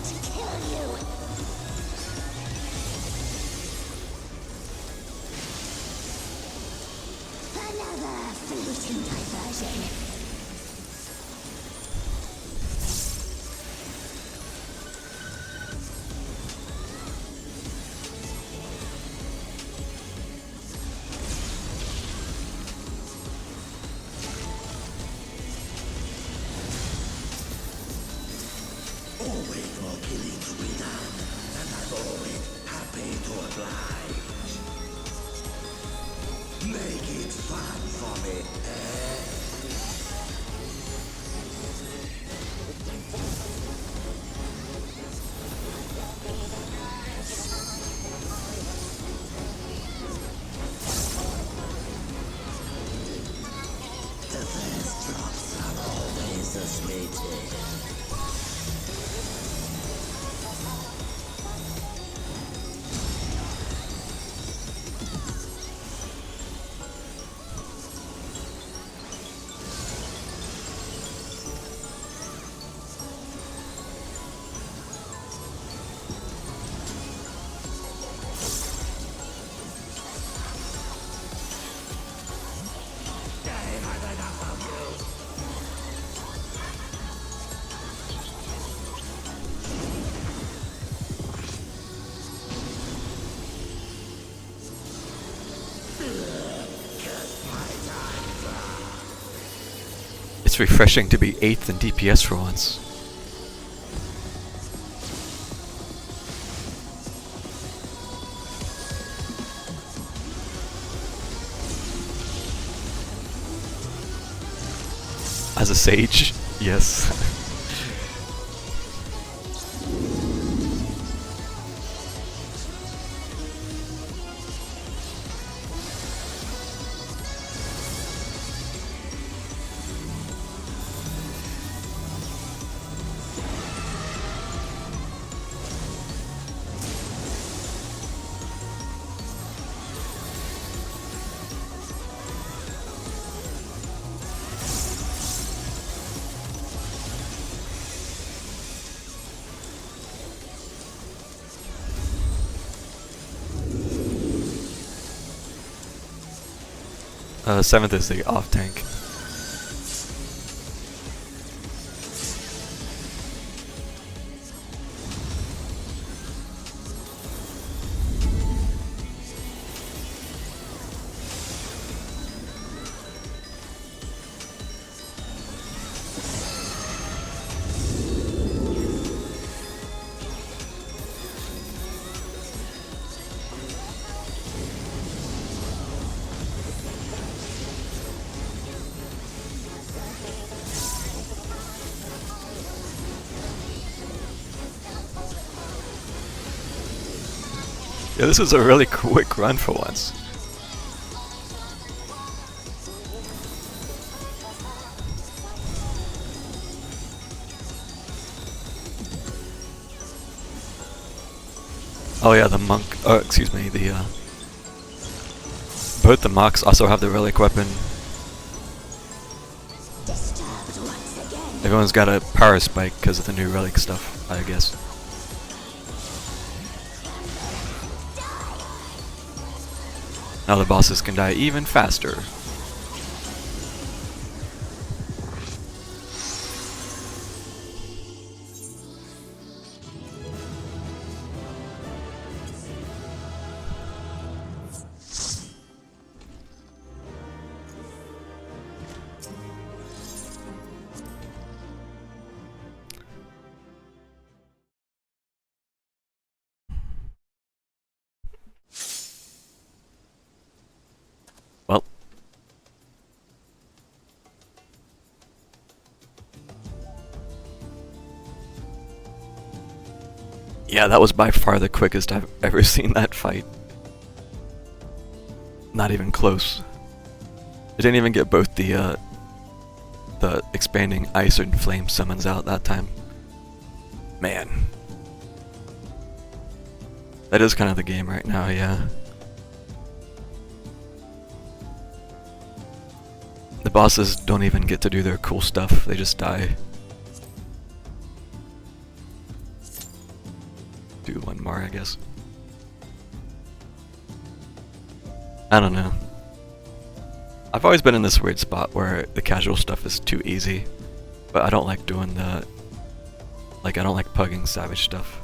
to kill you. Another fleeting diversion. Always more killing to be done, and I'm always happy to oblige. Make it fun for me, eh? The first drops are always the sweetest. It's refreshing to be 8th in DPS for once. As a sage, yes. Seventh is the off tank. Yeah, this was a really quick run for once. Oh yeah, the monk, excuse me, the, both the monks also have the relic weapon. Everyone's got a power spike because of the new relic stuff, I guess. Now the bosses can die even faster. Well, yeah, that was by far the quickest I've ever seen that fight. Not even close. I didn't even get both the expanding ice and flame summons out that time. Man. That is kind of the game right now, yeah. The bosses don't even get to do their cool stuff, they just die. do one more, I guess. I don't know. I've always been in this weird spot where the casual stuff is too easy, but I don't like doing the... Like, I don't like pugging savage stuff.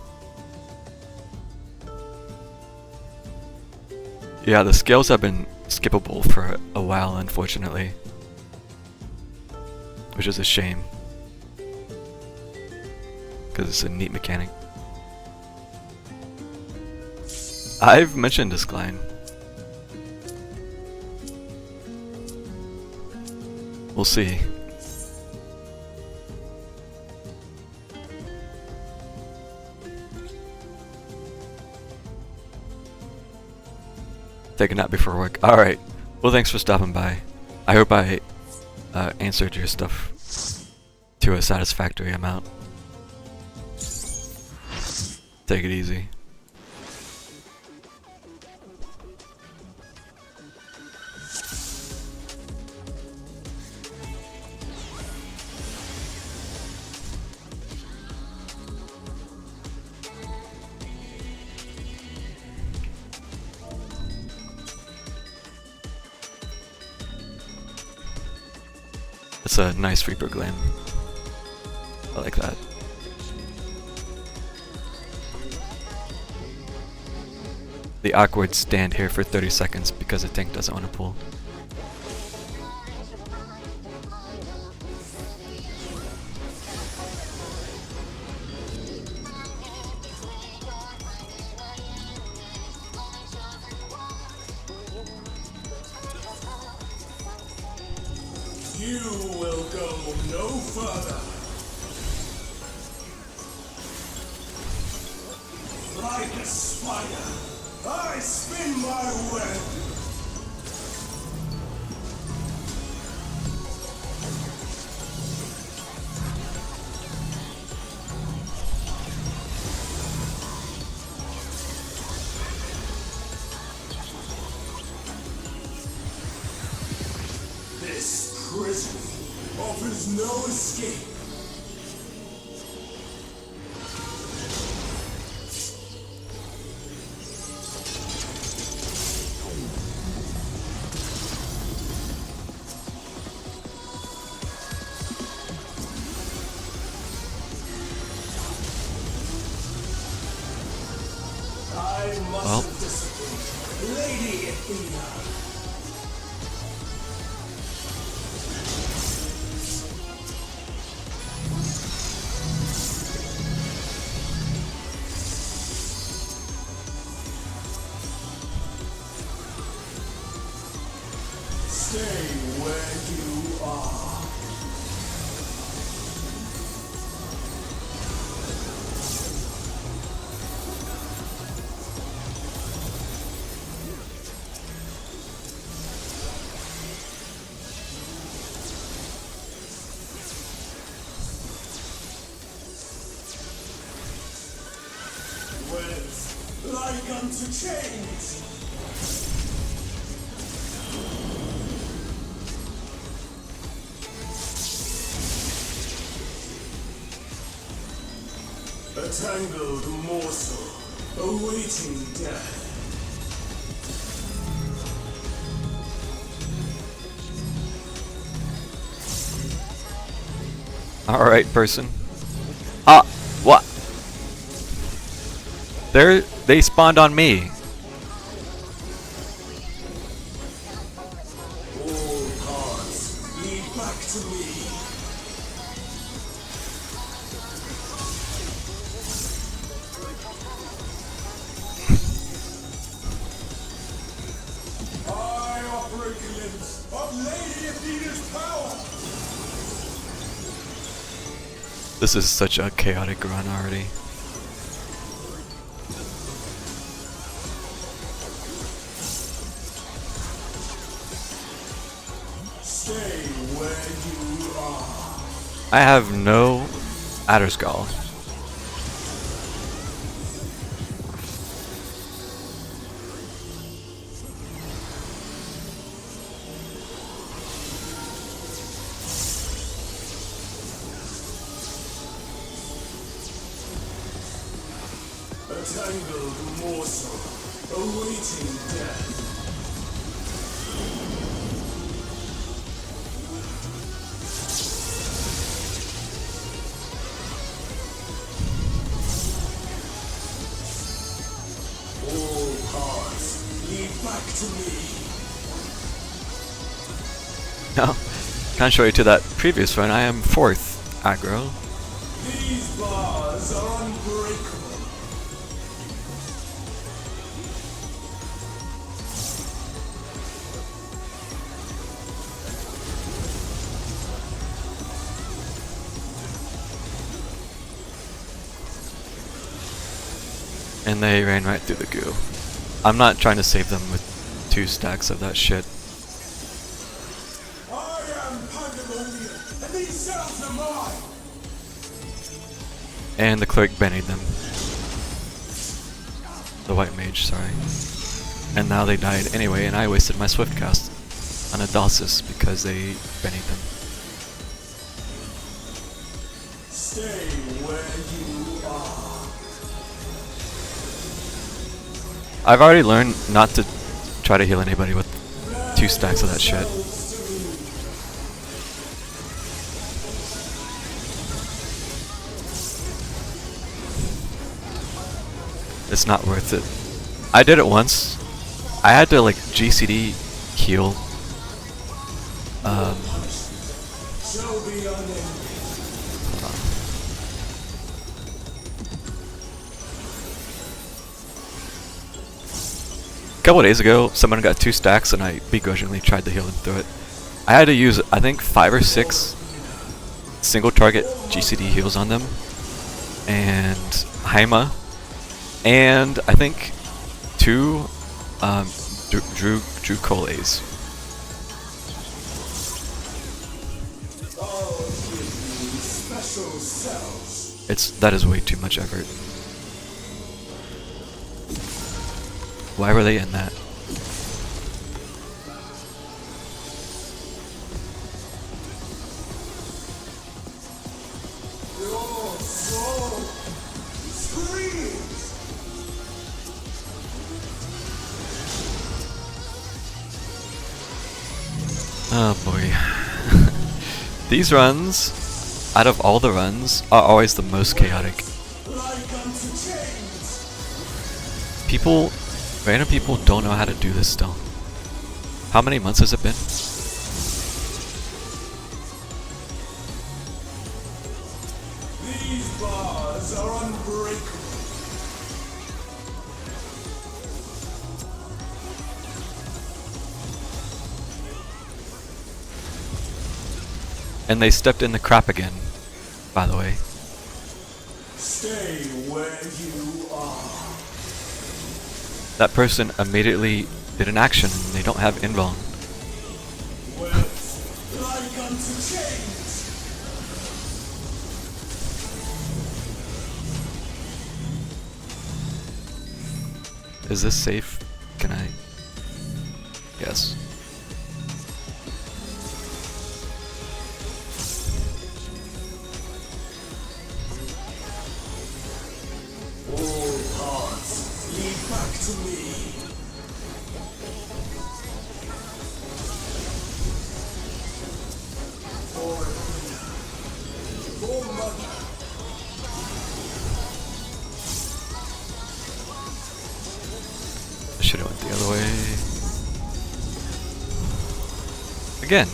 Yeah, the scales have been skippable for a while, unfortunately. Which is a shame. Because it's a neat mechanic. I've mentioned this Klein. We'll see. Take a nap before work. Alright. Well, thanks for stopping by. I hope I answered your stuff to a satisfactory amount. Take it easy. It's a nice Reaper Glam. I like that. The awkward stand here for 30 seconds because the tank doesn't want to pull. You will go no further. Like a spider, I spin my web. This prison offers no escape. I must discipline Lady Athena. Stay where you are. Webs like unto chains. A tangled morsel, awaiting death. Alright, person. What? They spawned on me. All paths lead back to me. I offer a glimpse of Lady Athena's power. This is such a chaotic run already. Stay where you are. I have no Adder Skull. A tangled morsel, awaiting death. All paths lead back to me. No, contrary to that previous run, I am 4th aggro. These bars are unbreakable. And they ran right through the goo. I'm not trying to save them with 2 stacks of that shit. I am Pandemonium, and these cells are mine. And the cleric banned them. The white mage, sorry. And now they died anyway, and I wasted my swift cast on Adalsis because they banned them. Stay where you are. I've already learned not to try to heal anybody with 2 stacks of that shit. It's not worth it. I did it once. I had to like GCD heal. Hold on. A couple of days ago, someone got 2 stacks and I begrudgingly tried to heal them through it. I had to use, I think, 5 or 6 single target GCD heals on them. And Haima. And I think 2 Drew Coles. That is way too much effort. Why were they in that? Oh boy. These runs, out of all the runs, are always the most chaotic. Random people don't know how to do this still. How many months has it been? These bars are unbreakable. And they stepped in the crap again, by the way. Stay where you are. That person immediately did an action and they don't have invuln. Like unto chains. Is this safe? Can I? Yes. All paths lead back to me. For mother. I should have went the other way. Again.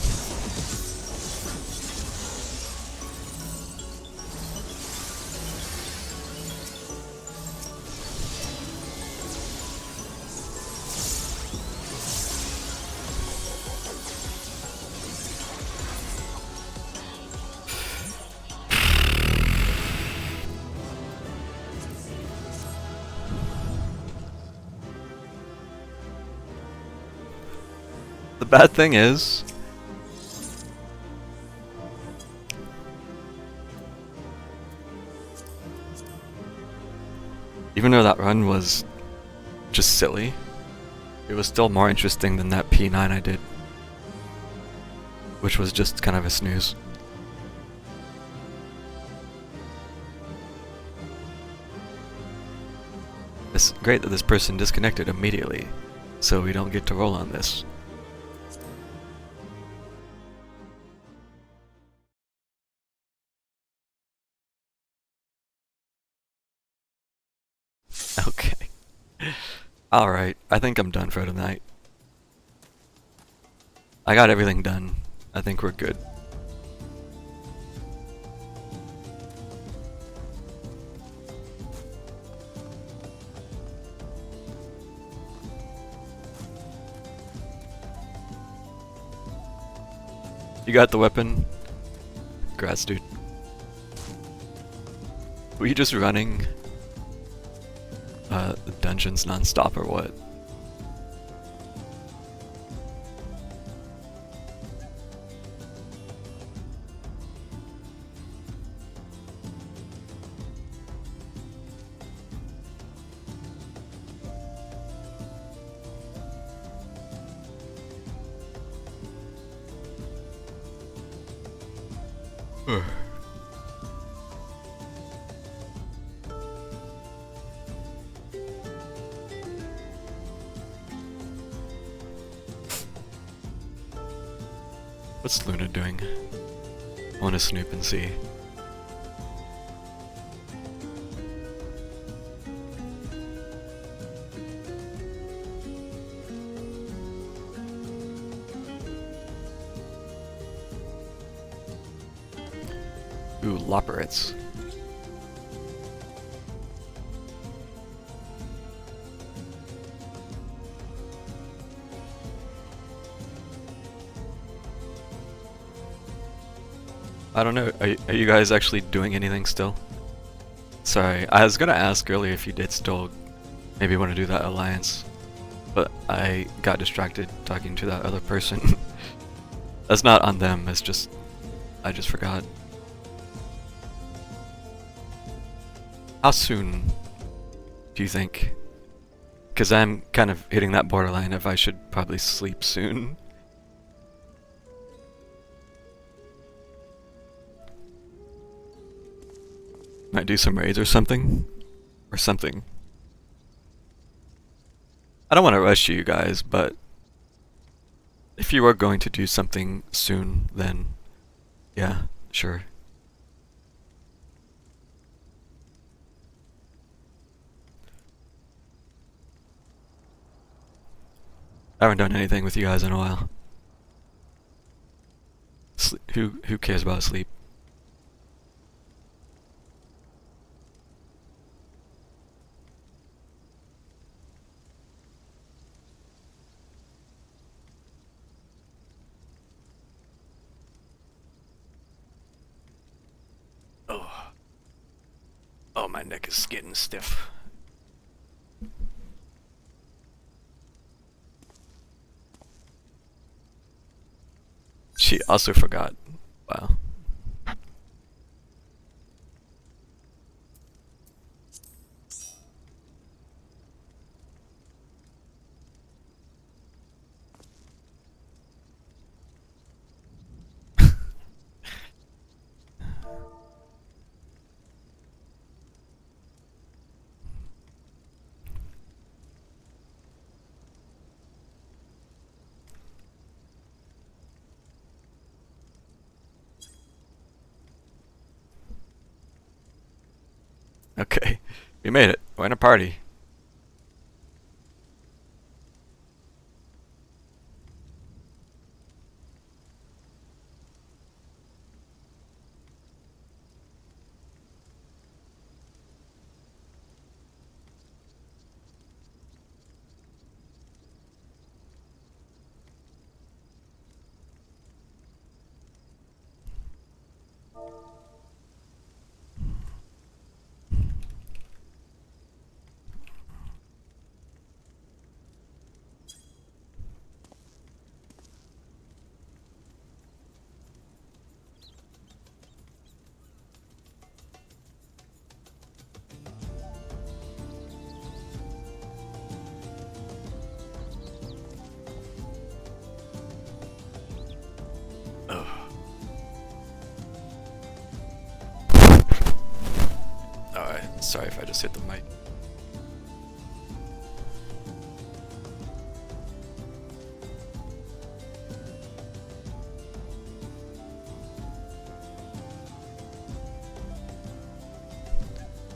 The bad thing is, even though that run was just silly, it was still more interesting than that P9 I did, which was just kind of a snooze. It's great that this person disconnected immediately, so we don't get to roll on this. Okay. Alright, I think I'm done for tonight. I got everything done. I think we're good. You got the weapon? Congrats, dude. Were you just running the dungeons non-stop or what? What's Luna doing? I want to snoop and see. Ooh, lopperates. I don't know, are you guys actually doing anything still? Sorry, I was gonna ask earlier if you did still maybe want to do that alliance, but I got distracted talking to that other person. That's not on them, it's just, I just forgot. How soon do you think? Because I'm kind of hitting that borderline if I should probably sleep soon. Might do some raids or something? Or something. I don't want to rush you guys, but if you are going to do something soon, then yeah, sure. I haven't done anything with you guys in a while. Who cares about sleep? Oh, my neck is getting stiff. She also forgot. Wow. Okay, we made it. We're in a party. Alright, sorry if I just hit the mic.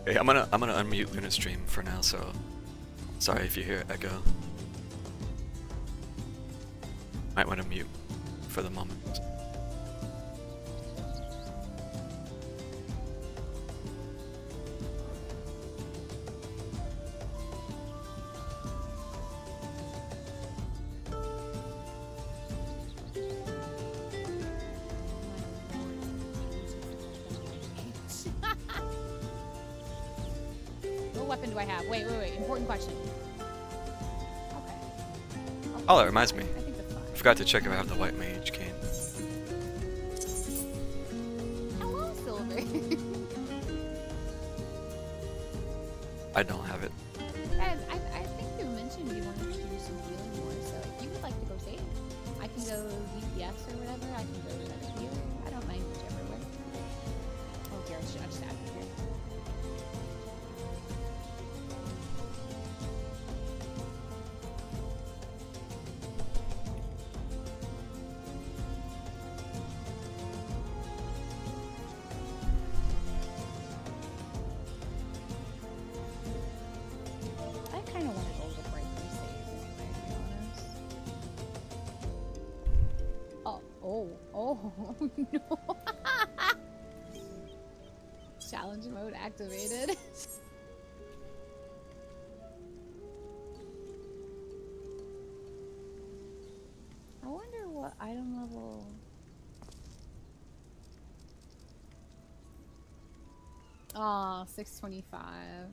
Okay, I'm gonna unmute Luna's stream for now, so sorry if you hear echo. Might want to mute for the moment. What weapon do I have? Wait. Important question. Okay. Oh, that reminds me. I think that's fine. I forgot to check if I have the white mage cane. Hello, Silver. I don't have it. Guys, I think you mentioned you wanted to do some healing more, so if you would like to go save, I can go DPS or whatever. I can go another healer. I don't mind whichever way. Oh, here, I just added it here. I kind of want to go to break and save anyway, to be honest. Oh, no. Challenge mode activated. I wonder what item level. Oh, 625.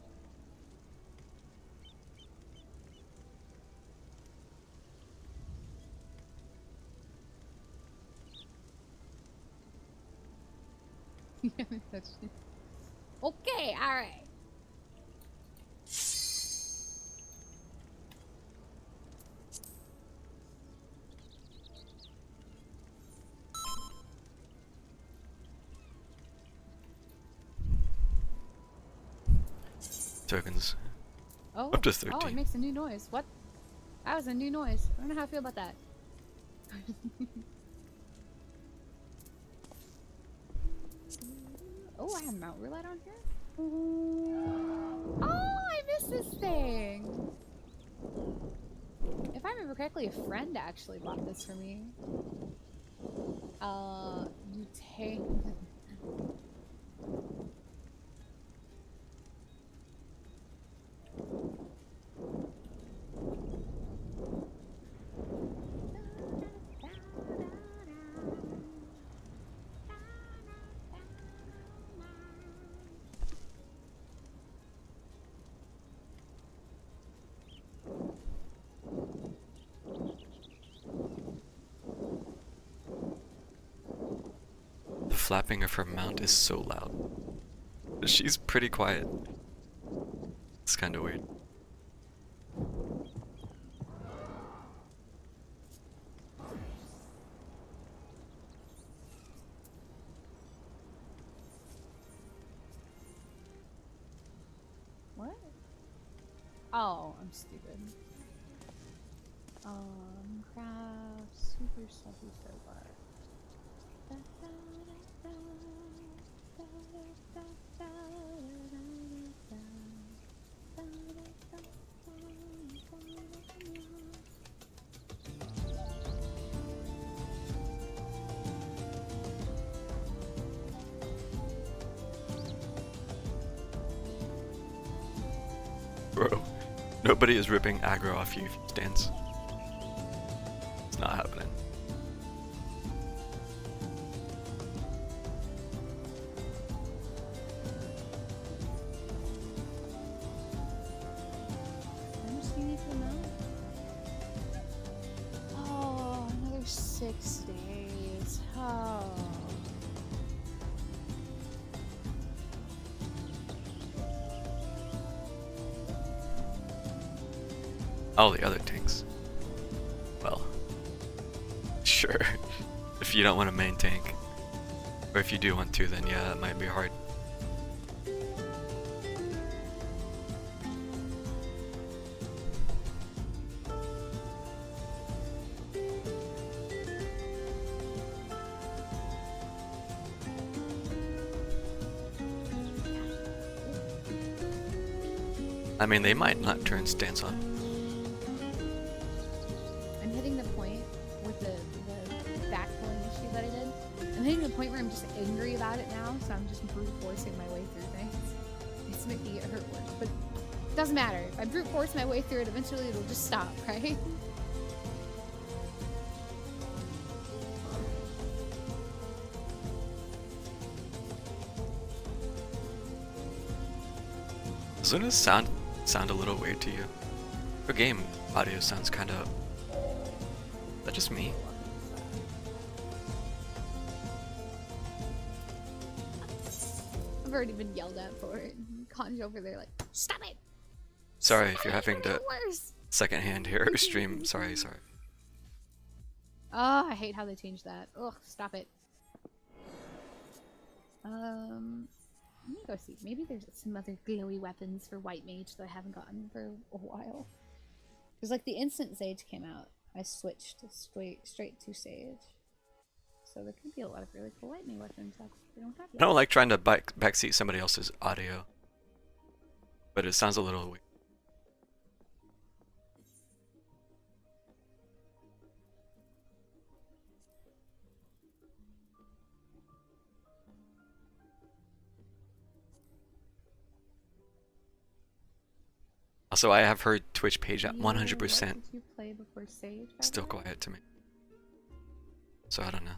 Okay, alright. Tokens. Oh, Up to oh, 13. it makes a new noise. What? That was a new noise. I don't know how I feel about that. Oh, I have Mount Roulette on here? Oh, I missed this thing! If I remember correctly, a friend actually bought this for me. You take... The flapping of her mount is so loud. She's pretty quiet. It's kind of weird. What? Oh, I'm stupid. Craft super stuffy soapbar. Bro, nobody is ripping aggro off you, Stance. It's not happening. How much do you need for now? Oh, another 6 days. Oh. All the other tanks. Well, sure. If you don't want to main tank. Or if you do want to, then yeah, it might be hard. I mean, they might not turn stance on. I'm hitting the point with the backpulling issue that I did. I'm hitting the point where I'm just angry about it now, so I'm just brute forcing my way through things. It's making it hurt worse, but it doesn't matter. If I brute force my way through it, eventually it'll just stop, right? Doesn't it sound a little weird to you? Your game audio sounds kind of... Is that just me? I've already been yelled at for it. Conj over there like, stop it! Sorry if you're having to Worse. secondhand hear stream. Sorry. Oh, I hate how they changed that. Ugh, stop it. Let me go see. Maybe there's some other glowy weapons for White Mage that I haven't gotten for a while. Because like the instant Sage came out, I switched straight to Sage. So there could be a lot of really cool White Mage weapons that we don't have yet. I don't like trying to backseat somebody else's audio, but it sounds a little weird. Also, I have heard Twitch page at 100% What did you play before Sage? still quiet to me. So I don't know.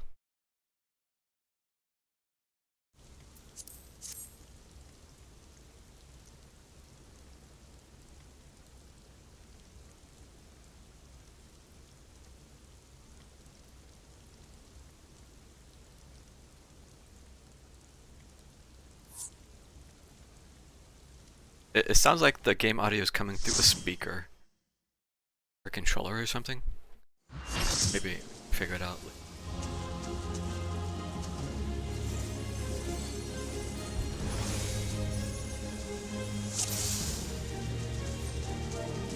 It sounds like the game audio is coming through a speaker or controller or something. Maybe figure it out.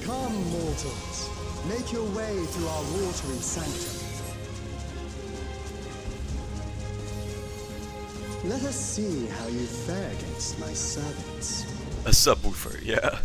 Come, mortals, make your way through our watery sanctum. Let us see how you fare against my servants. A subwoofer, yeah.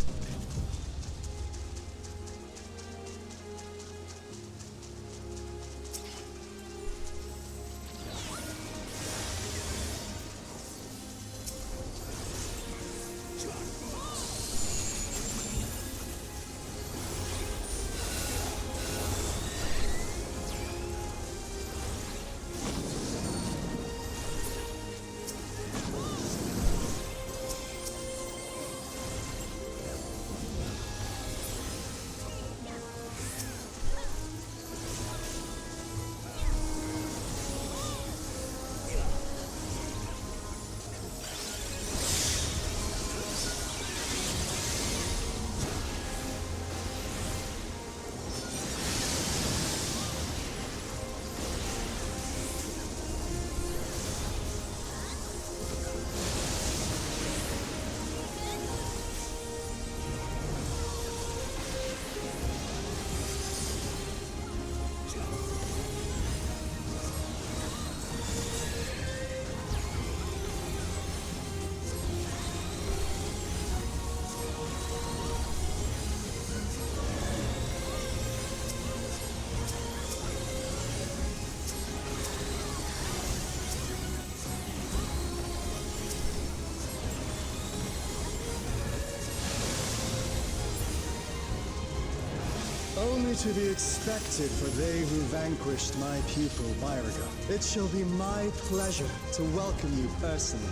Only to be expected for they who vanquished my pupil Byraga. It shall be my pleasure to welcome you personally.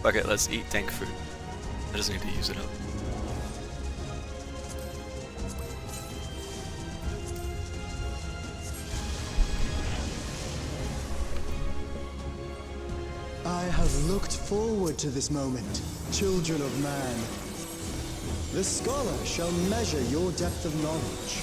Fuck it, let's eat tank food. I just need to use it up. I have looked forward to this moment, children of man. The scholar shall measure your depth of knowledge.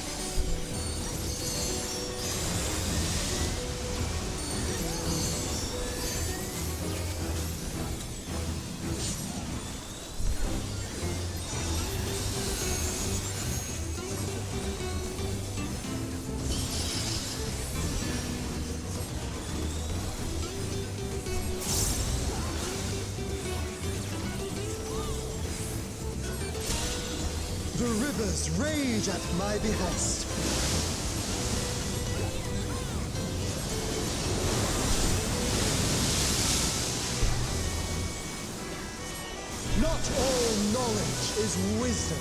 The rivers rage at my behest. Not all knowledge is wisdom.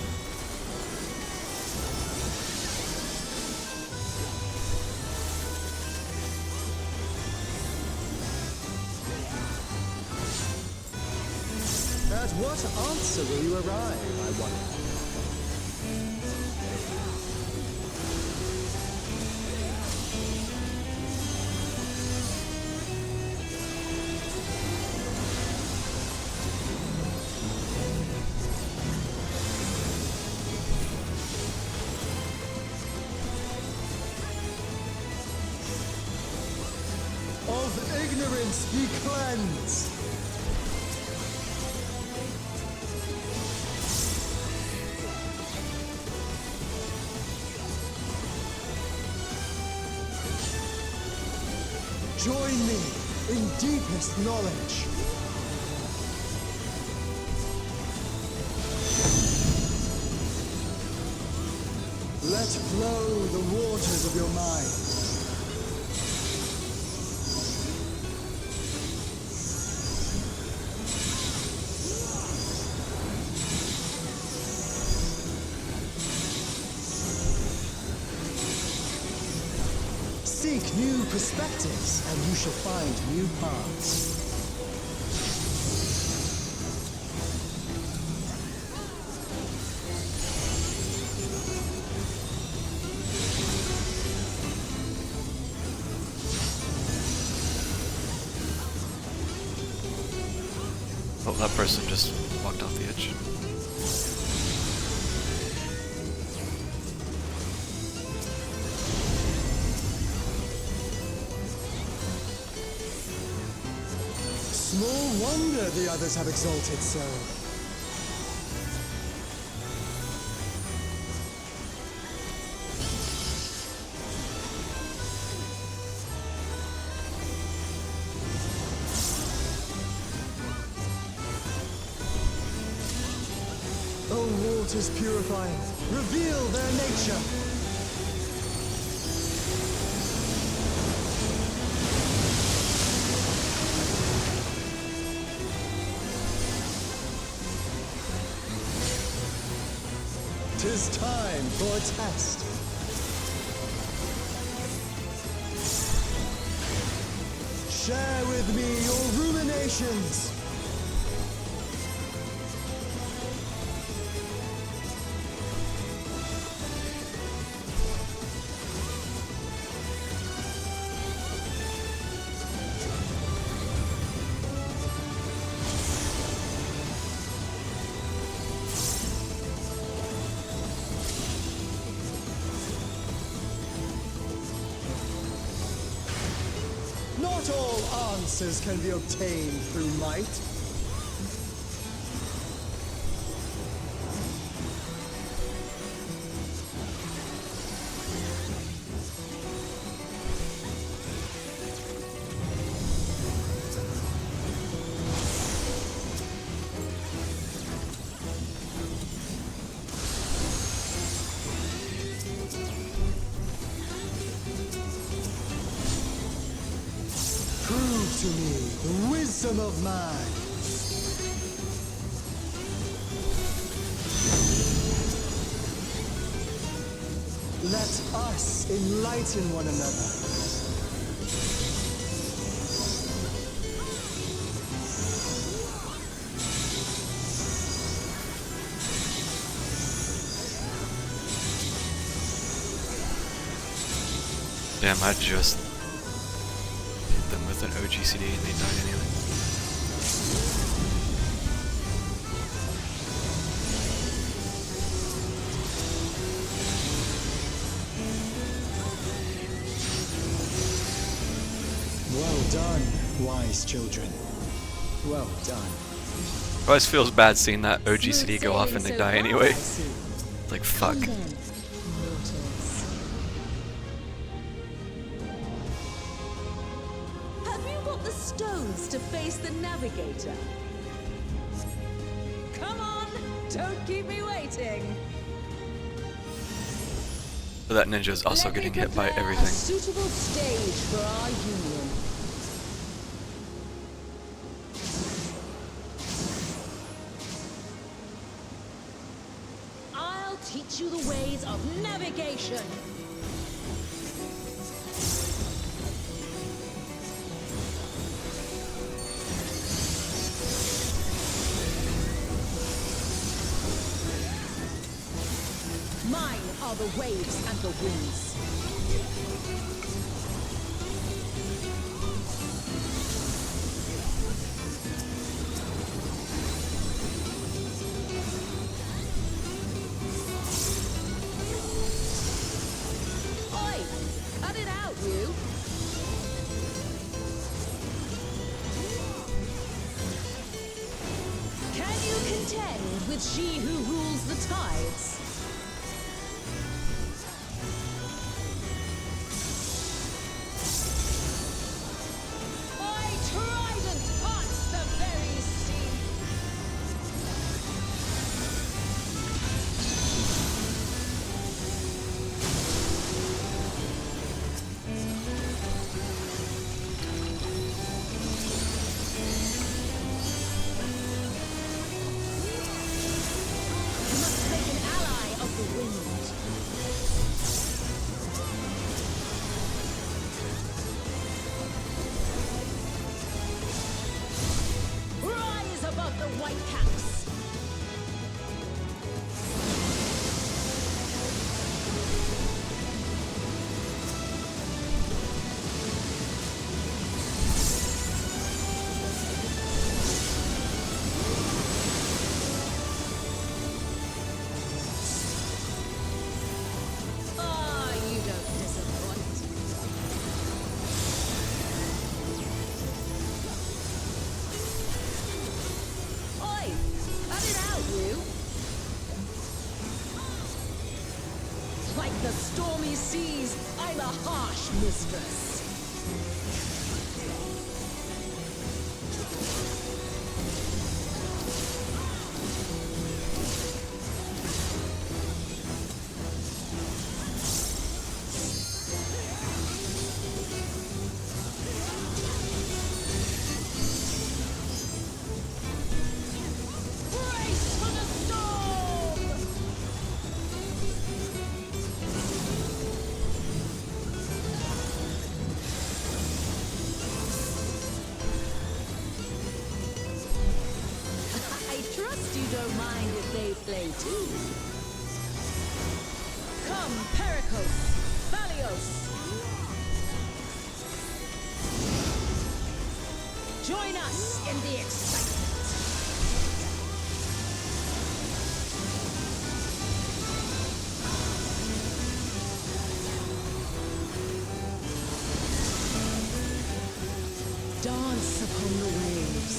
At what answer will you arrive, I wonder? Of ignorance be cleansed. Join me in deepest knowledge. Let flow the waters of your mind. Seek new perspectives, and you shall find new paths. Oh, that person just walked off the edge. Small wonder the others have exalted so. O waters purifying, reveal their nature. Tis time for a test. Share with me your ruminations. Not all answers can be obtained through might. Prove to me the wisdom of man. Let us enlighten one another. Damn, I just hit them with an OGCD and they died anyway. Well done, wise children. Well done. It always feels bad seeing that OGCD go off and they die anyway. Like, fuck. Stones to face the navigator. Come on, don't keep me waiting. So that ninja is also Let me getting hit by prepare everything. A suitable stage for our union. I'll teach you the ways of navigation. Mine are the waves and the winds. Oi! Cut it out, you! Can you contend with she who rules the tides? My trident parts the very sea. You must make an ally of the wind. Rise above the white caps. Ah, you don't disappoint. Oi! Cut it out, you! Like the stormy seas, I'm a harsh mistress. Brace for the storm! I trust you don't mind if they play too. Come, Pericos, Valios. Join us in the excitement. Dance upon the waves.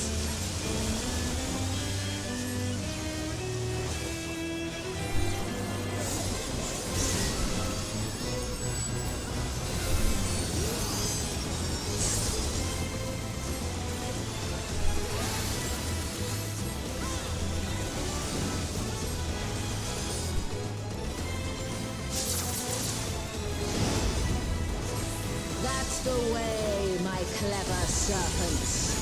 That's the way, my clever serpents.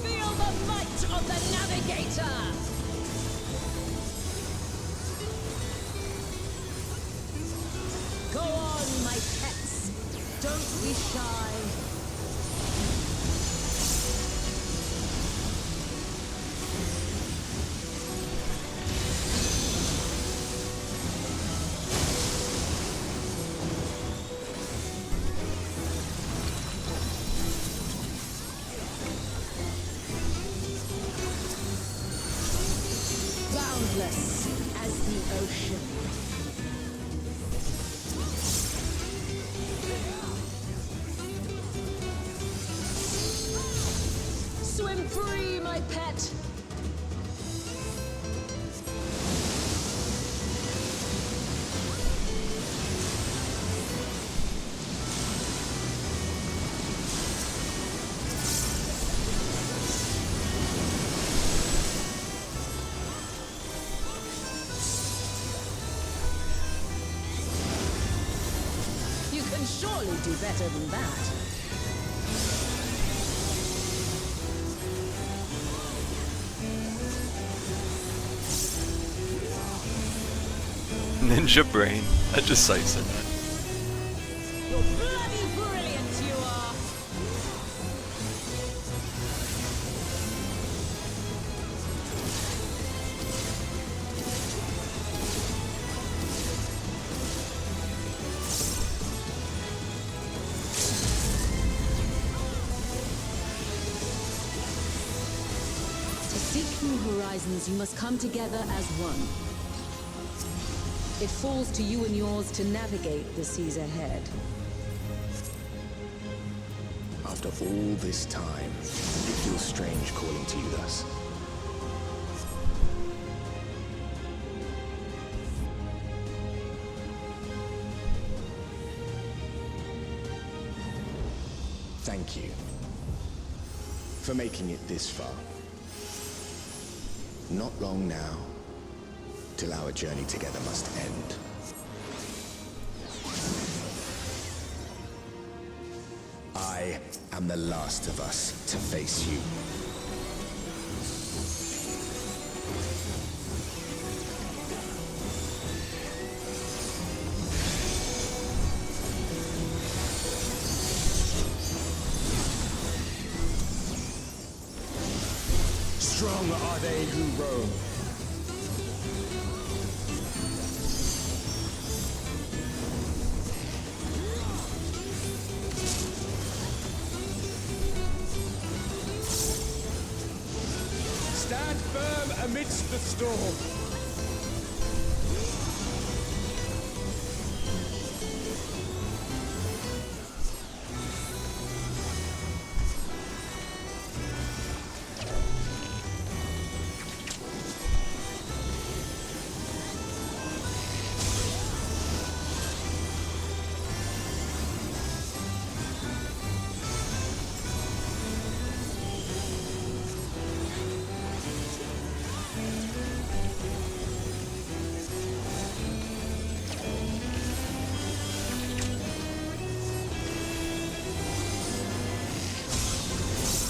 Feel the might of the navigator! Go on, my pets. Don't be shy. Boundless as the ocean. Swim free, my pet! can surely do better than that. Ninja brain. That just cites in that. You're bloody brilliant, you are! To seek new horizons, you must come together as one. It falls to you and yours to navigate the seas ahead. After all this time, it feels strange calling to you thus. Thank you for making it this far. Not long now, till our journey together must end. I am the last of us to face you. Strong are they who roam. Stand firm amidst the storm.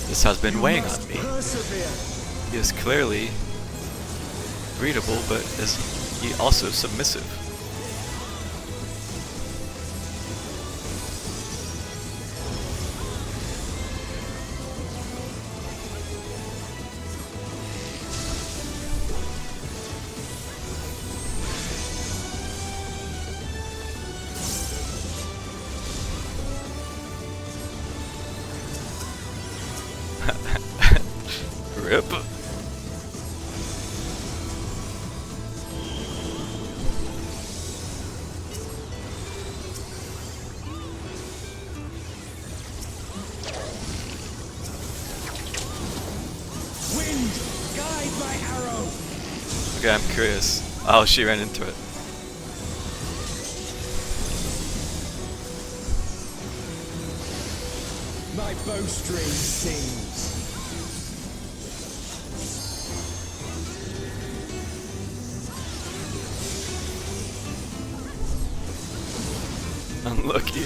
This has been weighing on me. He is clearly readable, but is he also submissive? Rip. Wind, guide my arrow. Okay, I'm curious. Oh, she ran into it. My bowstring sings. Unlucky.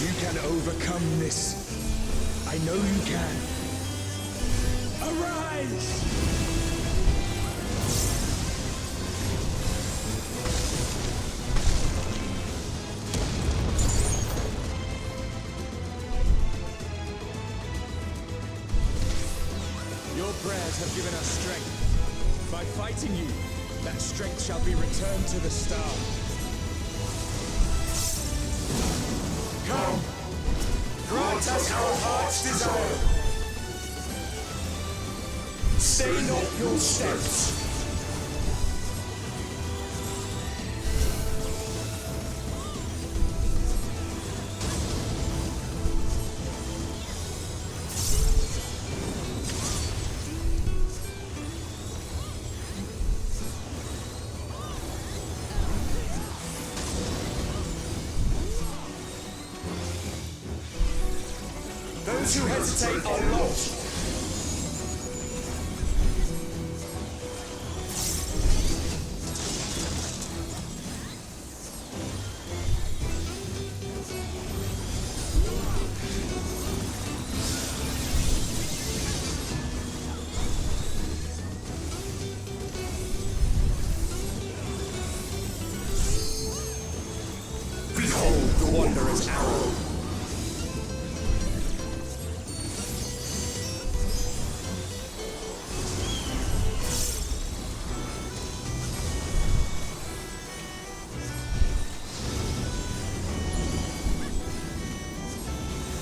You can overcome this. I know you can. Arise! Your prayers have given us strength. By fighting you, that strength shall be returned to the star. Come! Grant us our heart's desire! Stay not your steps. Those who hesitate are lost. Behold the Wanderer's arrow.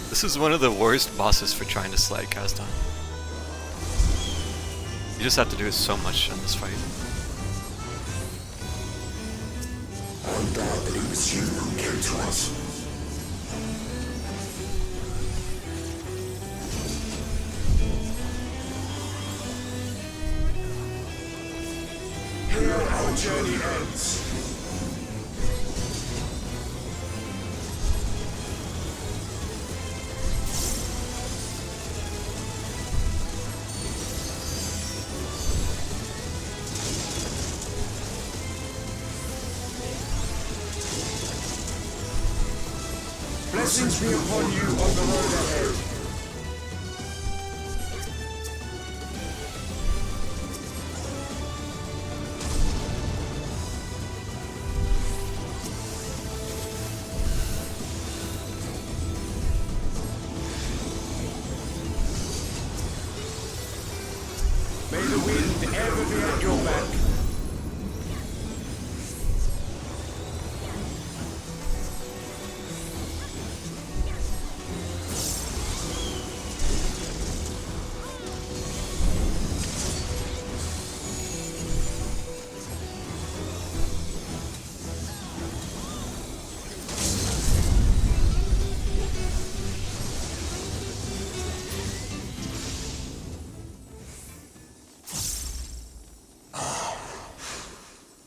This is one of the worst bosses for trying to slide cast on. You just have to do so much in this fight. I'm glad that it was you who came to us. Here our journey ends. Blessings be upon you on the road ahead. May the wind ever be at your back.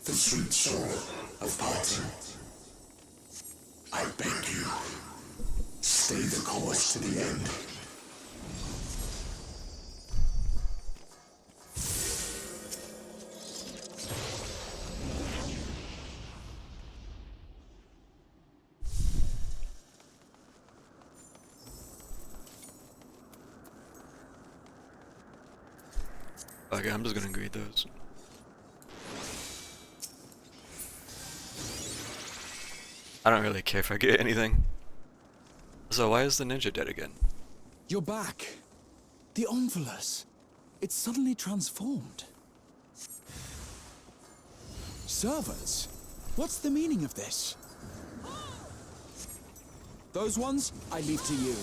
The sweet sorrow of parting. I beg you, stay the course to the end. Okay, I'm just gonna greet those. I don't really care if I get anything. So why is the ninja dead again? You're back. The Omphilus. It's suddenly transformed. Servers? What's the meaning of this? Those ones, I leave to you.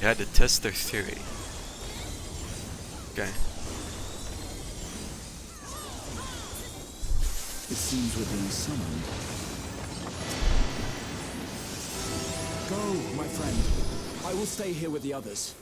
You had to test their theory. Okay. It seems we're being summoned. Go, my friend. I will stay here with the others.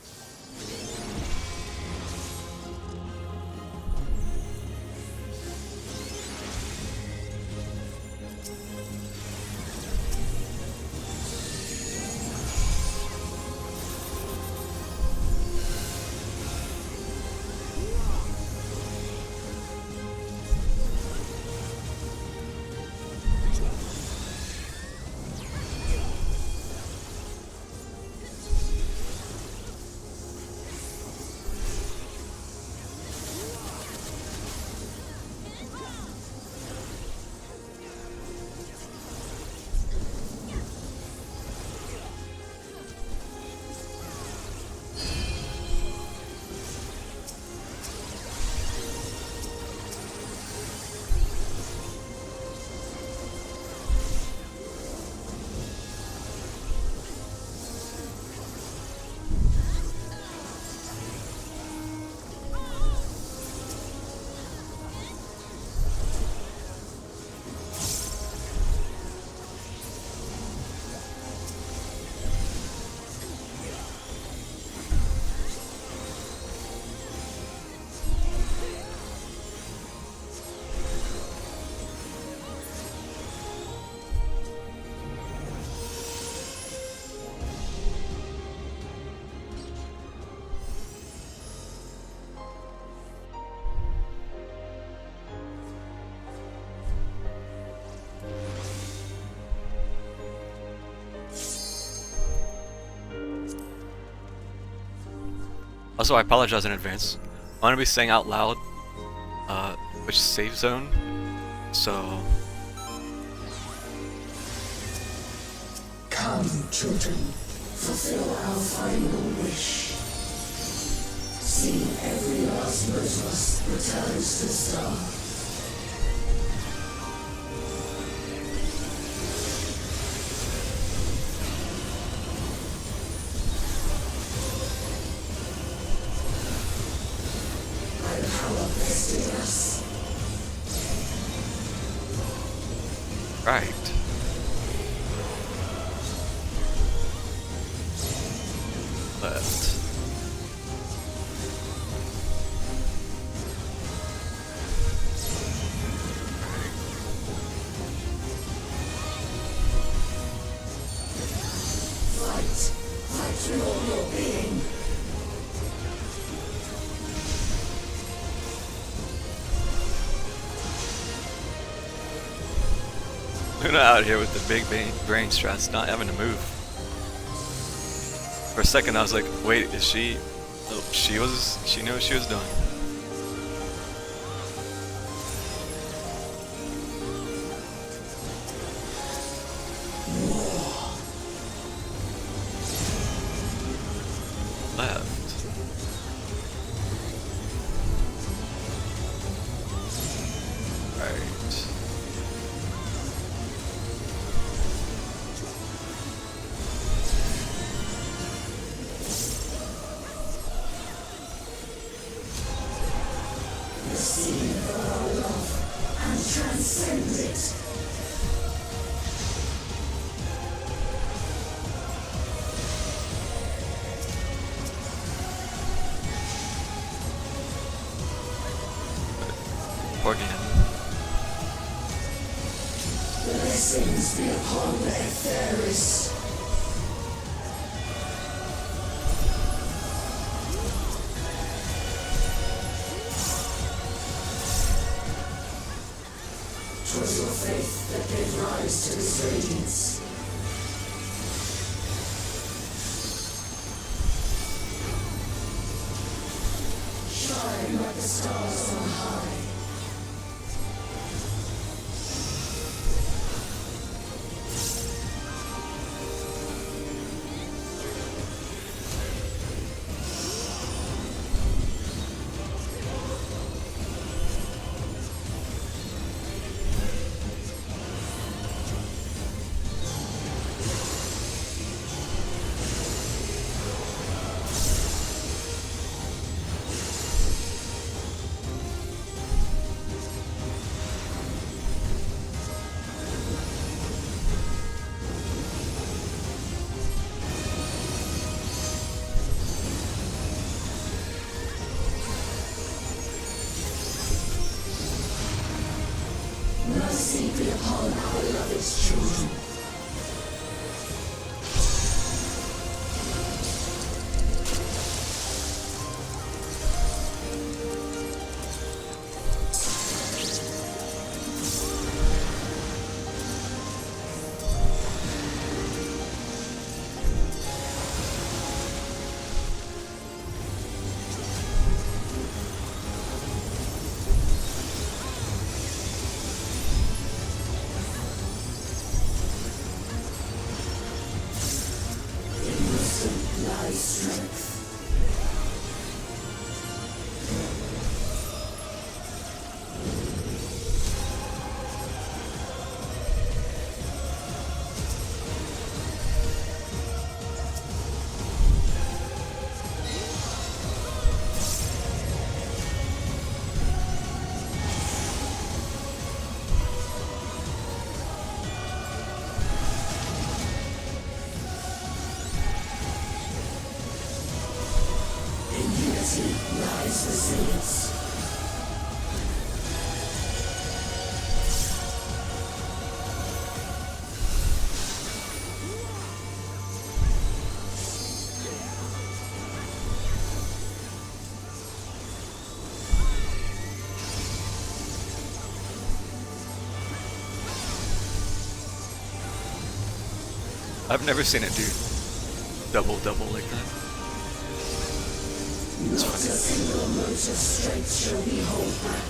Also, I apologize in advance. I'm gonna be saying out loud which save zone, so... Come, children, fulfill our final wish. See every last Moses returns to star. By the power vested in us. Right. Left. Fight with all your being. Luna out here with the big brain stress, not having to move. For a second I was like, wait, is she... Oh, she knew what she was doing. Left. Right. Receive our love and transcend it. Again. Blessings be upon the Etheris. Twas your faith that gave rise to this radiance. Shine like the stars on high. Mercy be upon our beloved children. Lies strength. Lies resilience. I've never seen it do double like that. It's Not a funny. single mote of strength shall we hold back.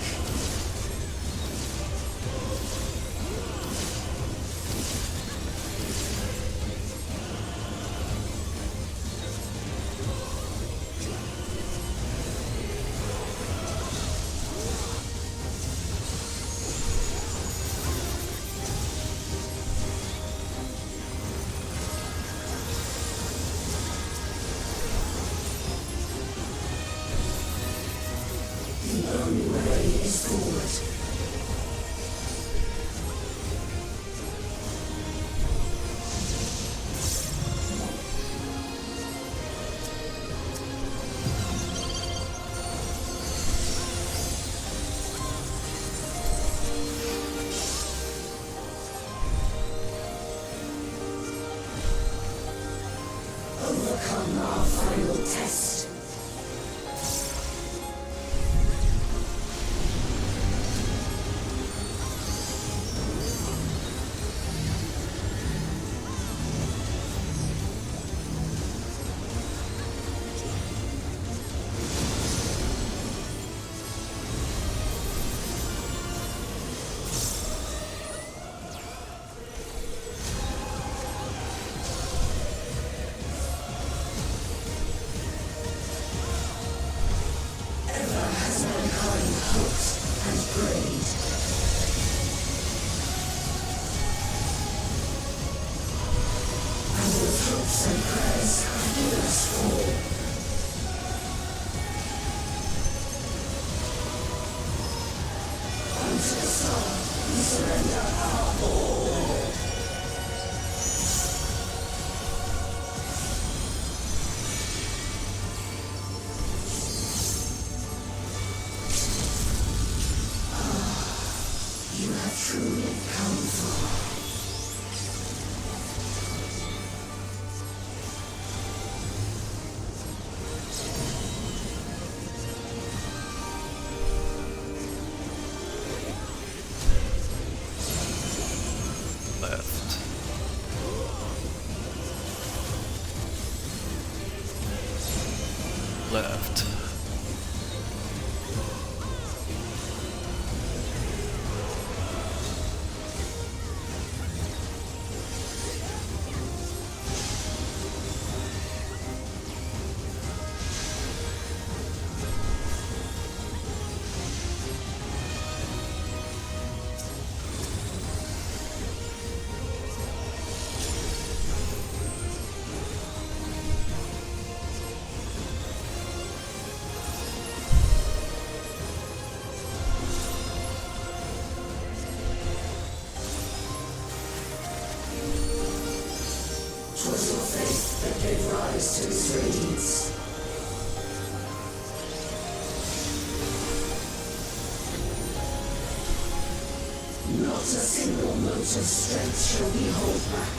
The only way is forward. Overcome our final test. You have truly come far. Left. Left. Twas your faith that gave rise to this radiance. Not a single mote of strength shall we hold back.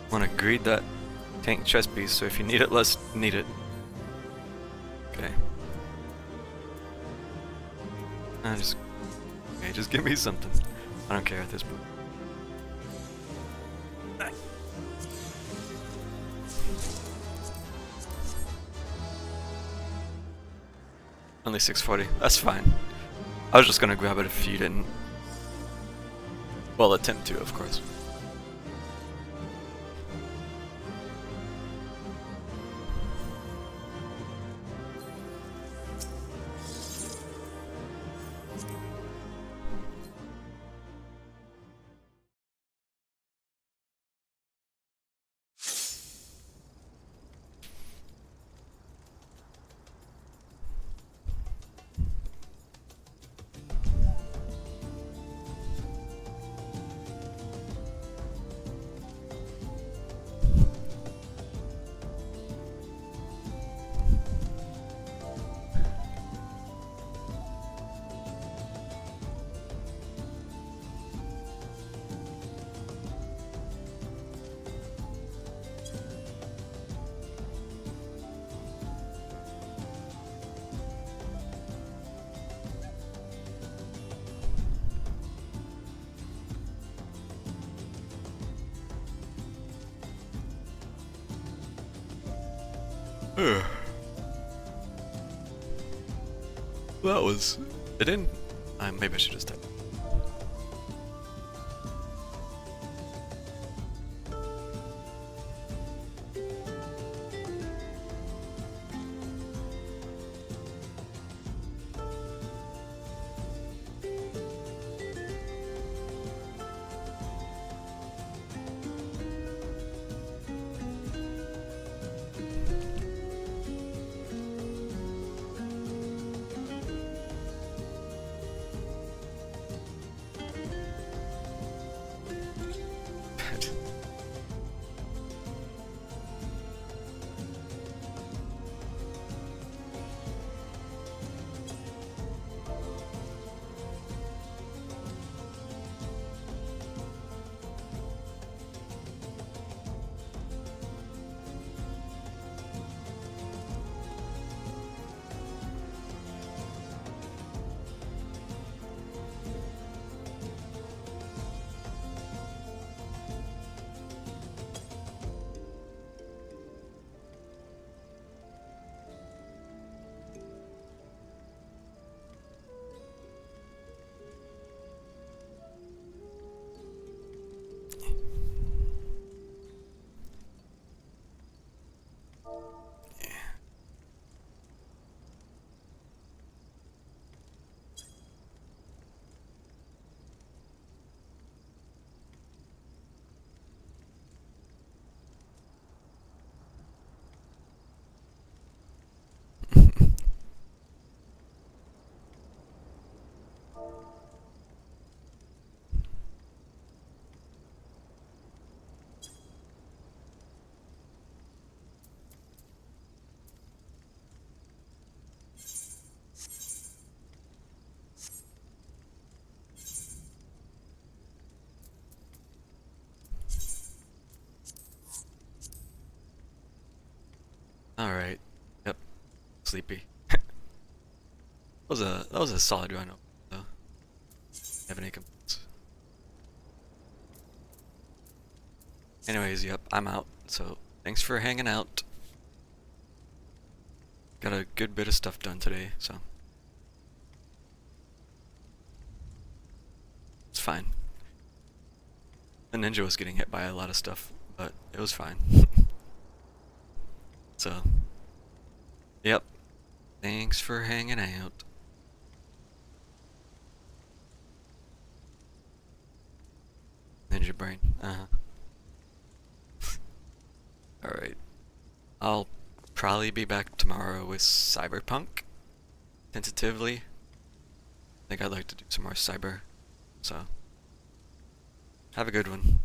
Want to greed that tank chest piece, so if you need it, let's need it. Okay. Just give me something. I don't care at this point. Only 640. That's fine. I was just gonna grab it if you didn't. Well, attempt to, of course. That was. It didn't. Maybe I should just type. Alright. Yep. Sleepy. that was a solid run though. Have any complaints? Anyways, yep, I'm out. So thanks for hanging out. Got a good bit of stuff done today, so it's fine. The ninja was getting hit by a lot of stuff, but it was fine. So, yep. Thanks for hanging out. Ninja brain. Alright. I'll probably be back tomorrow with Cyberpunk. Tentatively. I think I'd like to do some more cyber. So, have a good one.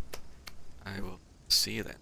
I will see you then.